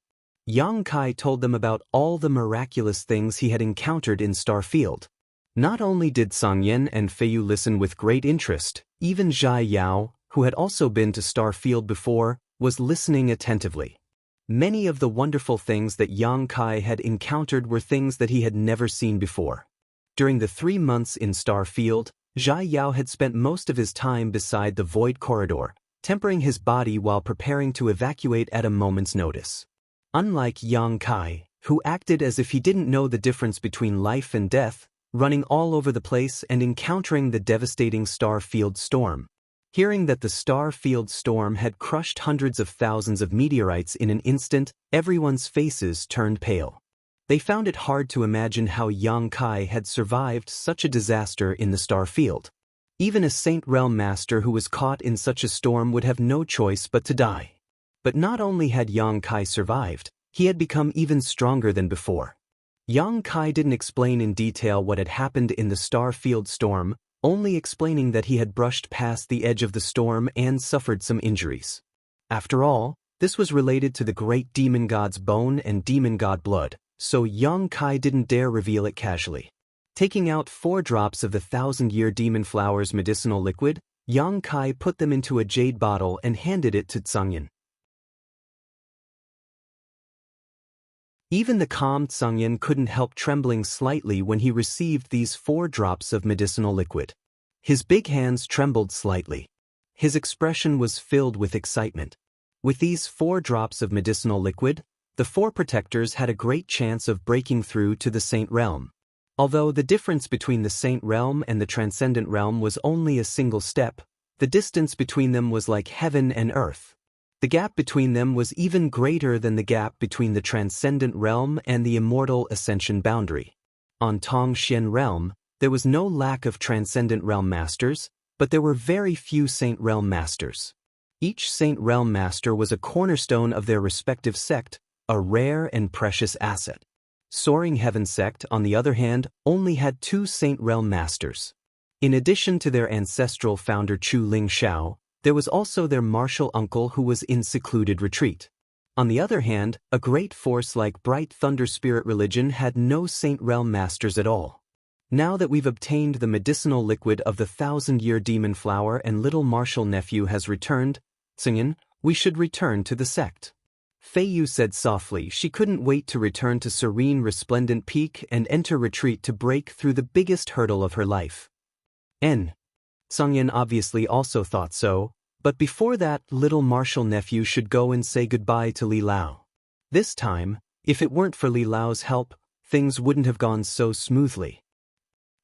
Yang Kai told them about all the miraculous things he had encountered in star field. Not only did Tsang Yen and Fei Yu listen with great interest, even Zhai Yao, who had also been to star field before, was listening attentively. Many of the wonderful things that Yang Kai had encountered were things that he had never seen before. During the 3 months in star field, Zhai Yao had spent most of his time beside the void corridor, tempering his body while preparing to evacuate at a moment's notice. Unlike Yang Kai, who acted as if he didn't know the difference between life and death, running all over the place and encountering the devastating star field storm. Hearing that the star field storm had crushed hundreds of thousands of meteorites in an instant, everyone's faces turned pale. They found it hard to imagine how Yang Kai had survived such a disaster in the star field. Even a Saint Realm Master who was caught in such a storm would have no choice but to die. But not only had Yang Kai survived, he had become even stronger than before. Yang Kai didn't explain in detail what had happened in the star field storm, only explaining that he had brushed past the edge of the storm and suffered some injuries. After all, this was related to the great demon god's bone and demon god blood, so Yang Kai didn't dare reveal it casually. Taking out 4 drops of the 1,000-year demon flower's medicinal liquid, Yang Kai put them into a jade bottle and handed it to Tsang Yen. Even the calm Tsang Yen couldn't help trembling slightly when he received these 4 drops of medicinal liquid. His big hands trembled slightly. His expression was filled with excitement. With these 4 drops of medicinal liquid, the 4 protectors had a great chance of breaking through to the Saint Realm. Although the difference between the Saint Realm and the Transcendent Realm was only a single step, the distance between them was like heaven and earth. The gap between them was even greater than the gap between the Transcendent Realm and the Immortal Ascension boundary. On Tongxian Realm, there was no lack of Transcendent Realm Masters, but there were very few Saint Realm Masters. Each Saint Realm Master was a cornerstone of their respective sect, a rare and precious asset. Soaring Heaven sect, on the other hand, only had 2 Saint Realm Masters. In addition to their ancestral founder Chu Ling Xiao, there was also their martial uncle who was in secluded retreat. On the other hand, a great force like Bright Thunder Spirit Religion had no Saint Realm Masters at all. Now that we've obtained the medicinal liquid of the 1,000-year demon flower and little martial nephew has returned, Tsing Yen, we should return to the sect. Fei Yu said softly. She couldn't wait to return to serene resplendent peak and enter retreat to break through the biggest hurdle of her life. Song Yin obviously also thought so, but before that, little martial nephew should go and say goodbye to Li Lao. This time, if it weren't for Li Lao's help, things wouldn't have gone so smoothly.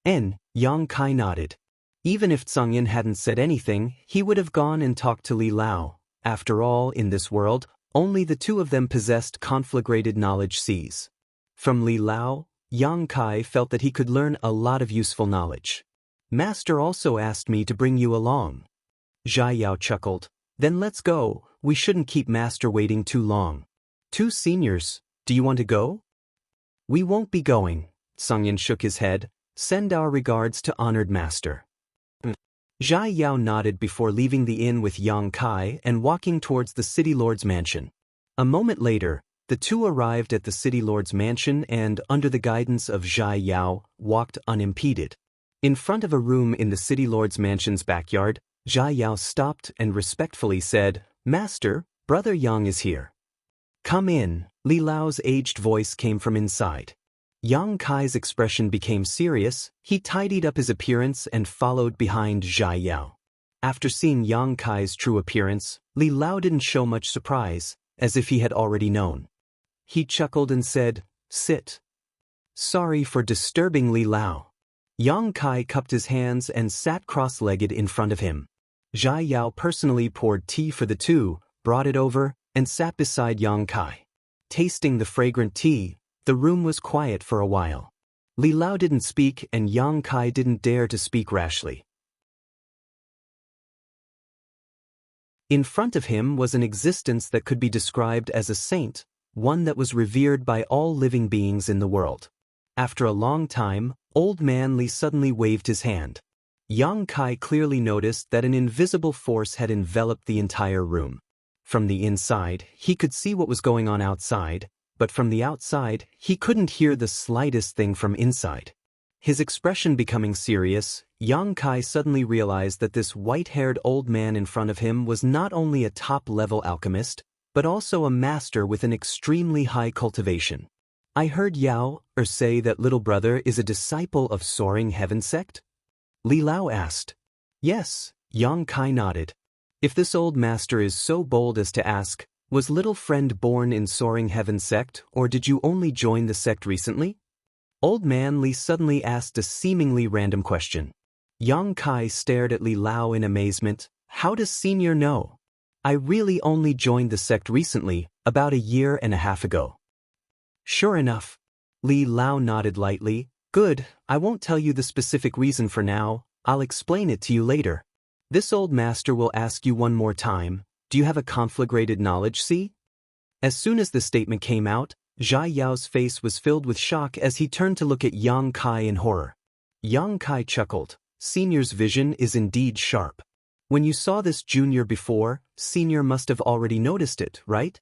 Yang Kai nodded. Even if Song Yin hadn't said anything, he would have gone and talked to Li Lao. After all, in this world, only the two of them possessed conflagrated knowledge seas. From Li Lao, Yang Kai felt that he could learn a lot of useful knowledge. Master also asked me to bring you along. Zhai Yao chuckled. Then let's go, we shouldn't keep Master waiting too long. Two seniors, do you want to go? We won't be going, Song Yin shook his head. Send our regards to honored Master. Zhai Yao nodded before leaving the inn with Yang Kai and walking towards the city lord's mansion. A moment later, the two arrived at the city lord's mansion and, under the guidance of Zhai Yao, walked unimpeded. In front of a room in the city lord's mansion's backyard, Zhai Yao stopped and respectfully said, Master, Brother Yang is here. Come in, Li Lao's aged voice came from inside. Yang Kai's expression became serious. He tidied up his appearance and followed behind Zhai Yao. After seeing Yang Kai's true appearance, Li Lao didn't show much surprise, as if he had already known. He chuckled and said, Sit. Sorry for disturbing Li Lao. Yang Kai cupped his hands and sat cross-legged in front of him. Zhai Yao personally poured tea for the two, brought it over, and sat beside Yang Kai. Tasting the fragrant tea, the room was quiet for a while. Li Lao didn't speak and Yang Kai didn't dare to speak rashly. In front of him was an existence that could be described as a saint, one that was revered by all living beings in the world. After a long time, Old Man Li suddenly waved his hand. Yang Kai clearly noticed that an invisible force had enveloped the entire room. From the inside, he could see what was going on outside, but from the outside, he couldn't hear the slightest thing from inside. His expression becoming serious, Yang Kai suddenly realized that this white-haired old man in front of him was not only a top-level alchemist, but also a master with an extremely high cultivation. I heard Yao say that little brother is a disciple of Soaring Heaven sect? Li Lao asked. Yes, Yang Kai nodded. If this old master is so bold as to ask, was little friend born in Soaring Heaven sect, or did you only join the sect recently? Old Man Li suddenly asked a seemingly random question. Yang Kai stared at Li Lao in amazement. How does Senior know? I really only joined the sect recently, about a year and a half ago. Sure enough. Li Lao nodded lightly. Good, I won't tell you the specific reason for now, I'll explain it to you later. This old master will ask you one more time. Do you have a conflagrated knowledge, see? As soon as the statement came out, Zhai Yao's face was filled with shock as he turned to look at Yang Kai in horror. Yang Kai chuckled. Senior's vision is indeed sharp. When you saw this junior before, Senior must have already noticed it, right?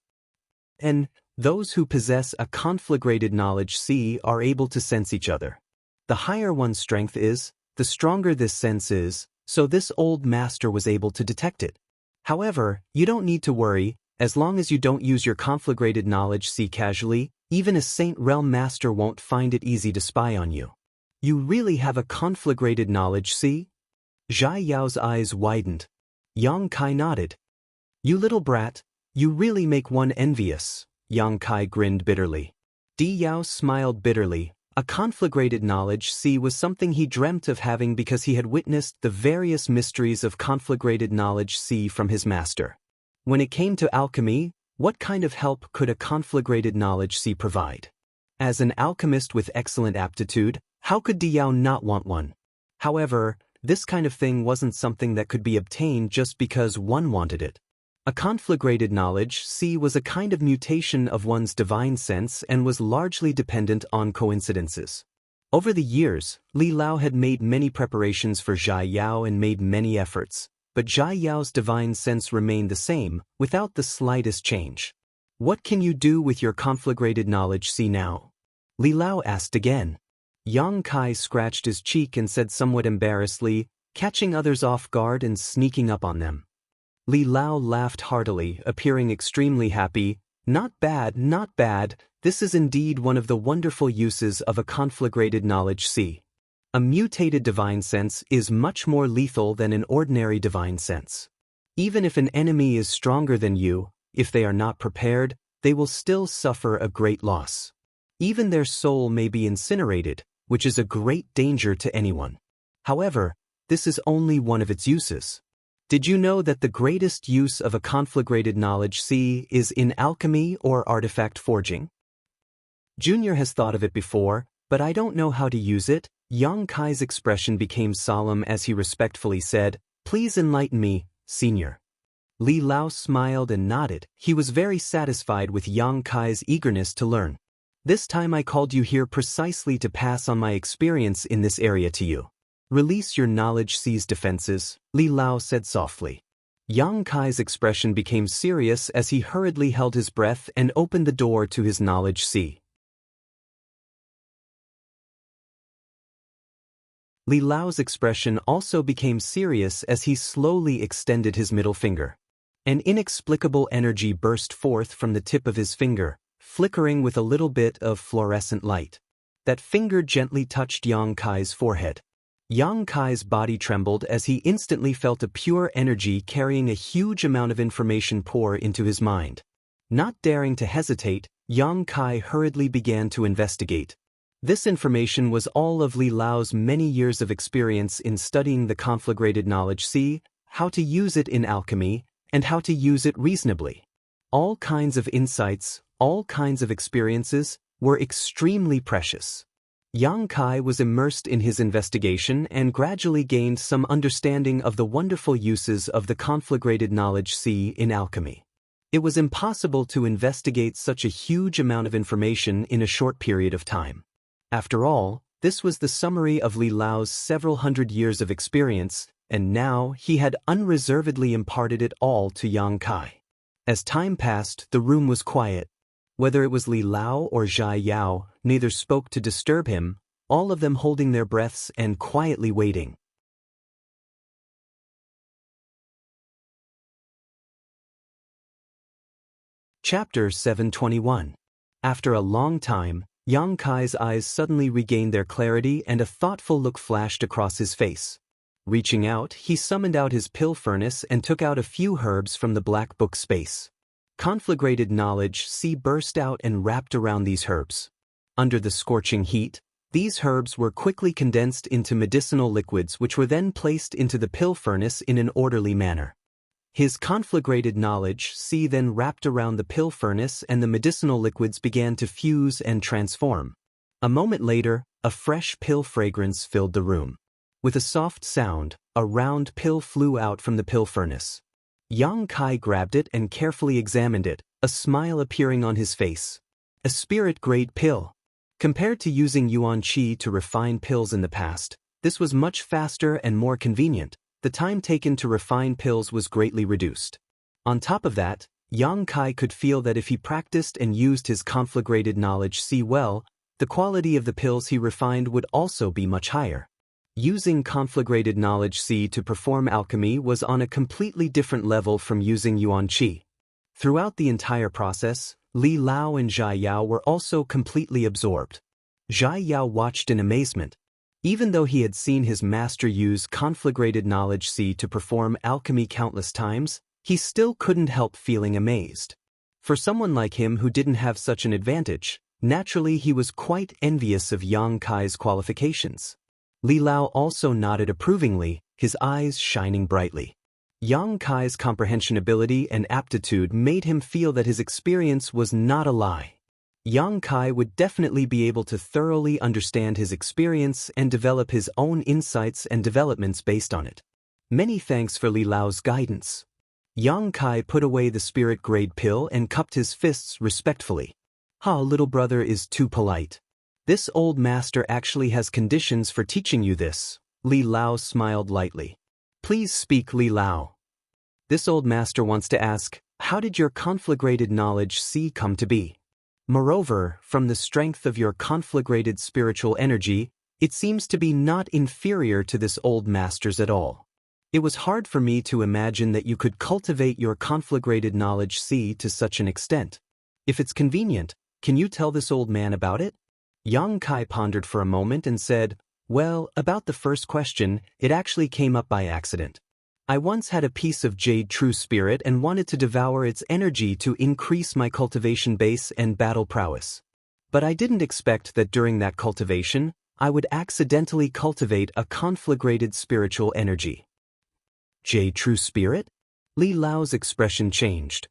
And those who possess a conflagrated knowledge see are able to sense each other. The higher one's strength is, the stronger this sense is, so this old master was able to detect it. However, you don't need to worry, as long as you don't use your conflagrated knowledge see casually, even a Saint Realm master won't find it easy to spy on you. You really have a conflagrated knowledge see? Zhai Yao's eyes widened. Yang Kai nodded. You little brat, you really make one envious, Yang Kai grinned bitterly. Di Yao smiled bitterly. A conflagrated knowledge see was something he dreamt of having because he had witnessed the various mysteries of conflagrated knowledge see from his master. When it came to alchemy, what kind of help could a conflagrated knowledge see provide? As an alchemist with excellent aptitude, how could Di Yao not want one? However, this kind of thing wasn't something that could be obtained just because one wanted it. A conflagrated knowledge see was a kind of mutation of one's divine sense and was largely dependent on coincidences. Over the years, Li Lao had made many preparations for Zhai Yao and made many efforts, but Zhai Yao's divine sense remained the same, without the slightest change. What can you do with your conflagrated knowledge see now? Li Lao asked again. Yang Kai scratched his cheek and said somewhat embarrassedly, catching others off guard and sneaking up on them. Li Lao laughed heartily, appearing extremely happy. Not bad, not bad. This is indeed one of the wonderful uses of a conflagrated knowledge sea. A mutated divine sense is much more lethal than an ordinary divine sense. Even if an enemy is stronger than you, if they are not prepared, they will still suffer a great loss. Even their soul may be incinerated, which is a great danger to anyone. However, this is only one of its uses. Did you know that the greatest use of a conflagrated knowledge sea is in alchemy or artifact forging? Junior has thought of it before, but I don't know how to use it. Yang Kai's expression became solemn as he respectfully said, "Please enlighten me, Senior." Li Lao smiled and nodded. He was very satisfied with Yang Kai's eagerness to learn. "This time I called you here precisely to pass on my experience in this area to you. Release your knowledge sea's defenses," Li Lao said softly. Yang Kai's expression became serious as he hurriedly held his breath and opened the door to his knowledge sea. Li Lao's expression also became serious as he slowly extended his middle finger. An inexplicable energy burst forth from the tip of his finger, flickering with a little bit of fluorescent light. That finger gently touched Yang Kai's forehead. Yang Kai's body trembled as he instantly felt a pure energy carrying a huge amount of information pour into his mind. Not daring to hesitate, Yang Kai hurriedly began to investigate. This information was all of Li Lao's many years of experience in studying the conflagrated knowledge sea, how to use it in alchemy, and how to use it reasonably. All kinds of insights, all kinds of experiences, were extremely precious. Yang Kai was immersed in his investigation and gradually gained some understanding of the wonderful uses of the conflagrated knowledge sea in alchemy. It was impossible to investigate such a huge amount of information in a short period of time. After all, this was the summary of Li Lao's several hundred years of experience, and now he had unreservedly imparted it all to Yang Kai. As time passed, the room was quiet. Whether it was Li Lao or Zhai Yao, neither spoke to disturb him, all of them holding their breaths and quietly waiting. Chapter 721. After a long time, Yang Kai's eyes suddenly regained their clarity and a thoughtful look flashed across his face. Reaching out, he summoned out his pill furnace and took out a few herbs from the black book space. Conflagrated knowledge sea burst out and wrapped around these herbs. Under the scorching heat, these herbs were quickly condensed into medicinal liquids which were then placed into the pill furnace in an orderly manner. His conflagrated knowledge sea then wrapped around the pill furnace and the medicinal liquids began to fuse and transform. A moment later, a fresh pill fragrance filled the room. With a soft sound, a round pill flew out from the pill furnace. Yang Kai grabbed it and carefully examined it, a smile appearing on his face. A spirit-grade pill. Compared to using yuan qi to refine pills in the past, this was much faster and more convenient. The time taken to refine pills was greatly reduced. On top of that, Yang Kai could feel that if he practiced and used his conflagrated knowledge sea well, the quality of the pills he refined would also be much higher. Using conflagrated knowledge sea to perform alchemy was on a completely different level from using yuan qi. Throughout the entire process, Li Lao and Zhai Yao were also completely absorbed. Zhai Yao watched in amazement. Even though he had seen his master use conflagrated knowledge sea to perform alchemy countless times, he still couldn't help feeling amazed. For someone like him who didn't have such an advantage, naturally he was quite envious of Yang Kai's qualifications. Li Lao also nodded approvingly, his eyes shining brightly. Yang Kai's comprehension ability and aptitude made him feel that his experience was not a lie. Yang Kai would definitely be able to thoroughly understand his experience and develop his own insights and developments based on it. Many thanks for Li Lao's guidance. Yang Kai put away the spirit-grade pill and cupped his fists respectfully. Little brother is too polite. This old master actually has conditions for teaching you this. Li Lao smiled lightly. Please speak, Li Lao. This old master wants to ask, how did your conflagrated knowledge sea come to be? Moreover, from the strength of your conflagrated spiritual energy, it seems to be not inferior to this old master's at all. It was hard for me to imagine that you could cultivate your conflagrated knowledge sea to such an extent. If it's convenient, can you tell this old man about it? Yang Kai pondered for a moment and said, well, about the first question, it actually came up by accident. I once had a piece of jade true spirit and wanted to devour its energy to increase my cultivation base and battle prowess. But I didn't expect that during that cultivation, I would accidentally cultivate a conflagrated spiritual energy. Jade true spirit? Li Lao's expression changed.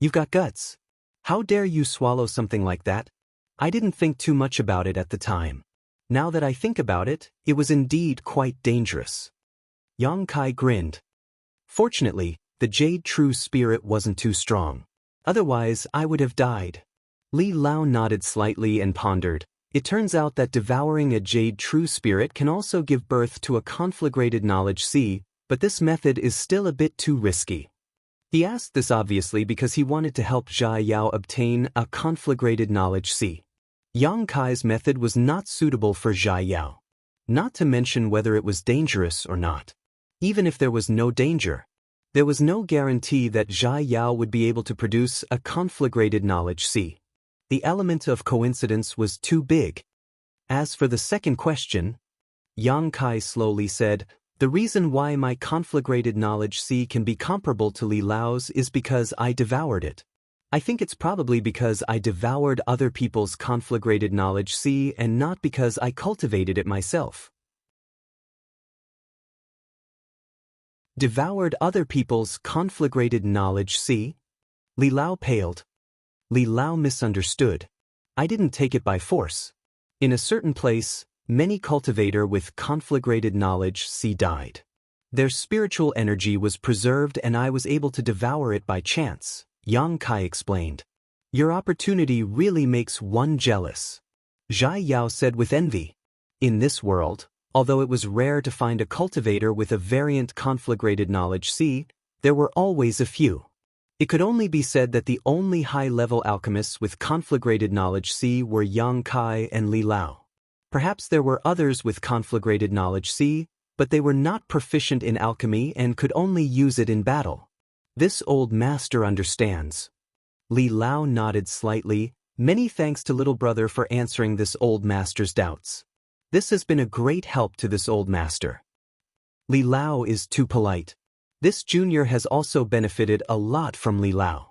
You've got guts. How dare you swallow something like that? I didn't think too much about it at the time. Now that I think about it, it was indeed quite dangerous. Yang Kai grinned. Fortunately, the jade true spirit wasn't too strong. Otherwise, I would have died. Li Lao nodded slightly and pondered. It turns out that devouring a jade true spirit can also give birth to a conflagrated knowledge sea, but this method is still a bit too risky. He asked this obviously because he wanted to help Zhai Yao obtain a conflagrated knowledge sea. Yang Kai's method was not suitable for Zhai Yao. Not to mention whether it was dangerous or not. Even if there was no danger, there was no guarantee that Zhai Yao would be able to produce a conflagrated knowledge sea. The element of coincidence was too big. As for the second question, Yang Kai slowly said, the reason why my conflagrated knowledge sea can be comparable to Li Lao's is because I devoured it. I think it's probably because I devoured other people's conflagrated knowledge sea and not because I cultivated it myself. Devoured other people's conflagrated knowledge sea? Li Lao paled. Li Lao misunderstood. I didn't take it by force. In a certain place, many cultivator with conflagrated knowledge sea died. Their spiritual energy was preserved and I was able to devour it by chance, Yang Kai explained. Your opportunity really makes one jealous. Zhai Yao said with envy. In this world, although it was rare to find a cultivator with a variant conflagrated knowledge sea, there were always a few. It could only be said that the only high-level alchemists with conflagrated knowledge sea were Yang Kai and Li Lao. Perhaps there were others with conflagrated knowledge sea, but they were not proficient in alchemy and could only use it in battle. This old master understands. Li Lao nodded slightly. Many thanks to little brother for answering this old master's doubts. This has been a great help to this old master. Li Lao is too polite. This junior has also benefited a lot from Li Lao.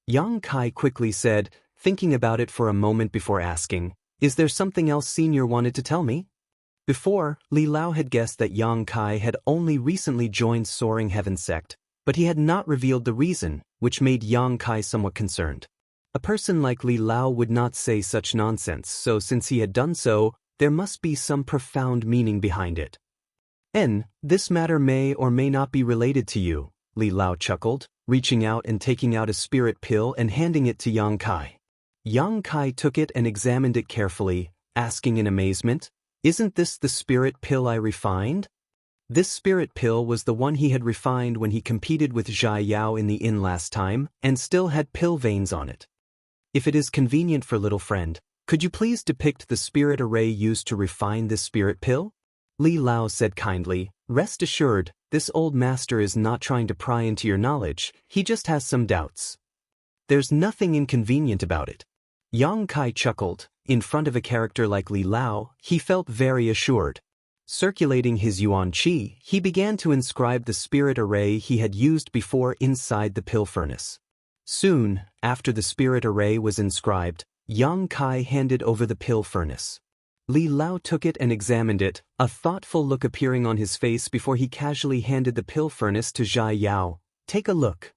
Yang Kai quickly said, thinking about it for a moment before asking, is there something else senior wanted to tell me? Before, Li Lao had guessed that Yang Kai had only recently joined Soaring Heaven sect, but he had not revealed the reason, which made Yang Kai somewhat concerned. A person like Li Lao would not say such nonsense, so since he had done so, there must be some profound meaning behind it. This matter may or may not be related to you, Li Lao chuckled, reaching out and taking out a spirit pill and handing it to Yang Kai. Yang Kai took it and examined it carefully, asking in amazement, isn't this the spirit pill I refined? This spirit pill was the one he had refined when he competed with Zhai Yao in the inn last time, and still had pill veins on it. If it is convenient for little friend, could you please depict the spirit array used to refine this spirit pill? Li Lao said kindly, rest assured, this old master is not trying to pry into your knowledge, he just has some doubts. There's nothing inconvenient about it. Yang Kai chuckled. In front of a character like Li Lao, he felt very assured. Circulating his yuan qi, he began to inscribe the spirit array he had used before inside the pill furnace. Soon, after the spirit array was inscribed, Yang Kai handed over the pill furnace. Li Lao took it and examined it, a thoughtful look appearing on his face before he casually handed the pill furnace to Zhai Yao. Take a look.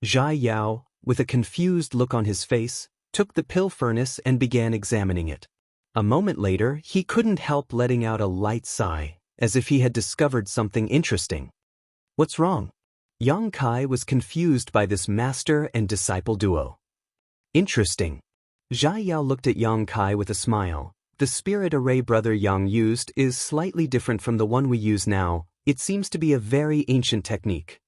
Zhai Yao, with a confused look on his face, took the pill furnace and began examining it. A moment later, he couldn't help letting out a light sigh, as if he had discovered something interesting. What's wrong? Yang Kai was confused by this master and disciple duo. Interesting. Zhai Yao looked at Yang Kai with a smile. The spirit array brother Yang used is slightly different from the one we use now. It seems to be a very ancient technique.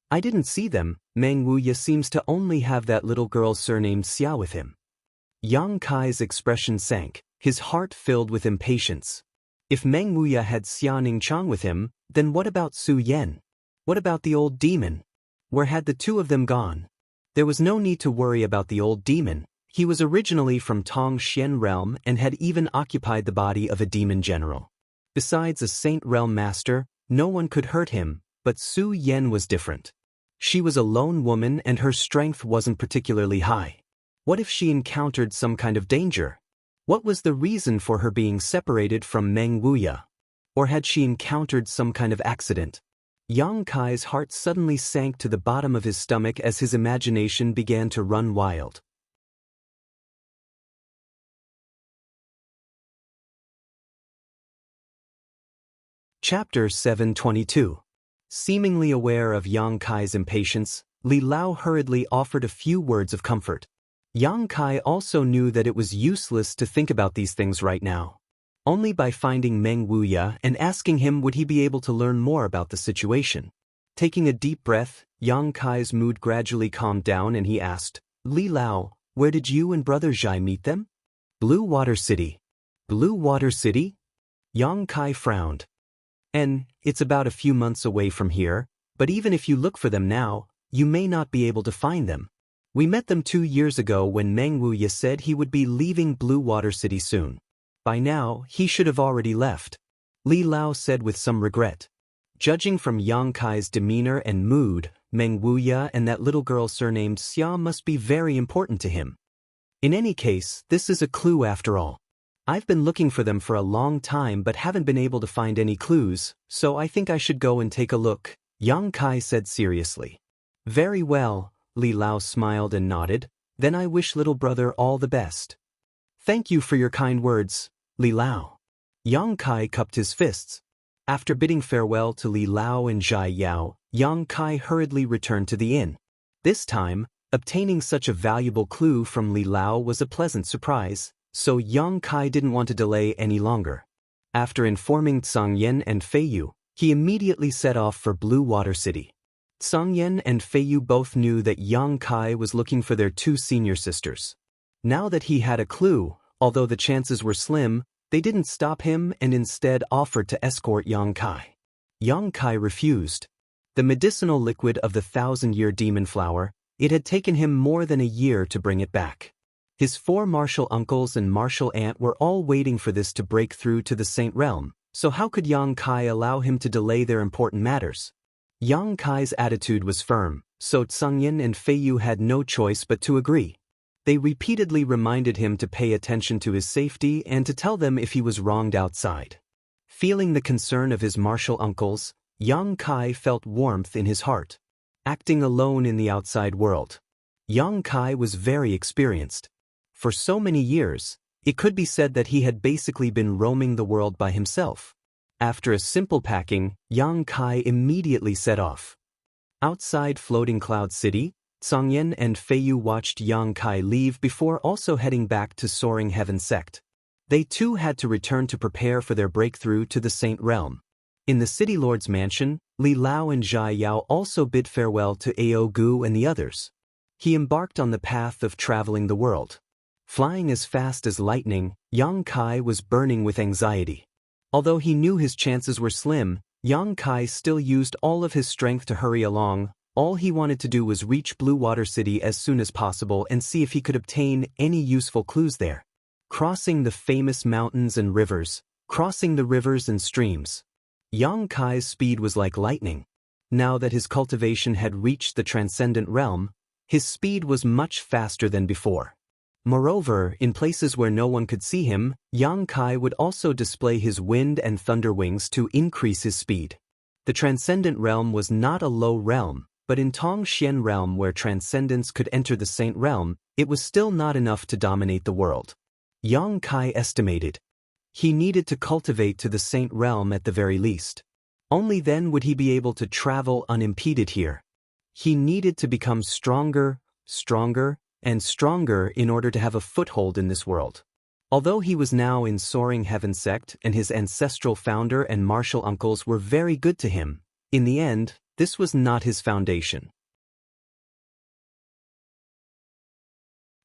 I didn't see them. Meng Wuya seems to only have that little girl surnamed Xia with him. Yang Kai's expression sank, his heart filled with impatience. If Meng Wuya had Xia Ningchang with him, then what about Su Yan? What about the old demon? Where had the two of them gone? There was no need to worry about the old demon. He was originally from Tong Xian realm and had even occupied the body of a demon general. Besides a saint realm master, no one could hurt him, but Su Yan was different. She was a lone woman and her strength wasn't particularly high. What if she encountered some kind of danger? What was the reason for her being separated from Meng Wuya? Or had she encountered some kind of accident? Yang Kai's heart suddenly sank to the bottom of his stomach as his imagination began to run wild. Chapter 722. Seemingly aware of Yang Kai's impatience, Li Lao hurriedly offered a few words of comfort. Yang Kai also knew that it was useless to think about these things right now. Only by finding Meng Wuya and asking him would he be able to learn more about the situation. Taking a deep breath, Yang Kai's mood gradually calmed down and he asked, Li Lao, where did you and Brother Zhai meet them? Blue Water City. Blue Water City? Yang Kai frowned. It's about a few months away from here, but even if you look for them now, you may not be able to find them. We met them 2 years ago when Meng Wuya said he would be leaving Blue Water City soon. By now, he should have already left. Li Lao said with some regret. Judging from Yang Kai's demeanor and mood, Meng Wuya and that little girl surnamed Xia must be very important to him. In any case, this is a clue after all. I've been looking for them for a long time but haven't been able to find any clues, so I think I should go and take a look, Yang Kai said seriously. Very well, Li Lao smiled and nodded, then I wish little brother all the best. Thank you for your kind words, Li Lao. Yang Kai cupped his fists. After bidding farewell to Li Lao and Zhai Yao, Yang Kai hurriedly returned to the inn. This time, obtaining such a valuable clue from Li Lao was a pleasant surprise, so Yang Kai didn't want to delay any longer. After informing Tsang Yen and Fei Yu, he immediately set off for Blue Water City. Tsang Yen and Fei Yu both knew that Yang Kai was looking for their 2 senior sisters. Now that he had a clue, although the chances were slim, they didn't stop him and instead offered to escort Yang Kai. Yang Kai refused. The medicinal liquid of the 1,000-year demon flower, it had taken him more than a year to bring it back. His 4 martial uncles and martial aunt were all waiting for this to break through to the Saint Realm, so how could Yang Kai allow him to delay their important matters? Yang Kai's attitude was firm, so Tsang Yen and Fei Yu had no choice but to agree. They repeatedly reminded him to pay attention to his safety and to tell them if he was wronged outside. Feeling the concern of his martial uncles, Yang Kai felt warmth in his heart. Acting alone in the outside world. Yang Kai was very experienced. For so many years, it could be said that he had basically been roaming the world by himself. After a simple packing, Yang Kai immediately set off. Outside Floating Cloud City, Tsang Yen and Fei Yu watched Yang Kai leave before also heading back to Soaring Heaven Sect. They too had to return to prepare for their breakthrough to the Saint Realm. In the City Lord's mansion, Li Lao and Zhai Yao also bid farewell to Ao Gu and the others. He embarked on the path of traveling the world. Flying as fast as lightning, Yang Kai was burning with anxiety. Although he knew his chances were slim, Yang Kai still used all of his strength to hurry along. All he wanted to do was reach Blue Water City as soon as possible and see if he could obtain any useful clues there. Crossing the famous mountains and rivers, crossing the rivers and streams. Yang Kai's speed was like lightning. Now that his cultivation had reached the transcendent realm, his speed was much faster than before. Moreover, in places where no one could see him, Yang Kai would also display his wind and thunder wings to increase his speed. The transcendent realm was not a low realm, but in Tong Xian realm where transcendence could enter the Saint Realm, it was still not enough to dominate the world. Yang Kai estimated. He needed to cultivate to the Saint Realm at the very least. Only then would he be able to travel unimpeded here. He needed to become stronger, and stronger in order to have a foothold in this world. Although he was now in Soaring Heaven Sect and his ancestral founder and martial uncles were very good to him, in the end, this was not his foundation.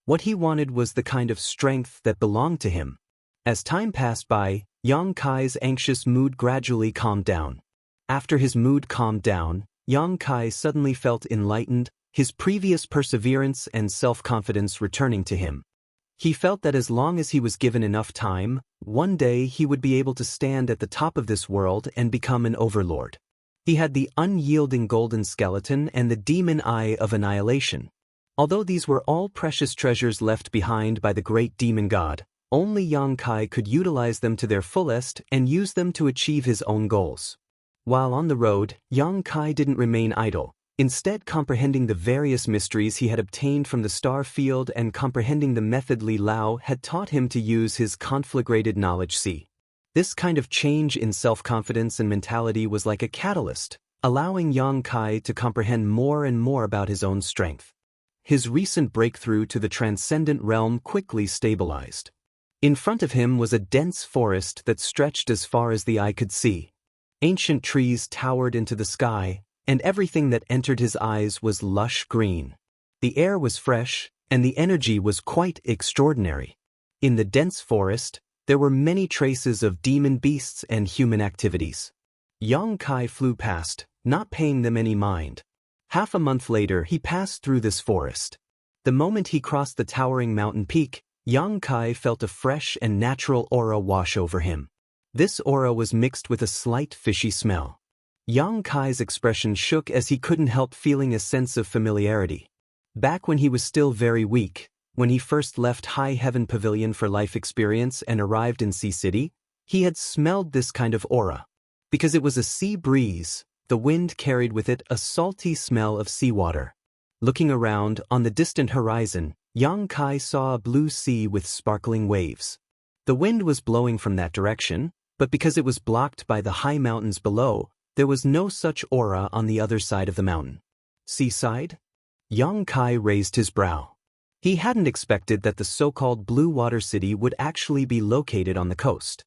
What he wanted was the kind of strength that belonged to him. As time passed by, Yang Kai's anxious mood gradually calmed down. After his mood calmed down, Yang Kai suddenly felt enlightened, his previous perseverance and self-confidence returning to him. He felt that as long as he was given enough time, one day he would be able to stand at the top of this world and become an overlord. He had the unyielding golden skeleton and the demon eye of annihilation. Although these were all precious treasures left behind by the great demon god, only Yang Kai could utilize them to their fullest and use them to achieve his own goals. While on the road, Yang Kai didn't remain idle. Instead, comprehending the various mysteries he had obtained from the star field and comprehending the method Li Lao had taught him to use his conflagrated knowledge. This kind of change in self-confidence and mentality was like a catalyst, allowing Yang Kai to comprehend more and more about his own strength. His recent breakthrough to the transcendent realm quickly stabilized. In front of him was a dense forest that stretched as far as the eye could see. Ancient trees towered into the sky, and everything that entered his eyes was lush green. The air was fresh, and the energy was quite extraordinary. In the dense forest, there were many traces of demon beasts and human activities. Yang Kai flew past, not paying them any mind. Half a month later, he passed through this forest. The moment he crossed the towering mountain peak, Yang Kai felt a fresh and natural aura wash over him. This aura was mixed with a slight fishy smell. Yang Kai's expression shook as he couldn't help feeling a sense of familiarity. Back when he was still very weak, when he first left High Heaven Pavilion for life experience and arrived in Sea City, he had smelled this kind of aura. Because it was a sea breeze, the wind carried with it a salty smell of seawater. Looking around, on the distant horizon, Yang Kai saw a blue sea with sparkling waves. The wind was blowing from that direction, but because it was blocked by the high mountains below, there was no such aura on the other side of the mountain. Seaside? Yang Kai raised his brow. He hadn't expected that the so-called Blue Water City would actually be located on the coast.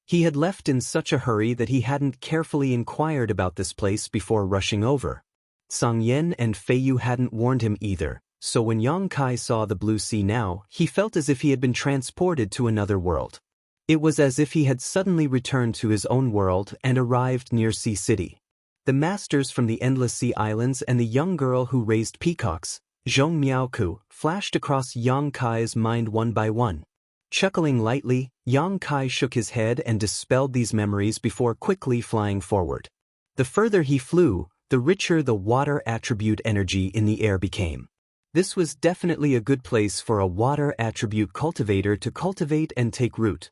He had left in such a hurry that he hadn't carefully inquired about this place before rushing over. Sang Yen and Fei Yu hadn't warned him either, so when Yang Kai saw the blue sea now, he felt as if he had been transported to another world. It was as if he had suddenly returned to his own world and arrived near Sea City. The masters from the Endless Sea Islands and the young girl who raised peacocks, Zhong Miaoku, flashed across Yang Kai's mind one by one. Chuckling lightly, Yang Kai shook his head and dispelled these memories before quickly flying forward. The further he flew, the richer the water attribute energy in the air became. This was definitely a good place for a water attribute cultivator to cultivate and take root.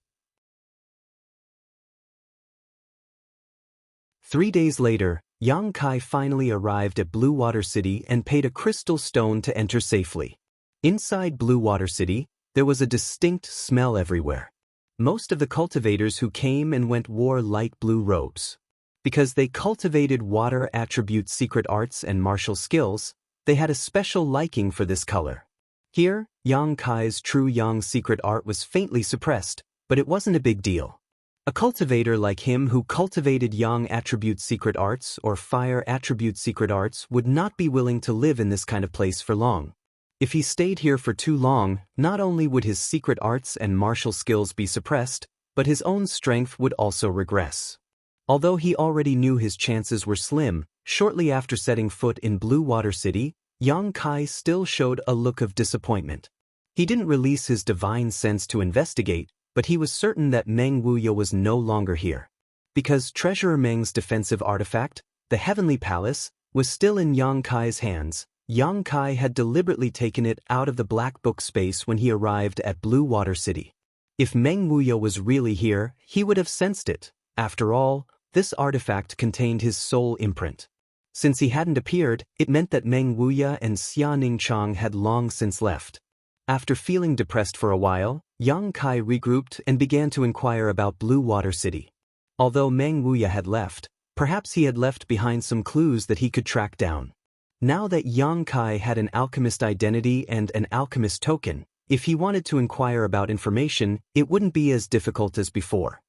3 days later, Yang Kai finally arrived at Blue Water City and paid a crystal stone to enter safely. Inside Blue Water City, there was a distinct smell everywhere. Most of the cultivators who came and went wore light blue robes. Because they cultivated water attribute secret arts and martial skills, they had a special liking for this color. Here, Yang Kai's true Yang secret art was faintly suppressed, but it wasn't a big deal. A cultivator like him who cultivated Yang attribute secret arts or fire attribute secret arts would not be willing to live in this kind of place for long. If he stayed here for too long, not only would his secret arts and martial skills be suppressed, but his own strength would also regress. Although he already knew his chances were slim, shortly after setting foot in Blue Water City, Yang Kai still showed a look of disappointment. He didn't release his divine sense to investigate, but he was certain that Meng Wuya was no longer here. Because Treasurer Meng's defensive artifact, the Heavenly Palace, was still in Yang Kai's hands, Yang Kai had deliberately taken it out of the Black Book space when he arrived at Blue Water City. If Meng Wuya was really here, he would have sensed it. After all, this artifact contained his soul imprint. Since he hadn't appeared, it meant that Meng Wuya and Xia Ningchang had long since left. After feeling depressed for a while, Yang Kai regrouped and began to inquire about Blue Water City. Although Meng Wuya had left, perhaps he had left behind some clues that he could track down. Now that Yang Kai had an alchemist identity and an alchemist token, if he wanted to inquire about information, it wouldn't be as difficult as before.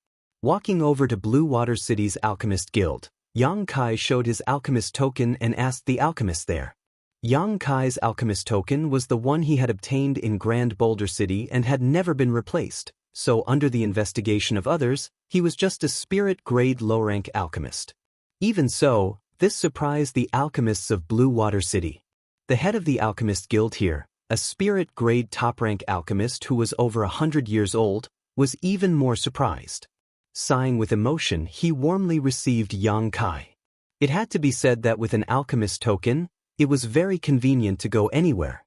Walking over to Blue Water City's Alchemist Guild, Yang Kai showed his alchemist token and asked the alchemist there. Yang Kai's alchemist token was the one he had obtained in Grand Boulder City and had never been replaced, so under the investigation of others, he was just a spirit-grade low-rank alchemist. Even so, this surprised the alchemists of Blue Water City. The head of the Alchemist Guild here, a spirit-grade top-rank alchemist who was over 100 years old, was even more surprised. Sighing with emotion, he warmly received Yang Kai. It had to be said that with an alchemist token, it was very convenient to go anywhere.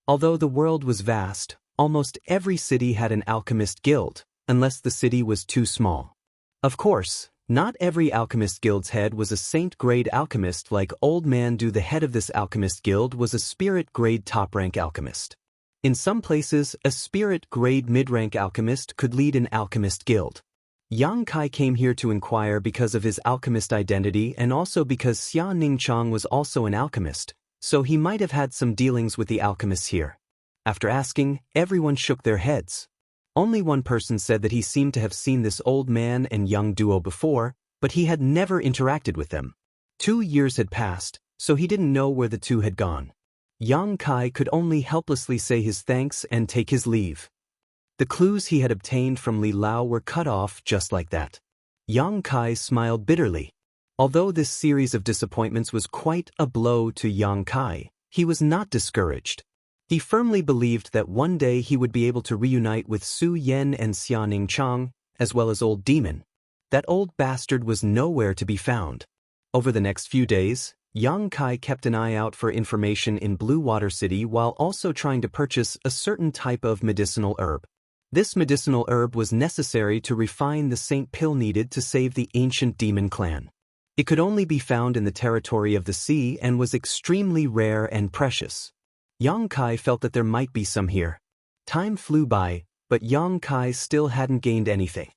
Although the world was vast, almost every city had an alchemist guild, unless the city was too small. Of course, not every alchemist guild's head was a saint-grade alchemist like Old Man Du. The head of this alchemist guild was a spirit-grade top-rank alchemist. In some places, a spirit-grade mid-rank alchemist could lead an alchemist guild. Yang Kai came here to inquire because of his alchemist identity and also because Xia Ningchang was also an alchemist, so he might have had some dealings with the alchemists here. After asking, everyone shook their heads. Only one person said that he seemed to have seen this old man and young duo before, but he had never interacted with them. 2 years had passed, so he didn't know where the two had gone. Yang Kai could only helplessly say his thanks and take his leave. The clues he had obtained from Li Lao were cut off just like that. Yang Kai smiled bitterly. Although this series of disappointments was quite a blow to Yang Kai, he was not discouraged. He firmly believed that one day he would be able to reunite with Su Yan and Xia Ningchang, as well as Old Demon. That old bastard was nowhere to be found. Over the next few days, Yang Kai kept an eye out for information in Blue Water City while also trying to purchase a certain type of medicinal herb. This medicinal herb was necessary to refine the saint pill needed to save the ancient demon clan. It could only be found in the territory of the sea and was extremely rare and precious. Yang Kai felt that there might be some here. Time flew by, but Yang Kai still hadn't gained anything.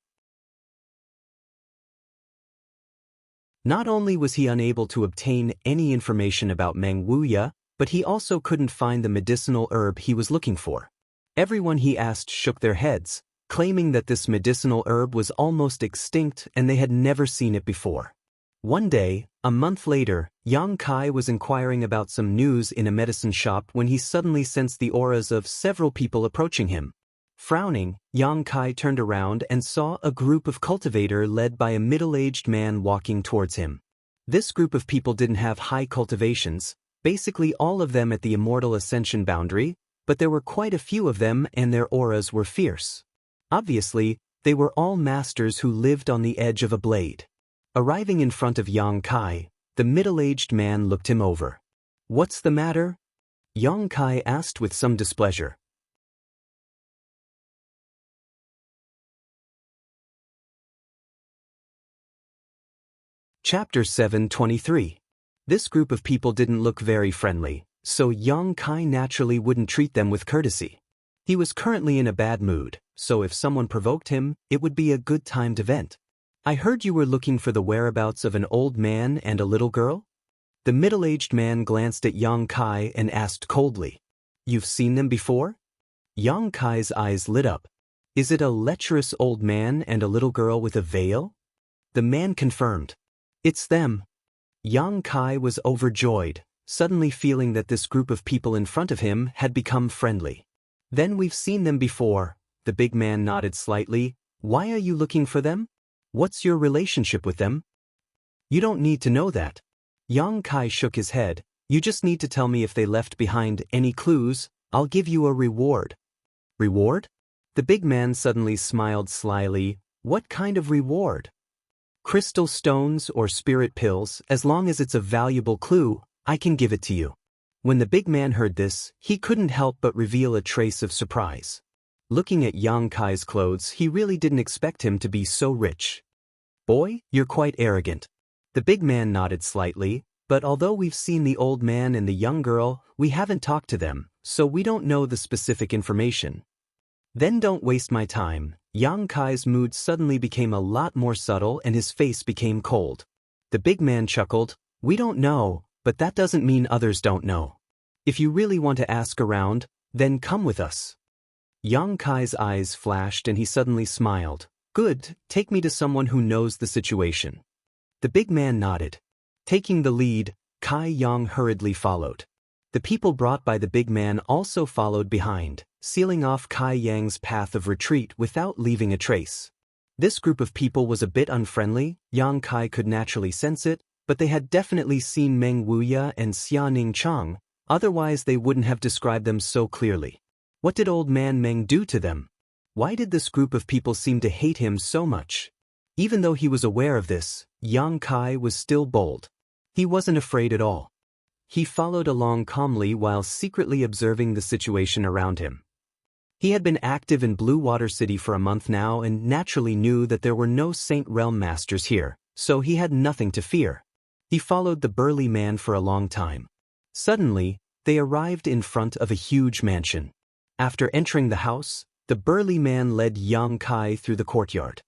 Not only was he unable to obtain any information about Meng Wuya, but he also couldn't find the medicinal herb he was looking for. Everyone he asked shook their heads, claiming that this medicinal herb was almost extinct and they had never seen it before. One day, a month later, Yang Kai was inquiring about some news in a medicine shop when he suddenly sensed the auras of several people approaching him. Frowning, Yang Kai turned around and saw a group of cultivator led by a middle-aged man walking towards him. This group of people didn't have high cultivations, basically all of them at the immortal ascension boundary, but there were quite a few of them and their auras were fierce. Obviously, they were all masters who lived on the edge of a blade. Arriving in front of Yang Kai, the middle-aged man looked him over. "What's the matter?" Yang Kai asked with some displeasure. Chapter 723. This group of people didn't look very friendly, so Yang Kai naturally wouldn't treat them with courtesy. He was currently in a bad mood, so if someone provoked him, it would be a good time to vent. "I heard you were looking for the whereabouts of an old man and a little girl?" The middle-aged man glanced at Yang Kai and asked coldly, "You've seen them before?" Yang Kai's eyes lit up. "Is it a lecherous old man and a little girl with a veil?" The man confirmed. "It's them." Yang Kai was overjoyed, suddenly feeling that this group of people in front of him had become friendly. "Then we've seen them before." The big man nodded slightly. "Why are you looking for them? What's your relationship with them?" "You don't need to know that." Yang Kai shook his head. "You just need to tell me if they left behind any clues. I'll give you a reward." "Reward?" The big man suddenly smiled slyly. "What kind of reward?" "Crystal stones or spirit pills, as long as it's a valuable clue, I can give it to you." When the big man heard this, he couldn't help but reveal a trace of surprise. Looking at Yang Kai's clothes, he really didn't expect him to be so rich. "Boy, you're quite arrogant." The big man nodded slightly, "But although we've seen the old man and the young girl, we haven't talked to them, so we don't know the specific information." "Then don't waste my time." Yang Kai's mood suddenly became a lot more subtle and his face became cold. The big man chuckled. "We don't know, but that doesn't mean others don't know. If you really want to ask around, then come with us." Yang Kai's eyes flashed and he suddenly smiled. "Good, take me to someone who knows the situation." The big man nodded. Taking the lead, Kai Yang hurriedly followed. The people brought by the big man also followed behind, sealing off Kai Yang's path of retreat without leaving a trace. This group of people was a bit unfriendly. Yang Kai could naturally sense it, but they had definitely seen Meng Wuya and Xia Chang, otherwise they wouldn't have described them so clearly. What did old man Meng do to them? Why did this group of people seem to hate him so much? Even though he was aware of this, Yang Kai was still bold. He wasn't afraid at all. He followed along calmly while secretly observing the situation around him. He had been active in Blue Water City for a month now and naturally knew that there were no Saint Realm Masters here, so he had nothing to fear. He followed the burly man for a long time. Suddenly, they arrived in front of a huge mansion. After entering the house, the burly man led Yang Kai through the courtyard.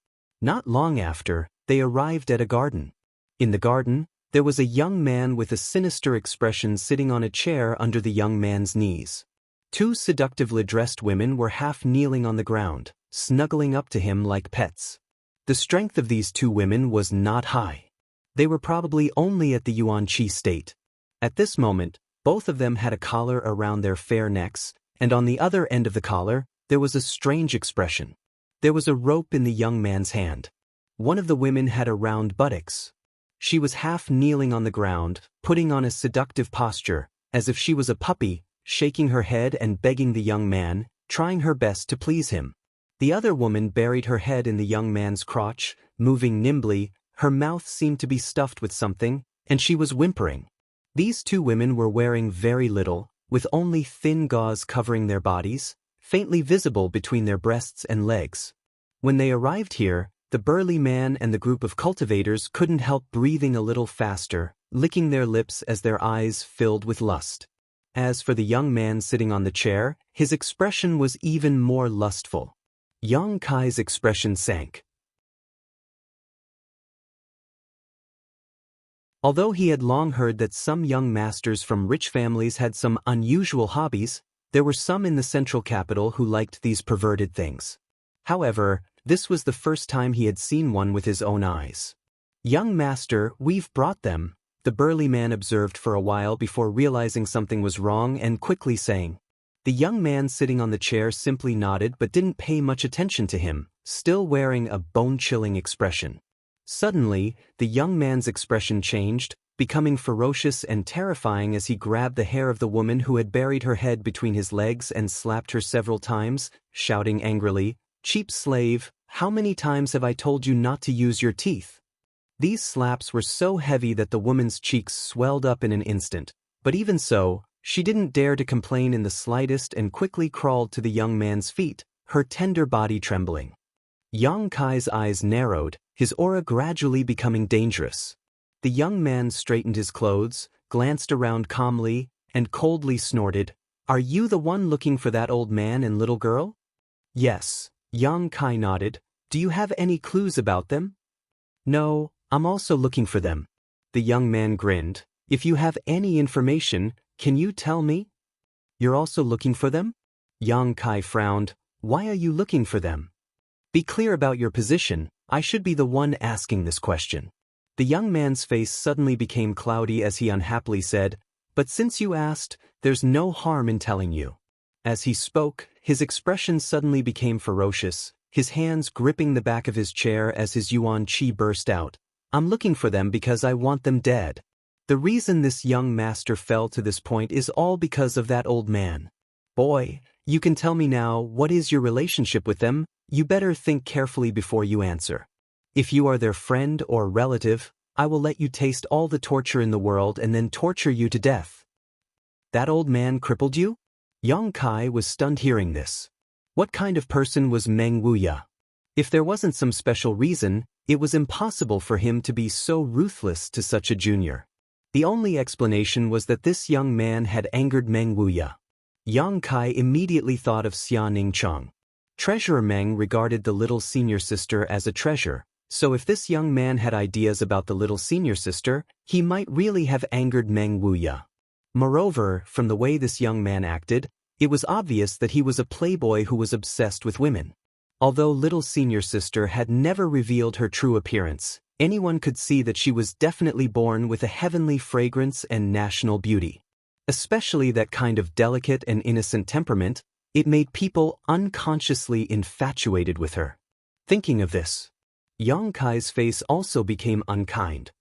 Not long after, they arrived at a garden. In the garden, there was a young man with a sinister expression sitting on a chair under the young man's knees. Two seductively dressed women were half kneeling on the ground, snuggling up to him like pets. The strength of these two women was not high. They were probably only at the Yuan Qi state. At this moment, both of them had a collar around their fair necks, and on the other end of the collar, there was a strange expression. There was a rope in the young man's hand. One of the women had a round buttocks. She was half kneeling on the ground, putting on a seductive posture, as if she was a puppy, shaking her head and begging the young man, trying her best to please him. The other woman buried her head in the young man's crotch, moving nimbly. Her mouth seemed to be stuffed with something, and she was whimpering. These two women were wearing very little, with only thin gauze covering their bodies, faintly visible between their breasts and legs. When they arrived here, the burly man and the group of cultivators couldn't help breathing a little faster, licking their lips as their eyes filled with lust. As for the young man sitting on the chair, his expression was even more lustful. Yang Kai's expression sank. Although he had long heard that some young masters from rich families had some unusual hobbies, there were some in the central capital who liked these perverted things. However, this was the first time he had seen one with his own eyes. "Young master, we've brought them," the burly man observed for a while before realizing something was wrong and quickly saying. The young man sitting on the chair simply nodded but didn't pay much attention to him, still wearing a bone-chilling expression. Suddenly, the young man's expression changed, becoming ferocious and terrifying as he grabbed the hair of the woman who had buried her head between his legs and slapped her several times, shouting angrily, "Cheap slave, how many times have I told you not to use your teeth?" These slaps were so heavy that the woman's cheeks swelled up in an instant, but even so, she didn't dare to complain in the slightest and quickly crawled to the young man's feet, her tender body trembling. Yang Kai's eyes narrowed, his aura gradually becoming dangerous. The young man straightened his clothes, glanced around calmly, and coldly snorted, "Are you the one looking for that old man and little girl?" "Yes," Yang Kai nodded. "Do you have any clues about them?" "No, I'm also looking for them." The young man grinned. "If you have any information, can you tell me?" "You're also looking for them?" Yang Kai frowned. "Why are you looking for them?" "Be clear about your position. I should be the one asking this question." The young man's face suddenly became cloudy as he unhappily said, "But since you asked, there's no harm in telling you." As he spoke, his expression suddenly became ferocious, his hands gripping the back of his chair as his Yuan Qi burst out. "I'm looking for them because I want them dead." The reason this young master fell to this point is all because of that old man. "Boy, you can tell me now, what is your relationship with them? You better think carefully before you answer. If you are their friend or relative, I will let you taste all the torture in the world and then torture you to death." "That old man crippled you?" Yang Kai was stunned hearing this. What kind of person was Meng Wuya? If there wasn't some special reason, it was impossible for him to be so ruthless to such a junior. The only explanation was that this young man had angered Meng Wuya. Yang Kai immediately thought of Xia Chang. Treasurer Meng regarded the little senior sister as a treasure, so if this young man had ideas about the little senior sister, he might really have angered Meng Wuya. Moreover, from the way this young man acted, it was obvious that he was a playboy who was obsessed with women. Although little senior sister had never revealed her true appearance, anyone could see that she was definitely born with a heavenly fragrance and national beauty. Especially that kind of delicate and innocent temperament, it made people unconsciously infatuated with her. Thinking of this, Yang Kai's face also became unkind.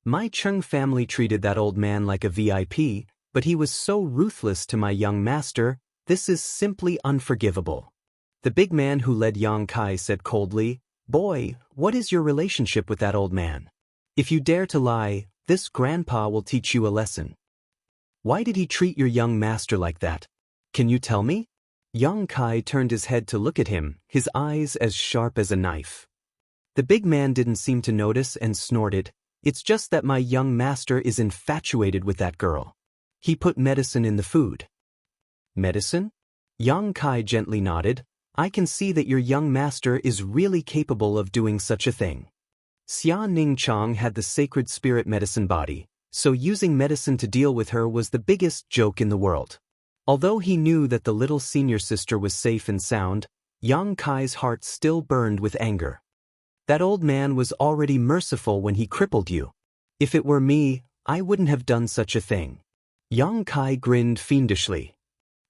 My Chung family treated that old man like a VIP, but he was so ruthless to my young master. This is simply unforgivable. The big man who led Yang Kai said coldly, "Boy, what is your relationship with that old man? If you dare to lie, this grandpa will teach you a lesson. Why did he treat your young master like that? Can you tell me?" Yang Kai turned his head to look at him, his eyes as sharp as a knife. The big man didn't seem to notice and snorted, "It's just that my young master is infatuated with that girl. He put medicine in the food." "Medicine?" Yang Kai gently nodded. "I can see that your young master is really capable of doing such a thing." Xia Ning Chang had the sacred spirit medicine body, so using medicine to deal with her was the biggest joke in the world. Although he knew that the little senior sister was safe and sound, Yang Kai's heart still burned with anger. That old man was already merciful when he crippled you. If it were me, I wouldn't have done such a thing. Yang Kai grinned fiendishly.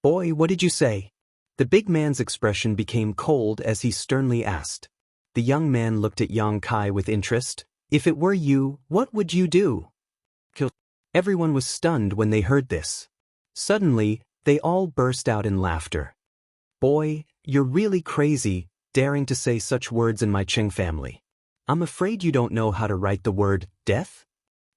"Boy, what did you say?" The big man's expression became cold as he sternly asked. The young man looked at Yang Kai with interest. "If it were you, what would you do?" Kill. Everyone was stunned when they heard this. Suddenly, they all burst out in laughter. "Boy, you're really crazy, daring to say such words in my Cheng family. I'm afraid you don't know how to write the word death?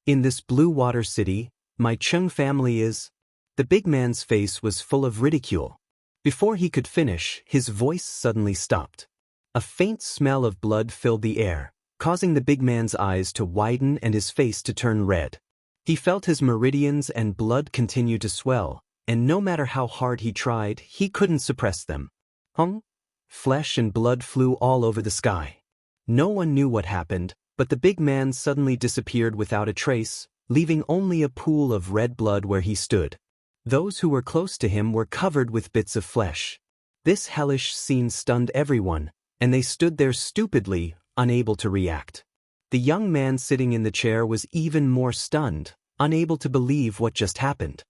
In this blue water city, my Cheng family is..." The big man's face was full of ridicule. Before he could finish, his voice suddenly stopped. A faint smell of blood filled the air, causing the big man's eyes to widen and his face to turn red. He felt his meridians and blood continue to swell, and no matter how hard he tried, he couldn't suppress them. Hung? Flesh and blood flew all over the sky. No one knew what happened, but the big man suddenly disappeared without a trace, leaving only a pool of red blood where he stood. Those who were close to him were covered with bits of flesh. This hellish scene stunned everyone, and they stood there stupidly, unable to react. The young man sitting in the chair was even more stunned, unable to believe what just happened.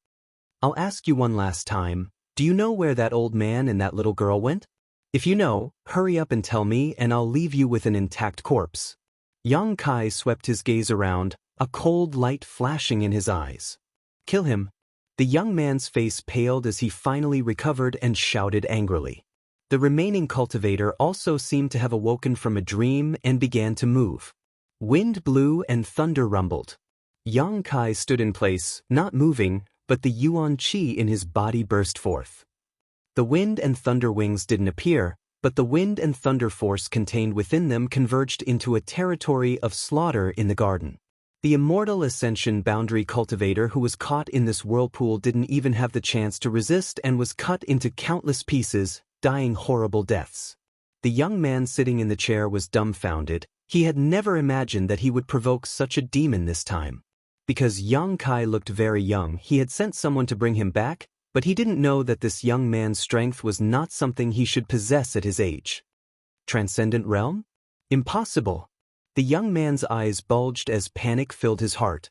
"I'll ask you one last time, do you know where that old man and that little girl went? If you know, hurry up and tell me and I'll leave you with an intact corpse." Yang Kai swept his gaze around, a cold light flashing in his eyes. "Kill him." The young man's face paled as he finally recovered and shouted angrily. The remaining cultivator also seemed to have awoken from a dream and began to move. Wind blew and thunder rumbled. Yang Kai stood in place, not moving, but the Yuan Qi in his body burst forth. The wind and thunder wings didn't appear, but the wind and thunder force contained within them converged into a territory of slaughter in the garden. The immortal ascension boundary cultivator who was caught in this whirlpool didn't even have the chance to resist and was cut into countless pieces, dying horrible deaths. The young man sitting in the chair was dumbfounded. He had never imagined that he would provoke such a demon this time. Because Yang Kai looked very young, he had sent someone to bring him back, but he didn't know that this young man's strength was not something he should possess at his age. Transcendent realm? Impossible. The young man's eyes bulged as panic filled his heart.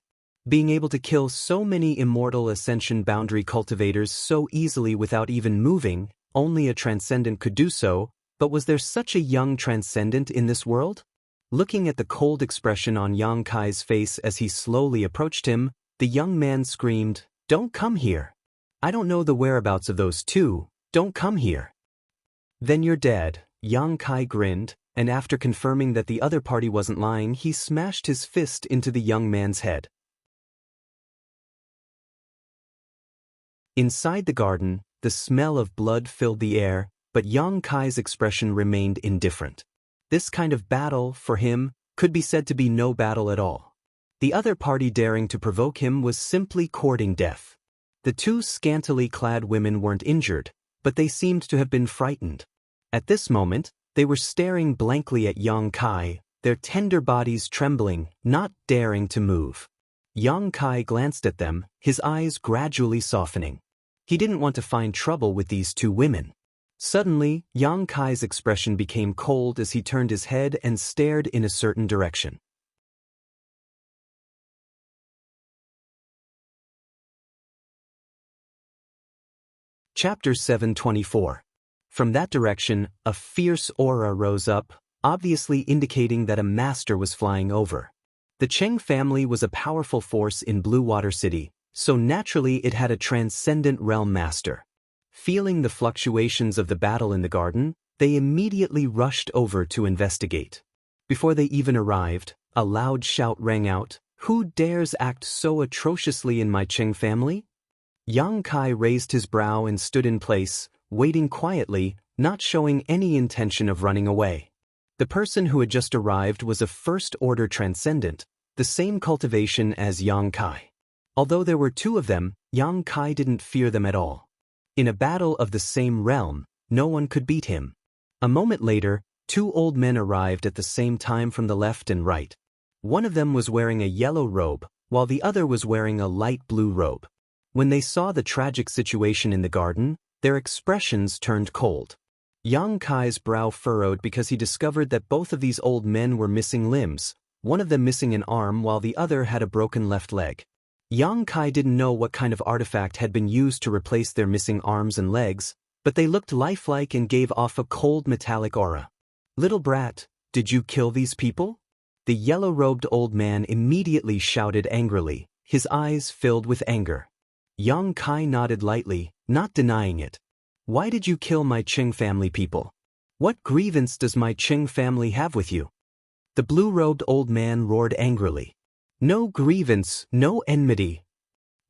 Being able to kill so many immortal ascension boundary cultivators so easily without even moving, only a transcendent could do so, but was there such a young transcendent in this world? Looking at the cold expression on Yang Kai's face as he slowly approached him, the young man screamed, "Don't come here. I don't know the whereabouts of those two, don't come here." "Then you're dead," Yang Kai grinned, and after confirming that the other party wasn't lying, he smashed his fist into the young man's head. Inside the garden, the smell of blood filled the air, but Yang Kai's expression remained indifferent. This kind of battle, for him, could be said to be no battle at all. The other party daring to provoke him was simply courting death. The two scantily clad women weren't injured, but they seemed to have been frightened. At this moment, they were staring blankly at Yang Kai, their tender bodies trembling, not daring to move. Yang Kai glanced at them, his eyes gradually softening. He didn't want to find trouble with these two women. Suddenly, Yang Kai's expression became cold as he turned his head and stared in a certain direction. Chapter 724. From that direction, a fierce aura rose up, obviously indicating that a master was flying over. The Cheng family was a powerful force in Blue Water City, so naturally it had a transcendent realm master. Feeling the fluctuations of the battle in the garden, they immediately rushed over to investigate. Before they even arrived, a loud shout rang out, "Who dares act so atrociously in my Cheng family?" Yang Kai raised his brow and stood in place, waiting quietly, not showing any intention of running away. The person who had just arrived was a first-order transcendent, the same cultivation as Yang Kai. Although there were two of them, Yang Kai didn't fear them at all. In a battle of the same realm, no one could beat him. A moment later, two old men arrived at the same time from the left and right. One of them was wearing a yellow robe, while the other was wearing a light blue robe. When they saw the tragic situation in the garden, their expressions turned cold. Yang Kai's brow furrowed because he discovered that both of these old men were missing limbs, one of them missing an arm while the other had a broken left leg. Yang Kai didn't know what kind of artifact had been used to replace their missing arms and legs, but they looked lifelike and gave off a cold metallic aura. "Little brat, did you kill these people?" The yellow-robed old man immediately shouted angrily, his eyes filled with anger. Yang Kai nodded lightly, not denying it. "Why did you kill my Cheng family people? What grievance does my Cheng family have with you?" The blue-robed old man roared angrily. "No grievance, no enmity.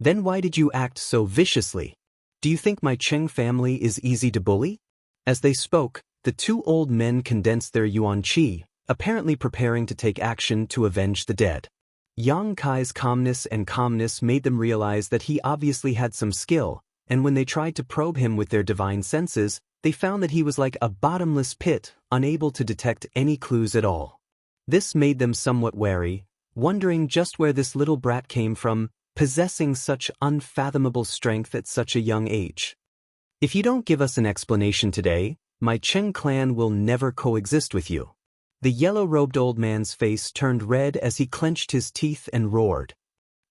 Then why did you act so viciously? Do you think my Cheng family is easy to bully?" As they spoke, the two old men condensed their yuan qi, apparently preparing to take action to avenge the dead. Yang Kai's calmness made them realize that he obviously had some skill, and when they tried to probe him with their divine senses, they found that he was like a bottomless pit, unable to detect any clues at all. This made them somewhat wary, wondering just where this little brat came from, possessing such unfathomable strength at such a young age. "If you don't give us an explanation today, my Cheng clan will never coexist with you." The yellow-robed old man's face turned red as he clenched his teeth and roared.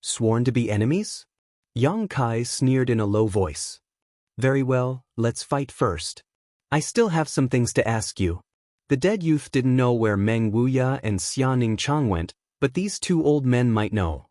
"Sworn to be enemies?" Yang Kai sneered in a low voice. "Very well, let's fight first. I still have some things to ask you." The dead youth didn't know where Meng Wuya and Xianing Chang went, but these two old men might know.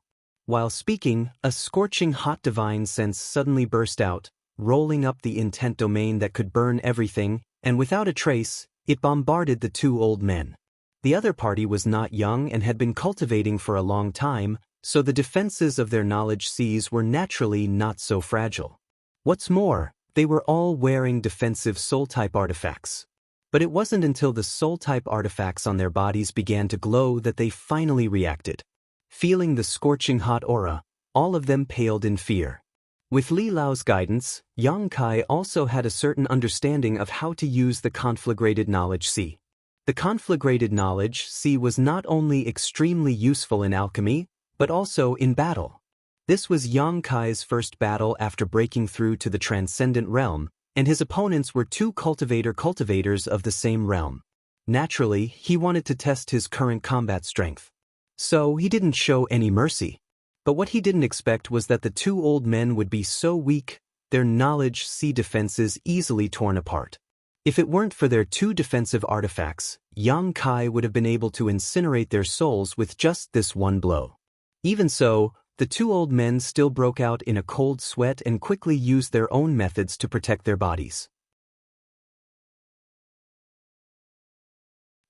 While speaking, a scorching hot divine sense suddenly burst out, rolling up the intent domain that could burn everything, and without a trace, it bombarded the two old men. The other party was not young and had been cultivating for a long time, so the defenses of their knowledge seas were naturally not so fragile. What's more, they were all wearing defensive soul-type artifacts. But it wasn't until the soul-type artifacts on their bodies began to glow that they finally reacted. Feeling the scorching hot aura, all of them paled in fear. With Li Lao's guidance, Yang Kai also had a certain understanding of how to use the conflagrated knowledge sea. The conflagrated knowledge sea was not only extremely useful in alchemy, but also in battle. This was Yang Kai's first battle after breaking through to the transcendent realm, and his opponents were two cultivators of the same realm. Naturally, he wanted to test his current combat strength. So he didn't show any mercy. But what he didn't expect was that the two old men would be so weak, their knowledge sea defenses easily torn apart. If it weren't for their two defensive artifacts, Yang Kai would have been able to incinerate their souls with just this one blow. Even so, the two old men still broke out in a cold sweat and quickly used their own methods to protect their bodies.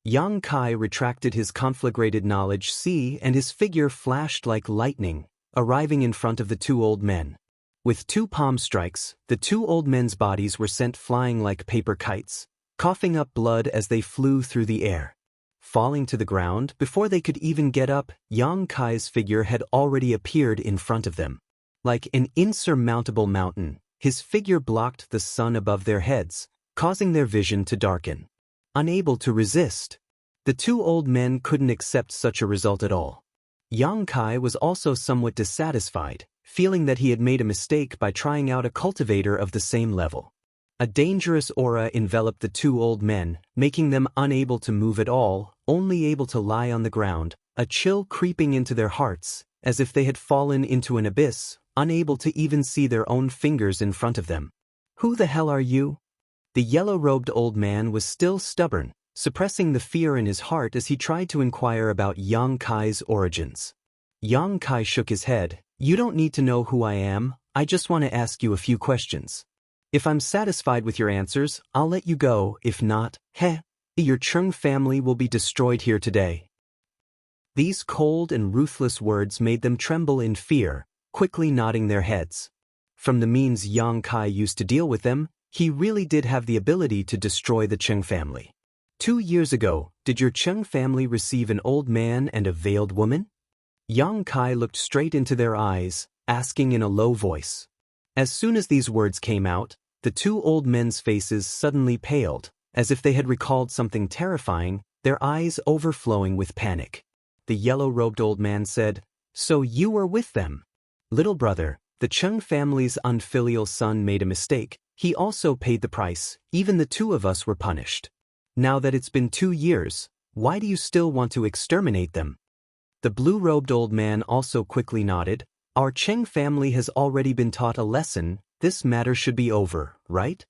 Yang Kai retracted his conflagrated knowledge sea and his figure flashed like lightning, arriving in front of the two old men. With two palm strikes, the two old men's bodies were sent flying like paper kites, coughing up blood as they flew through the air. Falling to the ground, before they could even get up, Yang Kai's figure had already appeared in front of them. Like an insurmountable mountain, his figure blocked the sun above their heads, causing their vision to darken. Unable to resist, the two old men couldn't accept such a result at all. Yang Kai was also somewhat dissatisfied, feeling that he had made a mistake by trying out a cultivator of the same level. A dangerous aura enveloped the two old men, making them unable to move at all, only able to lie on the ground, a chill creeping into their hearts, as if they had fallen into an abyss, unable to even see their own fingers in front of them. Who the hell are you? The yellow-robed old man was still stubborn, suppressing the fear in his heart as he tried to inquire about Yang Kai's origins. Yang Kai shook his head. You don't need to know who I am, I just want to ask you a few questions. If I'm satisfied with your answers, I'll let you go. If not, your Chung family will be destroyed here today. These cold and ruthless words made them tremble in fear, quickly nodding their heads. From the means Yang Kai used to deal with them, he really did have the ability to destroy the Chung family. 2 years ago, did your Chung family receive an old man and a veiled woman? Yang Kai looked straight into their eyes, asking in a low voice. As soon as these words came out, the 2 old men's faces suddenly paled, as if they had recalled something terrifying, their eyes overflowing with panic. The yellow-robed old man said, So you were with them? Little brother, the Chung family's unfilial son made a mistake. He also paid the price. Even the 2 of us were punished. Now that it's been 2 years, why do you still want to exterminate them? The blue-robed old man also quickly nodded. Our Chung family has already been taught a lesson. This matter should be over, right?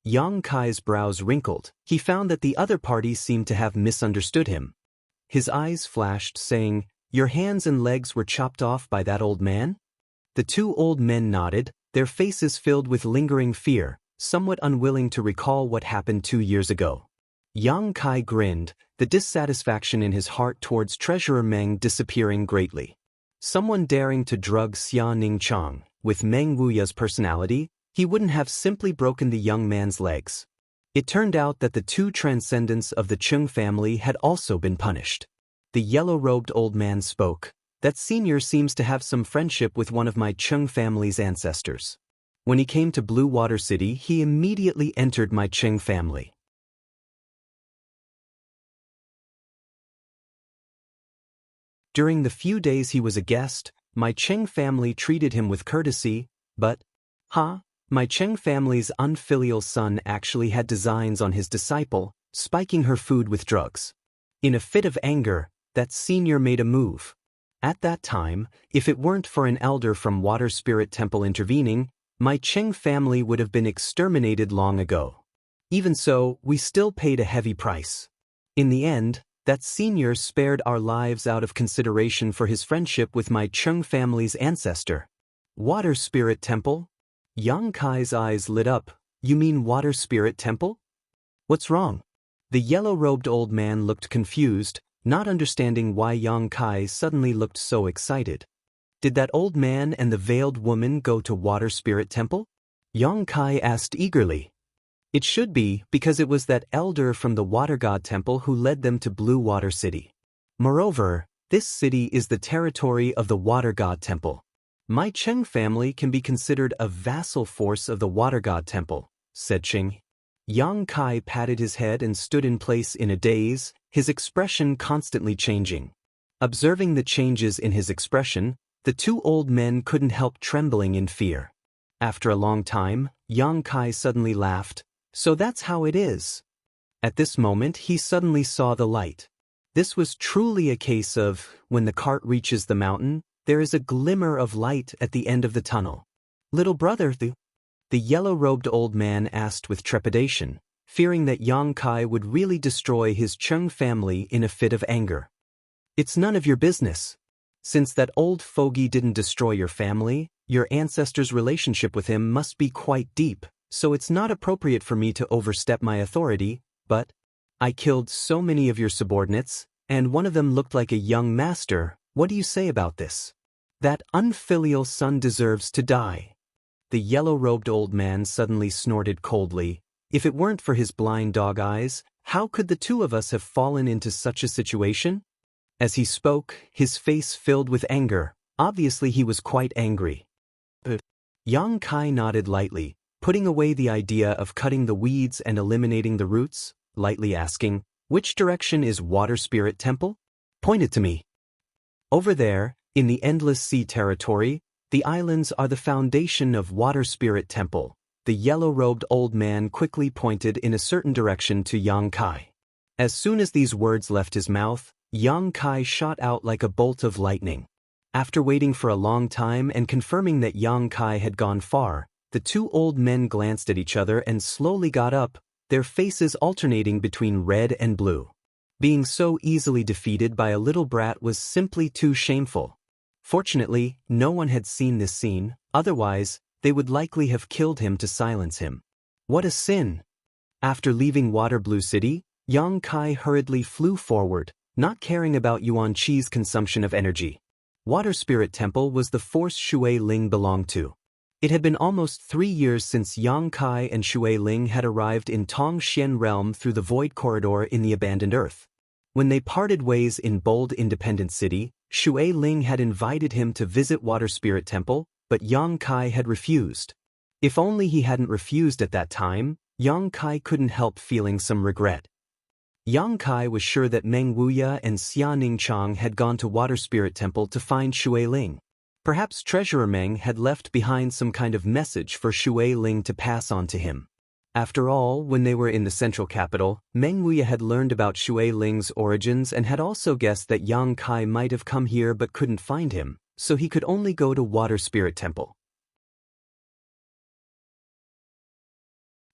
Yang Kai's brows wrinkled. He found that the other party seemed to have misunderstood him. His eyes flashed, saying, Your hands and legs were chopped off by that old man? The 2 old men nodded, their faces filled with lingering fear, somewhat unwilling to recall what happened 2 years ago. Yang Kai grinned, the dissatisfaction in his heart towards Treasurer Meng disappearing greatly. Someone daring to drug Xia Ningchang, with Meng Wuya's personality, he wouldn't have simply broken the young man's legs. It turned out that the 2 transcendents of the Chung family had also been punished. The yellow-robed old man spoke. That senior seems to have some friendship with one of my Chung family's ancestors. When he came to Blue Water City, he immediately entered my Chung family. During the few days he was a guest, my Chung family treated him with courtesy, but, my Chung family's unfilial son actually had designs on his disciple, spiking her food with drugs. In a fit of anger, that senior made a move. At that time, if it weren't for an elder from Water Spirit Temple intervening, my Chung family would have been exterminated long ago. Even so, we still paid a heavy price. In the end, that senior spared our lives out of consideration for his friendship with my Chung family's ancestor. Water Spirit Temple? Yang Kai's eyes lit up. You mean Water Spirit Temple? What's wrong? The yellow-robed old man looked confused, not understanding why Yang Kai suddenly looked so excited. Did that old man and the veiled woman go to Water Spirit Temple? Yang Kai asked eagerly. It should be, because it was that elder from the Water God Temple who led them to Blue Water City. Moreover, this city is the territory of the Water God Temple. My Chung family can be considered a vassal force of the Water God Temple, said Ching. Yang Kai patted his head and stood in place in a daze, his expression constantly changing. Observing the changes in his expression, the 2 old men couldn't help trembling in fear. After a long time, Yang Kai suddenly laughed. So that's how it is. At this moment he suddenly saw the light. This was truly a case of, when the cart reaches the mountain, there is a glimmer of light at the end of the tunnel. Little brother, the yellow-robed old man asked with trepidation, fearing that Yang Kai would really destroy his Chung family in a fit of anger. It's none of your business. Since that old fogey didn't destroy your family, your ancestor's relationship with him must be quite deep. So it's not appropriate for me to overstep my authority, but I killed so many of your subordinates, and one of them looked like a young master. What do you say about this? That unfilial son deserves to die. The yellow-robed old man suddenly snorted coldly. If it weren't for his blind dog eyes, how could the 2 of us have fallen into such a situation? As he spoke, his face filled with anger. Obviously he was quite angry. Yang Kai nodded lightly, putting away the idea of cutting the weeds and eliminating the roots, lightly asking, Which direction is Water Spirit Temple? Point it to me. Over there, in the Endless Sea territory, the islands are the foundation of Water Spirit Temple. The yellow-robed old man quickly pointed in a certain direction to Yang Kai. As soon as these words left his mouth, Yang Kai shot out like a bolt of lightning. After waiting for a long time and confirming that Yang Kai had gone far, The two old men glanced at each other and slowly got up, their faces alternating between red and blue. Being so easily defeated by a little brat was simply too shameful. Fortunately, no one had seen this scene, otherwise, they would likely have killed him to silence him. What a sin! After leaving Water Blue City, Yang Kai hurriedly flew forward, not caring about Yuan Chi's consumption of energy. Water Spirit Temple was the force Shui Ling belonged to. It had been almost 3 years since Yang Kai and Shui Ling had arrived in Tong Xian Realm through the Void Corridor in the Abandoned Earth. When they parted ways in Bold Independent City, Shui Ling had invited him to visit Water Spirit Temple, but Yang Kai had refused. If only he hadn't refused at that time, Yang Kai couldn't help feeling some regret. Yang Kai was sure that Meng Wuya and Xia Ningchang had gone to Water Spirit Temple to find Shui Ling. Perhaps Treasurer Meng had left behind some kind of message for Shui Ling to pass on to him. After all, when they were in the central capital, Meng Wuya had learned about Shui Ling's origins and had also guessed that Yang Kai might have come here but couldn't find him, so he could only go to Water Spirit Temple.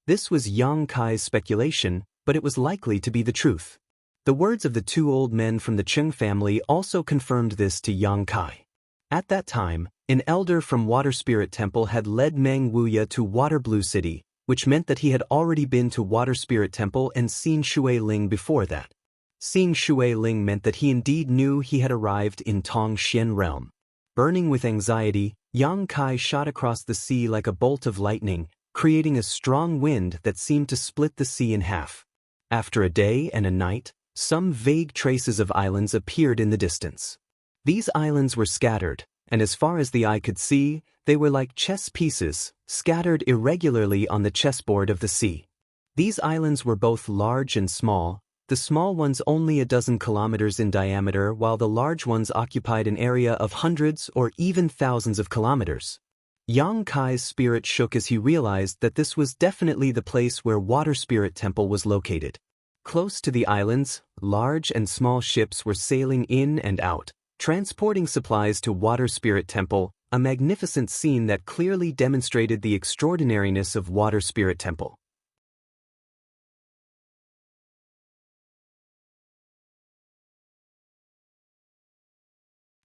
This was Yang Kai's speculation, but it was likely to be the truth. The words of the two old men from the Cheng family also confirmed this to Yang Kai. At that time, an elder from Water Spirit Temple had led Meng Wuya to Water Blue City, which meant that he had already been to Water Spirit Temple and seen Shui Ling before that. Seeing Shui Ling meant that he indeed knew he had arrived in Tong Xian Realm. Burning with anxiety, Yang Kai shot across the sea like a bolt of lightning, creating a strong wind that seemed to split the sea in half. After a day and a night, some vague traces of islands appeared in the distance. These islands were scattered, and as far as the eye could see, they were like chess pieces, scattered irregularly on the chessboard of the sea. These islands were both large and small, the small ones only a dozen kilometers in diameter while the large ones occupied an area of hundreds or even thousands of kilometers. Yang Kai's spirit shook as he realized that this was definitely the place where Water Spirit Temple was located. Close to the islands, large and small ships were sailing in and out, transporting supplies to Water Spirit Temple, a magnificent scene that clearly demonstrated the extraordinariness of Water Spirit Temple.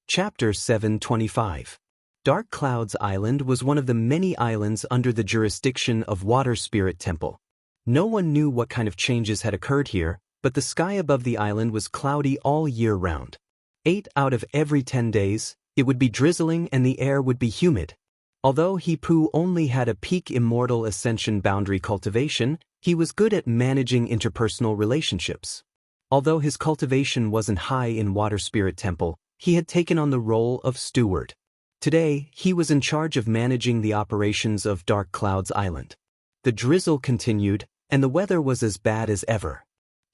Chapter 725. Dark Clouds Island was one of the many islands under the jurisdiction of Water Spirit Temple. No one knew what kind of changes had occurred here, but the sky above the island was cloudy all year round. 8 out of every 10 days, it would be drizzling and the air would be humid. Although Hipu only had a peak immortal ascension boundary cultivation, he was good at managing interpersonal relationships. Although his cultivation wasn't high in Water Spirit Temple, he had taken on the role of steward. Today, he was in charge of managing the operations of Dark Clouds Island. The drizzle continued, and the weather was as bad as ever.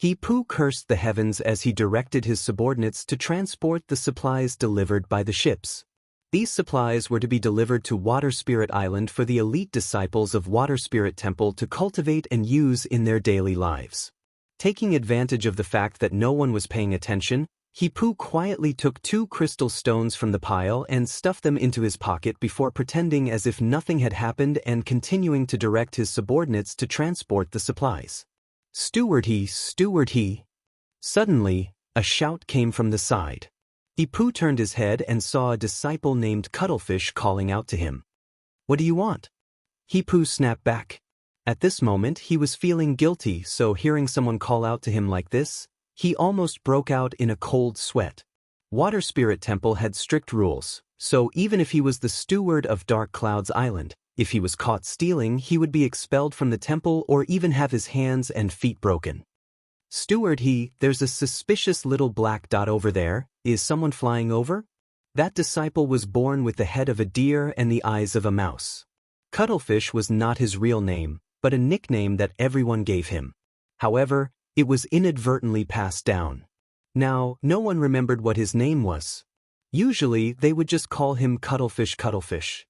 Hipu cursed the heavens as he directed his subordinates to transport the supplies delivered by the ships. These supplies were to be delivered to Water Spirit Island for the elite disciples of Water Spirit Temple to cultivate and use in their daily lives. Taking advantage of the fact that no one was paying attention, Hipu quietly took 2 crystal stones from the pile and stuffed them into his pocket before pretending as if nothing had happened and continuing to direct his subordinates to transport the supplies. Steward he. Suddenly, a shout came from the side. Hipu turned his head and saw a disciple named Cuttlefish calling out to him. What do you want? Hipu snapped back. At this moment he was feeling guilty, so hearing someone call out to him like this, he almost broke out in a cold sweat. Water Spirit Temple had strict rules, so even if he was the steward of Dark Clouds Island, if he was caught stealing, he would be expelled from the temple or even have his hands and feet broken. Steward there's a suspicious little black dot over there. Is someone flying over? That disciple was born with the head of a deer and the eyes of a mouse. Cuttlefish was not his real name, but a nickname that everyone gave him. However, it was inadvertently passed down. Now, no one remembered what his name was. Usually, they would just call him Cuttlefish.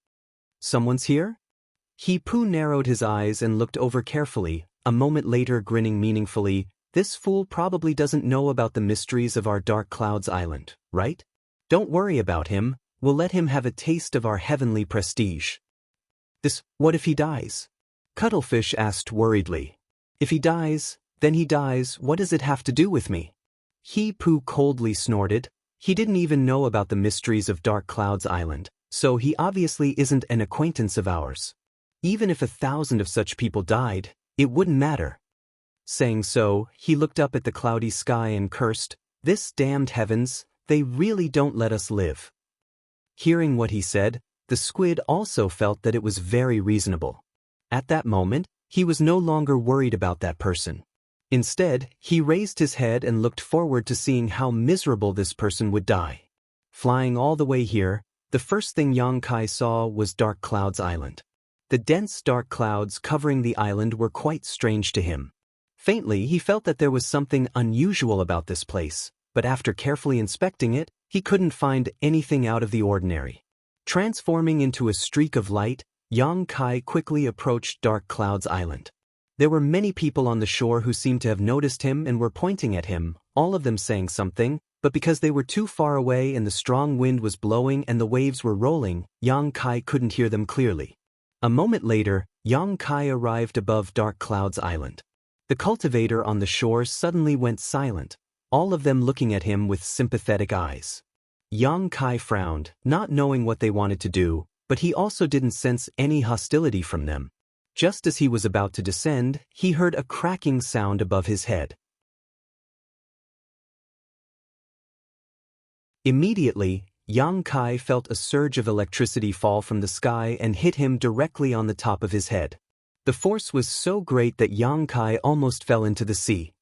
Someone's here? Hipu narrowed his eyes and looked over carefully, a moment later grinning meaningfully. This fool probably doesn't know about the mysteries of our Dark Clouds Island, right? Don't worry about him, we'll let him have a taste of our heavenly prestige. What if he dies? Cuttlefish asked worriedly. If he dies, then he dies, what does it have to do with me? Pooh coldly snorted. He didn't even know about the mysteries of Dark Clouds Island, so he obviously isn't an acquaintance of ours. Even if 1,000 of such people died, it wouldn't matter. Saying so, he looked up at the cloudy sky and cursed, "This damned heavens, they really don't let us live." Hearing what he said, the squid also felt that it was very reasonable. At that moment, he was no longer worried about that person. Instead, he raised his head and looked forward to seeing how miserable this person would die. Flying all the way here, the first thing Yang Kai saw was Dark Clouds Island. The dense dark clouds covering the island were quite strange to him. Faintly, he felt that there was something unusual about this place, but after carefully inspecting it, he couldn't find anything out of the ordinary. Transforming into a streak of light, Yang Kai quickly approached Dark Clouds Island. There were many people on the shore who seemed to have noticed him and were pointing at him, all of them saying something, but because they were too far away and the strong wind was blowing and the waves were rolling, Yang Kai couldn't hear them clearly. A moment later, Yang Kai arrived above Dark Clouds Island. The cultivator on the shore suddenly went silent, all of them looking at him with sympathetic eyes. Yang Kai frowned, not knowing what they wanted to do, but he also didn't sense any hostility from them. Just as he was about to descend, he heard a cracking sound above his head. Immediately, Yang Kai felt a surge of electricity fall from the sky and hit him directly on the top of his head. The force was so great that Yang Kai almost fell into the sea.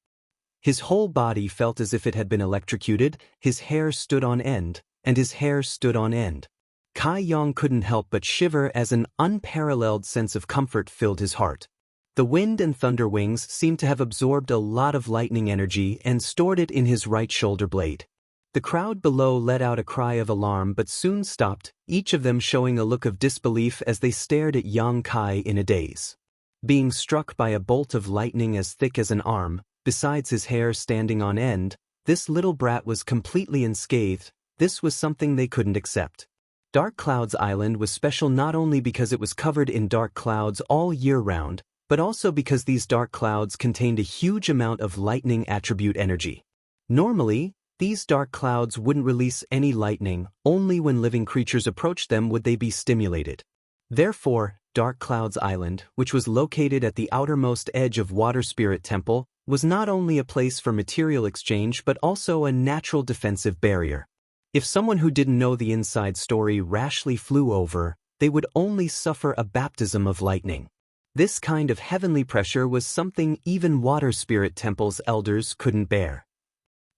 His whole body felt as if it had been electrocuted, his hair stood on end, and his hair stood on end. Kai Yang couldn't help but shiver as an unparalleled sense of comfort filled his heart. The wind and thunder wings seemed to have absorbed a lot of lightning energy and stored it in his right shoulder blade. The crowd below let out a cry of alarm but soon stopped, each of them showing a look of disbelief as they stared at Yang Kai in a daze. Being struck by a bolt of lightning as thick as an arm, besides his hair standing on end, this little brat was completely unscathed. This was something they couldn't accept. Dark Clouds Island was special not only because it was covered in dark clouds all year round, but also because these dark clouds contained a huge amount of lightning attribute energy. Normally, these dark clouds wouldn't release any lightning, only when living creatures approached them would they be stimulated. Therefore, Dark Clouds Island, which was located at the outermost edge of Water Spirit Temple, was not only a place for material exchange but also a natural defensive barrier. If someone who didn't know the inside story rashly flew over, they would only suffer a baptism of lightning. This kind of heavenly pressure was something even Water Spirit Temple's elders couldn't bear.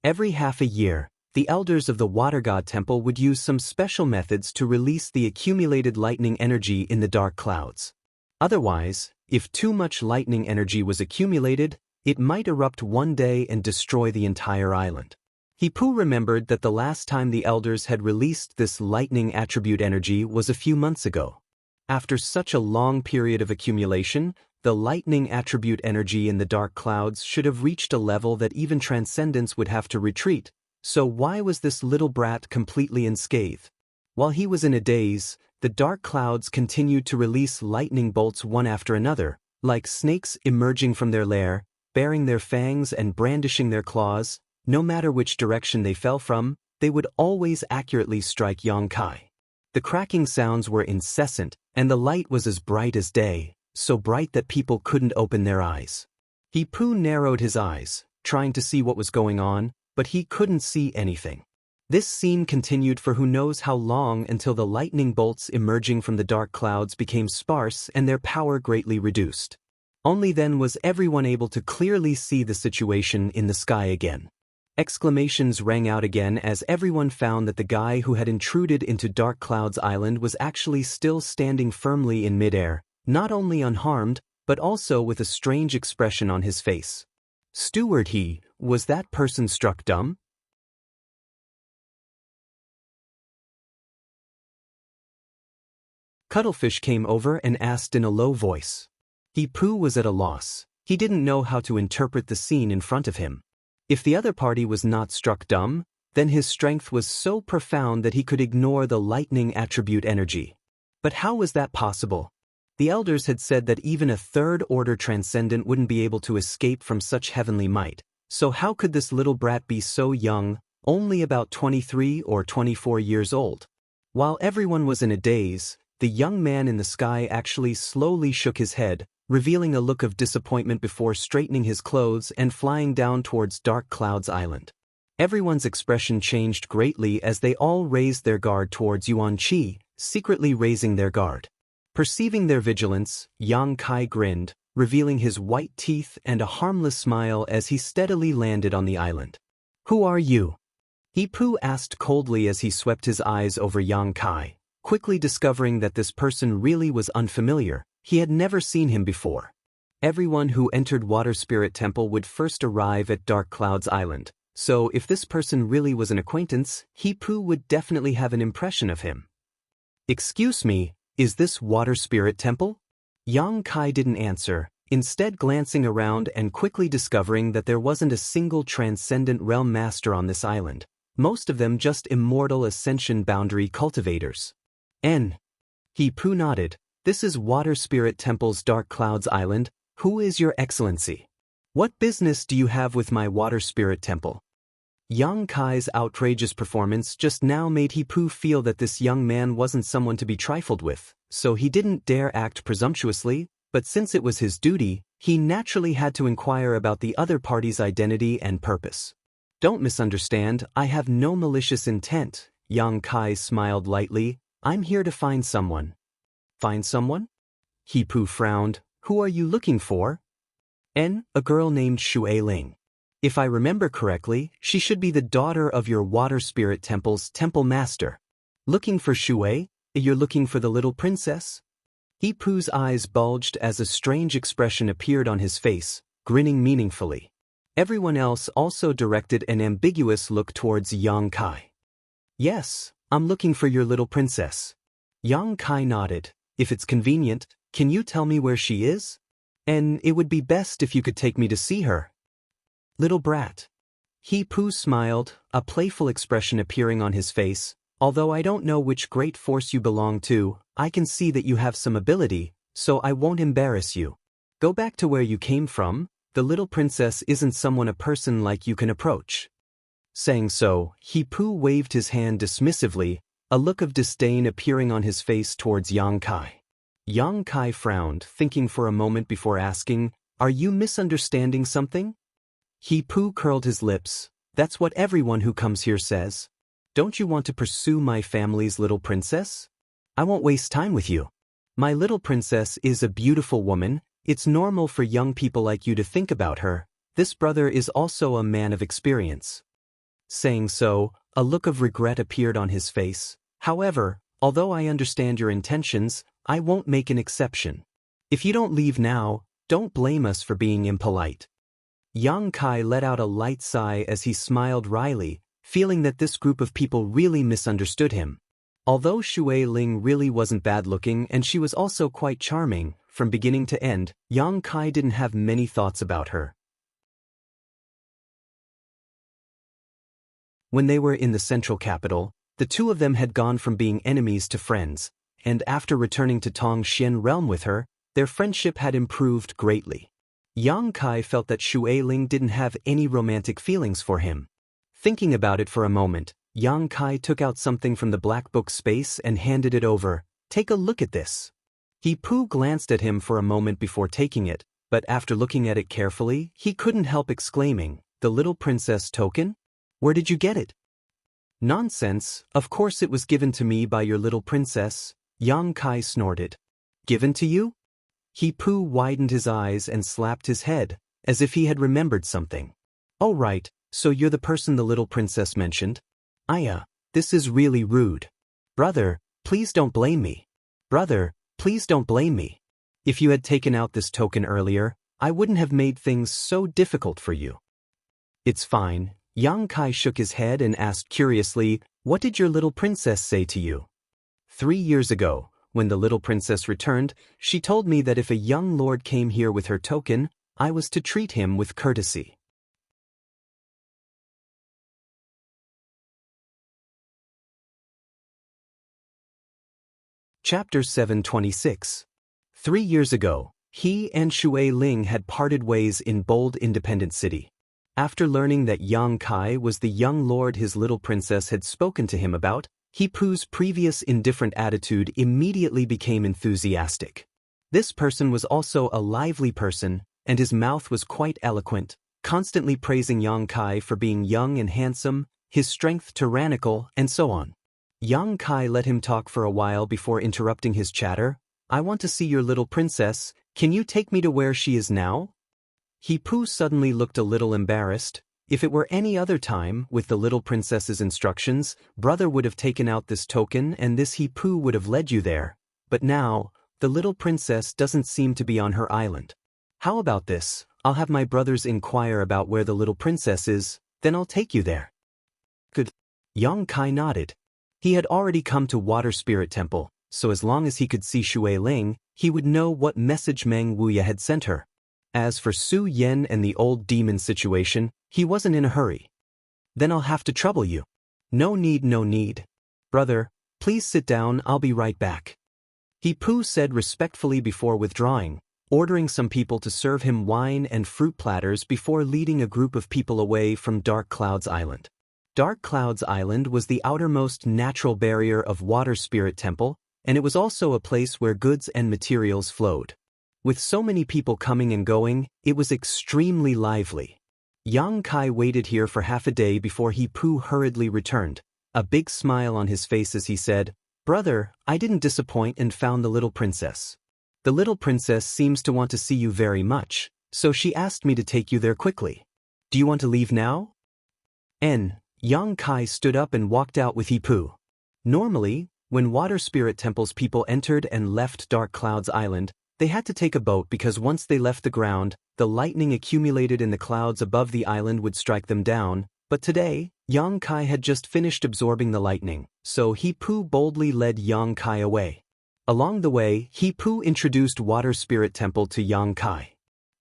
Every half a year, the elders of the Water God Temple would use some special methods to release the accumulated lightning energy in the dark clouds. Otherwise, if too much lightning energy was accumulated, it might erupt one day and destroy the entire island. Pooh remembered that the last time the elders had released this lightning attribute energy was a few months ago. After such a long period of accumulation, the lightning attribute energy in the dark clouds should have reached a level that even transcendence would have to retreat, so why was this little brat completely unscathed? While he was in a daze, the dark clouds continued to release lightning bolts one after another, like snakes emerging from their lair, baring their fangs and brandishing their claws. No matter which direction they fell from, they would always accurately strike Yang Kai. The cracking sounds were incessant, and the light was as bright as day, so bright that people couldn't open their eyes. Pooh narrowed his eyes, trying to see what was going on, but he couldn't see anything. This scene continued for who knows how long until the lightning bolts emerging from the dark clouds became sparse and their power greatly reduced. Only then was everyone able to clearly see the situation in the sky again. Exclamations rang out again as everyone found that the guy who had intruded into Dark Clouds Island was actually still standing firmly in midair, not only unharmed, but also with a strange expression on his face. Steward, was that person struck dumb? Cuttlefish came over and asked in a low voice. Pooh was at a loss. He didn't know how to interpret the scene in front of him. If the other party was not struck dumb, then his strength was so profound that he could ignore the lightning attribute energy. But how was that possible? The elders had said that even a third-order transcendent wouldn't be able to escape from such heavenly might, so how could this little brat be so young, only about 23 or 24 years old? While everyone was in a daze, the young man in the sky actually slowly shook his head, revealing a look of disappointment before straightening his clothes and flying down towards Dark Clouds Island. Everyone's expression changed greatly as they all raised their guard towards Yuan Qi, secretly raising their guard. Perceiving their vigilance, Yang Kai grinned, revealing his white teeth and a harmless smile as he steadily landed on the island. "Who are you?" He Pu asked coldly as he swept his eyes over Yang Kai, quickly discovering that this person really was unfamiliar. He had never seen him before. Everyone who entered Water Spirit Temple would first arrive at Dark Clouds Island, so if this person really was an acquaintance, He Pu would definitely have an impression of him. "Excuse me, is this Water Spirit Temple?" Yang Kai didn't answer, instead glancing around and quickly discovering that there wasn't a single transcendent realm master on this island, most of them just immortal ascension boundary cultivators. He Pu nodded. "This is Water Spirit Temple's Dark Clouds Island. Who is your excellency? What business do you have with my Water Spirit Temple?" Yang Kai's outrageous performance just now made He Pu feel that this young man wasn't someone to be trifled with, so he didn't dare act presumptuously, but since it was his duty, he naturally had to inquire about the other party's identity and purpose. "Don't misunderstand, I have no malicious intent," Yang Kai smiled lightly. "I'm here to find someone." "Find someone?" He Pu frowned. "Who are you looking for?" "A girl named Xue Ling. If I remember correctly, she should be the daughter of your Water Spirit Temple's temple master." "Looking for Xue? You're looking for the little princess?" He Pu's eyes bulged as a strange expression appeared on his face, grinning meaningfully. Everyone else also directed an ambiguous look towards Yang Kai. "Yes, I'm looking for your little princess." Yang Kai nodded. "If it's convenient, can you tell me where she is? And it would be best if you could take me to see her." "Little brat." He Pu smiled, a playful expression appearing on his face. "Although I don't know which great force you belong to, I can see that you have some ability, so I won't embarrass you. Go back to where you came from. The little princess isn't someone a person like you can approach." Saying so, He Pu waved his hand dismissively, a look of disdain appearing on his face towards Yang Kai. Yang Kai frowned, thinking for a moment before asking, "Are you misunderstanding something?" He Pu curled his lips. "That's what everyone who comes here says. Don't you want to pursue my family's little princess? I won't waste time with you. My little princess is a beautiful woman. It's normal for young people like you to think about her. This brother is also a man of experience." Saying so, a look of regret appeared on his face. "However, although I understand your intentions, I won't make an exception. If you don't leave now, don't blame us for being impolite." Yang Kai let out a light sigh as he smiled wryly, feeling that this group of people really misunderstood him. Although Xue Ling really wasn't bad-looking and she was also quite charming, from beginning to end, Yang Kai didn't have many thoughts about her. When they were in the central capital, the two of them had gone from being enemies to friends, and after returning to Tong Xian realm with her, their friendship had improved greatly. Yang Kai felt that Xue Ling didn't have any romantic feelings for him. Thinking about it for a moment, Yang Kai took out something from the black book space and handed it over. "Take a look at this." He Pu glanced at him for a moment before taking it, but after looking at it carefully, he couldn't help exclaiming, "The little princess token? Where did you get it?" "Nonsense, of course it was given to me by your little princess," Yang Kai snorted. "Given to you?" He Pu widened his eyes and slapped his head, as if he had remembered something. "Oh right, so you're the person the little princess mentioned? This is really rude. Brother, please don't blame me. Brother, please don't blame me. If you had taken out this token earlier, I wouldn't have made things so difficult for you." "It's fine." Yang Kai shook his head and asked curiously, "What did your little princess say to you?" 3 years ago, when the little princess returned, she told me that if a young lord came here with her token, I was to treat him with courtesy." Chapter 726. 3 years ago, he and Shui Ling had parted ways in bold independent city. After learning that Yang Kai was the young lord his little princess had spoken to him about, He Pu's previous indifferent attitude immediately became enthusiastic. This person was also a lively person, and his mouth was quite eloquent, constantly praising Yang Kai for being young and handsome, his strength tyrannical, and so on. Yang Kai let him talk for a while before interrupting his chatter. I want to see your little princess, can you take me to where she is now? He Pu suddenly looked a little embarrassed. If it were any other time, with the little princess's instructions, brother would have taken out this token and this He Pu would have led you there. But now, the little princess doesn't seem to be on her island. How about this? I'll have my brothers inquire about where the little princess is, then I'll take you there. Good. Yang Kai nodded. He had already come to Water Spirit Temple, so as long as he could see Shui Ling, he would know what message Meng Wuya had sent her. As for Su Yen and the old demon situation, he wasn't in a hurry. Then I'll have to trouble you. No need, no need. Brother, please sit down, I'll be right back. He Pu said respectfully before withdrawing, ordering some people to serve him wine and fruit platters before leading a group of people away from Dark Clouds Island. Dark Clouds Island was the outermost natural barrier of Water Spirit Temple, and it was also a place where goods and materials flowed. With so many people coming and going, it was extremely lively. Yang Kai waited here for half a day before He Pu hurriedly returned, a big smile on his face as he said, Brother, I didn't disappoint and found the little princess. The little princess seems to want to see you very much, so she asked me to take you there quickly. Do you want to leave now? Yang Kai stood up and walked out with He Pu. Normally, when Water Spirit Temple's people entered and left Dark Clouds Island, they had to take a boat because once they left the ground, the lightning accumulated in the clouds above the island would strike them down, but today, Yang Kai had just finished absorbing the lightning, so He Pu boldly led Yang Kai away. Along the way, He Pu introduced Water Spirit Temple to Yang Kai.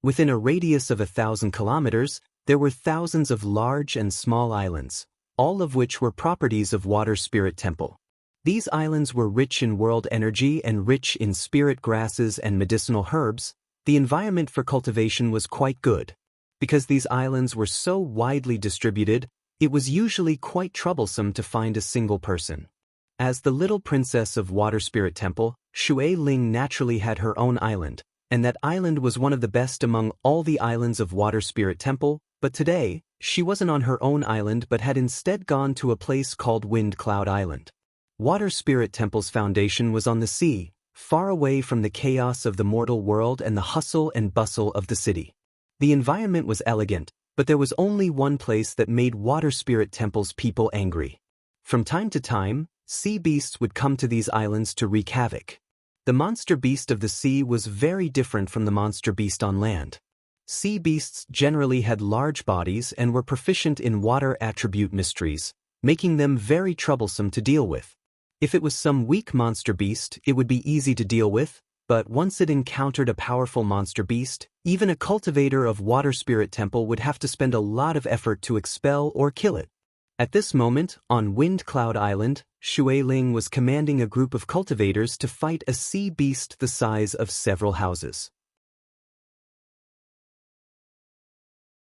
Within a radius of 1,000 kilometers, there were thousands of large and small islands, all of which were properties of Water Spirit Temple. These islands were rich in world energy and rich in spirit grasses and medicinal herbs. The environment for cultivation was quite good. Because these islands were so widely distributed, it was usually quite troublesome to find a single person. As the little princess of Water Spirit Temple, Shui Ling naturally had her own island, and that island was one of the best among all the islands of Water Spirit Temple, but today, she wasn't on her own island but had instead gone to a place called Wind Cloud Island. Water Spirit Temple's foundation was on the sea, far away from the chaos of the mortal world and the hustle and bustle of the city. The environment was elegant, but there was only one place that made Water Spirit Temple's people angry. From time to time, sea beasts would come to these islands to wreak havoc. The monster beast of the sea was very different from the monster beast on land. Sea beasts generally had large bodies and were proficient in water attribute mysteries, making them very troublesome to deal with. If it was some weak monster beast, it would be easy to deal with, but once it encountered a powerful monster beast, even a cultivator of Water Spirit Temple would have to spend a lot of effort to expel or kill it. At this moment, on Wind Cloud Island, Shui Ling was commanding a group of cultivators to fight a sea beast the size of several houses.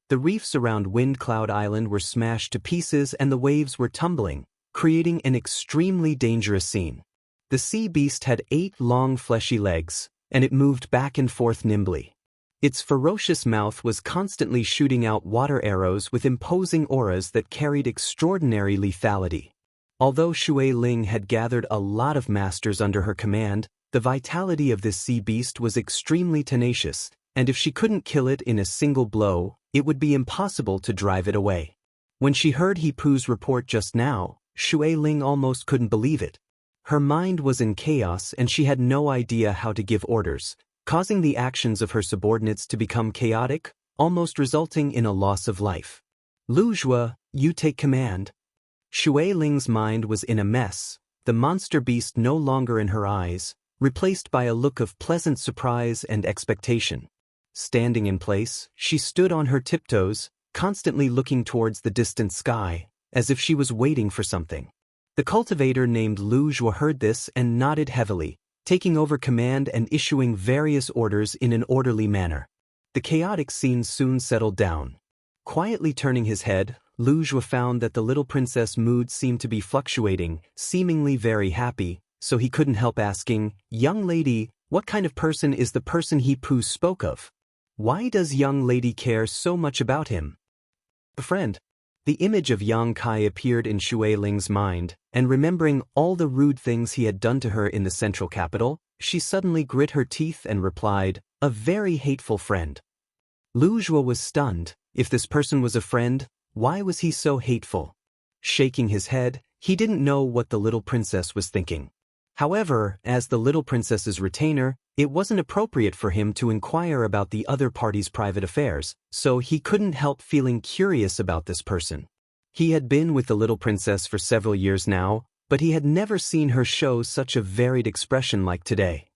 The reefs around Wind Cloud Island were smashed to pieces and the waves were tumbling, creating an extremely dangerous scene. The sea beast had 8 long fleshy legs, and it moved back and forth nimbly. Its ferocious mouth was constantly shooting out water arrows with imposing auras that carried extraordinary lethality. Although Shui Ling had gathered a lot of masters under her command, the vitality of this sea beast was extremely tenacious, and if she couldn't kill it in a single blow, it would be impossible to drive it away. When she heard He Pu's report just now, Shui Ling almost couldn't believe it. Her mind was in chaos and she had no idea how to give orders, causing the actions of her subordinates to become chaotic, almost resulting in a loss of life. Lu Zhua, you take command. Shui Ling's mind was in a mess, the monster beast no longer in her eyes, replaced by a look of pleasant surprise and expectation. Standing in place, she stood on her tiptoes, constantly looking towards the distant sky, as if she was waiting for something. The cultivator named Lu Zhua heard this and nodded heavily, taking over command and issuing various orders in an orderly manner. The chaotic scene soon settled down. Quietly turning his head, Lu Zhuo found that the little princess' mood seemed to be fluctuating, seemingly very happy, so he couldn't help asking, "Young lady, what kind of person is the person He Pu spoke of? Why does young lady care so much about him?" "A friend." The image of Yang Kai appeared in Shui Ling's mind, and remembering all the rude things he had done to her in the central capital, she suddenly grit her teeth and replied, "A very hateful friend." Lu Zhuo was stunned. If this person was a friend, why was he so hateful? Shaking his head, he didn't know what the little princess was thinking. However, as the little princess's retainer, it wasn't appropriate for him to inquire about the other party's private affairs, so he couldn't help feeling curious about this person. He had been with the little princess for several years now, but he had never seen her show such a varied expression like today.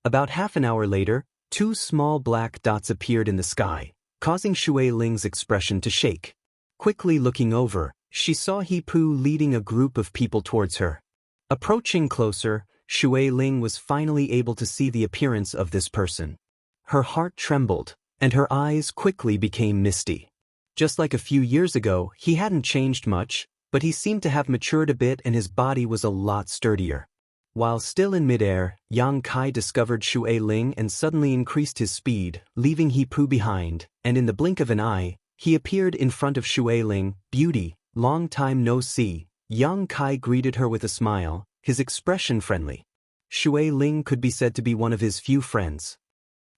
About half an hour later, 2 small black dots appeared in the sky, causing Shui Ling's expression to shake. Quickly looking over, she saw He Pu leading a group of people towards her. Approaching closer, Shui Ling was finally able to see the appearance of this person. Her heart trembled, and her eyes quickly became misty. Just like a few years ago, he hadn't changed much, but he seemed to have matured a bit and his body was a lot sturdier. While still in midair, Yang Kai discovered Shui Ling and suddenly increased his speed, leaving He Pu behind, and in the blink of an eye, he appeared in front of Shui Ling. "Beauty, long time no see." Yang Kai greeted her with a smile, his expression friendly. Shui Ling could be said to be one of his few friends.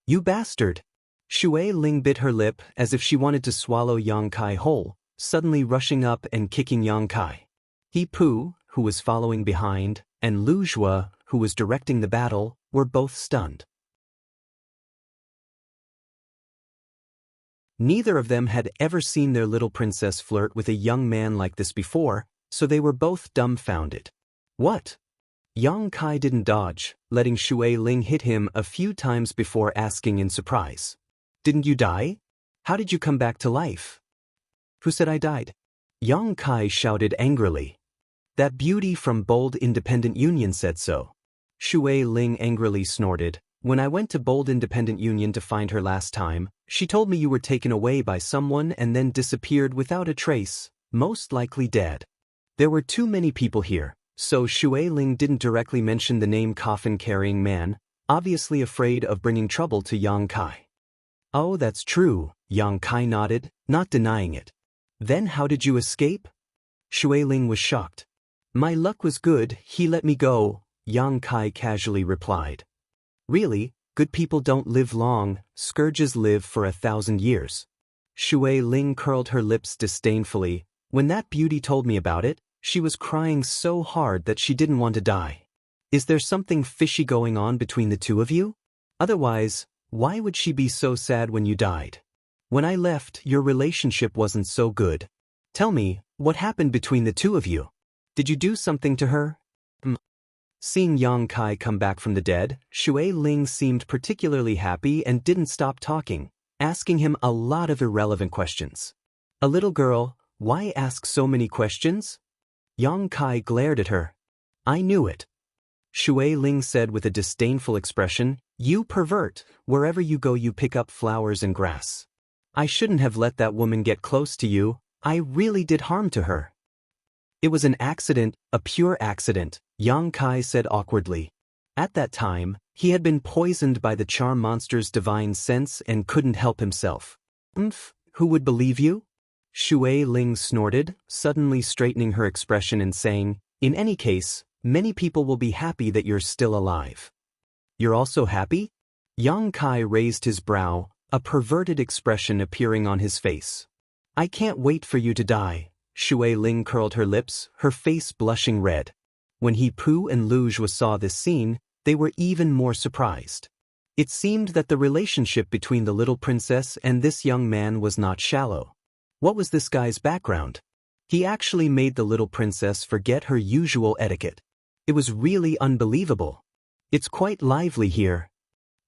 "You bastard!" Shui Ling bit her lip as if she wanted to swallow Yang Kai whole, suddenly rushing up and kicking Yang Kai. He Pu, who was following behind, and Lu Zhuo, who was directing the battle, were both stunned. Neither of them had ever seen their little princess flirt with a young man like this before, so they were both dumbfounded. "What?" Yang Kai didn't dodge, letting Shui Ling hit him a few times before asking in surprise, "Didn't you die? How did you come back to life?" "Who said I died?" Yang Kai shouted angrily. "That beauty from Bold Independent Union said so." Shui Ling angrily snorted. "When I went to Bold Independent Union to find her last time, she told me you were taken away by someone and then disappeared without a trace, most likely dead. There were too many people here, so Shui Ling didn't directly mention the name coffin-carrying man, obviously afraid of bringing trouble to Yang Kai. "Oh, that's true," Yang Kai nodded, not denying it. "Then how did you escape?" Shui Ling was shocked. "My luck was good, he let me go," Yang Kai casually replied. "Really, good people don't live long, scourges live for 1,000 years. Shui Ling curled her lips disdainfully. "When that beauty told me about it, she was crying so hard that she didn't want to die. Is there something fishy going on between the two of you? Otherwise, why would she be so sad when you died? When I left, your relationship wasn't so good. Tell me, what happened between the two of you? Did you do something to her?" Seeing Yang Kai come back from the dead, Shui Ling seemed particularly happy and didn't stop talking, asking him a lot of irrelevant questions. "A little girl, why ask so many questions?" Yang Kai glared at her. "I knew it." Shui Ling said with a disdainful expression, "You pervert, wherever you go you pick up flowers and grass. I shouldn't have let that woman get close to you, I really did harm to her." "It was an accident, a pure accident," Yang Kai said awkwardly. At that time, he had been poisoned by the charm monster's divine sense and couldn't help himself. Who would believe you?" Shui Ling snorted, suddenly straightening her expression and saying, "In any case, many people will be happy that you're still alive." "You're also happy?" Yang Kai raised his brow, a perverted expression appearing on his face. "I can't wait for you to die." Shui Ling curled her lips, her face blushing red. When He Pu and Lu Zhuo saw this scene, they were even more surprised. It seemed that the relationship between the little princess and this young man was not shallow. What was this guy's background? He actually made the little princess forget her usual etiquette. It was really unbelievable. "It's quite lively here."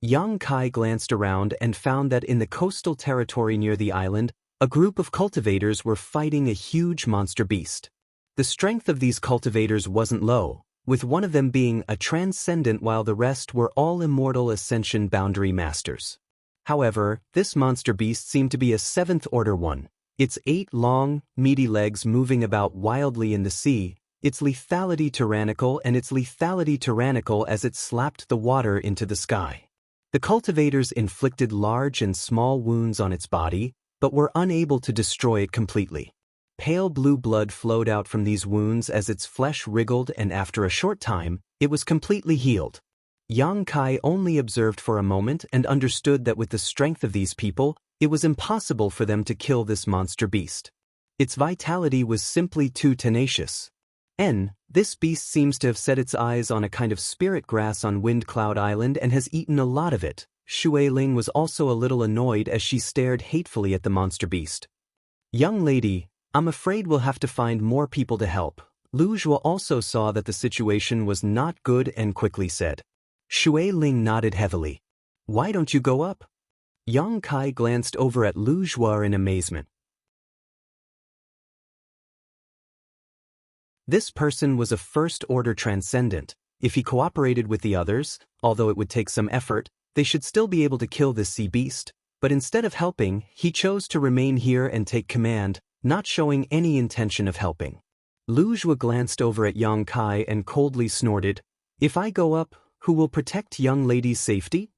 Yang Kai glanced around and found that in the coastal territory near the island, a group of cultivators were fighting a huge monster beast. The strength of these cultivators wasn't low, with one of them being a transcendent while the rest were all immortal ascension boundary masters. However, this monster beast seemed to be a 7th order one, its 8 long, meaty legs moving about wildly in the sea, its lethality tyrannical as it slapped the water into the sky. The cultivators inflicted large and small wounds on its body, but were unable to destroy it completely. Pale blue blood flowed out from these wounds as its flesh wriggled, and after a short time, it was completely healed. Yang Kai only observed for a moment and understood that with the strength of these people, it was impossible for them to kill this monster beast. Its vitality was simply too tenacious. This beast seems to have set its eyes on a kind of spirit grass on Wind Cloud Island and has eaten a lot of it. Shui Ling was also a little annoyed as she stared hatefully at the monster beast. Young lady, I'm afraid we'll have to find more people to help. Lu Zhuo also saw that the situation was not good and quickly said. Shui Ling nodded heavily. Why don't you go up? Yang Kai glanced over at Lu Zhuo in amazement. This person was a first-order transcendent. If he cooperated with the others, although it would take some effort, they should still be able to kill this sea beast, but instead of helping, he chose to remain here and take command, not showing any intention of helping. Lu Zhuo glanced over at Yang Kai and coldly snorted, If I go up, who will protect young lady's safety?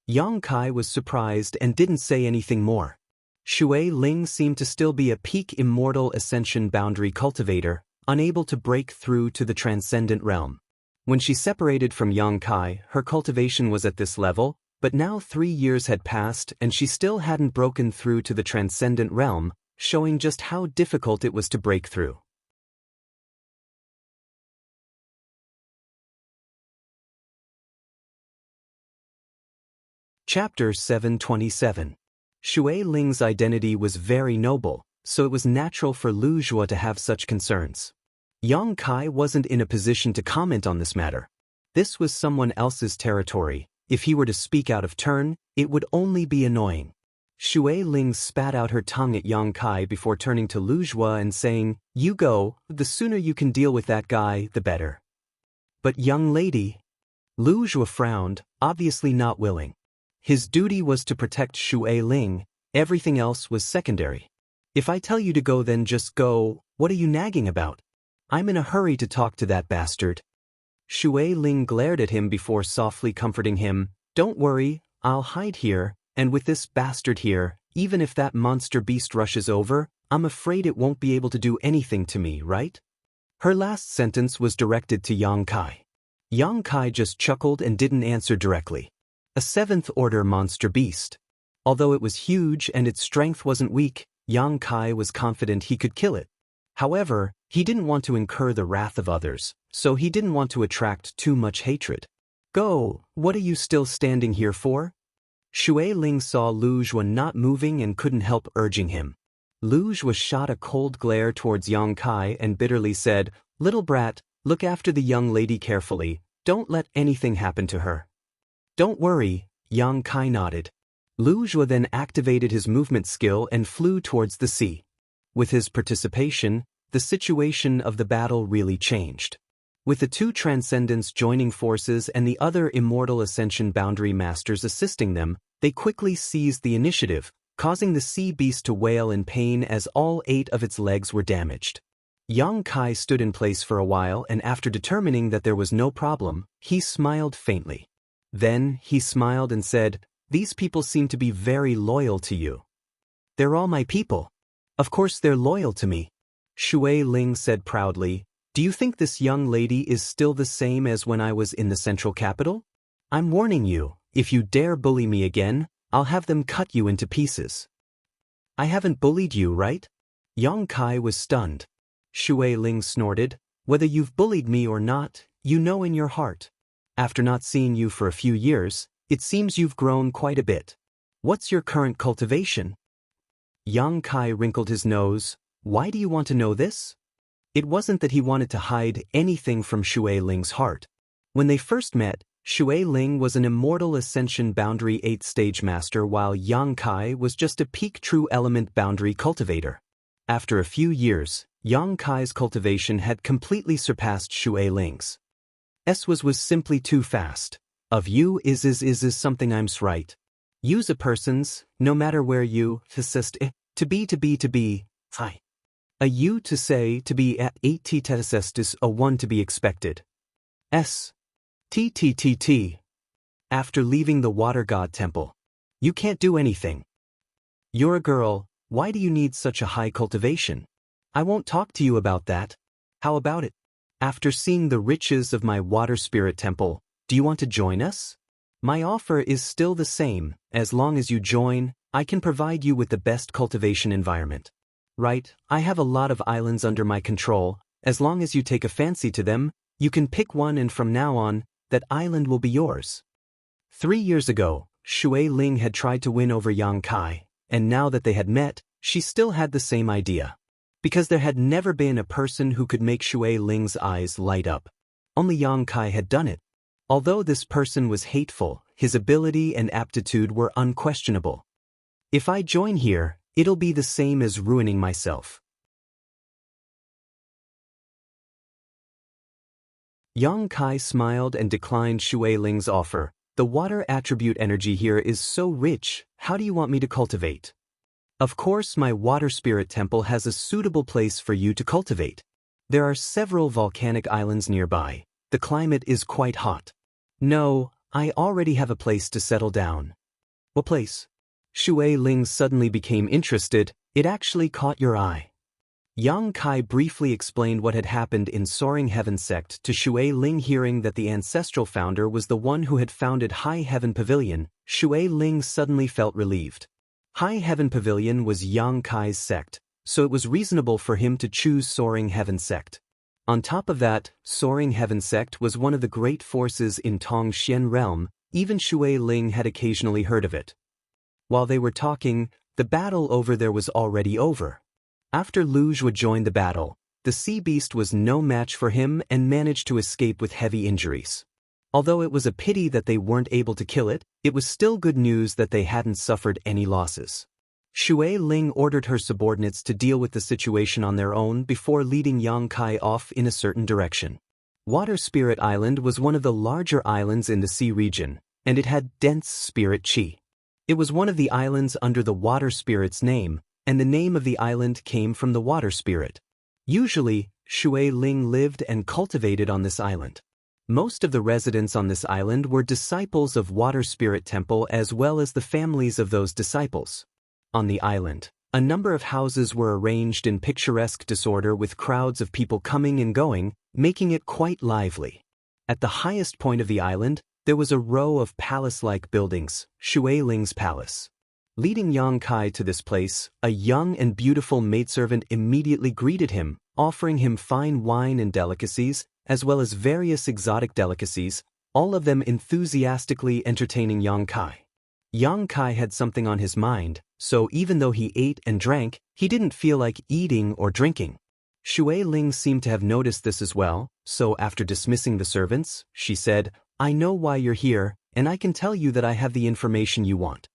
Yang Kai was surprised and didn't say anything more. Shui Ling seemed to still be a peak immortal ascension boundary cultivator, unable to break through to the transcendent realm. When she separated from Yang Kai, her cultivation was at this level, but now 3 years had passed and she still hadn't broken through to the transcendent realm, showing just how difficult it was to break through. Chapter 727. Shui Ling's identity was very noble, so it was natural for Lu Zhuo to have such concerns. Yang Kai wasn't in a position to comment on this matter. This was someone else's territory. If he were to speak out of turn, it would only be annoying. Shui Ling spat out her tongue at Yang Kai before turning to Lu Zhuo and saying, You go, the sooner you can deal with that guy, the better. But young lady. Lu Zhuo frowned, obviously not willing. His duty was to protect Shui Ling, everything else was secondary. If I tell you to go, then just go. What are you nagging about? I'm in a hurry to talk to that bastard. Shui Ling glared at him before softly comforting him, Don't worry, I'll hide here, and with this bastard here, even if that monster beast rushes over, I'm afraid it won't be able to do anything to me, right? Her last sentence was directed to Yang Kai. Yang Kai just chuckled and didn't answer directly. A 7th order monster beast. Although it was huge and its strength wasn't weak, Yang Kai was confident he could kill it. However, he didn't want to incur the wrath of others, so he didn't want to attract too much hatred. Go, what are you still standing here for? Shui Ling saw Lu Zhuo not moving and couldn't help urging him. Lu Zhuo shot a cold glare towards Yang Kai and bitterly said, Little brat, look after the young lady carefully, don't let anything happen to her. Don't worry, Yang Kai nodded. Lu Zhuo then activated his movement skill and flew towards the sea. With his participation, the situation of the battle really changed. With the 2 transcendents joining forces and the other immortal ascension boundary masters assisting them, they quickly seized the initiative, causing the sea beast to wail in pain as all 8 of its legs were damaged. Yang Kai stood in place for a while, and after determining that there was no problem, he smiled faintly. Then, he smiled and said, These people seem to be very loyal to you. They're all my people. Of course they're loyal to me. Shui Ling said proudly, Do you think this young lady is still the same as when I was in the central capital? I'm warning you, if you dare bully me again, I'll have them cut you into pieces. I haven't bullied you, right? Yang Kai was stunned. Shui Ling snorted, Whether you've bullied me or not, you know in your heart. After not seeing you for a few years, it seems you've grown quite a bit. What's your current cultivation? Yang Kai wrinkled his nose. Why do you want to know this? It wasn't that he wanted to hide anything from Shui Ling's heart. When they first met, Shui Ling was an immortal ascension boundary 8th-stage master while Yang Kai was just a peak true element boundary cultivator. After a few years, Yang Kai's cultivation had completely surpassed Shui Ling's. Was simply too fast. Of you is something I'm's right. Use a person's, no matter where you, to be, hi. A you to say to be at 80 tesestis a one to be expected. S. T. After leaving the water god temple. You can't do anything. You're a girl, why do you need such a high cultivation? I won't talk to you about that. How about it? After seeing the riches of my water spirit temple, do you want to join us? My offer is still the same, as long as you join, I can provide you with the best cultivation environment. Right, I have a lot of islands under my control, as long as you take a fancy to them, you can pick one and from now on, that island will be yours. 3 years ago, Shui Ling had tried to win over Yang Kai, and now that they had met, she still had the same idea. Because there had never been a person who could make Shui Ling's eyes light up. Only Yang Kai had done it. Although this person was hateful, his ability and aptitude were unquestionable. If I join here, it'll be the same as ruining myself. Yang Kai smiled and declined Shui Ling's offer. The water attribute energy here is so rich, how do you want me to cultivate? Of course, my water spirit temple has a suitable place for you to cultivate. There are several volcanic islands nearby. The climate is quite hot. No, I already have a place to settle down. What place? Shui Ling suddenly became interested. It actually caught your eye. Yang Kai briefly explained what had happened in Soaring Heaven sect to Shui Ling. Hearing that the ancestral founder was the one who had founded High Heaven Pavilion, Shui Ling suddenly felt relieved. High Heaven Pavilion was Yang Kai's sect, so it was reasonable for him to choose Soaring Heaven sect. On top of that, Soaring Heaven sect was one of the great forces in Tongxian realm, even Shui Ling had occasionally heard of it. While they were talking, the battle over there was already over. After Lu Zhuo joined the battle, the sea beast was no match for him and managed to escape with heavy injuries. Although it was a pity that they weren't able to kill it, it was still good news that they hadn't suffered any losses. Shui Ling ordered her subordinates to deal with the situation on their own before leading Yang Kai off in a certain direction. Water Spirit Island was one of the larger islands in the sea region, and it had dense spirit chi. It was one of the islands under the water spirit's name, and the name of the island came from the water spirit. Usually, Shui Ling lived and cultivated on this island. Most of the residents on this island were disciples of Water Spirit Temple as well as the families of those disciples. On the island, a number of houses were arranged in picturesque disorder with crowds of people coming and going, making it quite lively. At the highest point of the island, there was a row of palace-like buildings, Shui Ling's palace. Leading Yang Kai to this place, a young and beautiful maidservant immediately greeted him, offering him fine wine and delicacies, as well as various exotic delicacies, all of them enthusiastically entertaining Yang Kai. Yang Kai had something on his mind, so even though he ate and drank, he didn't feel like eating or drinking. Shui Ling seemed to have noticed this as well, so after dismissing the servants, she said, "I know why you're here, and I can tell you that I have the information you want."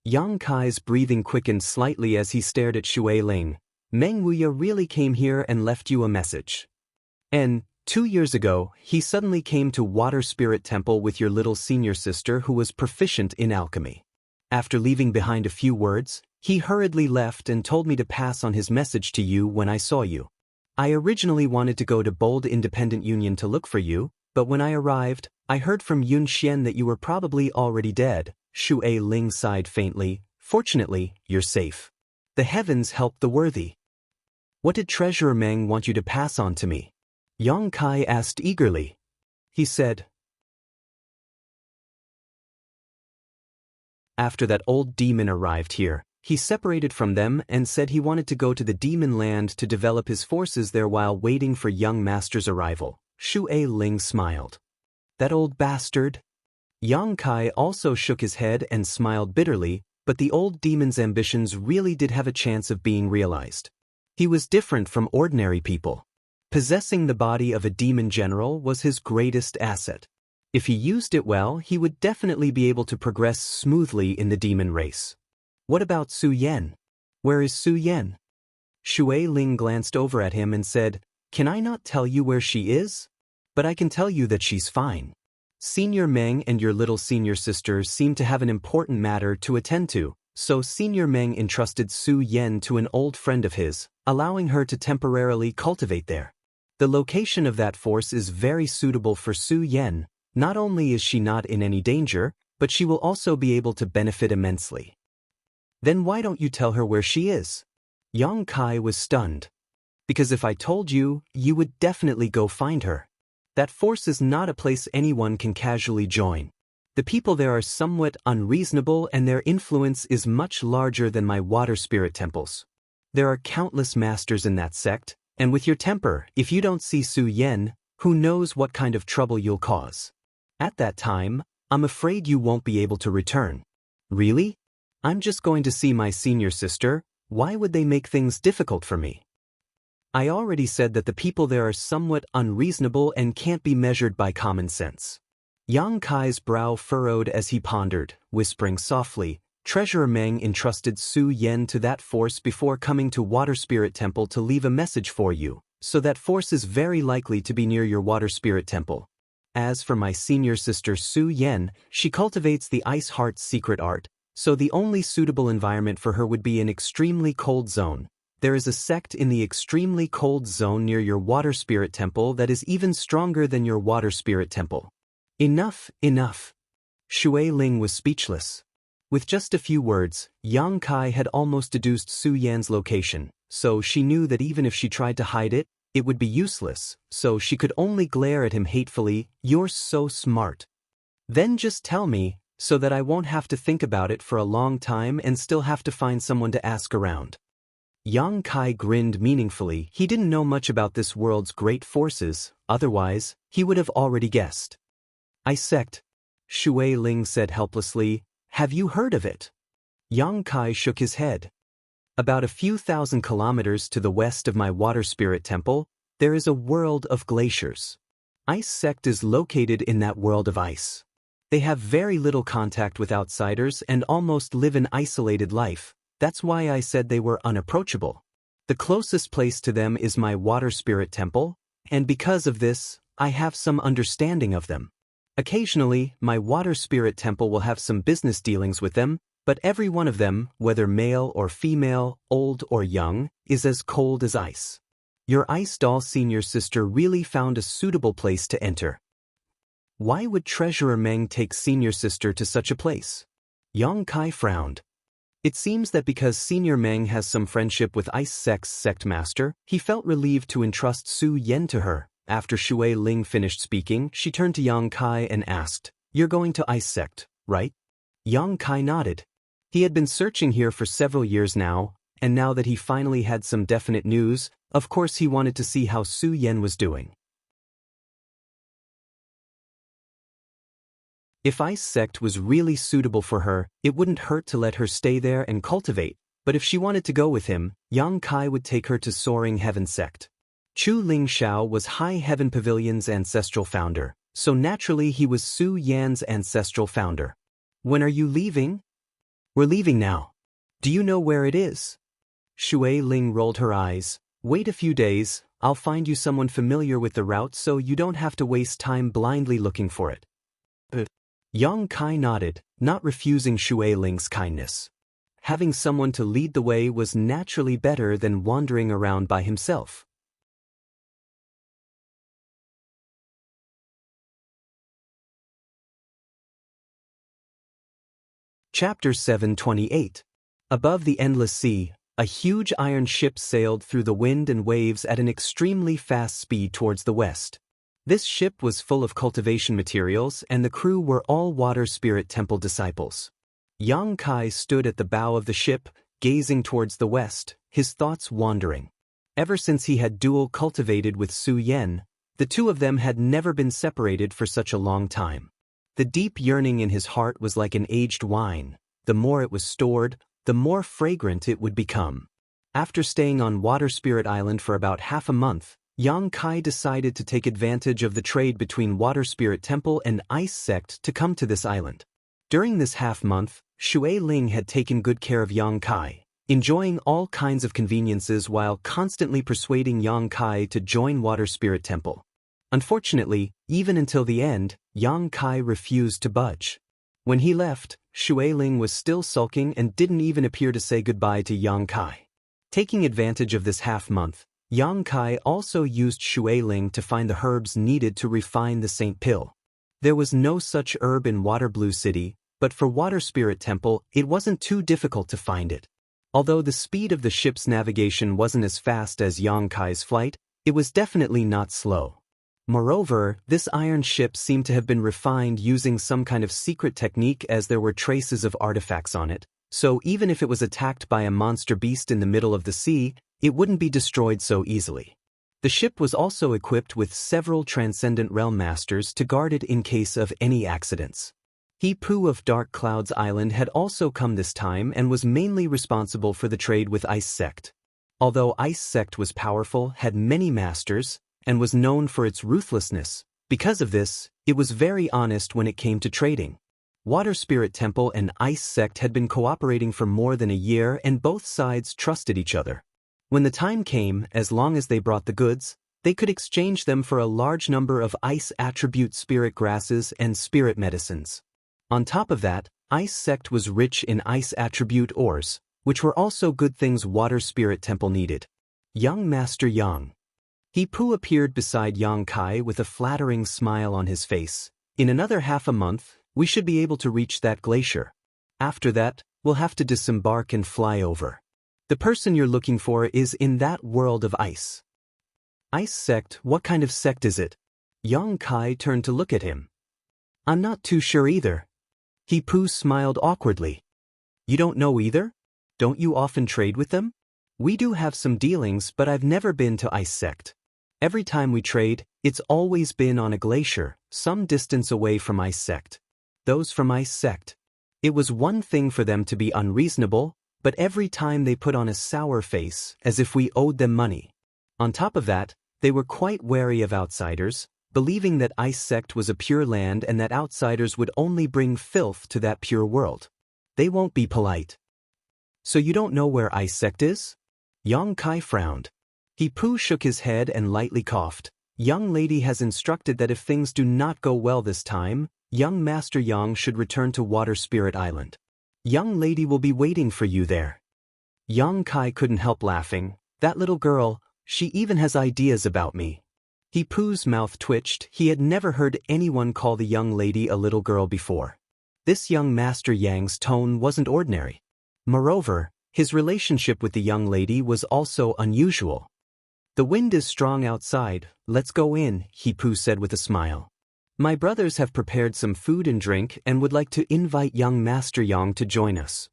Yang Kai's breathing quickened slightly as he stared at Shui Ling. "Meng Wuya really came here and left you a message. And 2 years ago, he suddenly came to Water Spirit Temple with your little senior sister who was proficient in alchemy. After leaving behind a few words, he hurriedly left and told me to pass on his message to you when I saw you. I originally wanted to go to Bold Independent Union to look for you, but when I arrived, I heard from Yun Xian that you were probably already dead." Shui Ling sighed faintly. "Fortunately, you're safe. The heavens help the worthy." "What did Treasurer Meng want you to pass on to me?" Yang Kai asked eagerly. He said, "After that old demon arrived here, he separated from them and said he wanted to go to the demon land to develop his forces there while waiting for young master's arrival." Shui Ling smiled. "That old bastard?" Yang Kai also shook his head and smiled bitterly, but the old demon's ambitions really did have a chance of being realized. He was different from ordinary people. Possessing the body of a demon general was his greatest asset. If he used it well, he would definitely be able to progress smoothly in the demon race. What about Su Yan? Where is Su Yan? Shui Ling glanced over at him and said, "Can I not tell you where she is?" but I can tell you that she's fine. Senior Meng and your little senior sister seem to have an important matter to attend to, so Senior Meng entrusted Su Yen to an old friend of his, allowing her to temporarily cultivate there. The location of that force is very suitable for Su Yen. Not only is she not in any danger, but she will also be able to benefit immensely. Then why don't you tell her where she is? Yang Kai was stunned. Because if I told you, you would definitely go find her. That force is not a place anyone can casually join. The people there are somewhat unreasonable and their influence is much larger than my water spirit temples. There are countless masters in that sect, and with your temper, if you don't see Su Yen, who knows what kind of trouble you'll cause. At that time, I'm afraid you won't be able to return. Really? I'm just going to see my senior sister. Why would they make things difficult for me? I already said that the people there are somewhat unreasonable and can't be measured by common sense. Yang Kai's brow furrowed as he pondered, whispering softly, Treasurer Meng entrusted Su Yen to that force before coming to Water Spirit Temple to leave a message for you, so that force is very likely to be near your Water Spirit Temple. As for my senior sister Su Yen, she cultivates the Ice Heart's secret art, so the only suitable environment for her would be an extremely cold zone. There is a sect in the extremely cold zone near your Water Spirit Temple that is even stronger than your Water Spirit Temple. Enough, enough. Shui Ling was speechless. With just a few words, Yang Kai had almost deduced Su Yan's location, so she knew that even if she tried to hide it, it would be useless, so she could only glare at him hatefully, You're so smart. Then just tell me, so that I won't have to think about it for a long time and still have to find someone to ask around. Yang Kai grinned meaningfully. He didn't know much about this world's great forces, otherwise, he would have already guessed. Ice sect, Shui Ling said helplessly. Have you heard of it? Yang Kai shook his head. About a few thousand kilometers to the west of my Water Spirit Temple, there is a world of glaciers. Ice sect is located in that world of ice. They have very little contact with outsiders and almost live an isolated life. That's why I said they were unapproachable. The closest place to them is my Water Spirit Temple, and because of this, I have some understanding of them. Occasionally, my Water Spirit Temple will have some business dealings with them, but every one of them, whether male or female, old or young, is as cold as ice. Your Ice Doll senior sister really found a suitable place to enter. Why would Treasurer Meng take senior sister to such a place? Yang Kai frowned. It seems that because Senior Meng has some friendship with Ice Sect's sect master, he felt relieved to entrust Su Yen to her. After Shui Ling finished speaking, she turned to Yang Kai and asked, You're going to Ice Sect, right? Yang Kai nodded. He had been searching here for several years now, and now that he finally had some definite news, of course he wanted to see how Su Yen was doing. If Ice Sect was really suitable for her, it wouldn't hurt to let her stay there and cultivate, but if she wanted to go with him, Yang Kai would take her to Soaring Heaven Sect. Chu Ling Xiao was High Heaven Pavilion's ancestral founder, so naturally he was Su Yan's ancestral founder. When are you leaving? We're leaving now. Do you know where it is? Shui Ling rolled her eyes. Wait a few days, I'll find you someone familiar with the route so you don't have to waste time blindly looking for it. Yang Kai nodded, not refusing Shui Ling's kindness. Having someone to lead the way was naturally better than wandering around by himself. Chapter 728. Above the endless sea, a huge iron ship sailed through the wind and waves at an extremely fast speed towards the west. This ship was full of cultivation materials and the crew were all Water Spirit Temple disciples. Yang Kai stood at the bow of the ship, gazing towards the west, his thoughts wandering. Ever since he had dual cultivated with Su Yen, the two of them had never been separated for such a long time. The deep yearning in his heart was like an aged wine. The more it was stored, the more fragrant it would become. After staying on Water Spirit Island for about half a month, Yang Kai decided to take advantage of the trade between Water Spirit Temple and Ice Sect to come to this island. During this half-month, Shui Ling had taken good care of Yang Kai, enjoying all kinds of conveniences while constantly persuading Yang Kai to join Water Spirit Temple. Unfortunately, even until the end, Yang Kai refused to budge. When he left, Shui Ling was still sulking and didn't even appear to say goodbye to Yang Kai. Taking advantage of this half-month, Yang Kai also used Shui Ling to find the herbs needed to refine the Saint Pill. There was no such herb in Water Blue City, but for Water Spirit Temple, it wasn't too difficult to find it. Although the speed of the ship's navigation wasn't as fast as Yang Kai's flight, it was definitely not slow. Moreover, this iron ship seemed to have been refined using some kind of secret technique, as there were traces of artifacts on it, so even if it was attacked by a monster beast in the middle of the sea, it wouldn't be destroyed so easily. The ship was also equipped with several Transcendent Realm Masters to guard it in case of any accidents. He Poo of Dark Clouds Island had also come this time and was mainly responsible for the trade with Ice Sect. Although Ice Sect was powerful, had many masters, and was known for its ruthlessness, because of this, it was very honest when it came to trading. Water Spirit Temple and Ice Sect had been cooperating for more than a year, and both sides trusted each other. When the time came, as long as they brought the goods, they could exchange them for a large number of ice attribute spirit grasses and spirit medicines. On top of that, Ice Sect was rich in ice attribute ores, which were also good things Water Spirit Temple needed. Young Master Yang. He Poo appeared beside Yang Kai with a flattering smile on his face. In another half a month, we should be able to reach that glacier. After that, we'll have to disembark and fly over. The person you're looking for is in that world of ice. Ice Sect, what kind of sect is it? Yang Kai turned to look at him. I'm not too sure either. He Poo smiled awkwardly. You don't know either? Don't you often trade with them? We do have some dealings, but I've never been to Ice Sect. Every time we trade, it's always been on a glacier, some distance away from Ice Sect. Those from Ice Sect. It was one thing for them to be unreasonable, but every time they put on a sour face, as if we owed them money. On top of that, they were quite wary of outsiders, believing that Ice Sect was a pure land and that outsiders would only bring filth to that pure world. They won't be polite. So you don't know where Ice Sect is? Yang Kai frowned. He Poo shook his head and lightly coughed. Young lady has instructed that if things do not go well this time, young Master Yang should return to Water Spirit Island. Young lady will be waiting for you there. Yang Kai couldn't help laughing. That little girl, she even has ideas about me. He Poo's mouth twitched. He had never heard anyone call the young lady a little girl before. This young Master Yang's tone wasn't ordinary. Moreover, his relationship with the young lady was also unusual. The wind is strong outside, let's go in, He Poo said with a smile. My brothers have prepared some food and drink and would like to invite young Master Yang to join us.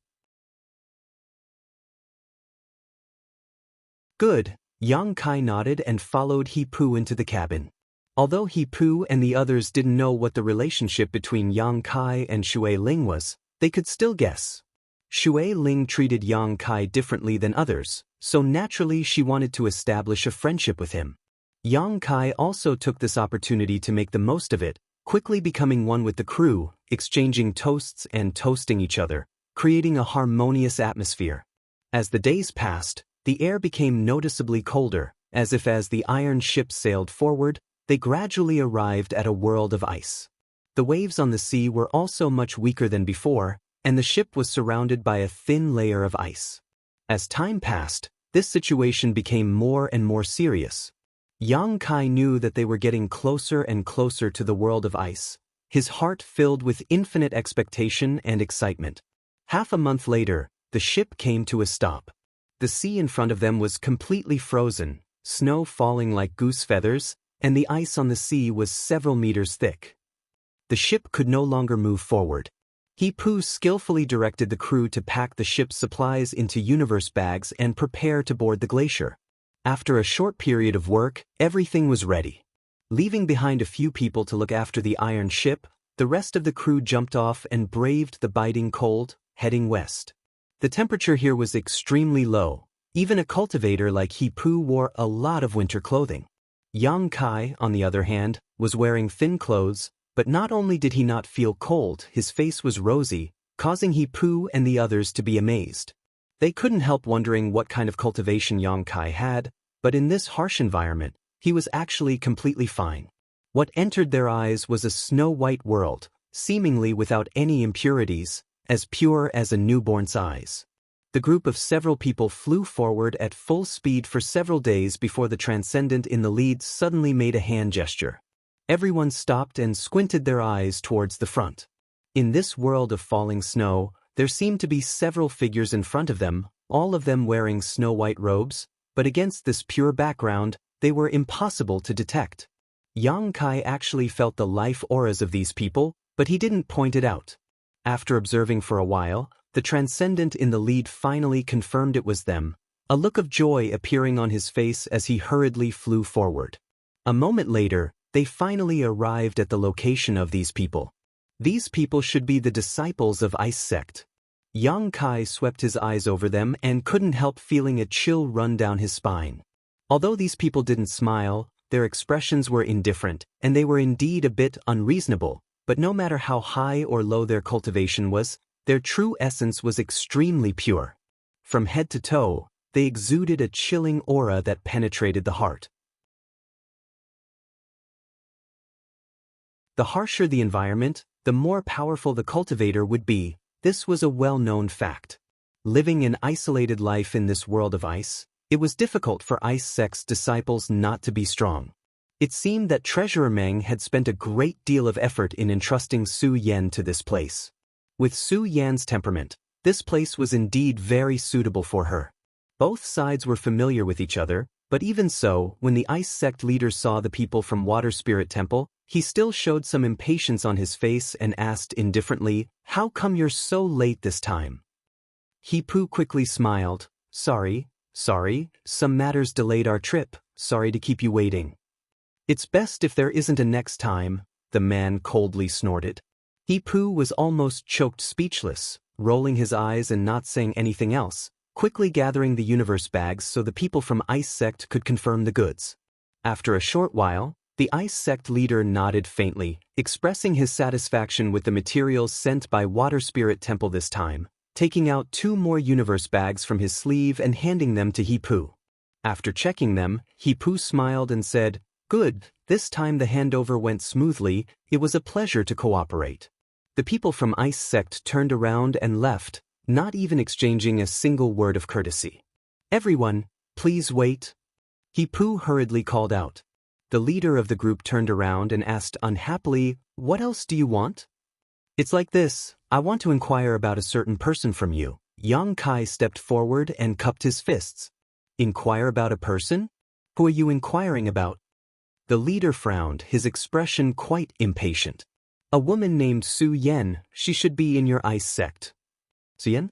Good, Yang Kai nodded and followed He Poo into the cabin. Although He Poo and the others didn't know what the relationship between Yang Kai and Shui Ling was, they could still guess. Shui Ling treated Yang Kai differently than others, so naturally she wanted to establish a friendship with him. Yang Kai also took this opportunity to make the most of it, quickly becoming one with the crew, exchanging toasts and toasting each other, creating a harmonious atmosphere. As the days passed, the air became noticeably colder, as the iron ship sailed forward, they gradually arrived at a world of ice. The waves on the sea were also much weaker than before, and the ship was surrounded by a thin layer of ice. As time passed, this situation became more and more serious. Yang Kai knew that they were getting closer and closer to the world of ice, his heart filled with infinite expectation and excitement. Half a month later, the ship came to a stop. The sea in front of them was completely frozen, snow falling like goose feathers, and the ice on the sea was several meters thick. The ship could no longer move forward. He Poo skillfully directed the crew to pack the ship's supplies into universe bags and prepare to board the glacier. After a short period of work, everything was ready. Leaving behind a few people to look after the iron ship, the rest of the crew jumped off and braved the biting cold, heading west. The temperature here was extremely low. Even a cultivator like He Poo wore a lot of winter clothing. Yang Kai, on the other hand, was wearing thin clothes, but not only did he not feel cold, his face was rosy, causing He Poo and the others to be amazed. They couldn't help wondering what kind of cultivation Yang Kai had, but in this harsh environment, he was actually completely fine. What entered their eyes was a snow-white world, seemingly without any impurities, as pure as a newborn's eyes. The group of several people flew forward at full speed for several days before the transcendent in the lead suddenly made a hand gesture. Everyone stopped and squinted their eyes towards the front. In this world of falling snow, there seemed to be several figures in front of them, all of them wearing snow-white robes, but against this pure background, they were impossible to detect. Yang Kai actually felt the life auras of these people, but he didn't point it out. After observing for a while, the transcendent in the lead finally confirmed it was them, a look of joy appearing on his face as he hurriedly flew forward. A moment later, they finally arrived at the location of these people. These people should be the disciples of Ice Sect. Yang Kai swept his eyes over them and couldn't help feeling a chill run down his spine. Although these people didn't smile, their expressions were indifferent, and they were indeed a bit unreasonable, but no matter how high or low their cultivation was, their true essence was extremely pure. From head to toe, they exuded a chilling aura that penetrated the heart. The harsher the environment, the more powerful the cultivator would be. This was a well-known fact. Living an isolated life in this world of ice, it was difficult for Ice Sect's disciples not to be strong. It seemed that Treasurer Meng had spent a great deal of effort in entrusting Su Yan to this place. With Su Yan's temperament, this place was indeed very suitable for her. Both sides were familiar with each other, but even so, when the Ice Sect leader saw the people from Water Spirit Temple, he still showed some impatience on his face and asked indifferently, "How come you're so late this time?" He-Pu quickly smiled, Sorry, some matters delayed our trip, sorry to keep you waiting." "It's best if there isn't a next time," the man coldly snorted. He-Pu was almost choked speechless, rolling his eyes and not saying anything else, quickly gathering the universe bags so the people from Ice Sect could confirm the goods. After a short while, the Ice Sect leader nodded faintly, expressing his satisfaction with the materials sent by Water Spirit Temple this time, taking out 2 more universe bags from his sleeve and handing them to He-Pu. After checking them, He-Pu smiled and said, "Good, this time the handover went smoothly, it was a pleasure to cooperate." The people from Ice Sect turned around and left, not even exchanging a single word of courtesy. "Everyone, please wait," He-Pu hurriedly called out. The leader of the group turned around and asked unhappily, "What else do you want?" "It's like this, I want to inquire about a certain person from you." Yang Kai stepped forward and cupped his fists. "Inquire about a person? Who are you inquiring about?" The leader frowned, his expression quite impatient. "A woman named Su Yan, she should be in your Ice Sect." "Su Yan?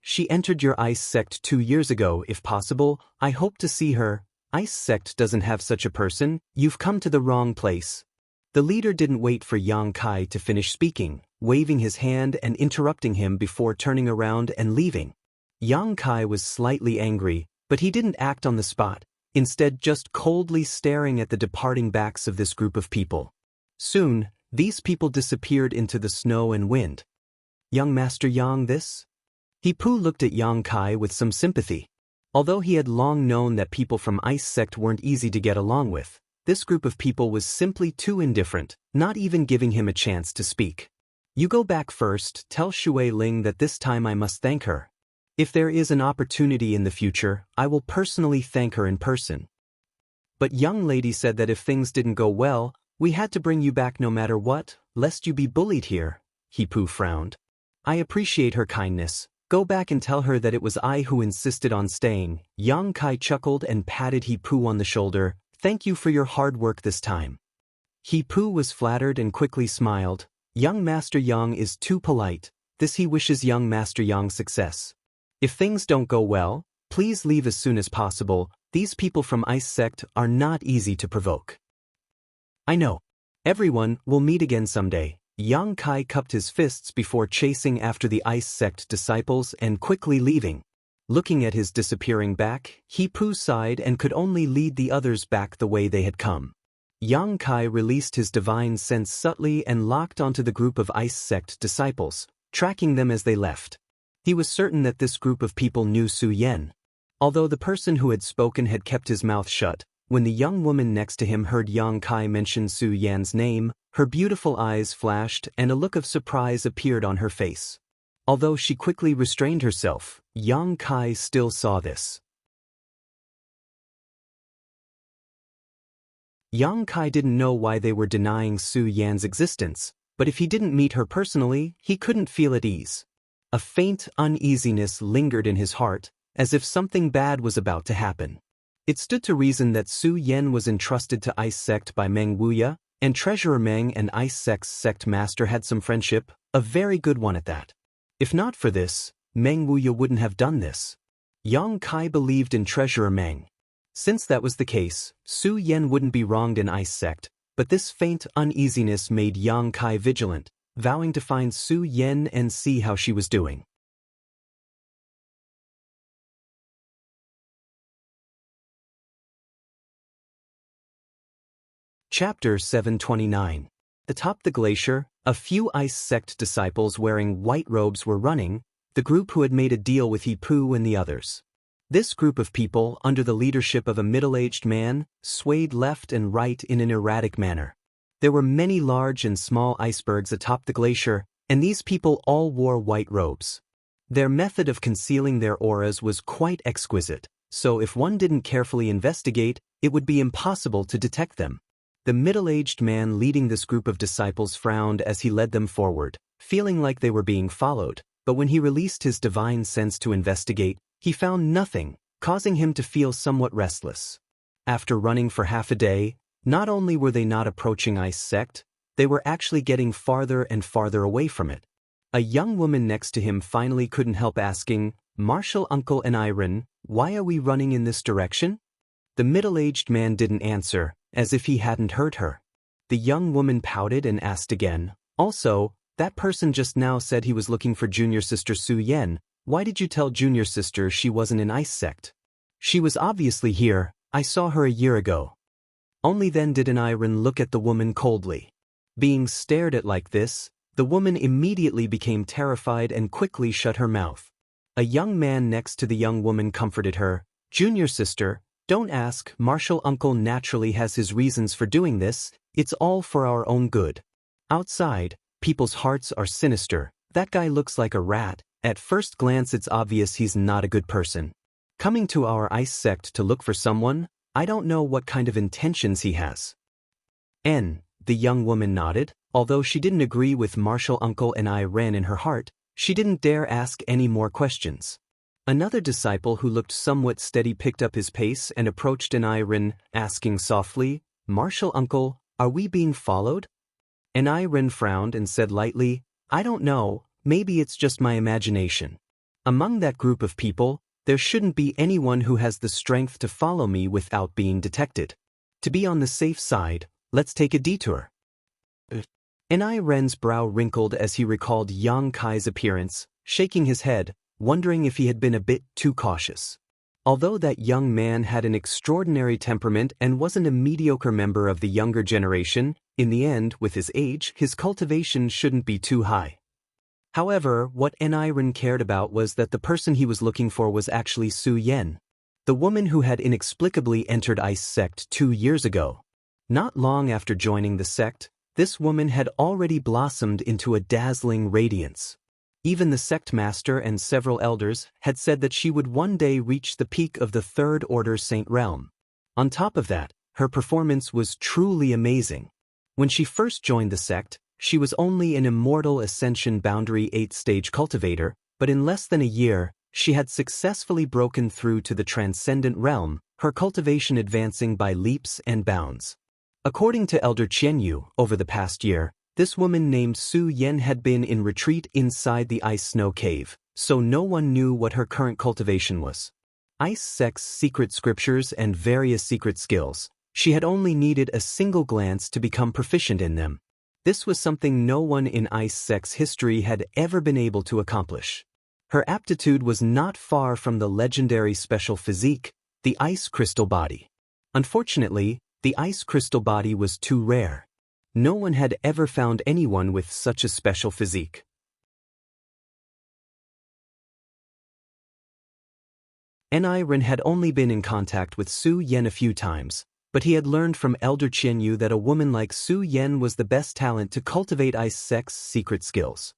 She entered your Ice Sect 2 years ago, if possible, I hope to see her." "Ice Sect doesn't have such a person, you've come to the wrong place." The leader didn't wait for Yang Kai to finish speaking, waving his hand and interrupting him before turning around and leaving. Yang Kai was slightly angry, but he didn't act on the spot, instead just coldly staring at the departing backs of this group of people. Soon, these people disappeared into the snow and wind. "Young Master Yang this?" He-Pu looked at Yang Kai with some sympathy. Although he had long known that people from Ice Sect weren't easy to get along with, this group of people was simply too indifferent, not even giving him a chance to speak. "You go back first, tell Shui Ling that this time I must thank her. If there is an opportunity in the future, I will personally thank her in person." "But young lady said that if things didn't go well, we had to bring you back no matter what, lest you be bullied here," He-Pu frowned. "I appreciate her kindness. Go back and tell her that it was I who insisted on staying." Yang Kai chuckled and patted He-Pu on the shoulder. "Thank you for your hard work this time." He-Pu was flattered and quickly smiled. Young Master Yang is too polite. This he wishes young Master Yang success. "If things don't go well, please leave as soon as possible. These people from Ice Sect are not easy to provoke." "I know. Everyone will meet again someday." Yang Kai cupped his fists before chasing after the Ice Sect disciples and quickly leaving. Looking at his disappearing back, He-Pu sighed and could only lead the others back the way they had come. Yang Kai released his divine sense subtly and locked onto the group of Ice Sect disciples, tracking them as they left. He was certain that this group of people knew Su Yan. Although the person who had spoken had kept his mouth shut, When the young woman next to him heard Yang Kai mention Su Yan's name, her beautiful eyes flashed and a look of surprise appeared on her face. Although she quickly restrained herself, Yang Kai still saw this. Yang Kai didn't know why they were denying Su Yan's existence, but if he didn't meet her personally, he couldn't feel at ease. A faint uneasiness lingered in his heart, as if something bad was about to happen. It stood to reason that Su Yan was entrusted to Ice Sect by Meng Wuya, and Treasurer Meng and Ice Sect's sect master had some friendship, a very good one at that. If not for this, Meng Wuya wouldn't have done this. Yang Kai believed in Treasurer Meng. Since that was the case, Su Yan wouldn't be wronged in Ice Sect, but this faint uneasiness made Yang Kai vigilant, vowing to find Su Yan and see how she was doing. Chapter 729. Atop the glacier, a few Ice Sect disciples wearing white robes were running, the group who had made a deal with Hipu and the others. This group of people, under the leadership of a middle-aged man, swayed left and right in an erratic manner. There were many large and small icebergs atop the glacier, and these people all wore white robes. Their method of concealing their auras was quite exquisite, so if one didn't carefully investigate, it would be impossible to detect them. The middle-aged man leading this group of disciples frowned as he led them forward, feeling like they were being followed, but when he released his divine sense to investigate, he found nothing, causing him to feel somewhat restless. After running for half a day, not only were they not approaching Ice Sect, they were actually getting farther and farther away from it. A young woman next to him finally couldn't help asking, "Marshal Uncle and Iron, why are we running in this direction?" The middle-aged man didn't answer, as if he hadn't heard her. The young woman pouted and asked again, "Also, that person just now said he was looking for junior sister Su Yan. Why did you tell junior sister she wasn't in Ice Sect? She was obviously here, I saw her a year ago." Only then did an Iron look at the woman coldly. Being stared at like this, the woman immediately became terrified and quickly shut her mouth. A young man next to the young woman comforted her, "Junior sister, don't ask, Marshal Uncle naturally has his reasons for doing this, it's all for our own good. Outside, people's hearts are sinister, that guy looks like a rat. At first glance it's obvious he's not a good person. Coming to our Ice Sect to look for someone, I don't know what kind of intentions he has." The young woman nodded, although she didn't agree with Marshal Uncle and Iran in her heart, she didn't dare ask any more questions. Another disciple who looked somewhat steady picked up his pace and approached an Iran, asking softly, "Marshal Uncle, are we being followed?" An Iran frowned and said lightly, "I don't know. Maybe it's just my imagination. Among that group of people, there shouldn't be anyone who has the strength to follow me without being detected. To be on the safe side, let's take a detour." Enai Ren's brow wrinkled as he recalled Yang Kai's appearance, shaking his head, wondering if he had been a bit too cautious. Although that young man had an extraordinary temperament and wasn't a mediocre member of the younger generation, in the end, with his age, his cultivation shouldn't be too high. However, what Enai cared about was that the person he was looking for was actually Su Yan, the woman who had inexplicably entered Ice Sect 2 years ago. Not long after joining the sect, this woman had already blossomed into a dazzling radiance. Even the sect master and several elders had said that she would one day reach the peak of the Third Order Saint Realm. On top of that, her performance was truly amazing. When she first joined the sect, she was only an immortal Ascension Boundary 8th-stage cultivator, but in less than a year, she had successfully broken through to the Transcendent Realm, her cultivation advancing by leaps and bounds. According to Elder Qianyu, over the past year, this woman named Su Yan had been in retreat inside the Ice Snow Cave, so no one knew what her current cultivation was. Ice Sect's secret scriptures and various secret skills, she had only needed a single glance to become proficient in them. This was something no one in Ice Sect's history had ever been able to accomplish. Her aptitude was not far from the legendary special physique, the Ice Crystal Body. Unfortunately, the Ice Crystal Body was too rare. No one had ever found anyone with such a special physique. Enai Ren had only been in contact with Su Yan a few times, but he had learned from Elder Qianyu that a woman like Su Yan was the best talent to cultivate Ice Sect's secret skills.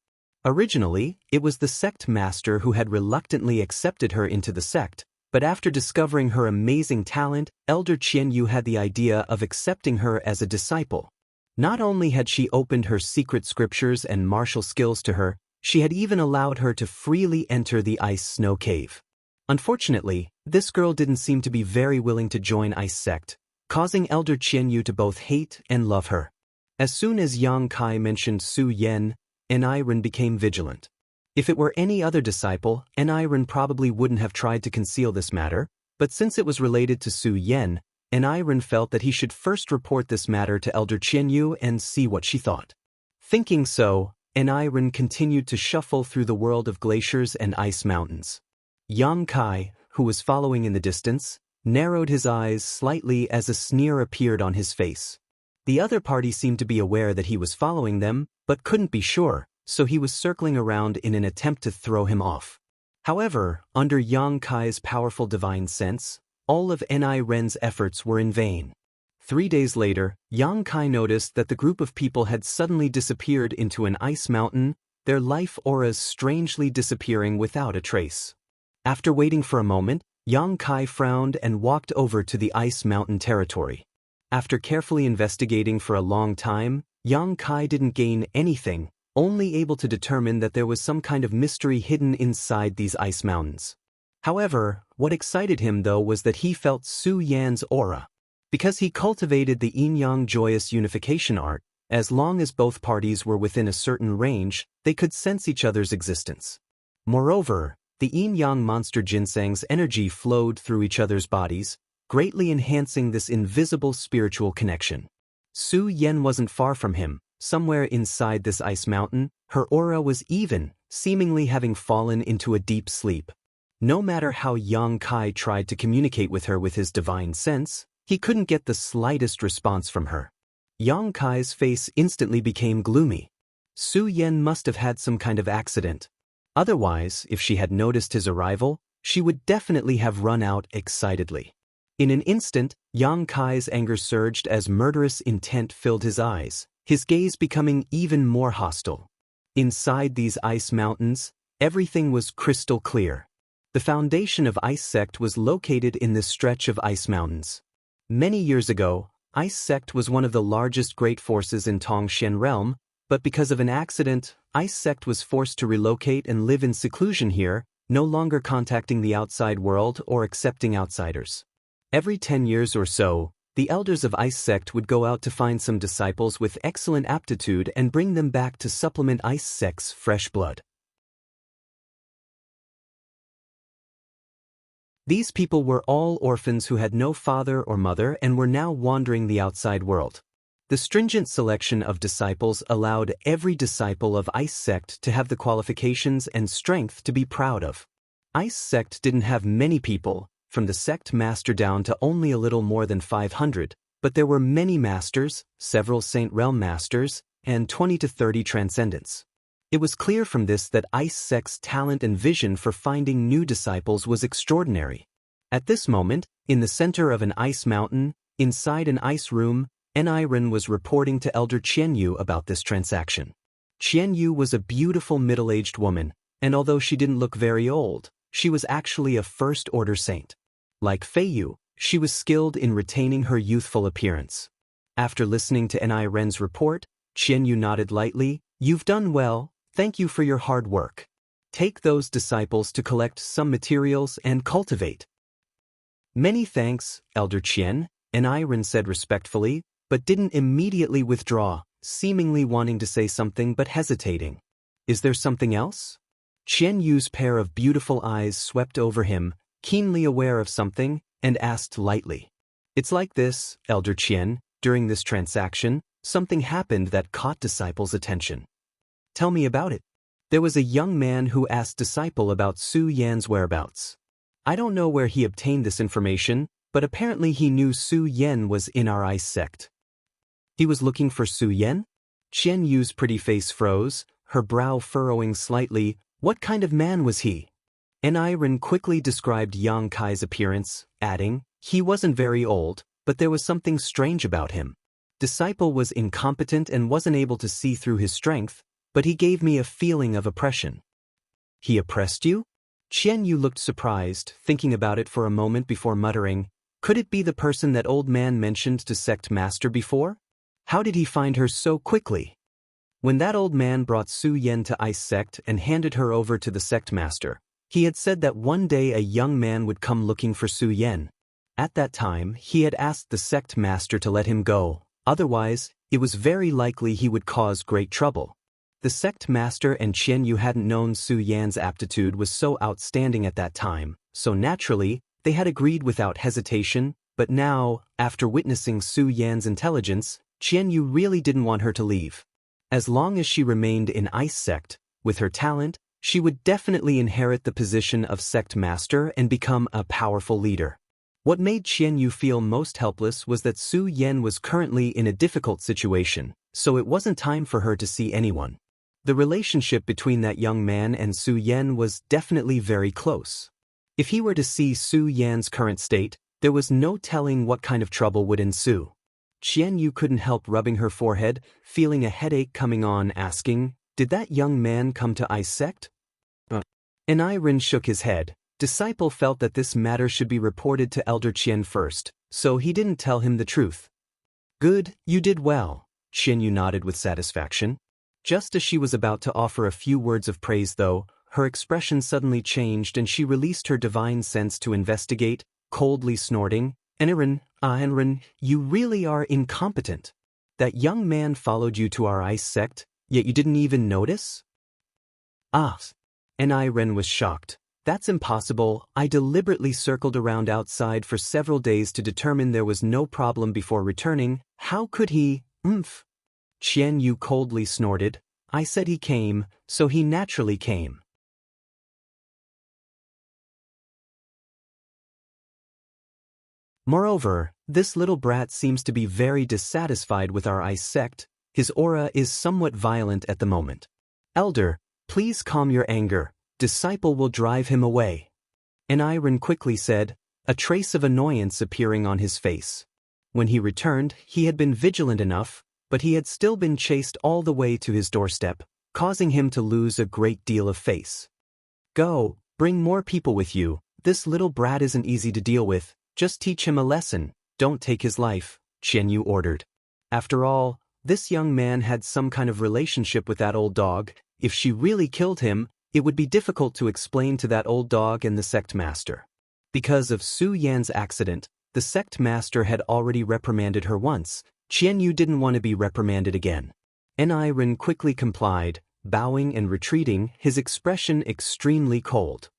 Originally, it was the sect master who had reluctantly accepted her into the sect, but after discovering her amazing talent, Elder Qianyu had the idea of accepting her as a disciple. Not only had she opened her secret scriptures and martial skills to her, she had even allowed her to freely enter the ice snow cave. Unfortunately, this girl didn't seem to be very willing to join Ice Sect, causing Elder Qianyu to both hate and love her. As soon as Yang Kai mentioned Su Yan, Eniren became vigilant. If it were any other disciple, Eniren probably wouldn't have tried to conceal this matter, but since it was related to Su Yan, Eniren felt that he should first report this matter to Elder Qianyu and see what she thought. Thinking so, Eniren continued to shuffle through the world of glaciers and ice mountains. Yang Kai, who was following in the distance, narrowed his eyes slightly as a sneer appeared on his face. The other party seemed to be aware that he was following them, but couldn't be sure, so he was circling around in an attempt to throw him off. However, under Yang Kai's powerful divine sense, all of Eniren's efforts were in vain. 3 days later, Yang Kai noticed that the group of people had suddenly disappeared into an ice mountain, their life auras strangely disappearing without a trace. After waiting for a moment, Yang Kai frowned and walked over to the ice mountain territory. After carefully investigating for a long time, Yang Kai didn't gain anything, only able to determine that there was some kind of mystery hidden inside these ice mountains. However, what excited him though was that he felt Su Yan's aura. Because he cultivated the yin-yang joyous unification art, as long as both parties were within a certain range, they could sense each other's existence. Moreover, the yin-yang monster ginseng's energy flowed through each other's bodies, greatly enhancing this invisible spiritual connection. Su Yan wasn't far from him. Somewhere inside this ice mountain, her aura was even, seemingly having fallen into a deep sleep. No matter how Yang Kai tried to communicate with her with his divine sense, he couldn't get the slightest response from her. Yang Kai's face instantly became gloomy. Su Yan must have had some kind of accident. Otherwise, if she had noticed his arrival, she would definitely have run out excitedly. In an instant, Yang Kai's anger surged as murderous intent filled his eyes, his gaze becoming even more hostile. Inside these ice mountains, everything was crystal clear. The foundation of Ice Sect was located in this stretch of ice mountains. Many years ago, Ice Sect was one of the largest great forces in Tongxian realm, but because of an accident, Ice Sect was forced to relocate and live in seclusion here, no longer contacting the outside world or accepting outsiders. Every 10 years or so, the elders of Ice Sect would go out to find some disciples with excellent aptitude and bring them back to supplement Ice Sect's fresh blood. These people were all orphans who had no father or mother and were now wandering the outside world. The stringent selection of disciples allowed every disciple of Ice Sect to have the qualifications and strength to be proud of. Ice Sect didn't have many people, from the sect master down to only a little more than 500, but there were many masters, several Saint Realm masters, and 20 to 30 transcendents. It was clear from this that Ice Sect's talent and vision for finding new disciples was extraordinary. At this moment, in the center of an ice mountain, inside an ice room, Eniren was reporting to Elder Qianyu about this transaction. Qianyu was a beautiful middle-aged woman, and although she didn't look very old, she was actually a first-order saint. Like Feiyu, she was skilled in retaining her youthful appearance. After listening to Eniren's report, Qianyu nodded lightly. "You've done well, thank you for your hard work. Take those disciples to collect some materials and cultivate." "Many thanks, Elder Qian," Eniren said respectfully, but didn't immediately withdraw, seemingly wanting to say something but hesitating. "Is there something else?" Qianyu's pair of beautiful eyes swept over him, keenly aware of something, and asked lightly. "It's like this, Elder Qian, during this transaction, something happened that caught Disciple's attention." "Tell me about it." "There was a young man who asked Disciple about Su Yan's whereabouts. I don't know where he obtained this information, but apparently he knew Su Yan was in our Ice Sect." "He was looking for Su Yan?" Qianyu's pretty face froze, her brow furrowing slightly. "What kind of man was he?" Eniren quickly described Yang Kai's appearance, adding, "He wasn't very old, but there was something strange about him. Disciple was incompetent and wasn't able to see through his strength, but he gave me a feeling of oppression. He oppressed you? Qian Yu looked surprised, thinking about it for a moment before muttering, could it be the person that old man mentioned to sect master before? How did he find her so quickly? When that old man brought Su Yan to Ice Sect and handed her over to the sect master, he had said that one day a young man would come looking for Su Yan. At that time, he had asked the sect master to let him go, otherwise, it was very likely he would cause great trouble. The sect master and Qian Yu hadn't known Su Yan's aptitude was so outstanding at that time, so naturally, they had agreed without hesitation, but now, after witnessing Su Yan's intelligence, Qian Yu really didn't want her to leave. As long as she remained in Ice Sect, with her talent, she would definitely inherit the position of sect master and become a powerful leader. What made Qian Yu feel most helpless was that Su Yan was currently in a difficult situation, so it wasn't time for her to see anyone. The relationship between that young man and Su Yan was definitely very close. If he were to see Su Yan's current state, there was no telling what kind of trouble would ensue. Qian Yu couldn't help rubbing her forehead, feeling a headache coming on, asking, did that young man come to Ice Sect? Rin shook his head. Disciple felt that this matter should be reported to Elder Qian first, so he didn't tell him the truth. Good, you did well, Qian Yu nodded with satisfaction. Just as she was about to offer a few words of praise though, her expression suddenly changed and she released her divine sense to investigate, coldly snorting, Enrin, you really are incompetent. That young man followed you to our Ice Sect, yet you didn't even notice? Ren was shocked. That's impossible. I deliberately circled around outside for several days to determine there was no problem before returning. How could he? Qian Yu coldly snorted. I said he came, so he naturally came. Moreover, this little brat seems to be very dissatisfied with our Ice Sect. His aura is somewhat violent at the moment. Elder, please calm your anger. Disciple will drive him away. Ren quickly said, a trace of annoyance appearing on his face. When he returned, he had been vigilant enough, but he had still been chased all the way to his doorstep, causing him to lose a great deal of face. Go, bring more people with you. This little brat isn't easy to deal with. Just teach him a lesson. Don't take his life, Qian Yu ordered. After all, this young man had some kind of relationship with that old dog. If she really killed him, it would be difficult to explain to that old dog and the sect master. Because of Su Yan's accident, the sect master had already reprimanded her once. Qian Yu didn't want to be reprimanded again. Ren quickly complied, bowing and retreating, his expression extremely cold.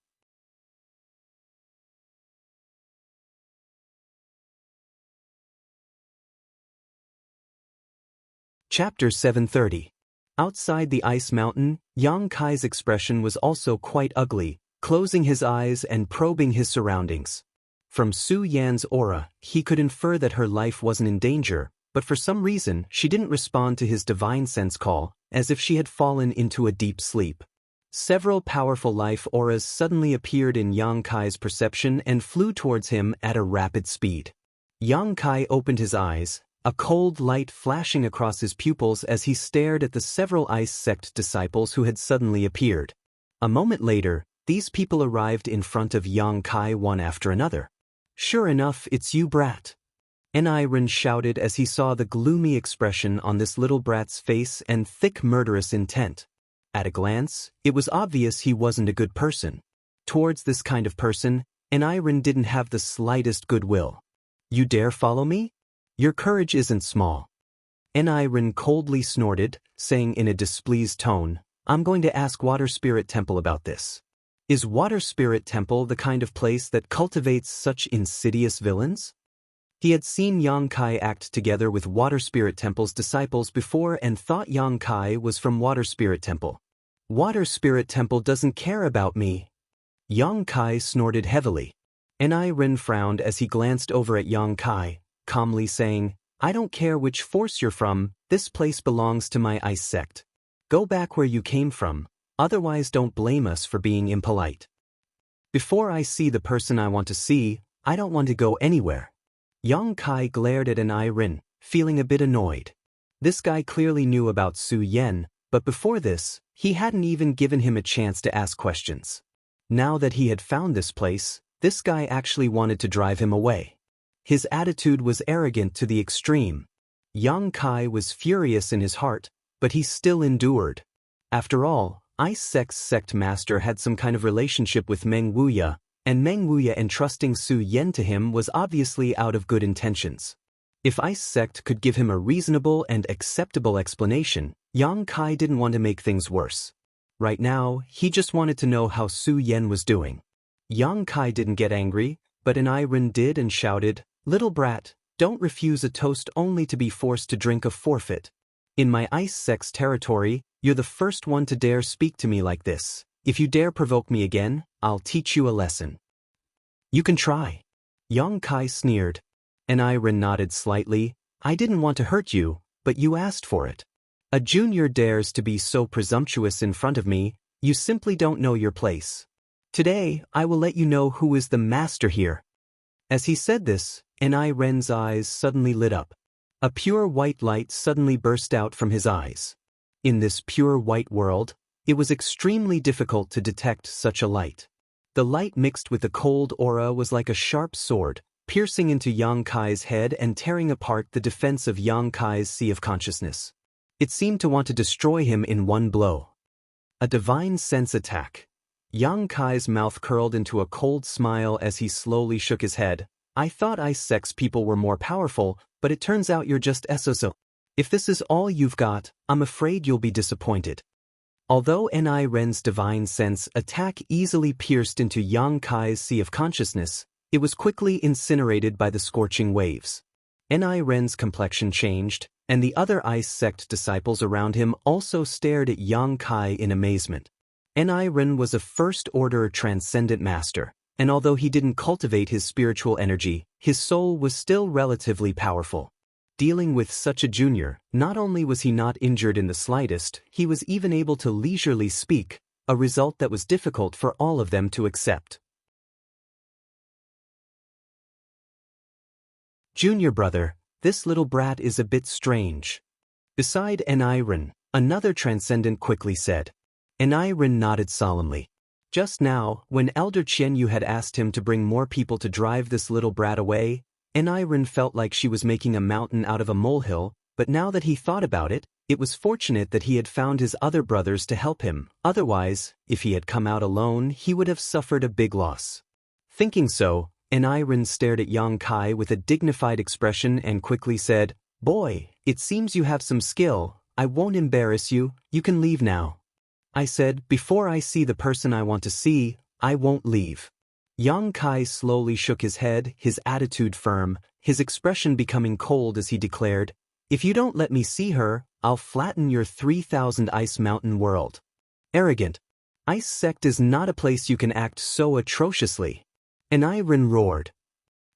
Chapter 730. Outside the ice mountain, Yang Kai's expression was also quite ugly, closing his eyes and probing his surroundings. From Su Yan's aura, he could infer that her life wasn't in danger, but for some reason she didn't respond to his divine sense call, as if she had fallen into a deep sleep. Several powerful life auras suddenly appeared in Yang Kai's perception and flew towards him at a rapid speed. Yang Kai opened his eyes, a cold light flashing across his pupils as he stared at the several Ice Sect disciples who had suddenly appeared. A moment later, these people arrived in front of Yang Kai one after another. Sure enough, it's you, brat. Ren shouted as he saw the gloomy expression on this little brat's face and thick murderous intent. At a glance, it was obvious he wasn't a good person. Towards this kind of person, Ren didn't have the slightest goodwill. You dare follow me? Your courage isn't small. Ren coldly snorted, saying in a displeased tone, I'm going to ask Water Spirit Temple about this. Is Water Spirit Temple the kind of place that cultivates such insidious villains? He had seen Yang Kai act together with Water Spirit Temple's disciples before and thought Yang Kai was from Water Spirit Temple. Water Spirit Temple doesn't care about me. Yang Kai snorted heavily. Ren frowned as he glanced over at Yang Kai, calmly saying, I don't care which force you're from, this place belongs to my Ice Sect. Go back where you came from, otherwise don't blame us for being impolite. Before I see the person I want to see, I don't want to go anywhere. Yang Kai glared at An Rin, feeling a bit annoyed. This guy clearly knew about Su Yen, but before this, he hadn't even given him a chance to ask questions. Now that he had found this place, this guy actually wanted to drive him away. His attitude was arrogant to the extreme. Yang Kai was furious in his heart, but he still endured. After all, Ice Sect's sect master had some kind of relationship with Meng Wuya, and Meng Wuya entrusting Su Yen to him was obviously out of good intentions. If Ice Sect could give him a reasonable and acceptable explanation, Yang Kai didn't want to make things worse. Right now, he just wanted to know how Su Yen was doing. Yang Kai didn't get angry, but An Rin did and shouted, "Little brat, don't refuse a toast only to be forced to drink a forfeit. In my Ice Sect's territory, you're the first one to dare speak to me like this. If you dare provoke me again, I'll teach you a lesson." "You can try." Yang Kai sneered. An Rin nodded slightly. "I didn't want to hurt you, but you asked for it. A junior dares to be so presumptuous in front of me, you simply don't know your place. Today, I will let you know who is the master here." As he said this, An Rin's eyes suddenly lit up. A pure white light suddenly burst out from his eyes. In this pure white world, it was extremely difficult to detect such a light. The light mixed with the cold aura was like a sharp sword, piercing into Yang Kai's head and tearing apart the defense of Yang Kai's sea of consciousness. It seemed to want to destroy him in one blow. A divine sense attack. Yang Kai's mouth curled into a cold smile as he slowly shook his head. "I thought Ice Sect's people were more powerful, but it turns out you're just so. If this is all you've got, I'm afraid you'll be disappointed." Although An Rin's divine sense attack easily pierced into Yang Kai's sea of consciousness, it was quickly incinerated by the scorching waves. An Rin's complexion changed, and the other Ice Sect disciples around him also stared at Yang Kai in amazement. An Rin was a first-order transcendent master, and although he didn't cultivate his spiritual energy, his soul was still relatively powerful. Dealing with such a junior, not only was he not injured in the slightest, he was even able to leisurely speak, a result that was difficult for all of them to accept. "Junior brother, this little brat is a bit strange." Beside An Rin, another transcendent quickly said. An Rin nodded solemnly. Just now, when Elder Qianyu had asked him to bring more people to drive this little brat away, An Rin felt like she was making a mountain out of a molehill, but now that he thought about it, it was fortunate that he had found his other brothers to help him. Otherwise, if he had come out alone, he would have suffered a big loss. Thinking so, An Rin stared at Yang Kai with a dignified expression and quickly said, "Boy, it seems you have some skill. I won't embarrass you, you can leave now." I said, "Before I see the person I want to see, I won't leave." Yang Kai slowly shook his head, his attitude firm, his expression becoming cold as he declared, "If you don't let me see her, I'll flatten your 3,000 ice mountain world." Arrogant. Ice Sect is not a place you can act so atrociously. An Rin roared.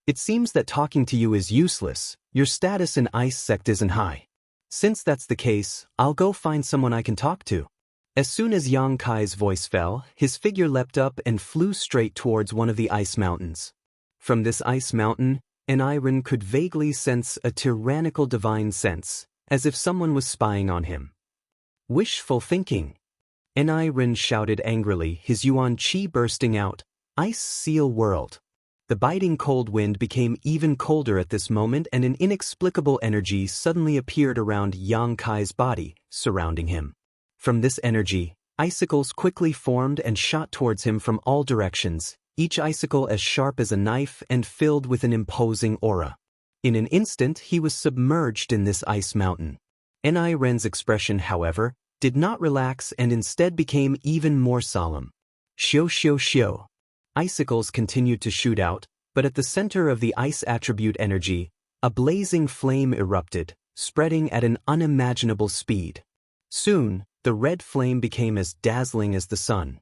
"It seems that talking to you is useless, your status in Ice Sect isn't high. Since that's the case, I'll go find someone I can talk to." As soon as Yang Kai's voice fell, his figure leapt up and flew straight towards one of the ice mountains. From this ice mountain, An Rin could vaguely sense a tyrannical divine sense, as if someone was spying on him. Wishful thinking. An Rin shouted angrily, his yuan qi bursting out. Ice seal world. The biting cold wind became even colder at this moment, and an inexplicable energy suddenly appeared around Yang Kai's body, surrounding him. From this energy, icicles quickly formed and shot towards him from all directions, each icicle as sharp as a knife and filled with an imposing aura. In an instant he was submerged in this ice mountain. An Rin's expression, however, did not relax and instead became even more solemn. Xiu xiu xiu. Icicles continued to shoot out, but at the center of the ice attribute energy, a blazing flame erupted, spreading at an unimaginable speed. Soon, the red flame became as dazzling as the sun.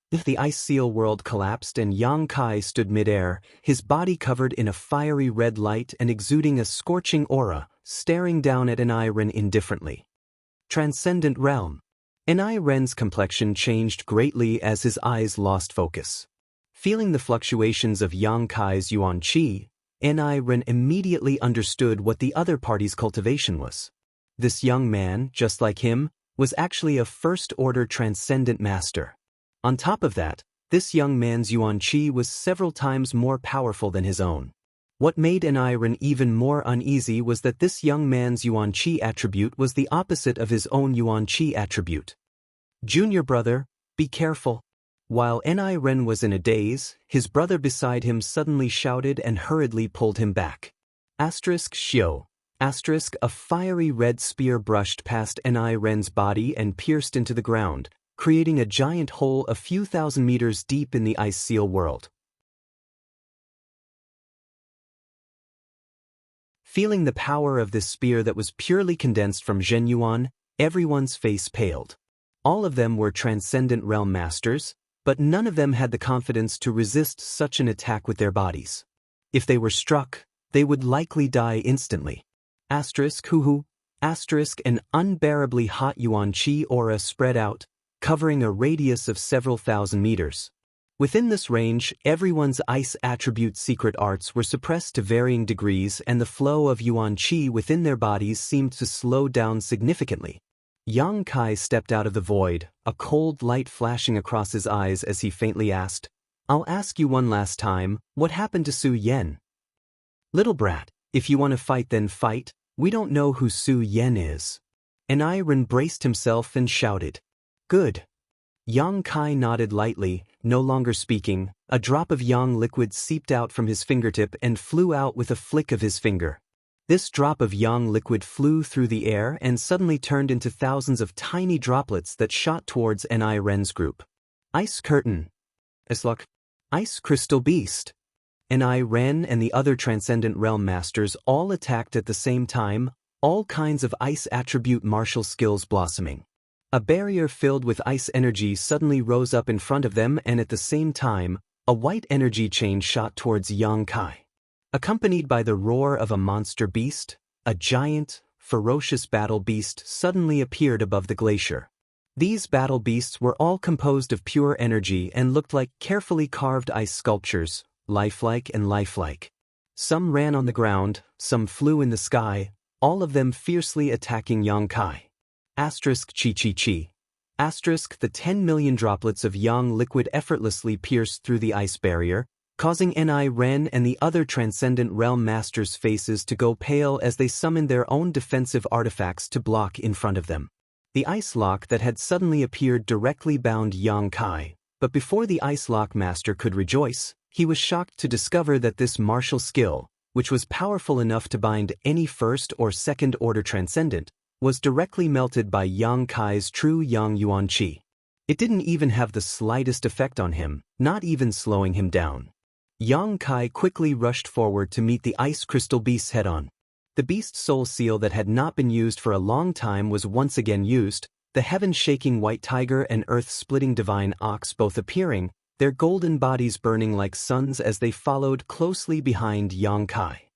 The ice seal world collapsed and Yang Kai stood midair, his body covered in a fiery red light and exuding a scorching aura, staring down at An Rin indifferently. Transcendent realm. An Rin's complexion changed greatly as his eyes lost focus. Feeling the fluctuations of Yang Kai's yuan qi, Ren immediately understood what the other party's cultivation was. This young man, just like him, was actually a first-order transcendent master. On top of that, this young man's yuan qi was several times more powerful than his own. What made Ren even more uneasy was that this young man's yuan qi attribute was the opposite of his own yuan qi attribute. "Junior brother, be careful." While Ren was in a daze, his brother beside him suddenly shouted and hurriedly pulled him back. Xiao. A fiery red spear brushed past Ren's body and pierced into the ground, creating a giant hole a few thousand meters deep in the ice seal world. Feeling the power of this spear that was purely condensed from Zhenyuan, everyone's face paled. All of them were transcendent realm masters, but none of them had the confidence to resist such an attack with their bodies. If they were struck, they would likely die instantly. An unbearably hot yuan qi aura spread out, covering a radius of several thousand meters. Within this range, everyone's ice attribute secret arts were suppressed to varying degrees, and the flow of yuan qi within their bodies seemed to slow down significantly. Yang Kai stepped out of the void, a cold light flashing across his eyes as he faintly asked, "I'll ask you one last time, what happened to Su Yen?" "Little brat, if you want to fight then fight, we don't know who Su Yen is." Ren braced himself and shouted, "Good." Yang Kai nodded lightly, no longer speaking. A drop of yang liquid seeped out from his fingertip and flew out with a flick of his finger. This drop of yang liquid flew through the air and suddenly turned into thousands of tiny droplets that shot towards Ren's group. "Ice curtain. Ice crystal beast." Ren and the other transcendent realm masters all attacked at the same time, all kinds of ice attribute martial skills blossoming. A barrier filled with ice energy suddenly rose up in front of them, and at the same time, a white energy chain shot towards Yang Kai. Accompanied by the roar of a monster beast, a giant, ferocious battle beast suddenly appeared above the glacier. These battle beasts were all composed of pure energy and looked like carefully carved ice sculptures, lifelike and lifelike. Some ran on the ground, some flew in the sky, all of them fiercely attacking Yang Kai. Chi. The 10 million droplets of yang liquid effortlessly pierced through the ice barrier, causing Ren and the other transcendent realm masters' faces to go pale as they summoned their own defensive artifacts to block in front of them. The ice lock that had suddenly appeared directly bound Yang Kai, but before the ice lock master could rejoice, he was shocked to discover that this martial skill, which was powerful enough to bind any first or second order transcendent, was directly melted by Yang Kai's true yang yuan qi. It didn't even have the slightest effect on him, not even slowing him down. Yang Kai quickly rushed forward to meet the ice crystal beast head-on. The beast soul seal that had not been used for a long time was once again used, the heaven-shaking white tiger and earth-splitting divine ox both appearing, their golden bodies burning like suns as they followed closely behind Yang Kai.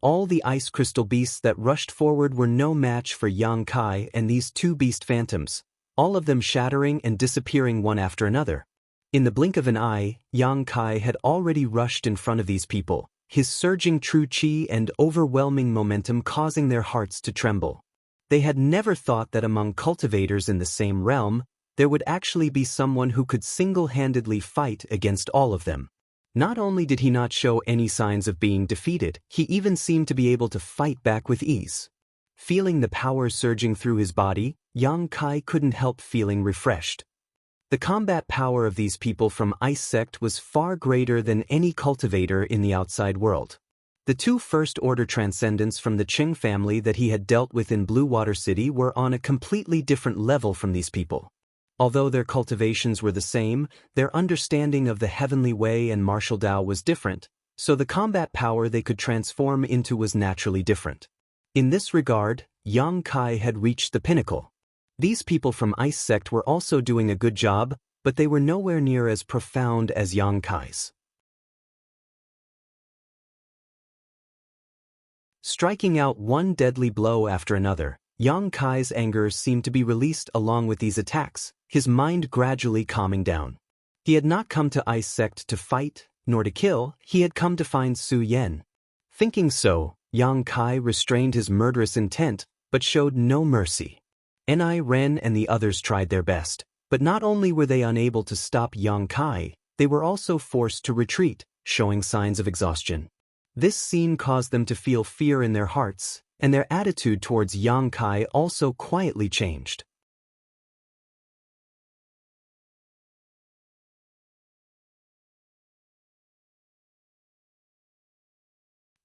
All the ice crystal beasts that rushed forward were no match for Yang Kai and these two beast phantoms, all of them shattering and disappearing one after another. In the blink of an eye, Yang Kai had already rushed in front of these people, his surging true qi and overwhelming momentum causing their hearts to tremble. They had never thought that among cultivators in the same realm, there would actually be someone who could single-handedly fight against all of them. Not only did he not show any signs of being defeated, he even seemed to be able to fight back with ease. Feeling the power surging through his body, Yang Kai couldn't help feeling refreshed. The combat power of these people from Ice Sect was far greater than any cultivator in the outside world. The two first-order transcendents from the Qing family that he had dealt with in Blue Water City were on a completely different level from these people. Although their cultivations were the same, their understanding of the heavenly way and martial Dao was different, so the combat power they could transform into was naturally different. In this regard, Yang Kai had reached the pinnacle. These people from Ice Sect were also doing a good job, but they were nowhere near as profound as Yang Kai's. Striking out one deadly blow after another, Yang Kai's anger seemed to be released along with these attacks, his mind gradually calming down. He had not come to Ice Sect to fight, nor to kill, he had come to find Su Yan. Thinking so, Yang Kai restrained his murderous intent, but showed no mercy. Ni Ren and the others tried their best, but not only were they unable to stop Yang Kai, they were also forced to retreat, showing signs of exhaustion. This scene caused them to feel fear in their hearts, and their attitude towards Yang Kai also quietly changed.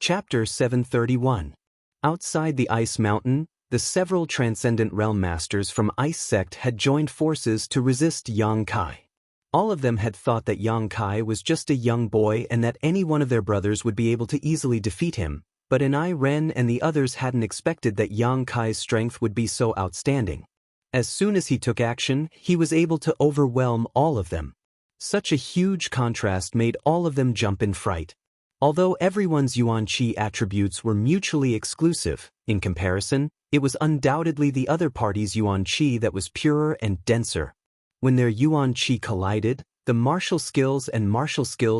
Chapter 731. Outside the Ice Mountain, the several Transcendent Realm Masters from Ice Sect had joined forces to resist Yang Kai. All of them had thought that Yang Kai was just a young boy and that any one of their brothers would be able to easily defeat him, but Ni Ren and the others hadn't expected that Yang Kai's strength would be so outstanding. As soon as he took action, he was able to overwhelm all of them. Such a huge contrast made all of them jump in fright. Although everyone's Yuan Qi attributes were mutually exclusive, in comparison, it was undoubtedly the other party's Yuan Qi that was purer and denser. When their Yuan Qi collided, the martial skills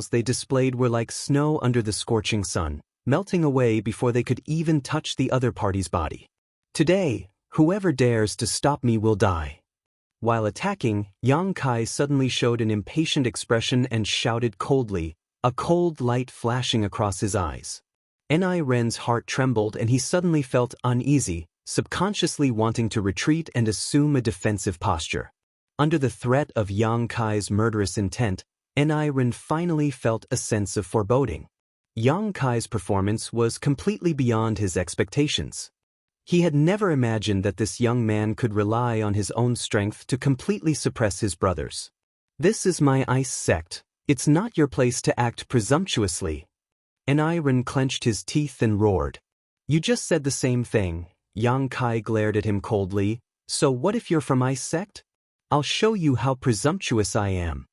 they displayed were like snow under the scorching sun, melting away before they could even touch the other party's body. Today, whoever dares to stop me will die. While attacking, Yang Kai suddenly showed an impatient expression and shouted coldly, a cold light flashing across his eyes. Ni Ren's heart trembled and he suddenly felt uneasy, subconsciously wanting to retreat and assume a defensive posture. Under the threat of Yang Kai's murderous intent, Ni Ren finally felt a sense of foreboding. Yang Kai's performance was completely beyond his expectations. He had never imagined that this young man could rely on his own strength to completely suppress his brothers. "This is my Ice Sect. It's not your place to act presumptuously." Ni Ren clenched his teeth and roared. "You just said the same thing." Yang Kai glared at him coldly. "So what if you're from Ice Sect? I'll show you how presumptuous I am."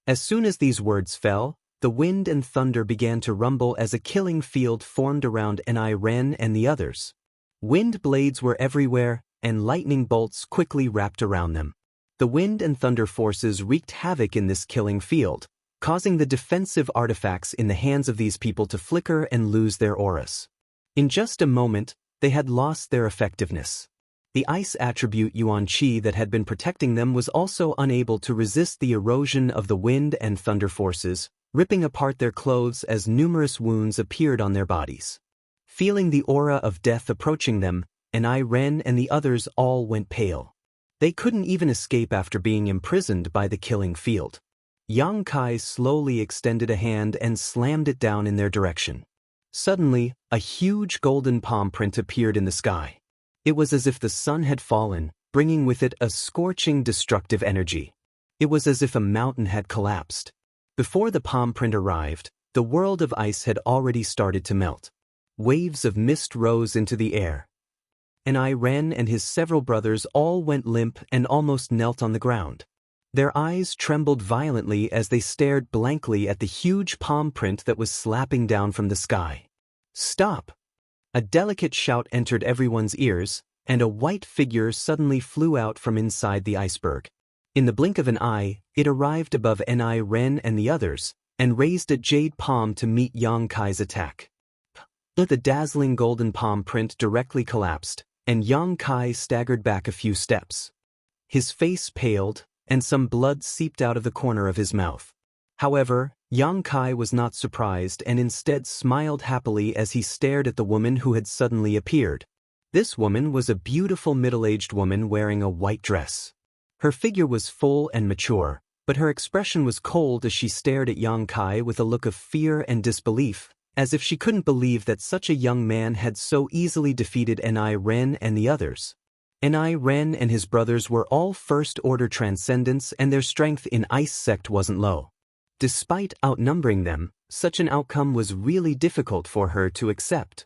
As soon as these words fell, the wind and thunder began to rumble as a killing field formed around Ni Ren and the others. Wind blades were everywhere, and lightning bolts quickly wrapped around them. The wind and thunder forces wreaked havoc in this killing field, causing the defensive artifacts in the hands of these people to flicker and lose their auras. In just a moment, they had lost their effectiveness. The ice attribute Yuan Qi that had been protecting them was also unable to resist the erosion of the wind and thunder forces, ripping apart their clothes as numerous wounds appeared on their bodies. Feeling the aura of death approaching them, Ni Ren and the others all went pale. They couldn't even escape after being imprisoned by the killing field. Yang Kai slowly extended a hand and slammed it down in their direction. Suddenly, a huge golden palm print appeared in the sky. It was as if the sun had fallen, bringing with it a scorching, destructive energy. It was as if a mountain had collapsed. Before the palm print arrived, the world of ice had already started to melt. Waves of mist rose into the air. Ni Ren and his several brothers all went limp and almost knelt on the ground. Their eyes trembled violently as they stared blankly at the huge palm print that was slapping down from the sky. "Stop!" A delicate shout entered everyone's ears, and a white figure suddenly flew out from inside the iceberg. In the blink of an eye, it arrived above Ni Ren and the others, and raised a jade palm to meet Yang Kai's attack. The dazzling golden palm print directly collapsed, and Yang Kai staggered back a few steps. His face paled, and some blood seeped out of the corner of his mouth. However, Yang Kai was not surprised and instead smiled happily as he stared at the woman who had suddenly appeared. This woman was a beautiful middle-aged woman wearing a white dress. Her figure was full and mature, but her expression was cold as she stared at Yang Kai with a look of fear and disbelief, as if she couldn't believe that such a young man had so easily defeated Ni Ren and the others. Ni Ren and his brothers were all first-order transcendents and their strength in Ice Sect wasn't low. Despite outnumbering them, such an outcome was really difficult for her to accept.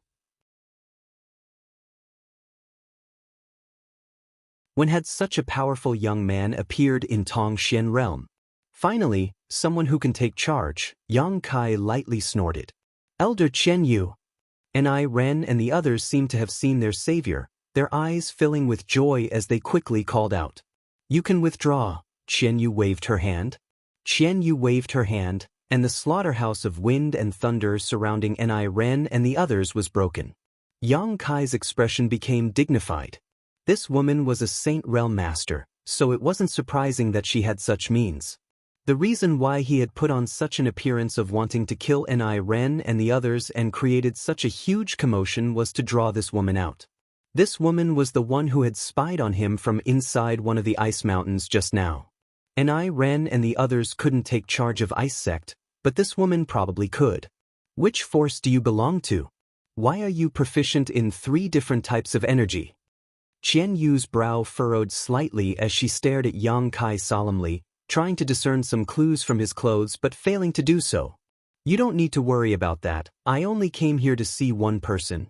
When had such a powerful young man appeared in Tongxian realm? Finally, someone who can take charge, Yang Kai lightly snorted. "Elder Chen Yu." Ni Ren and the others seemed to have seen their savior, their eyes filling with joy as they quickly called out. "You can withdraw." Chen Yu waved her hand. Chen Yu waved her hand, and the slaughterhouse of wind and thunder surrounding Ni Ren and the others was broken. Yang Kai's expression became dignified. This woman was a Saint Realm master, so it wasn't surprising that she had such means. The reason why he had put on such an appearance of wanting to kill Ni Ren and the others and created such a huge commotion was to draw this woman out. This woman was the one who had spied on him from inside one of the ice mountains just now. Ni Ren and the others couldn't take charge of Ice Sect, but this woman probably could. Which force do you belong to? Why are you proficient in 3 different types of energy? Qian Yu's brow furrowed slightly as she stared at Yang Kai solemnly, trying to discern some clues from his clothes but failing to do so. You don't need to worry about that, I only came here to see one person.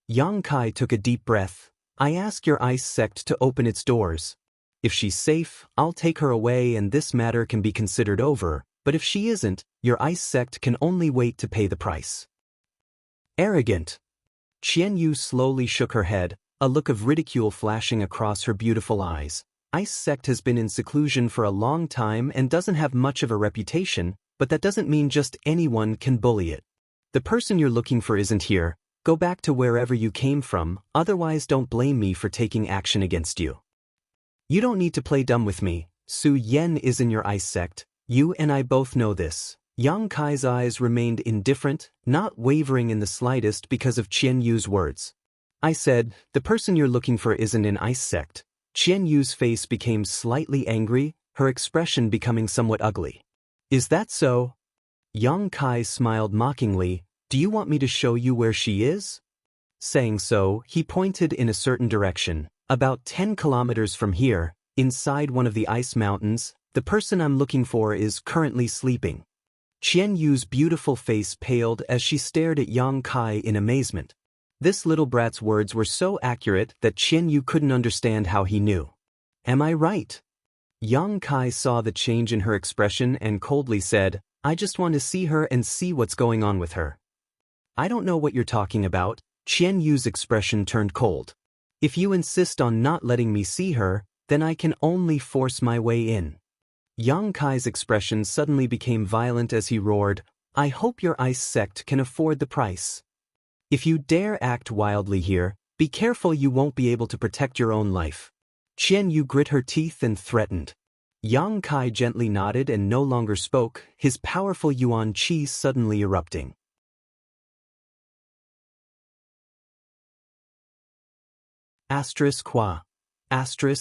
Yang Kai took a deep breath. I ask your Ice Sect to open its doors. If she's safe, I'll take her away and this matter can be considered over, but if she isn't, your Ice Sect can only wait to pay the price. Arrogant. Qian Yu slowly shook her head, a look of ridicule flashing across her beautiful eyes. Ice Sect has been in seclusion for a long time and doesn't have much of a reputation, but that doesn't mean just anyone can bully it. The person you're looking for isn't here. Go back to wherever you came from, otherwise don't blame me for taking action against you. You don't need to play dumb with me. Su Yen is in your Ice Sect. You and I both know this. Yang Kai's eyes remained indifferent, not wavering in the slightest because of Qian Yu's words. I said, the person you're looking for isn't in Ice Sect. Qian Yu's face became slightly angry, her expression becoming somewhat ugly. Is that so? Yang Kai smiled mockingly. Do you want me to show you where she is? Saying so, he pointed in a certain direction. About 10 kilometers from here, inside one of the ice mountains, the person I'm looking for is currently sleeping. Qian Yu's beautiful face paled as she stared at Yang Kai in amazement. This little brat's words were so accurate that Qian Yu couldn't understand how he knew. Am I right? Yang Kai saw the change in her expression and coldly said, I just want to see her and see what's going on with her. I don't know what you're talking about. Qian Yu's expression turned cold. If you insist on not letting me see her, then I can only force my way in. Yang Kai's expression suddenly became violent as he roared, I hope your Ice Sect can afford the price. If you dare act wildly here, be careful you won't be able to protect your own life. Qian Yu grit her teeth and threatened. Yang Kai gently nodded and no longer spoke, his powerful Yuan Qi suddenly erupting. Qua.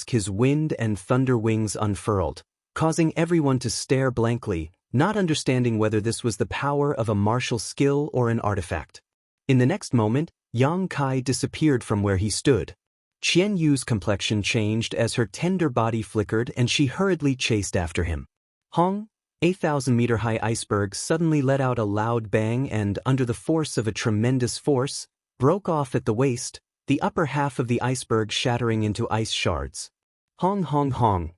His wind and thunder wings unfurled, causing everyone to stare blankly, not understanding whether this was the power of a martial skill or an artifact. In the next moment, Yang Kai disappeared from where he stood. Qian Yu's complexion changed as her tender body flickered and she hurriedly chased after him. Hong, a 1,000-meter-high iceberg suddenly let out a loud bang and, under the force of a tremendous force, broke off at the waist, the upper half of the iceberg shattering into ice shards. Hong hong hong.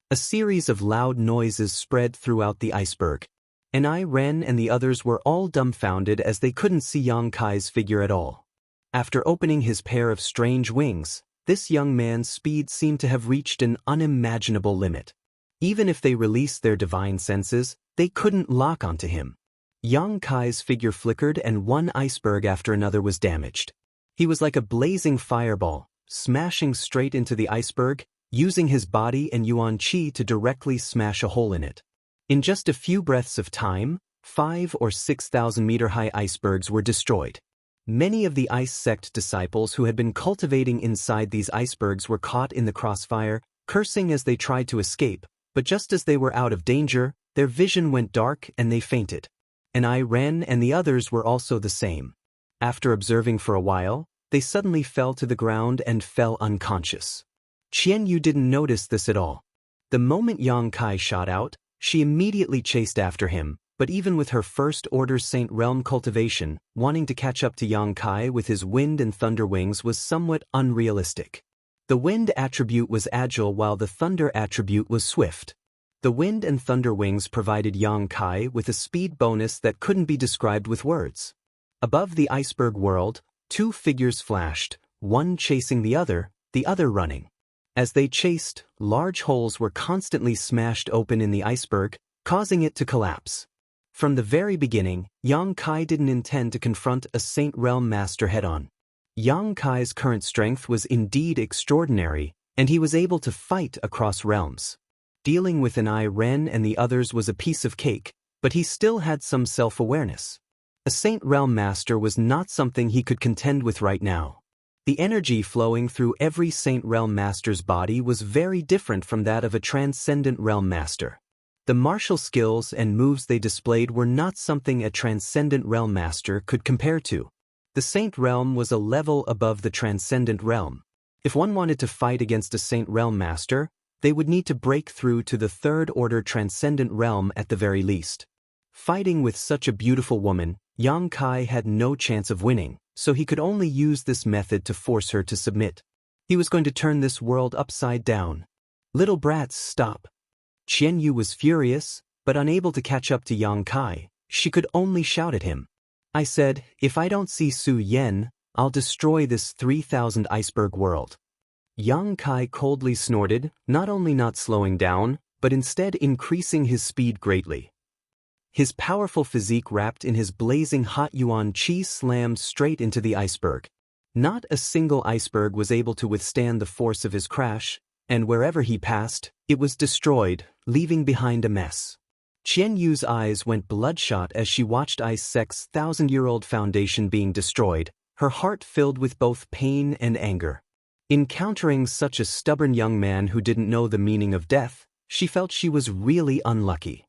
A series of loud noises spread throughout the iceberg. Ni Ren and the others were all dumbfounded as they couldn't see Yang Kai's figure at all. After opening his pair of strange wings, this young man's speed seemed to have reached an unimaginable limit. Even if they released their divine senses, they couldn't lock onto him. Yang Kai's figure flickered and one iceberg after another was damaged. He was like a blazing fireball, smashing straight into the iceberg, using his body and Yuan Qi to directly smash a hole in it. In just a few breaths of time, 5,000 or 6,000-meter-high icebergs were destroyed. Many of the Ice Sect disciples who had been cultivating inside these icebergs were caught in the crossfire, cursing as they tried to escape, but just as they were out of danger, their vision went dark and they fainted. Ni Ren and the others were also the same. After observing for a while, they suddenly fell to the ground and fell unconscious. Qian Yu didn't notice this at all. The moment Yang Kai shot out, she immediately chased after him, but even with her first-order Saint Realm cultivation, wanting to catch up to Yang Kai with his wind and thunder wings was somewhat unrealistic. The wind attribute was agile while the thunder attribute was swift. The wind and thunder wings provided Yang Kai with a speed bonus that couldn't be described with words. Above the iceberg world, 2 figures flashed, one chasing the other running. As they chased, large holes were constantly smashed open in the iceberg, causing it to collapse. From the very beginning, Yang Kai didn't intend to confront a Saint Realm Master head-on. Yang Kai's current strength was indeed extraordinary, and he was able to fight across realms. Dealing with an Ren and the others was a piece of cake, but he still had some self-awareness. A Saint Realm Master was not something he could contend with right now. The energy flowing through every Saint Realm Master's body was very different from that of a Transcendent Realm Master. The martial skills and moves they displayed were not something a Transcendent Realm Master could compare to. The Saint Realm was a level above the Transcendent Realm. If one wanted to fight against a Saint Realm Master, they would need to break through to the third-order Transcendent Realm at the very least. Fighting with such a beautiful woman, Yang Kai had no chance of winning, so he could only use this method to force her to submit. He was going to turn this world upside down. Little brats, stop. Qian Yu was furious, but unable to catch up to Yang Kai. She could only shout at him. I said, if I don't see Su Yan, I'll destroy this 3,000 iceberg world. Yang Kai coldly snorted, not only not slowing down, but instead increasing his speed greatly. His powerful physique wrapped in his blazing hot yuan qi slammed straight into the iceberg. Not a single iceberg was able to withstand the force of his crash, and wherever he passed, it was destroyed, leaving behind a mess. Qian Yu's eyes went bloodshot as she watched Ice Sect's 1,000-year-old foundation being destroyed, her heart filled with both pain and anger. Encountering such a stubborn young man who didn't know the meaning of death, she felt she was really unlucky.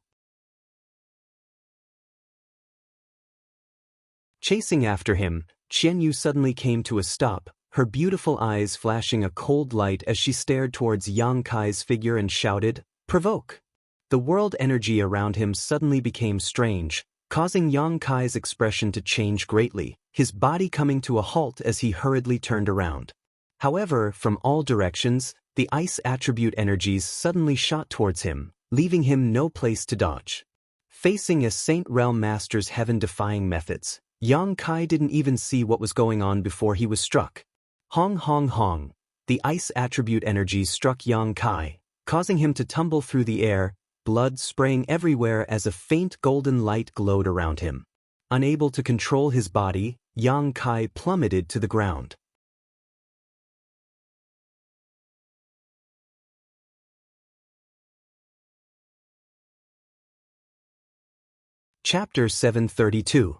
Chasing after him, Qian Yu suddenly came to a stop, her beautiful eyes flashing a cold light as she stared towards Yang Kai's figure and shouted, "Provoke!" The world energy around him suddenly became strange, causing Yang Kai's expression to change greatly, his body coming to a halt as he hurriedly turned around. However, from all directions, the ice attribute energies suddenly shot towards him, leaving him no place to dodge. Facing a Saint Realm Master's heaven-defying methods, Yang Kai didn't even see what was going on before he was struck. Hong hong hong. The ice attribute energies struck Yang Kai, causing him to tumble through the air, blood spraying everywhere as a faint golden light glowed around him. Unable to control his body, Yang Kai plummeted to the ground. Chapter 732.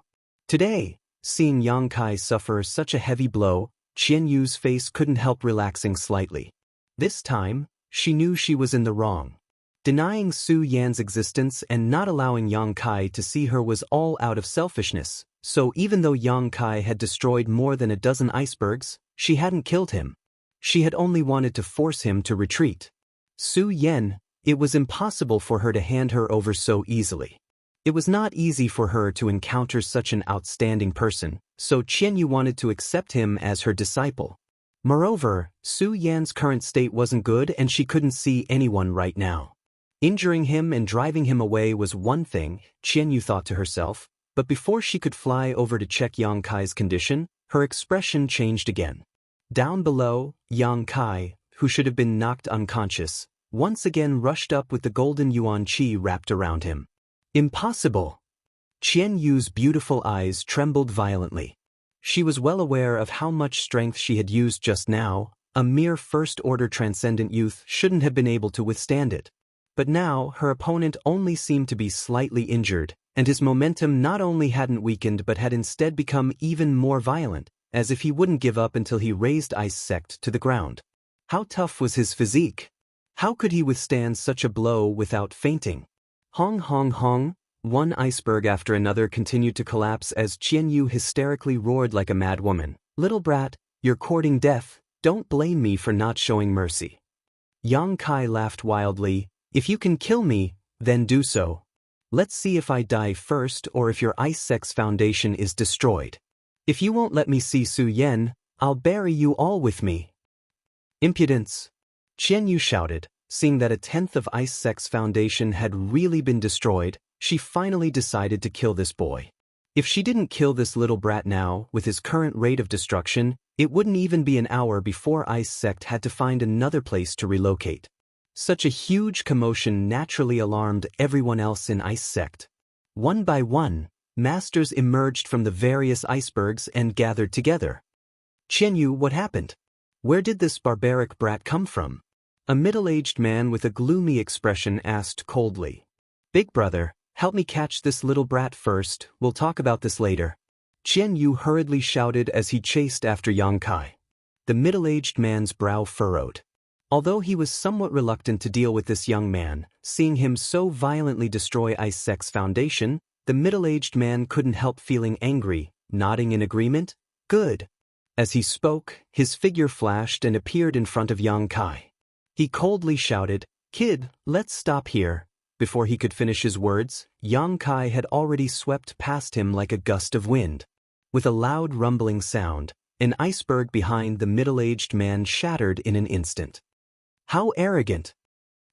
Today, seeing Yang Kai suffer such a heavy blow, Qian Yu's face couldn't help relaxing slightly. This time, she knew she was in the wrong. Denying Su Yan's existence and not allowing Yang Kai to see her was all out of selfishness, so even though Yang Kai had destroyed more than a dozen icebergs, she hadn't killed him. She had only wanted to force him to retreat. Su Yan, it was impossible for her to hand her over so easily. It was not easy for her to encounter such an outstanding person, so Qian Yu wanted to accept him as her disciple. Moreover, Su Yan's current state wasn't good and she couldn't see anyone right now. Injuring him and driving him away was one thing, Qian Yu thought to herself, but before she could fly over to check Yang Kai's condition, her expression changed again. Down below, Yang Kai, who should have been knocked unconscious, once again rushed up with the golden yuan qi wrapped around him. Impossible! Qian Yu's beautiful eyes trembled violently. She was well aware of how much strength she had used just now. A mere first-order transcendent youth shouldn't have been able to withstand it. But now, her opponent only seemed to be slightly injured, and his momentum not only hadn't weakened but had instead become even more violent, as if he wouldn't give up until he razed Ice Sect to the ground. How tough was his physique? How could he withstand such a blow without fainting? Hong hong hong, one iceberg after another continued to collapse as Qian Yu hysterically roared like a mad woman. Little brat, you're courting death, don't blame me for not showing mercy. Yang Kai laughed wildly, if you can kill me, then do so. Let's see if I die first or if your Ice Sect's foundation is destroyed. If you won't let me see Su Yan, I'll bury you all with me. Impudence! Qian Yu shouted. Seeing that a tenth of Ice Sect's foundation had really been destroyed, she finally decided to kill this boy. If she didn't kill this little brat now, with his current rate of destruction, it wouldn't even be an hour before Ice Sect had to find another place to relocate. Such a huge commotion naturally alarmed everyone else in Ice Sect. One by one, masters emerged from the various icebergs and gathered together. Qianyu, what happened? Where did this barbaric brat come from? A middle-aged man with a gloomy expression asked coldly. Big brother, help me catch this little brat first, we'll talk about this later. Qianyu hurriedly shouted as he chased after Yang Kai. The middle-aged man's brow furrowed. Although he was somewhat reluctant to deal with this young man, seeing him so violently destroy Ice Sect's foundation, the middle-aged man couldn't help feeling angry, nodding in agreement. Good. As he spoke, his figure flashed and appeared in front of Yang Kai. He coldly shouted, Kid, let's stop here. Before he could finish his words, Yang Kai had already swept past him like a gust of wind. With a loud rumbling sound, an iceberg behind the middle-aged man shattered in an instant. How arrogant!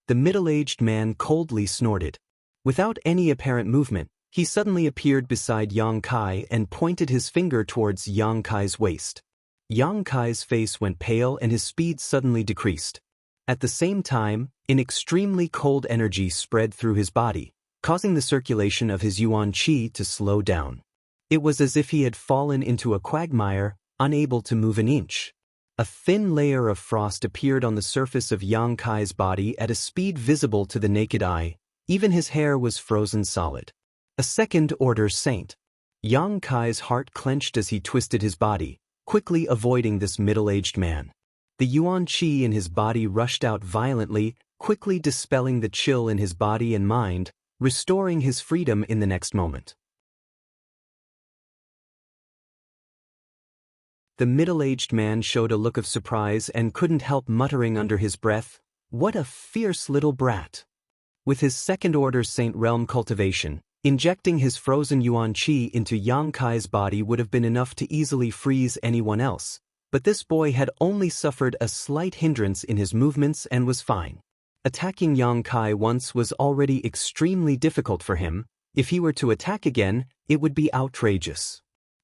The middle-aged man coldly snorted. Without any apparent movement, he suddenly appeared beside Yang Kai and pointed his finger towards Yang Kai's waist. Yang Kai's face went pale and his speed suddenly decreased. At the same time, an extremely cold energy spread through his body, causing the circulation of his yuan qi to slow down. It was as if he had fallen into a quagmire, unable to move an inch. A thin layer of frost appeared on the surface of Yang Kai's body at a speed visible to the naked eye. Even his hair was frozen solid. A second-order saint. Yang Kai's heart clenched as he twisted his body, quickly avoiding this middle-aged man. The yuan qi in his body rushed out violently, quickly dispelling the chill in his body and mind, restoring his freedom in the next moment. The middle-aged man showed a look of surprise and couldn't help muttering under his breath, "What a fierce little brat!" With his second-order Saint Realm cultivation, injecting his frozen yuan qi into Yang Kai's body would have been enough to easily freeze anyone else, but this boy had only suffered a slight hindrance in his movements and was fine. Attacking Yang Kai once was already extremely difficult for him. If he were to attack again, it would be outrageous.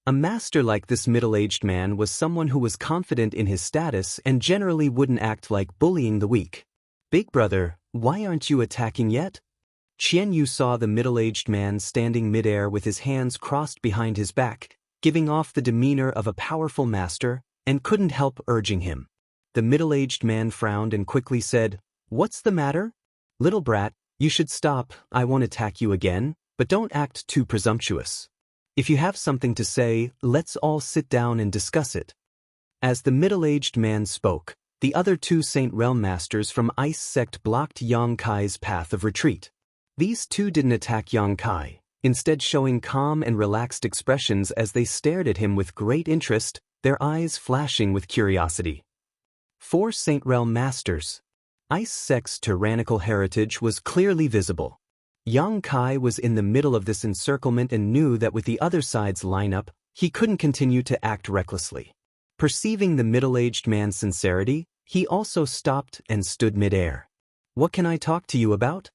A master like this middle-aged man was someone who was confident in his status and generally wouldn't act like bullying the weak. Big brother, why aren't you attacking yet? Qianyu saw the middle-aged man standing midair with his hands crossed behind his back, giving off the demeanor of a powerful master, and couldn't help urging him. The middle-aged man frowned and quickly said, "What's the matter? Little brat, you should stop. I won't attack you again, but don't act too presumptuous. If you have something to say, let's all sit down and discuss it." As the middle-aged man spoke, the other two Saint Realm Masters from Ice Sect blocked Yang Kai's path of retreat. These two didn't attack Yang Kai, instead showing calm and relaxed expressions as they stared at him with great interest, their eyes flashing with curiosity. 4 Saint Realm Masters. Ice Sect's tyrannical heritage was clearly visible. Yang Kai was in the middle of this encirclement and knew that with the other side's lineup, he couldn't continue to act recklessly. Perceiving the middle-aged man's sincerity, he also stopped and stood midair. "What can I talk to you about?"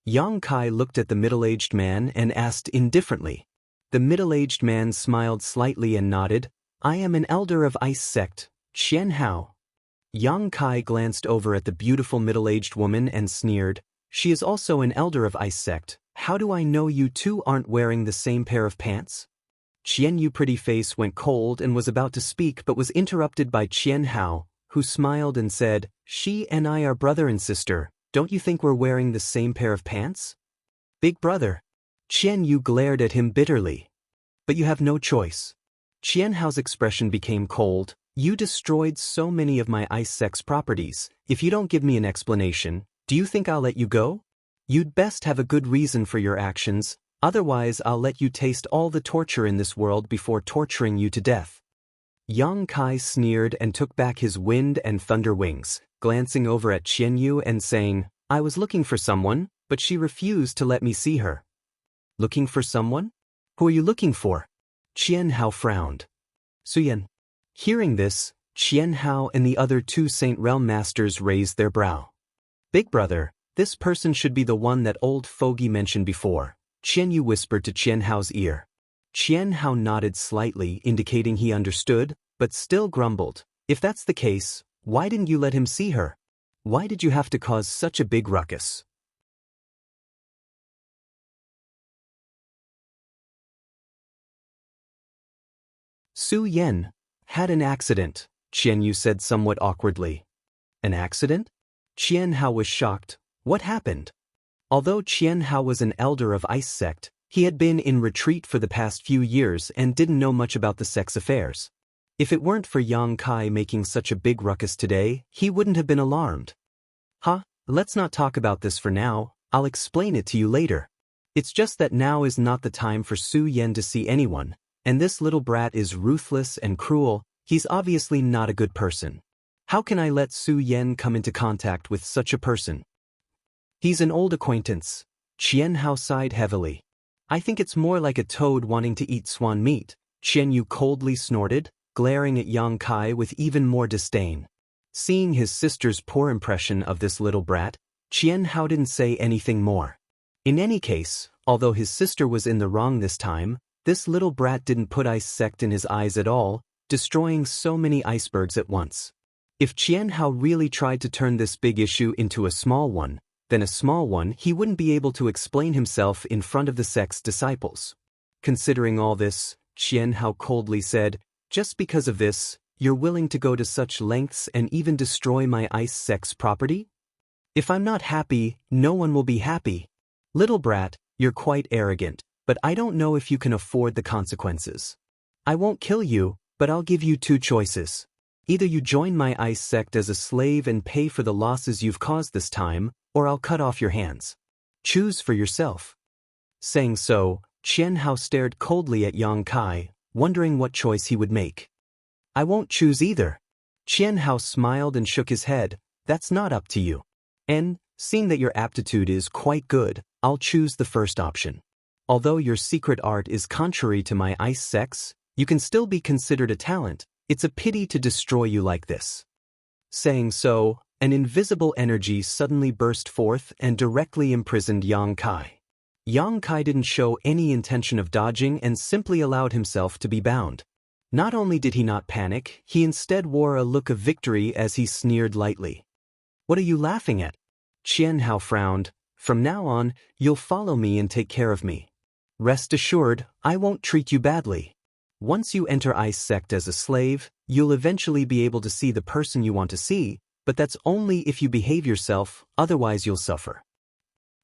Yang Kai looked at the middle-aged man and asked indifferently. The middle-aged man smiled slightly and nodded. "I am an elder of Ice Sect, Qian Hao." Yang Kai glanced over at the beautiful middle-aged woman and sneered, "She is also an elder of Ice Sect. How do I know you two aren't wearing the same pair of pants?" Qian Yu's pretty face went cold and was about to speak but was interrupted by Qian Hao, who smiled and said, "She and I are brother and sister. Don't you think we're wearing the same pair of pants?" "Big brother." Qian Yu glared at him bitterly. "But you have no choice." Qian Hao's expression became cold. "You destroyed so many of my Ice Sect's properties. If you don't give me an explanation, do you think I'll let you go? You'd best have a good reason for your actions, otherwise I'll let you taste all the torture in this world before torturing you to death." Yang Kai sneered and took back his wind and thunder wings, glancing over at Qian Yu and saying, "I was looking for someone, but she refused to let me see her." "Looking for someone? Who are you looking for?" Qian Hao frowned. "Suyan." Hearing this, Qian Hao and the other two Saint Realm Masters raised their brow. "Big brother, this person should be the one that old fogey mentioned before," Qian Yu whispered to Qian Hao's ear. Qian Hao nodded slightly, indicating he understood, but still grumbled, "If that's the case, why didn't you let him see her? Why did you have to cause such a big ruckus?" Su Yen had an accident, Qian Yu said somewhat awkwardly. An accident? Qian Hao was shocked. What happened? Although Qian Hao was an elder of Ice Sect, he had been in retreat for the past few years and didn't know much about the sect's affairs. If it weren't for Yang Kai making such a big ruckus today, he wouldn't have been alarmed. Let's not talk about this for now, I'll explain it to you later. It's just that now is not the time for Su Yen to see anyone, and this little brat is ruthless and cruel. He's obviously not a good person. How can I let Su Yen come into contact with such a person? He's an old acquaintance. Qian Hao sighed heavily. I think it's more like a toad wanting to eat swan meat, Qian Yu coldly snorted, glaring at Yang Kai with even more disdain. Seeing his sister's poor impression of this little brat, Qian Hao didn't say anything more. In any case, although his sister was in the wrong this time, this little brat didn't put Ice Sect in his eyes at all, destroying so many icebergs at once. If Qian Hao really tried to turn this big issue into a small one, then a small one, he wouldn't be able to explain himself in front of the sect's disciples. Considering all this, Qian Hao coldly said, just because of this, you're willing to go to such lengths and even destroy my Ice Sect's property? If I'm not happy, no one will be happy. Little brat, you're quite arrogant, but I don't know if you can afford the consequences. I won't kill you, but I'll give you two choices. Either you join my Ice Sect as a slave and pay for the losses you've caused this time, or I'll cut off your hands. Choose for yourself. Saying so, Qian Hao stared coldly at Yang Kai, wondering what choice he would make. I won't choose either. Qian Hao smiled and shook his head. That's not up to you. And, seeing that your aptitude is quite good, I'll choose the first option. Although your secret art is contrary to my Ice Sect's, you can still be considered a talent. It's a pity to destroy you like this. Saying so, an invisible energy suddenly burst forth and directly imprisoned Yang Kai. Yang Kai didn't show any intention of dodging and simply allowed himself to be bound. Not only did he not panic, he instead wore a look of victory as he sneered lightly. What are you laughing at? Qian Hao frowned. From now on, you'll follow me and take care of me. Rest assured, I won't treat you badly. Once you enter Ice Sect as a slave, you'll eventually be able to see the person you want to see, but that's only if you behave yourself, otherwise you'll suffer.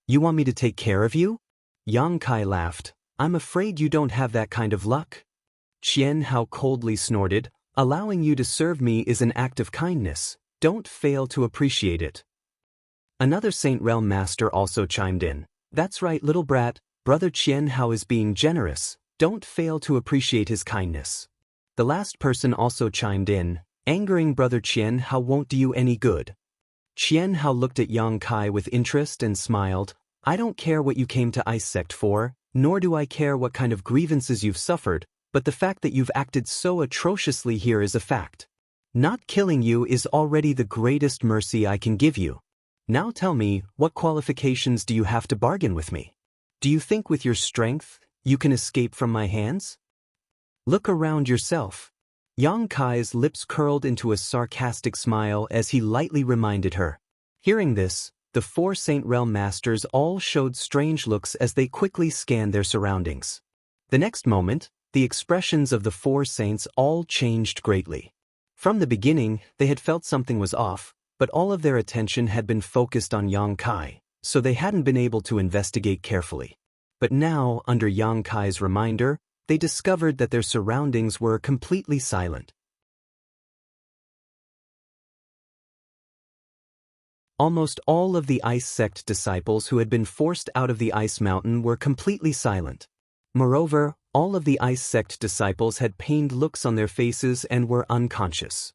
You want me to take care of you? Yang Kai laughed. I'm afraid you don't have that kind of luck. Qian Hao coldly snorted. Allowing you to serve me is an act of kindness. Don't fail to appreciate it. Another Saint Realm Master also chimed in. That's right, little brat, Brother Qian Hao is being generous. Don't fail to appreciate his kindness. The last person also chimed in. Angering Brother Qian Hao won't do you any good. Qian Hao looked at Yang Kai with interest and smiled. I don't care what you came to Ice Sect for, nor do I care what kind of grievances you've suffered, but the fact that you've acted so atrociously here is a fact. Not killing you is already the greatest mercy I can give you. Now tell me, what qualifications do you have to bargain with me? Do you think with your strength, you can escape from my hands? Look around yourself. Yang Kai's lips curled into a sarcastic smile as he lightly reminded her. Hearing this, the four Saint Realm Masters all showed strange looks as they quickly scanned their surroundings. The next moment, the expressions of the four saints all changed greatly. From the beginning, they had felt something was off, but all of their attention had been focused on Yang Kai, so they hadn't been able to investigate carefully. But now, under Yang Kai's reminder, they discovered that their surroundings were completely silent. Almost all of the Ice Sect disciples who had been forced out of the Ice Mountain were completely silent. Moreover, all of the Ice Sect disciples had pained looks on their faces and were unconscious.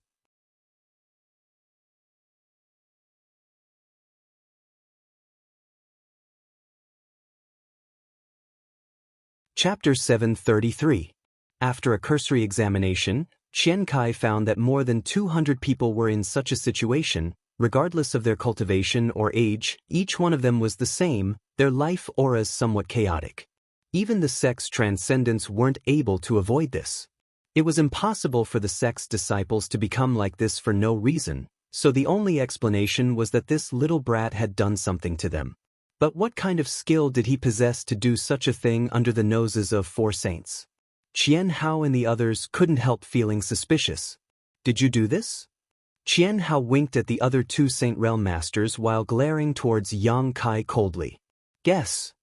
Chapter 733. After a cursory examination, Qian Kai found that more than 200 people were in such a situation, regardless of their cultivation or age. Each one of them was the same, their life auras somewhat chaotic. Even the sect's transcendents weren't able to avoid this. It was impossible for the sect's disciples to become like this for no reason, so the only explanation was that this little brat had done something to them. But what kind of skill did he possess to do such a thing under the noses of four saints? Qian Hao and the others couldn't help feeling suspicious. Did you do this? Qian Hao winked at the other two Saint Realm masters while glaring towards Yang Kai coldly. Guess.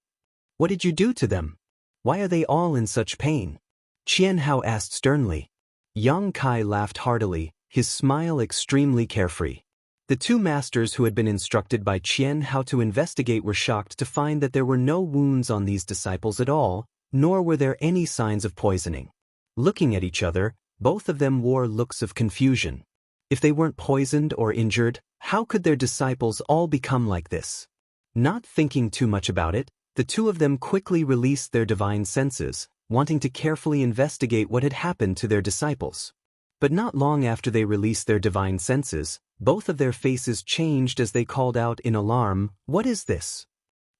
What did you do to them? Why are they all in such pain? Qian Hao asked sternly. Yang Kai laughed heartily, his smile extremely carefree. The two masters who had been instructed by Qian Hao to investigate were shocked to find that there were no wounds on these disciples at all, nor were there any signs of poisoning. Looking at each other, both of them wore looks of confusion. If they weren't poisoned or injured, how could their disciples all become like this? Not thinking too much about it, the two of them quickly released their divine senses, wanting to carefully investigate what had happened to their disciples. But not long after they released their divine senses, both of their faces changed as they called out in alarm, "What is this?"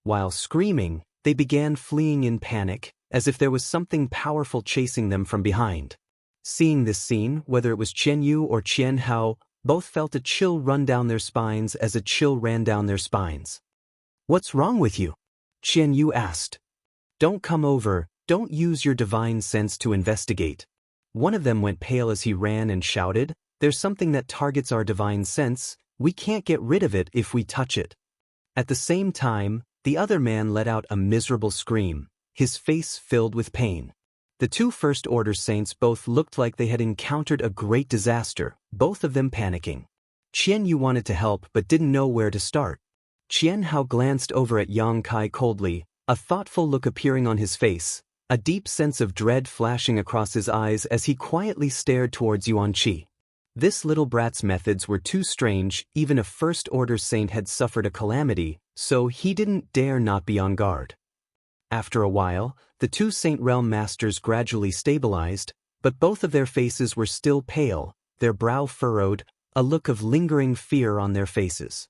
While screaming, they began fleeing in panic, as if there was something powerful chasing them from behind. Seeing this scene, whether it was Qian Yu or Qian Hao, both felt a chill run down their spines as a chill ran down their spines. "What's wrong with you?" Qian Yu asked. "Don't come over, don't use your divine sense to investigate." One of them went pale as he ran and shouted, "There's something that targets our divine sense, we can't get rid of it if we touch it." At the same time, the other man let out a miserable scream, his face filled with pain. The two First Order saints both looked like they had encountered a great disaster, both of them panicking. Qian Yu wanted to help but didn't know where to start. Qian Hao glanced over at Yang Kai coldly, a thoughtful look appearing on his face, a deep sense of dread flashing across his eyes as he quietly stared towards Yuan Qi. This little brat's methods were too strange, even a First Order saint had suffered a calamity, so he didn't dare not be on guard. After a while, the two Saint Realm masters gradually stabilized, but both of their faces were still pale, their brow furrowed, a look of lingering fear on their faces.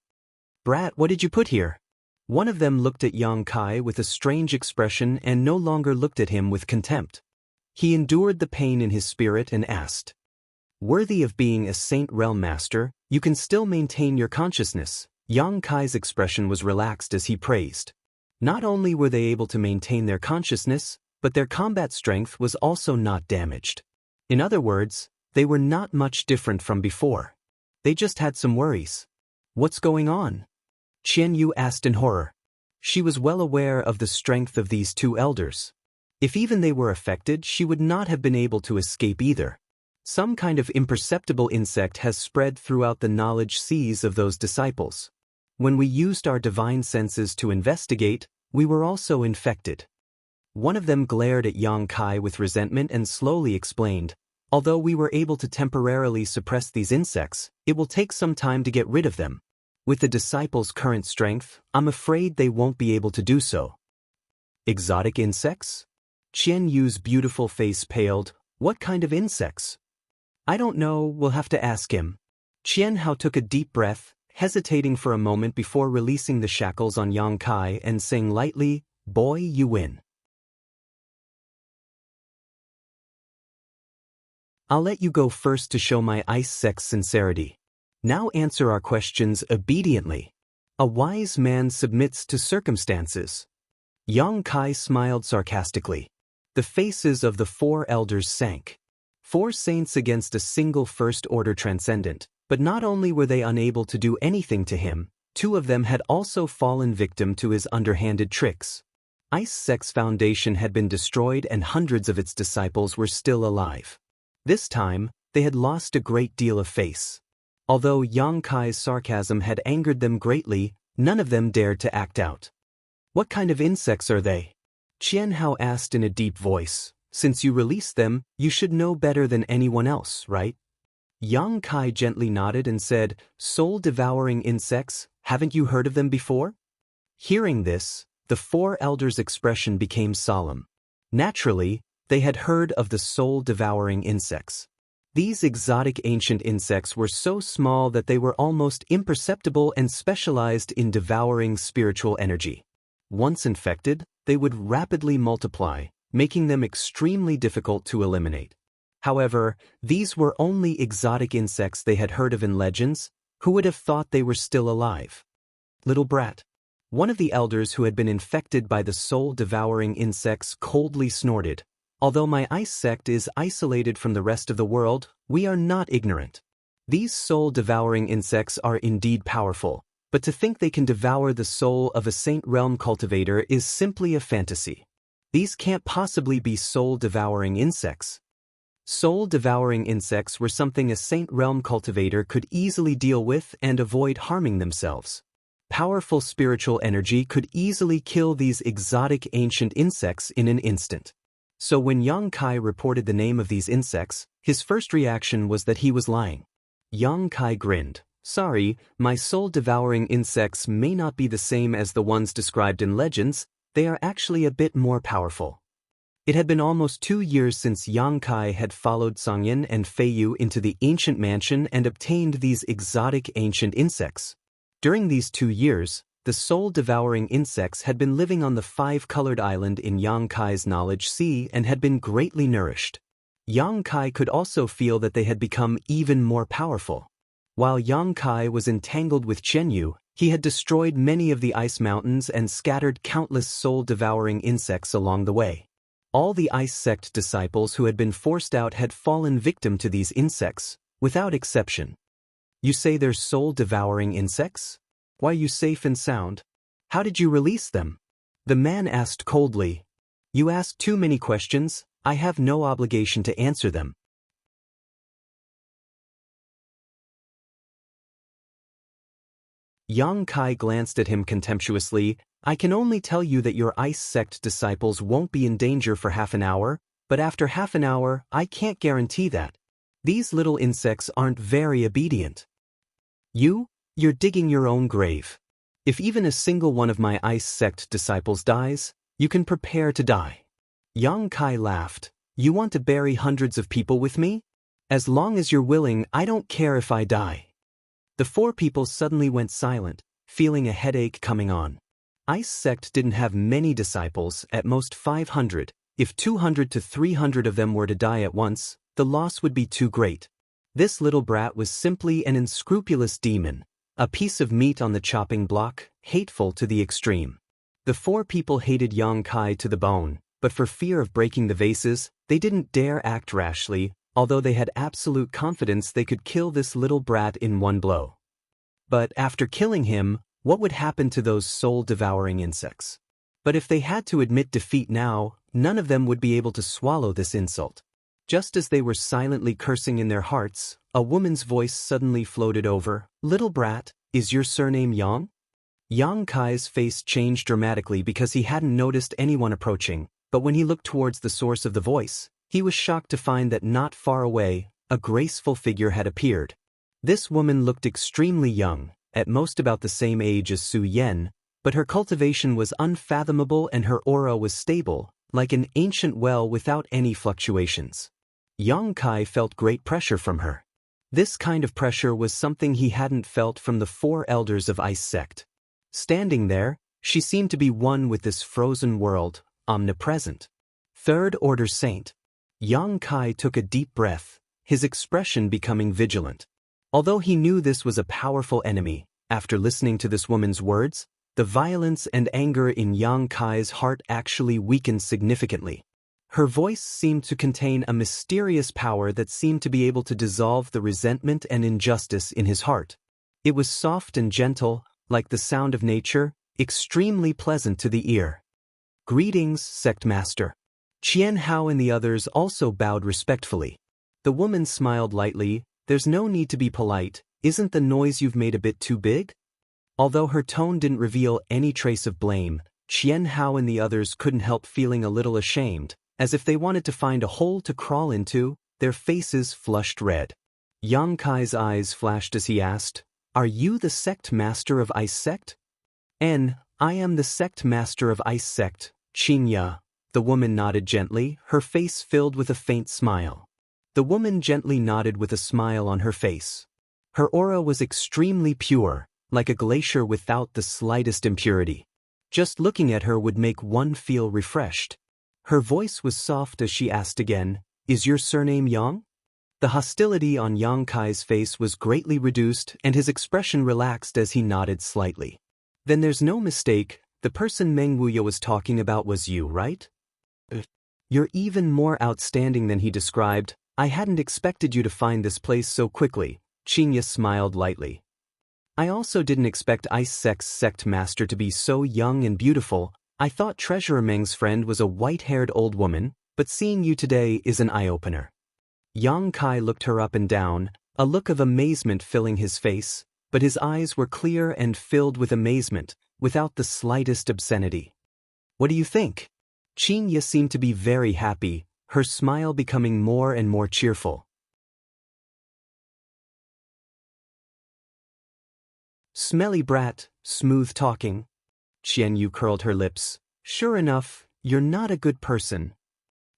"Brat, what did you put here?" One of them looked at Yang Kai with a strange expression and no longer looked at him with contempt. He endured the pain in his spirit and asked, "Worthy of being a Saint Realm master, you can still maintain your consciousness." Yang Kai's expression was relaxed as he praised. Not only were they able to maintain their consciousness, but their combat strength was also not damaged. In other words, they were not much different from before. They just had some worries. "What's going on?" Qian Yu asked in horror. She was well aware of the strength of these two elders. If even they were affected, she would not have been able to escape either. Some kind of imperceptible insect has spread throughout the knowledge seas of those disciples. When we used our divine senses to investigate, we were also infected. One of them glared at Yang Kai with resentment and slowly explained, "Although we were able to temporarily suppress these insects, it will take some time to get rid of them. With the disciples' current strength, I'm afraid they won't be able to do so." "Exotic insects?" Qian Yu's beautiful face paled. "What kind of insects?" "I don't know, we'll have to ask him." Qian Hao took a deep breath, hesitating for a moment before releasing the shackles on Yang Kai and saying lightly, "Boy, you win. I'll let you go first to show my ice sex sincerity. Now answer our questions obediently. A wise man submits to circumstances." Yang Kai smiled sarcastically. The faces of the four elders sank. 4 saints against a single First Order transcendent. But not only were they unable to do anything to him, 2 of them had also fallen victim to his underhanded tricks. Ice Sect's foundation had been destroyed and hundreds of its disciples were still alive. This time, they had lost a great deal of face. Although Yang Kai's sarcasm had angered them greatly, none of them dared to act out. "What kind of insects are they?" Qian Hao asked in a deep voice. "Since you released them, you should know better than anyone else, right?" Yang Kai gently nodded and said, "Soul-devouring insects, haven't you heard of them before?" Hearing this, the 4 elders' expression became solemn. Naturally, they had heard of the soul-devouring insects. These exotic ancient insects were so small that they were almost imperceptible and specialized in devouring spiritual energy. Once infected, they would rapidly multiply, making them extremely difficult to eliminate. However, these were only exotic insects they had heard of in legends. Who would have thought they were still alive? "Little brat." One of the elders who had been infected by the soul-devouring insects coldly snorted. Although my ice sect is isolated from the rest of the world, we are not ignorant. These soul-devouring insects are indeed powerful, but to think they can devour the soul of a Saint Realm cultivator is simply a fantasy. These can't possibly be soul-devouring insects. Soul-devouring insects were something a Saint Realm cultivator could easily deal with and avoid harming themselves. Powerful spiritual energy could easily kill these exotic ancient insects in an instant. So when Yang Kai reported the name of these insects, his first reaction was that he was lying. Yang Kai grinned. Sorry, my soul-devouring insects may not be the same as the ones described in legends, they are actually a bit more powerful. It had been almost 2 years since Yang Kai had followed Songyin and Feiyu into the ancient mansion and obtained these exotic ancient insects. During these 2 years, the soul-devouring insects had been living on the 5-colored island in Yang Kai's knowledge sea and had been greatly nourished. Yang Kai could also feel that they had become even more powerful. While Yang Kai was entangled with Chenyu, he had destroyed many of the ice mountains and scattered countless soul-devouring insects along the way. All the ice sect disciples who had been forced out had fallen victim to these insects, without exception. You say they're soul-devouring insects? Why are you safe and sound? How did you release them? The man asked coldly. You ask too many questions, I have no obligation to answer them. Yang Kai glanced at him contemptuously. I can only tell you that your ice sect disciples won't be in danger for half an hour, but after half an hour, I can't guarantee that. These little insects aren't very obedient. You're digging your own grave. If even a single one of my ice sect disciples dies, you can prepare to die. Yang Kai laughed. You want to bury hundreds of people with me? As long as you're willing, I don't care if I die. The 4 people suddenly went silent, feeling a headache coming on. Ice sect didn't have many disciples, at most 500. If 200 to 300 of them were to die at once, the loss would be too great. This little brat was simply an unscrupulous demon, a piece of meat on the chopping block, hateful to the extreme. The 4 people hated Yang Kai to the bone, but for fear of breaking the vases, they didn't dare act rashly, although they had absolute confidence they could kill this little brat in one blow. But after killing him, what would happen to those soul-devouring insects? But if they had to admit defeat now, none of them would be able to swallow this insult. Just as they were silently cursing in their hearts, a woman's voice suddenly floated over. Little brat, is your surname Yang? Yang Kai's face changed dramatically because he hadn't noticed anyone approaching, but when he looked towards the source of the voice, he was shocked to find that not far away, a graceful figure had appeared. This woman looked extremely young, at most about the same age as Su Yen, but her cultivation was unfathomable and her aura was stable, like an ancient well without any fluctuations. Yang Kai felt great pressure from her. This kind of pressure was something he hadn't felt from the 4 elders of Ice Sect. Standing there, she seemed to be one with this frozen world, omnipresent. 3rd Order Saint. Yang Kai took a deep breath, his expression becoming vigilant. Although he knew this was a powerful enemy, after listening to this woman's words, the violence and anger in Yang Kai's heart actually weakened significantly. Her voice seemed to contain a mysterious power that seemed to be able to dissolve the resentment and injustice in his heart. It was soft and gentle, like the sound of nature, extremely pleasant to the ear. Greetings, Sect Master. Qian Hao and the others also bowed respectfully. The woman smiled lightly. There's no need to be polite, isn't the noise you've made a bit too big? Although her tone didn't reveal any trace of blame, Qian Hao and the others couldn't help feeling a little ashamed, as if they wanted to find a hole to crawl into, their faces flushed red. Yang Kai's eyes flashed as he asked, Are you the Sect Master of Ice Sect? I am the Sect Master of Ice Sect, Qingya. The woman nodded gently, her face filled with a faint smile. The woman gently nodded with a smile on her face. Her aura was extremely pure, like a glacier without the slightest impurity. Just looking at her would make one feel refreshed. Her voice was soft as she asked again, Is your surname Yang? The hostility on Yang Kai's face was greatly reduced and his expression relaxed as he nodded slightly. Then there's no mistake, the person Meng Wuya was talking about was you, right? You're even more outstanding than he described. I hadn't expected you to find this place so quickly. Chinya smiled lightly. I also didn't expect Ice Sect Master to be so young and beautiful. I thought Treasurer Meng's friend was a white-haired old woman, but seeing you today is an eye-opener. Yang Kai looked her up and down, a look of amazement filling his face, but his eyes were clear and filled with amazement, without the slightest obscenity. What do you think? Chinya seemed to be very happy, her smile becoming more and more cheerful. Smelly brat, smooth talking. Qianyu curled her lips. Sure enough, you're not a good person.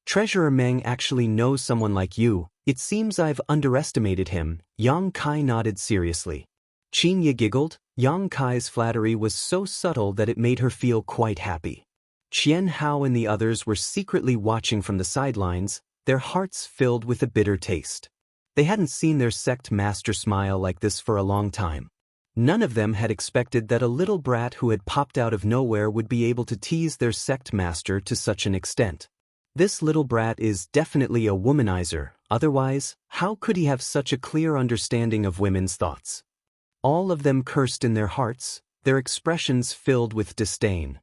Treasurer Meng actually knows someone like you. It seems I've underestimated him. Yang Kai nodded seriously. Chinya giggled. Yang Kai's flattery was so subtle that it made her feel quite happy. Qian Hao and the others were secretly watching from the sidelines, their hearts filled with a bitter taste. They hadn't seen their sect master smile like this for a long time. None of them had expected that a little brat who had popped out of nowhere would be able to tease their sect master to such an extent. This little brat is definitely a womanizer, otherwise, how could he have such a clear understanding of women's thoughts? All of them cursed in their hearts, their expressions filled with disdain.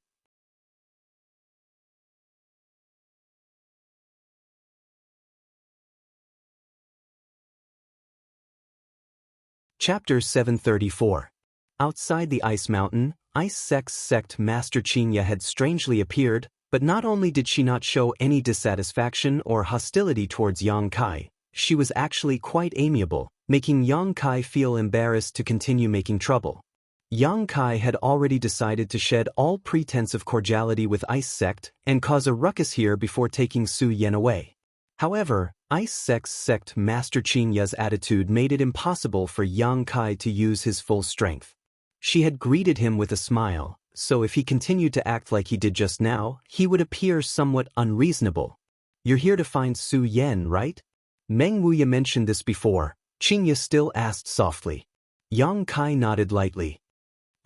Chapter 734. Outside the ice mountain, Ice Sect Master Chinya had strangely appeared, but not only did she not show any dissatisfaction or hostility towards Yang Kai, she was actually quite amiable, making Yang Kai feel embarrassed to continue making trouble. Yang Kai had already decided to shed all pretense of cordiality with Ice Sect and cause a ruckus here before taking Su Yan away. However, Ice Sect Master Chinya's attitude made it impossible for Yang Kai to use his full strength. She had greeted him with a smile, so if he continued to act like he did just now, he would appear somewhat unreasonable. You're here to find Su Yan, right? Meng Wuya mentioned this before. Chinya still asked softly. Yang Kai nodded lightly.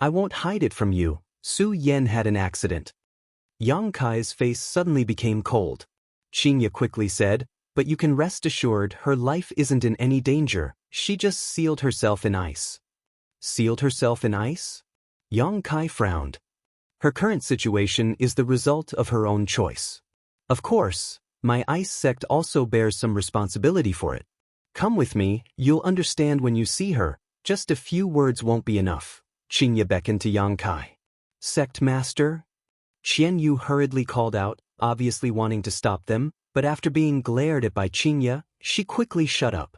I won't hide it from you. Su Yan had an accident. Yang Kai's face suddenly became cold. Chinya quickly said, but you can rest assured her life isn't in any danger. She just sealed herself in ice. Sealed herself in ice? Yang Kai frowned. Her current situation is the result of her own choice. Of course, my ice sect also bears some responsibility for it. Come with me, you'll understand when you see her. Just a few words won't be enough. Chinya beckoned to Yang Kai. Sect Master? Qian Yu hurriedly called out, obviously wanting to stop them, but after being glared at by Chinya, she quickly shut up.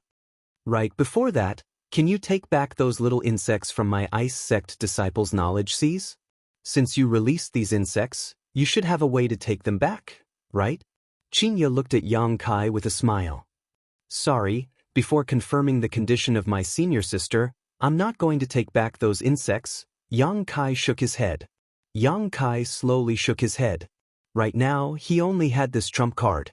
Right before that, can you take back those little insects from my ice sect disciples' knowledge seas? Since you released these insects, you should have a way to take them back, right? Chinya looked at Yang Kai with a smile. Sorry, before confirming the condition of my senior sister, I'm not going to take back those insects. Yang Kai shook his head. Yang Kai slowly shook his head. Right now, he only had this trump card.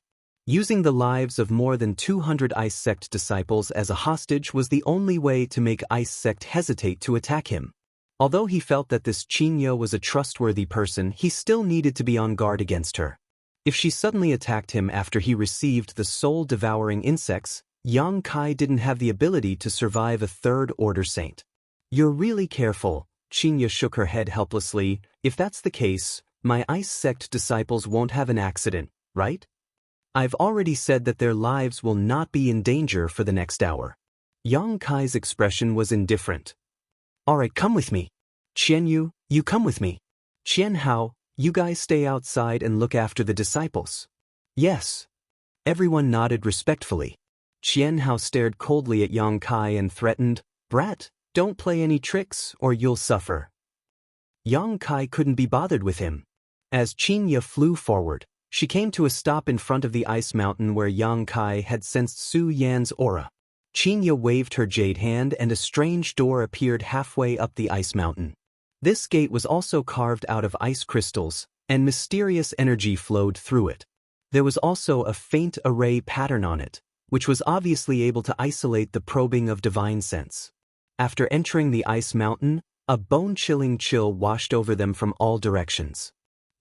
Using the lives of more than 200 Ice Sect disciples as a hostage was the only way to make Ice Sect hesitate to attack him. Although he felt that this Chinya was a trustworthy person, he still needed to be on guard against her. If she suddenly attacked him after he received the soul-devouring insects, Yang Kai didn't have the ability to survive a third-order saint. You're really careful. Chinya shook her head helplessly. If that's the case, my Ice Sect disciples won't have an accident, right? I've already said that their lives will not be in danger for the next hour. Yang Kai's expression was indifferent. Alright, come with me. Qian Yu, you come with me. Qian Hao, you guys stay outside and look after the disciples. Yes. Everyone nodded respectfully. Qian Hao stared coldly at Yang Kai and threatened, Brat, don't play any tricks or you'll suffer. Yang Kai couldn't be bothered with him. As Chinya flew forward, she came to a stop in front of the ice mountain where Yang Kai had sensed Su Yan's aura. Chinya waved her jade hand and a strange door appeared halfway up the ice mountain. This gate was also carved out of ice crystals, and mysterious energy flowed through it. There was also a faint array pattern on it, which was obviously able to isolate the probing of divine sense. After entering the ice mountain, a bone-chilling chill washed over them from all directions.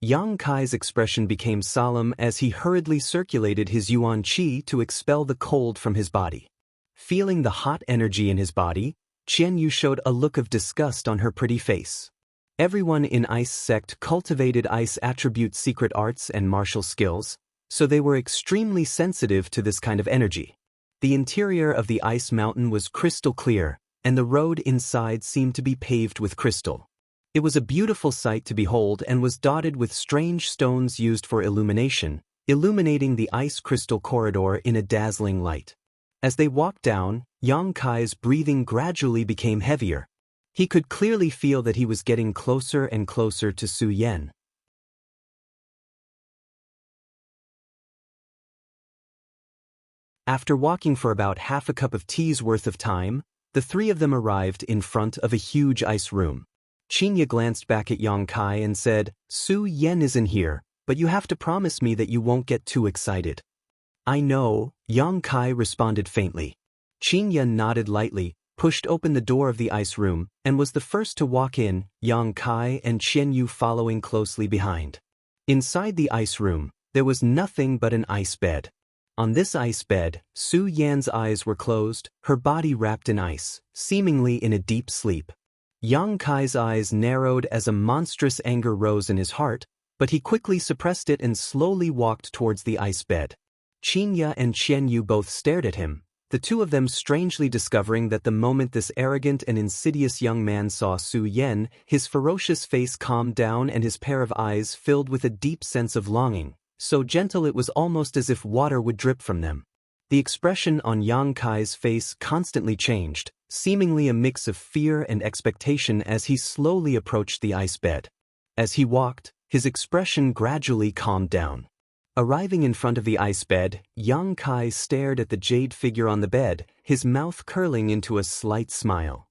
Yang Kai's expression became solemn as he hurriedly circulated his yuan qi to expel the cold from his body. Feeling the hot energy in his body, Qian Yu showed a look of disgust on her pretty face. Everyone in Ice Sect cultivated ice attribute secret arts and martial skills, so they were extremely sensitive to this kind of energy. The interior of the ice mountain was crystal clear, and the road inside seemed to be paved with crystal. It was a beautiful sight to behold and was dotted with strange stones used for illumination, illuminating the ice crystal corridor in a dazzling light. As they walked down, Yang Kai's breathing gradually became heavier. He could clearly feel that he was getting closer and closer to Su Yan. After walking for about half a cup of tea's worth of time, the three of them arrived in front of a huge ice room. Qinya glanced back at Yang Kai and said, "Su Yan isn't here, but you have to promise me that you won't get too excited." "I know," Yang Kai responded faintly. Qinya nodded lightly, pushed open the door of the ice room, and was the first to walk in, Yang Kai and Qian Yu following closely behind. Inside the ice room, there was nothing but an ice bed. On this ice bed, Su Yan's eyes were closed, her body wrapped in ice, seemingly in a deep sleep. Yang Kai's eyes narrowed as a monstrous anger rose in his heart, but he quickly suppressed it and slowly walked towards the ice bed. Qinya and Qian Yu both stared at him, the two of them strangely discovering that the moment this arrogant and insidious young man saw Su Yan, his ferocious face calmed down and his pair of eyes filled with a deep sense of longing, so gentle it was almost as if water would drip from them. The expression on Yang Kai's face constantly changed, seemingly a mix of fear and expectation as he slowly approached the ice bed. As he walked, his expression gradually calmed down. Arriving in front of the ice bed, Yang Kai stared at the jade figure on the bed, his mouth curling into a slight smile.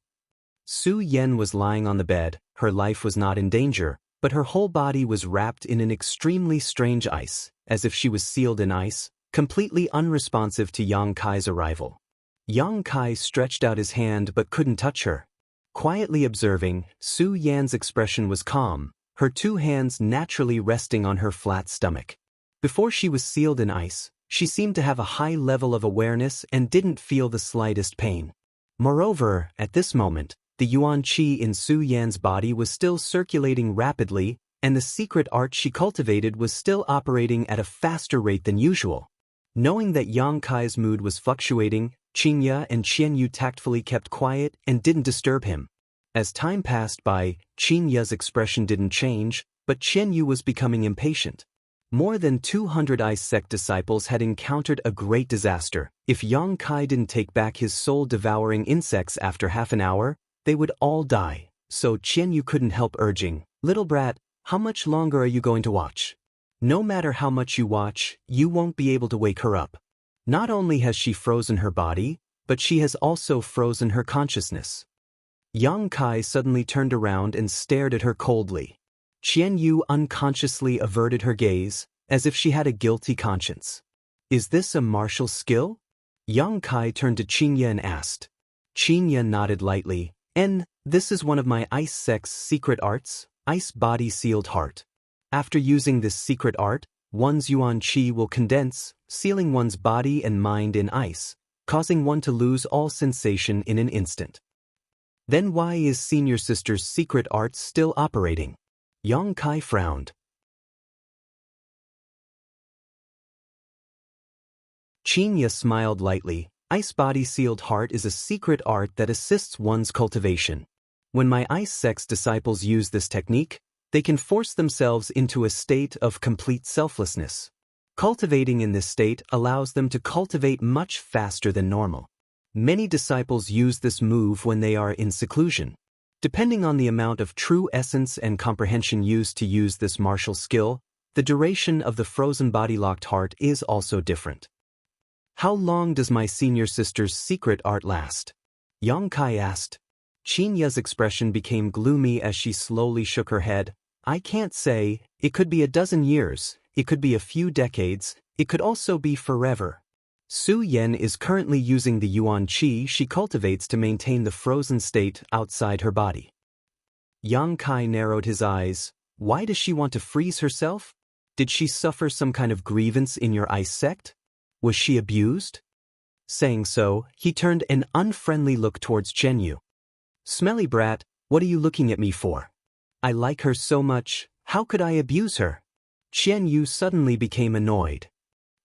Su Yan was lying on the bed, her life was not in danger, but her whole body was wrapped in an extremely strange ice, as if she was sealed in ice, completely unresponsive to Yang Kai's arrival. Yang Kai stretched out his hand but couldn't touch her. Quietly observing, Su Yan's expression was calm, her two hands naturally resting on her flat stomach. Before she was sealed in ice, she seemed to have a high level of awareness and didn't feel the slightest pain. Moreover, at this moment, the yuan qi in Su Yan's body was still circulating rapidly, and the secret art she cultivated was still operating at a faster rate than usual. Knowing that Yang Kai's mood was fluctuating, Qinya and Qian Yu tactfully kept quiet and didn't disturb him. As time passed by, Qinya's expression didn't change, but Qian Yu was becoming impatient. More than 200 Ice Sect disciples had encountered a great disaster. If Yang Kai didn't take back his soul-devouring insects after half an hour, they would all die. So Qian Yu couldn't help urging, "Little brat, how much longer are you going to watch? No matter how much you watch, you won't be able to wake her up." Not only has she frozen her body, but she has also frozen her consciousness. Yang Kai suddenly turned around and stared at her coldly. Qian Yu unconsciously averted her gaze, as if she had a guilty conscience. "Is this a martial skill?" Yang Kai turned to Qinya and asked. Qinya nodded lightly, "This is one of my Ice Sect's secret arts, Ice Body Sealed Heart. After using this secret art, one's yuan qi will condense, sealing one's body and mind in ice, causing one to lose all sensation in an instant." "Then why is Senior Sister's secret art still operating?" Yang Kai frowned. Qinya smiled lightly. "Ice Body Sealed Heart is a secret art that assists one's cultivation. When my Ice Sect's disciples use this technique, they can force themselves into a state of complete selflessness. Cultivating in this state allows them to cultivate much faster than normal. Many disciples use this move when they are in seclusion. Depending on the amount of true essence and comprehension used to use this martial skill, the duration of the frozen body-locked heart is also different." "How long does my senior sister's secret art last?" Yang Kai asked. Qinya's expression became gloomy as she slowly shook her head. "I can't say. It could be a dozen years, it could be a few decades, it could also be forever. Su Yan is currently using the yuan qi she cultivates to maintain the frozen state outside her body." Yang Kai narrowed his eyes. Why does she want to freeze herself? Did she suffer some kind of grievance in your ice sect? Was she abused? Saying so, he turned an unfriendly look towards Qianyu. Smelly brat, what are you looking at me for? I like her so much, how could I abuse her? Qianyu suddenly became annoyed.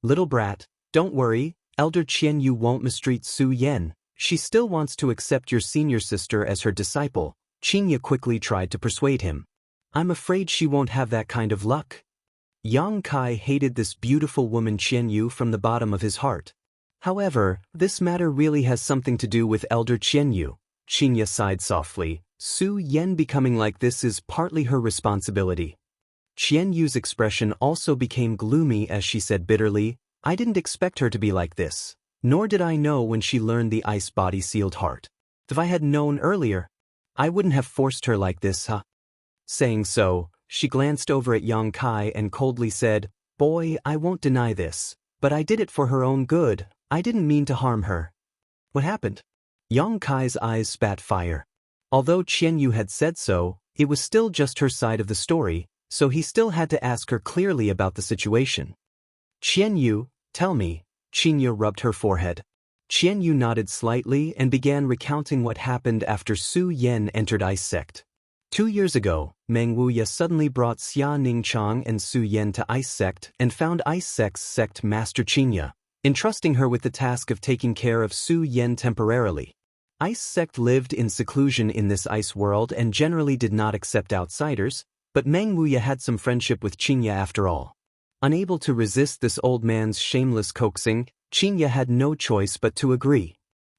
Little brat, don't worry, Elder Qianyu won't mistreat Su Yan. She still wants to accept your senior sister as her disciple. Qingya quickly tried to persuade him. I'm afraid she won't have that kind of luck. Yang Kai hated this beautiful woman Qianyu from the bottom of his heart. However, this matter really has something to do with Elder Qianyu. Qingya sighed softly. Su Yan becoming like this is partly her responsibility. Qianyu's expression also became gloomy as she said bitterly, I didn't expect her to be like this. Nor did I know when she learned the ice body sealed heart. If I had known earlier, I wouldn't have forced her like this, huh? Saying so, she glanced over at Yang Kai and coldly said, Boy, I won't deny this, but I did it for her own good. I didn't mean to harm her. What happened? Yang Kai's eyes spat fire. Although Qianyu had said so, it was still just her side of the story, so he still had to ask her clearly about the situation. Qianyu, tell me. Qingya rubbed her forehead. Qianyu nodded slightly and began recounting what happened after Su Yan entered Ice Sect. 2 years ago, Meng Wuya suddenly brought Xia Ningchang and Su Yan to Ice Sect and found Ice Sect's sect master Qingya, entrusting her with the task of taking care of Su Yan temporarily. Ice Sect lived in seclusion in this ice world and generally did not accept outsiders, but Meng Wuya had some friendship with Qingya after all. Unable to resist this old man's shameless coaxing, Qingya had no choice but to agree.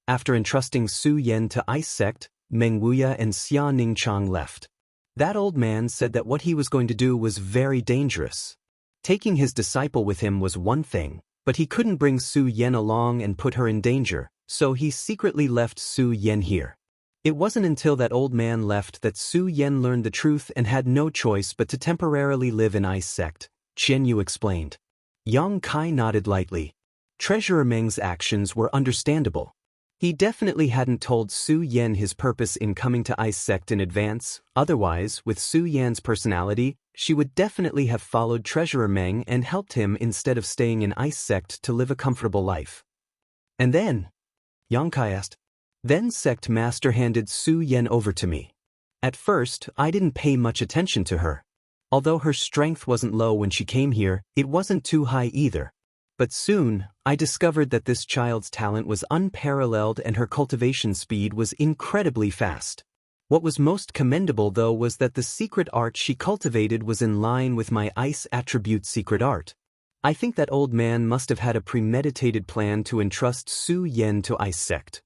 After entrusting Su Yan to Ice Sect, Meng Wuya and Xia Ningchang left. That old man said that what he was going to do was very dangerous. Taking his disciple with him was one thing, but he couldn't bring Su Yan along and put her in danger, so he secretly left Su Yan here. It wasn't until that old man left that Su Yan learned the truth and had no choice but to temporarily live in Ice Sect, Qianyu explained. Yang Kai nodded lightly. Treasurer Meng's actions were understandable. He definitely hadn't told Su Yan his purpose in coming to Ice Sect in advance, otherwise, with Su Yan's personality, she would definitely have followed Treasurer Meng and helped him instead of staying in Ice Sect to live a comfortable life. And then? Yang Kai asked. Then Sect Master handed Su Yan over to me. At first, I didn't pay much attention to her. Although her strength wasn't low when she came here, it wasn't too high either. But soon, I discovered that this child's talent was unparalleled and her cultivation speed was incredibly fast. What was most commendable though was that the secret art she cultivated was in line with my ice attribute secret art. I think that old man must have had a premeditated plan to entrust Su Yan to Ice Sect.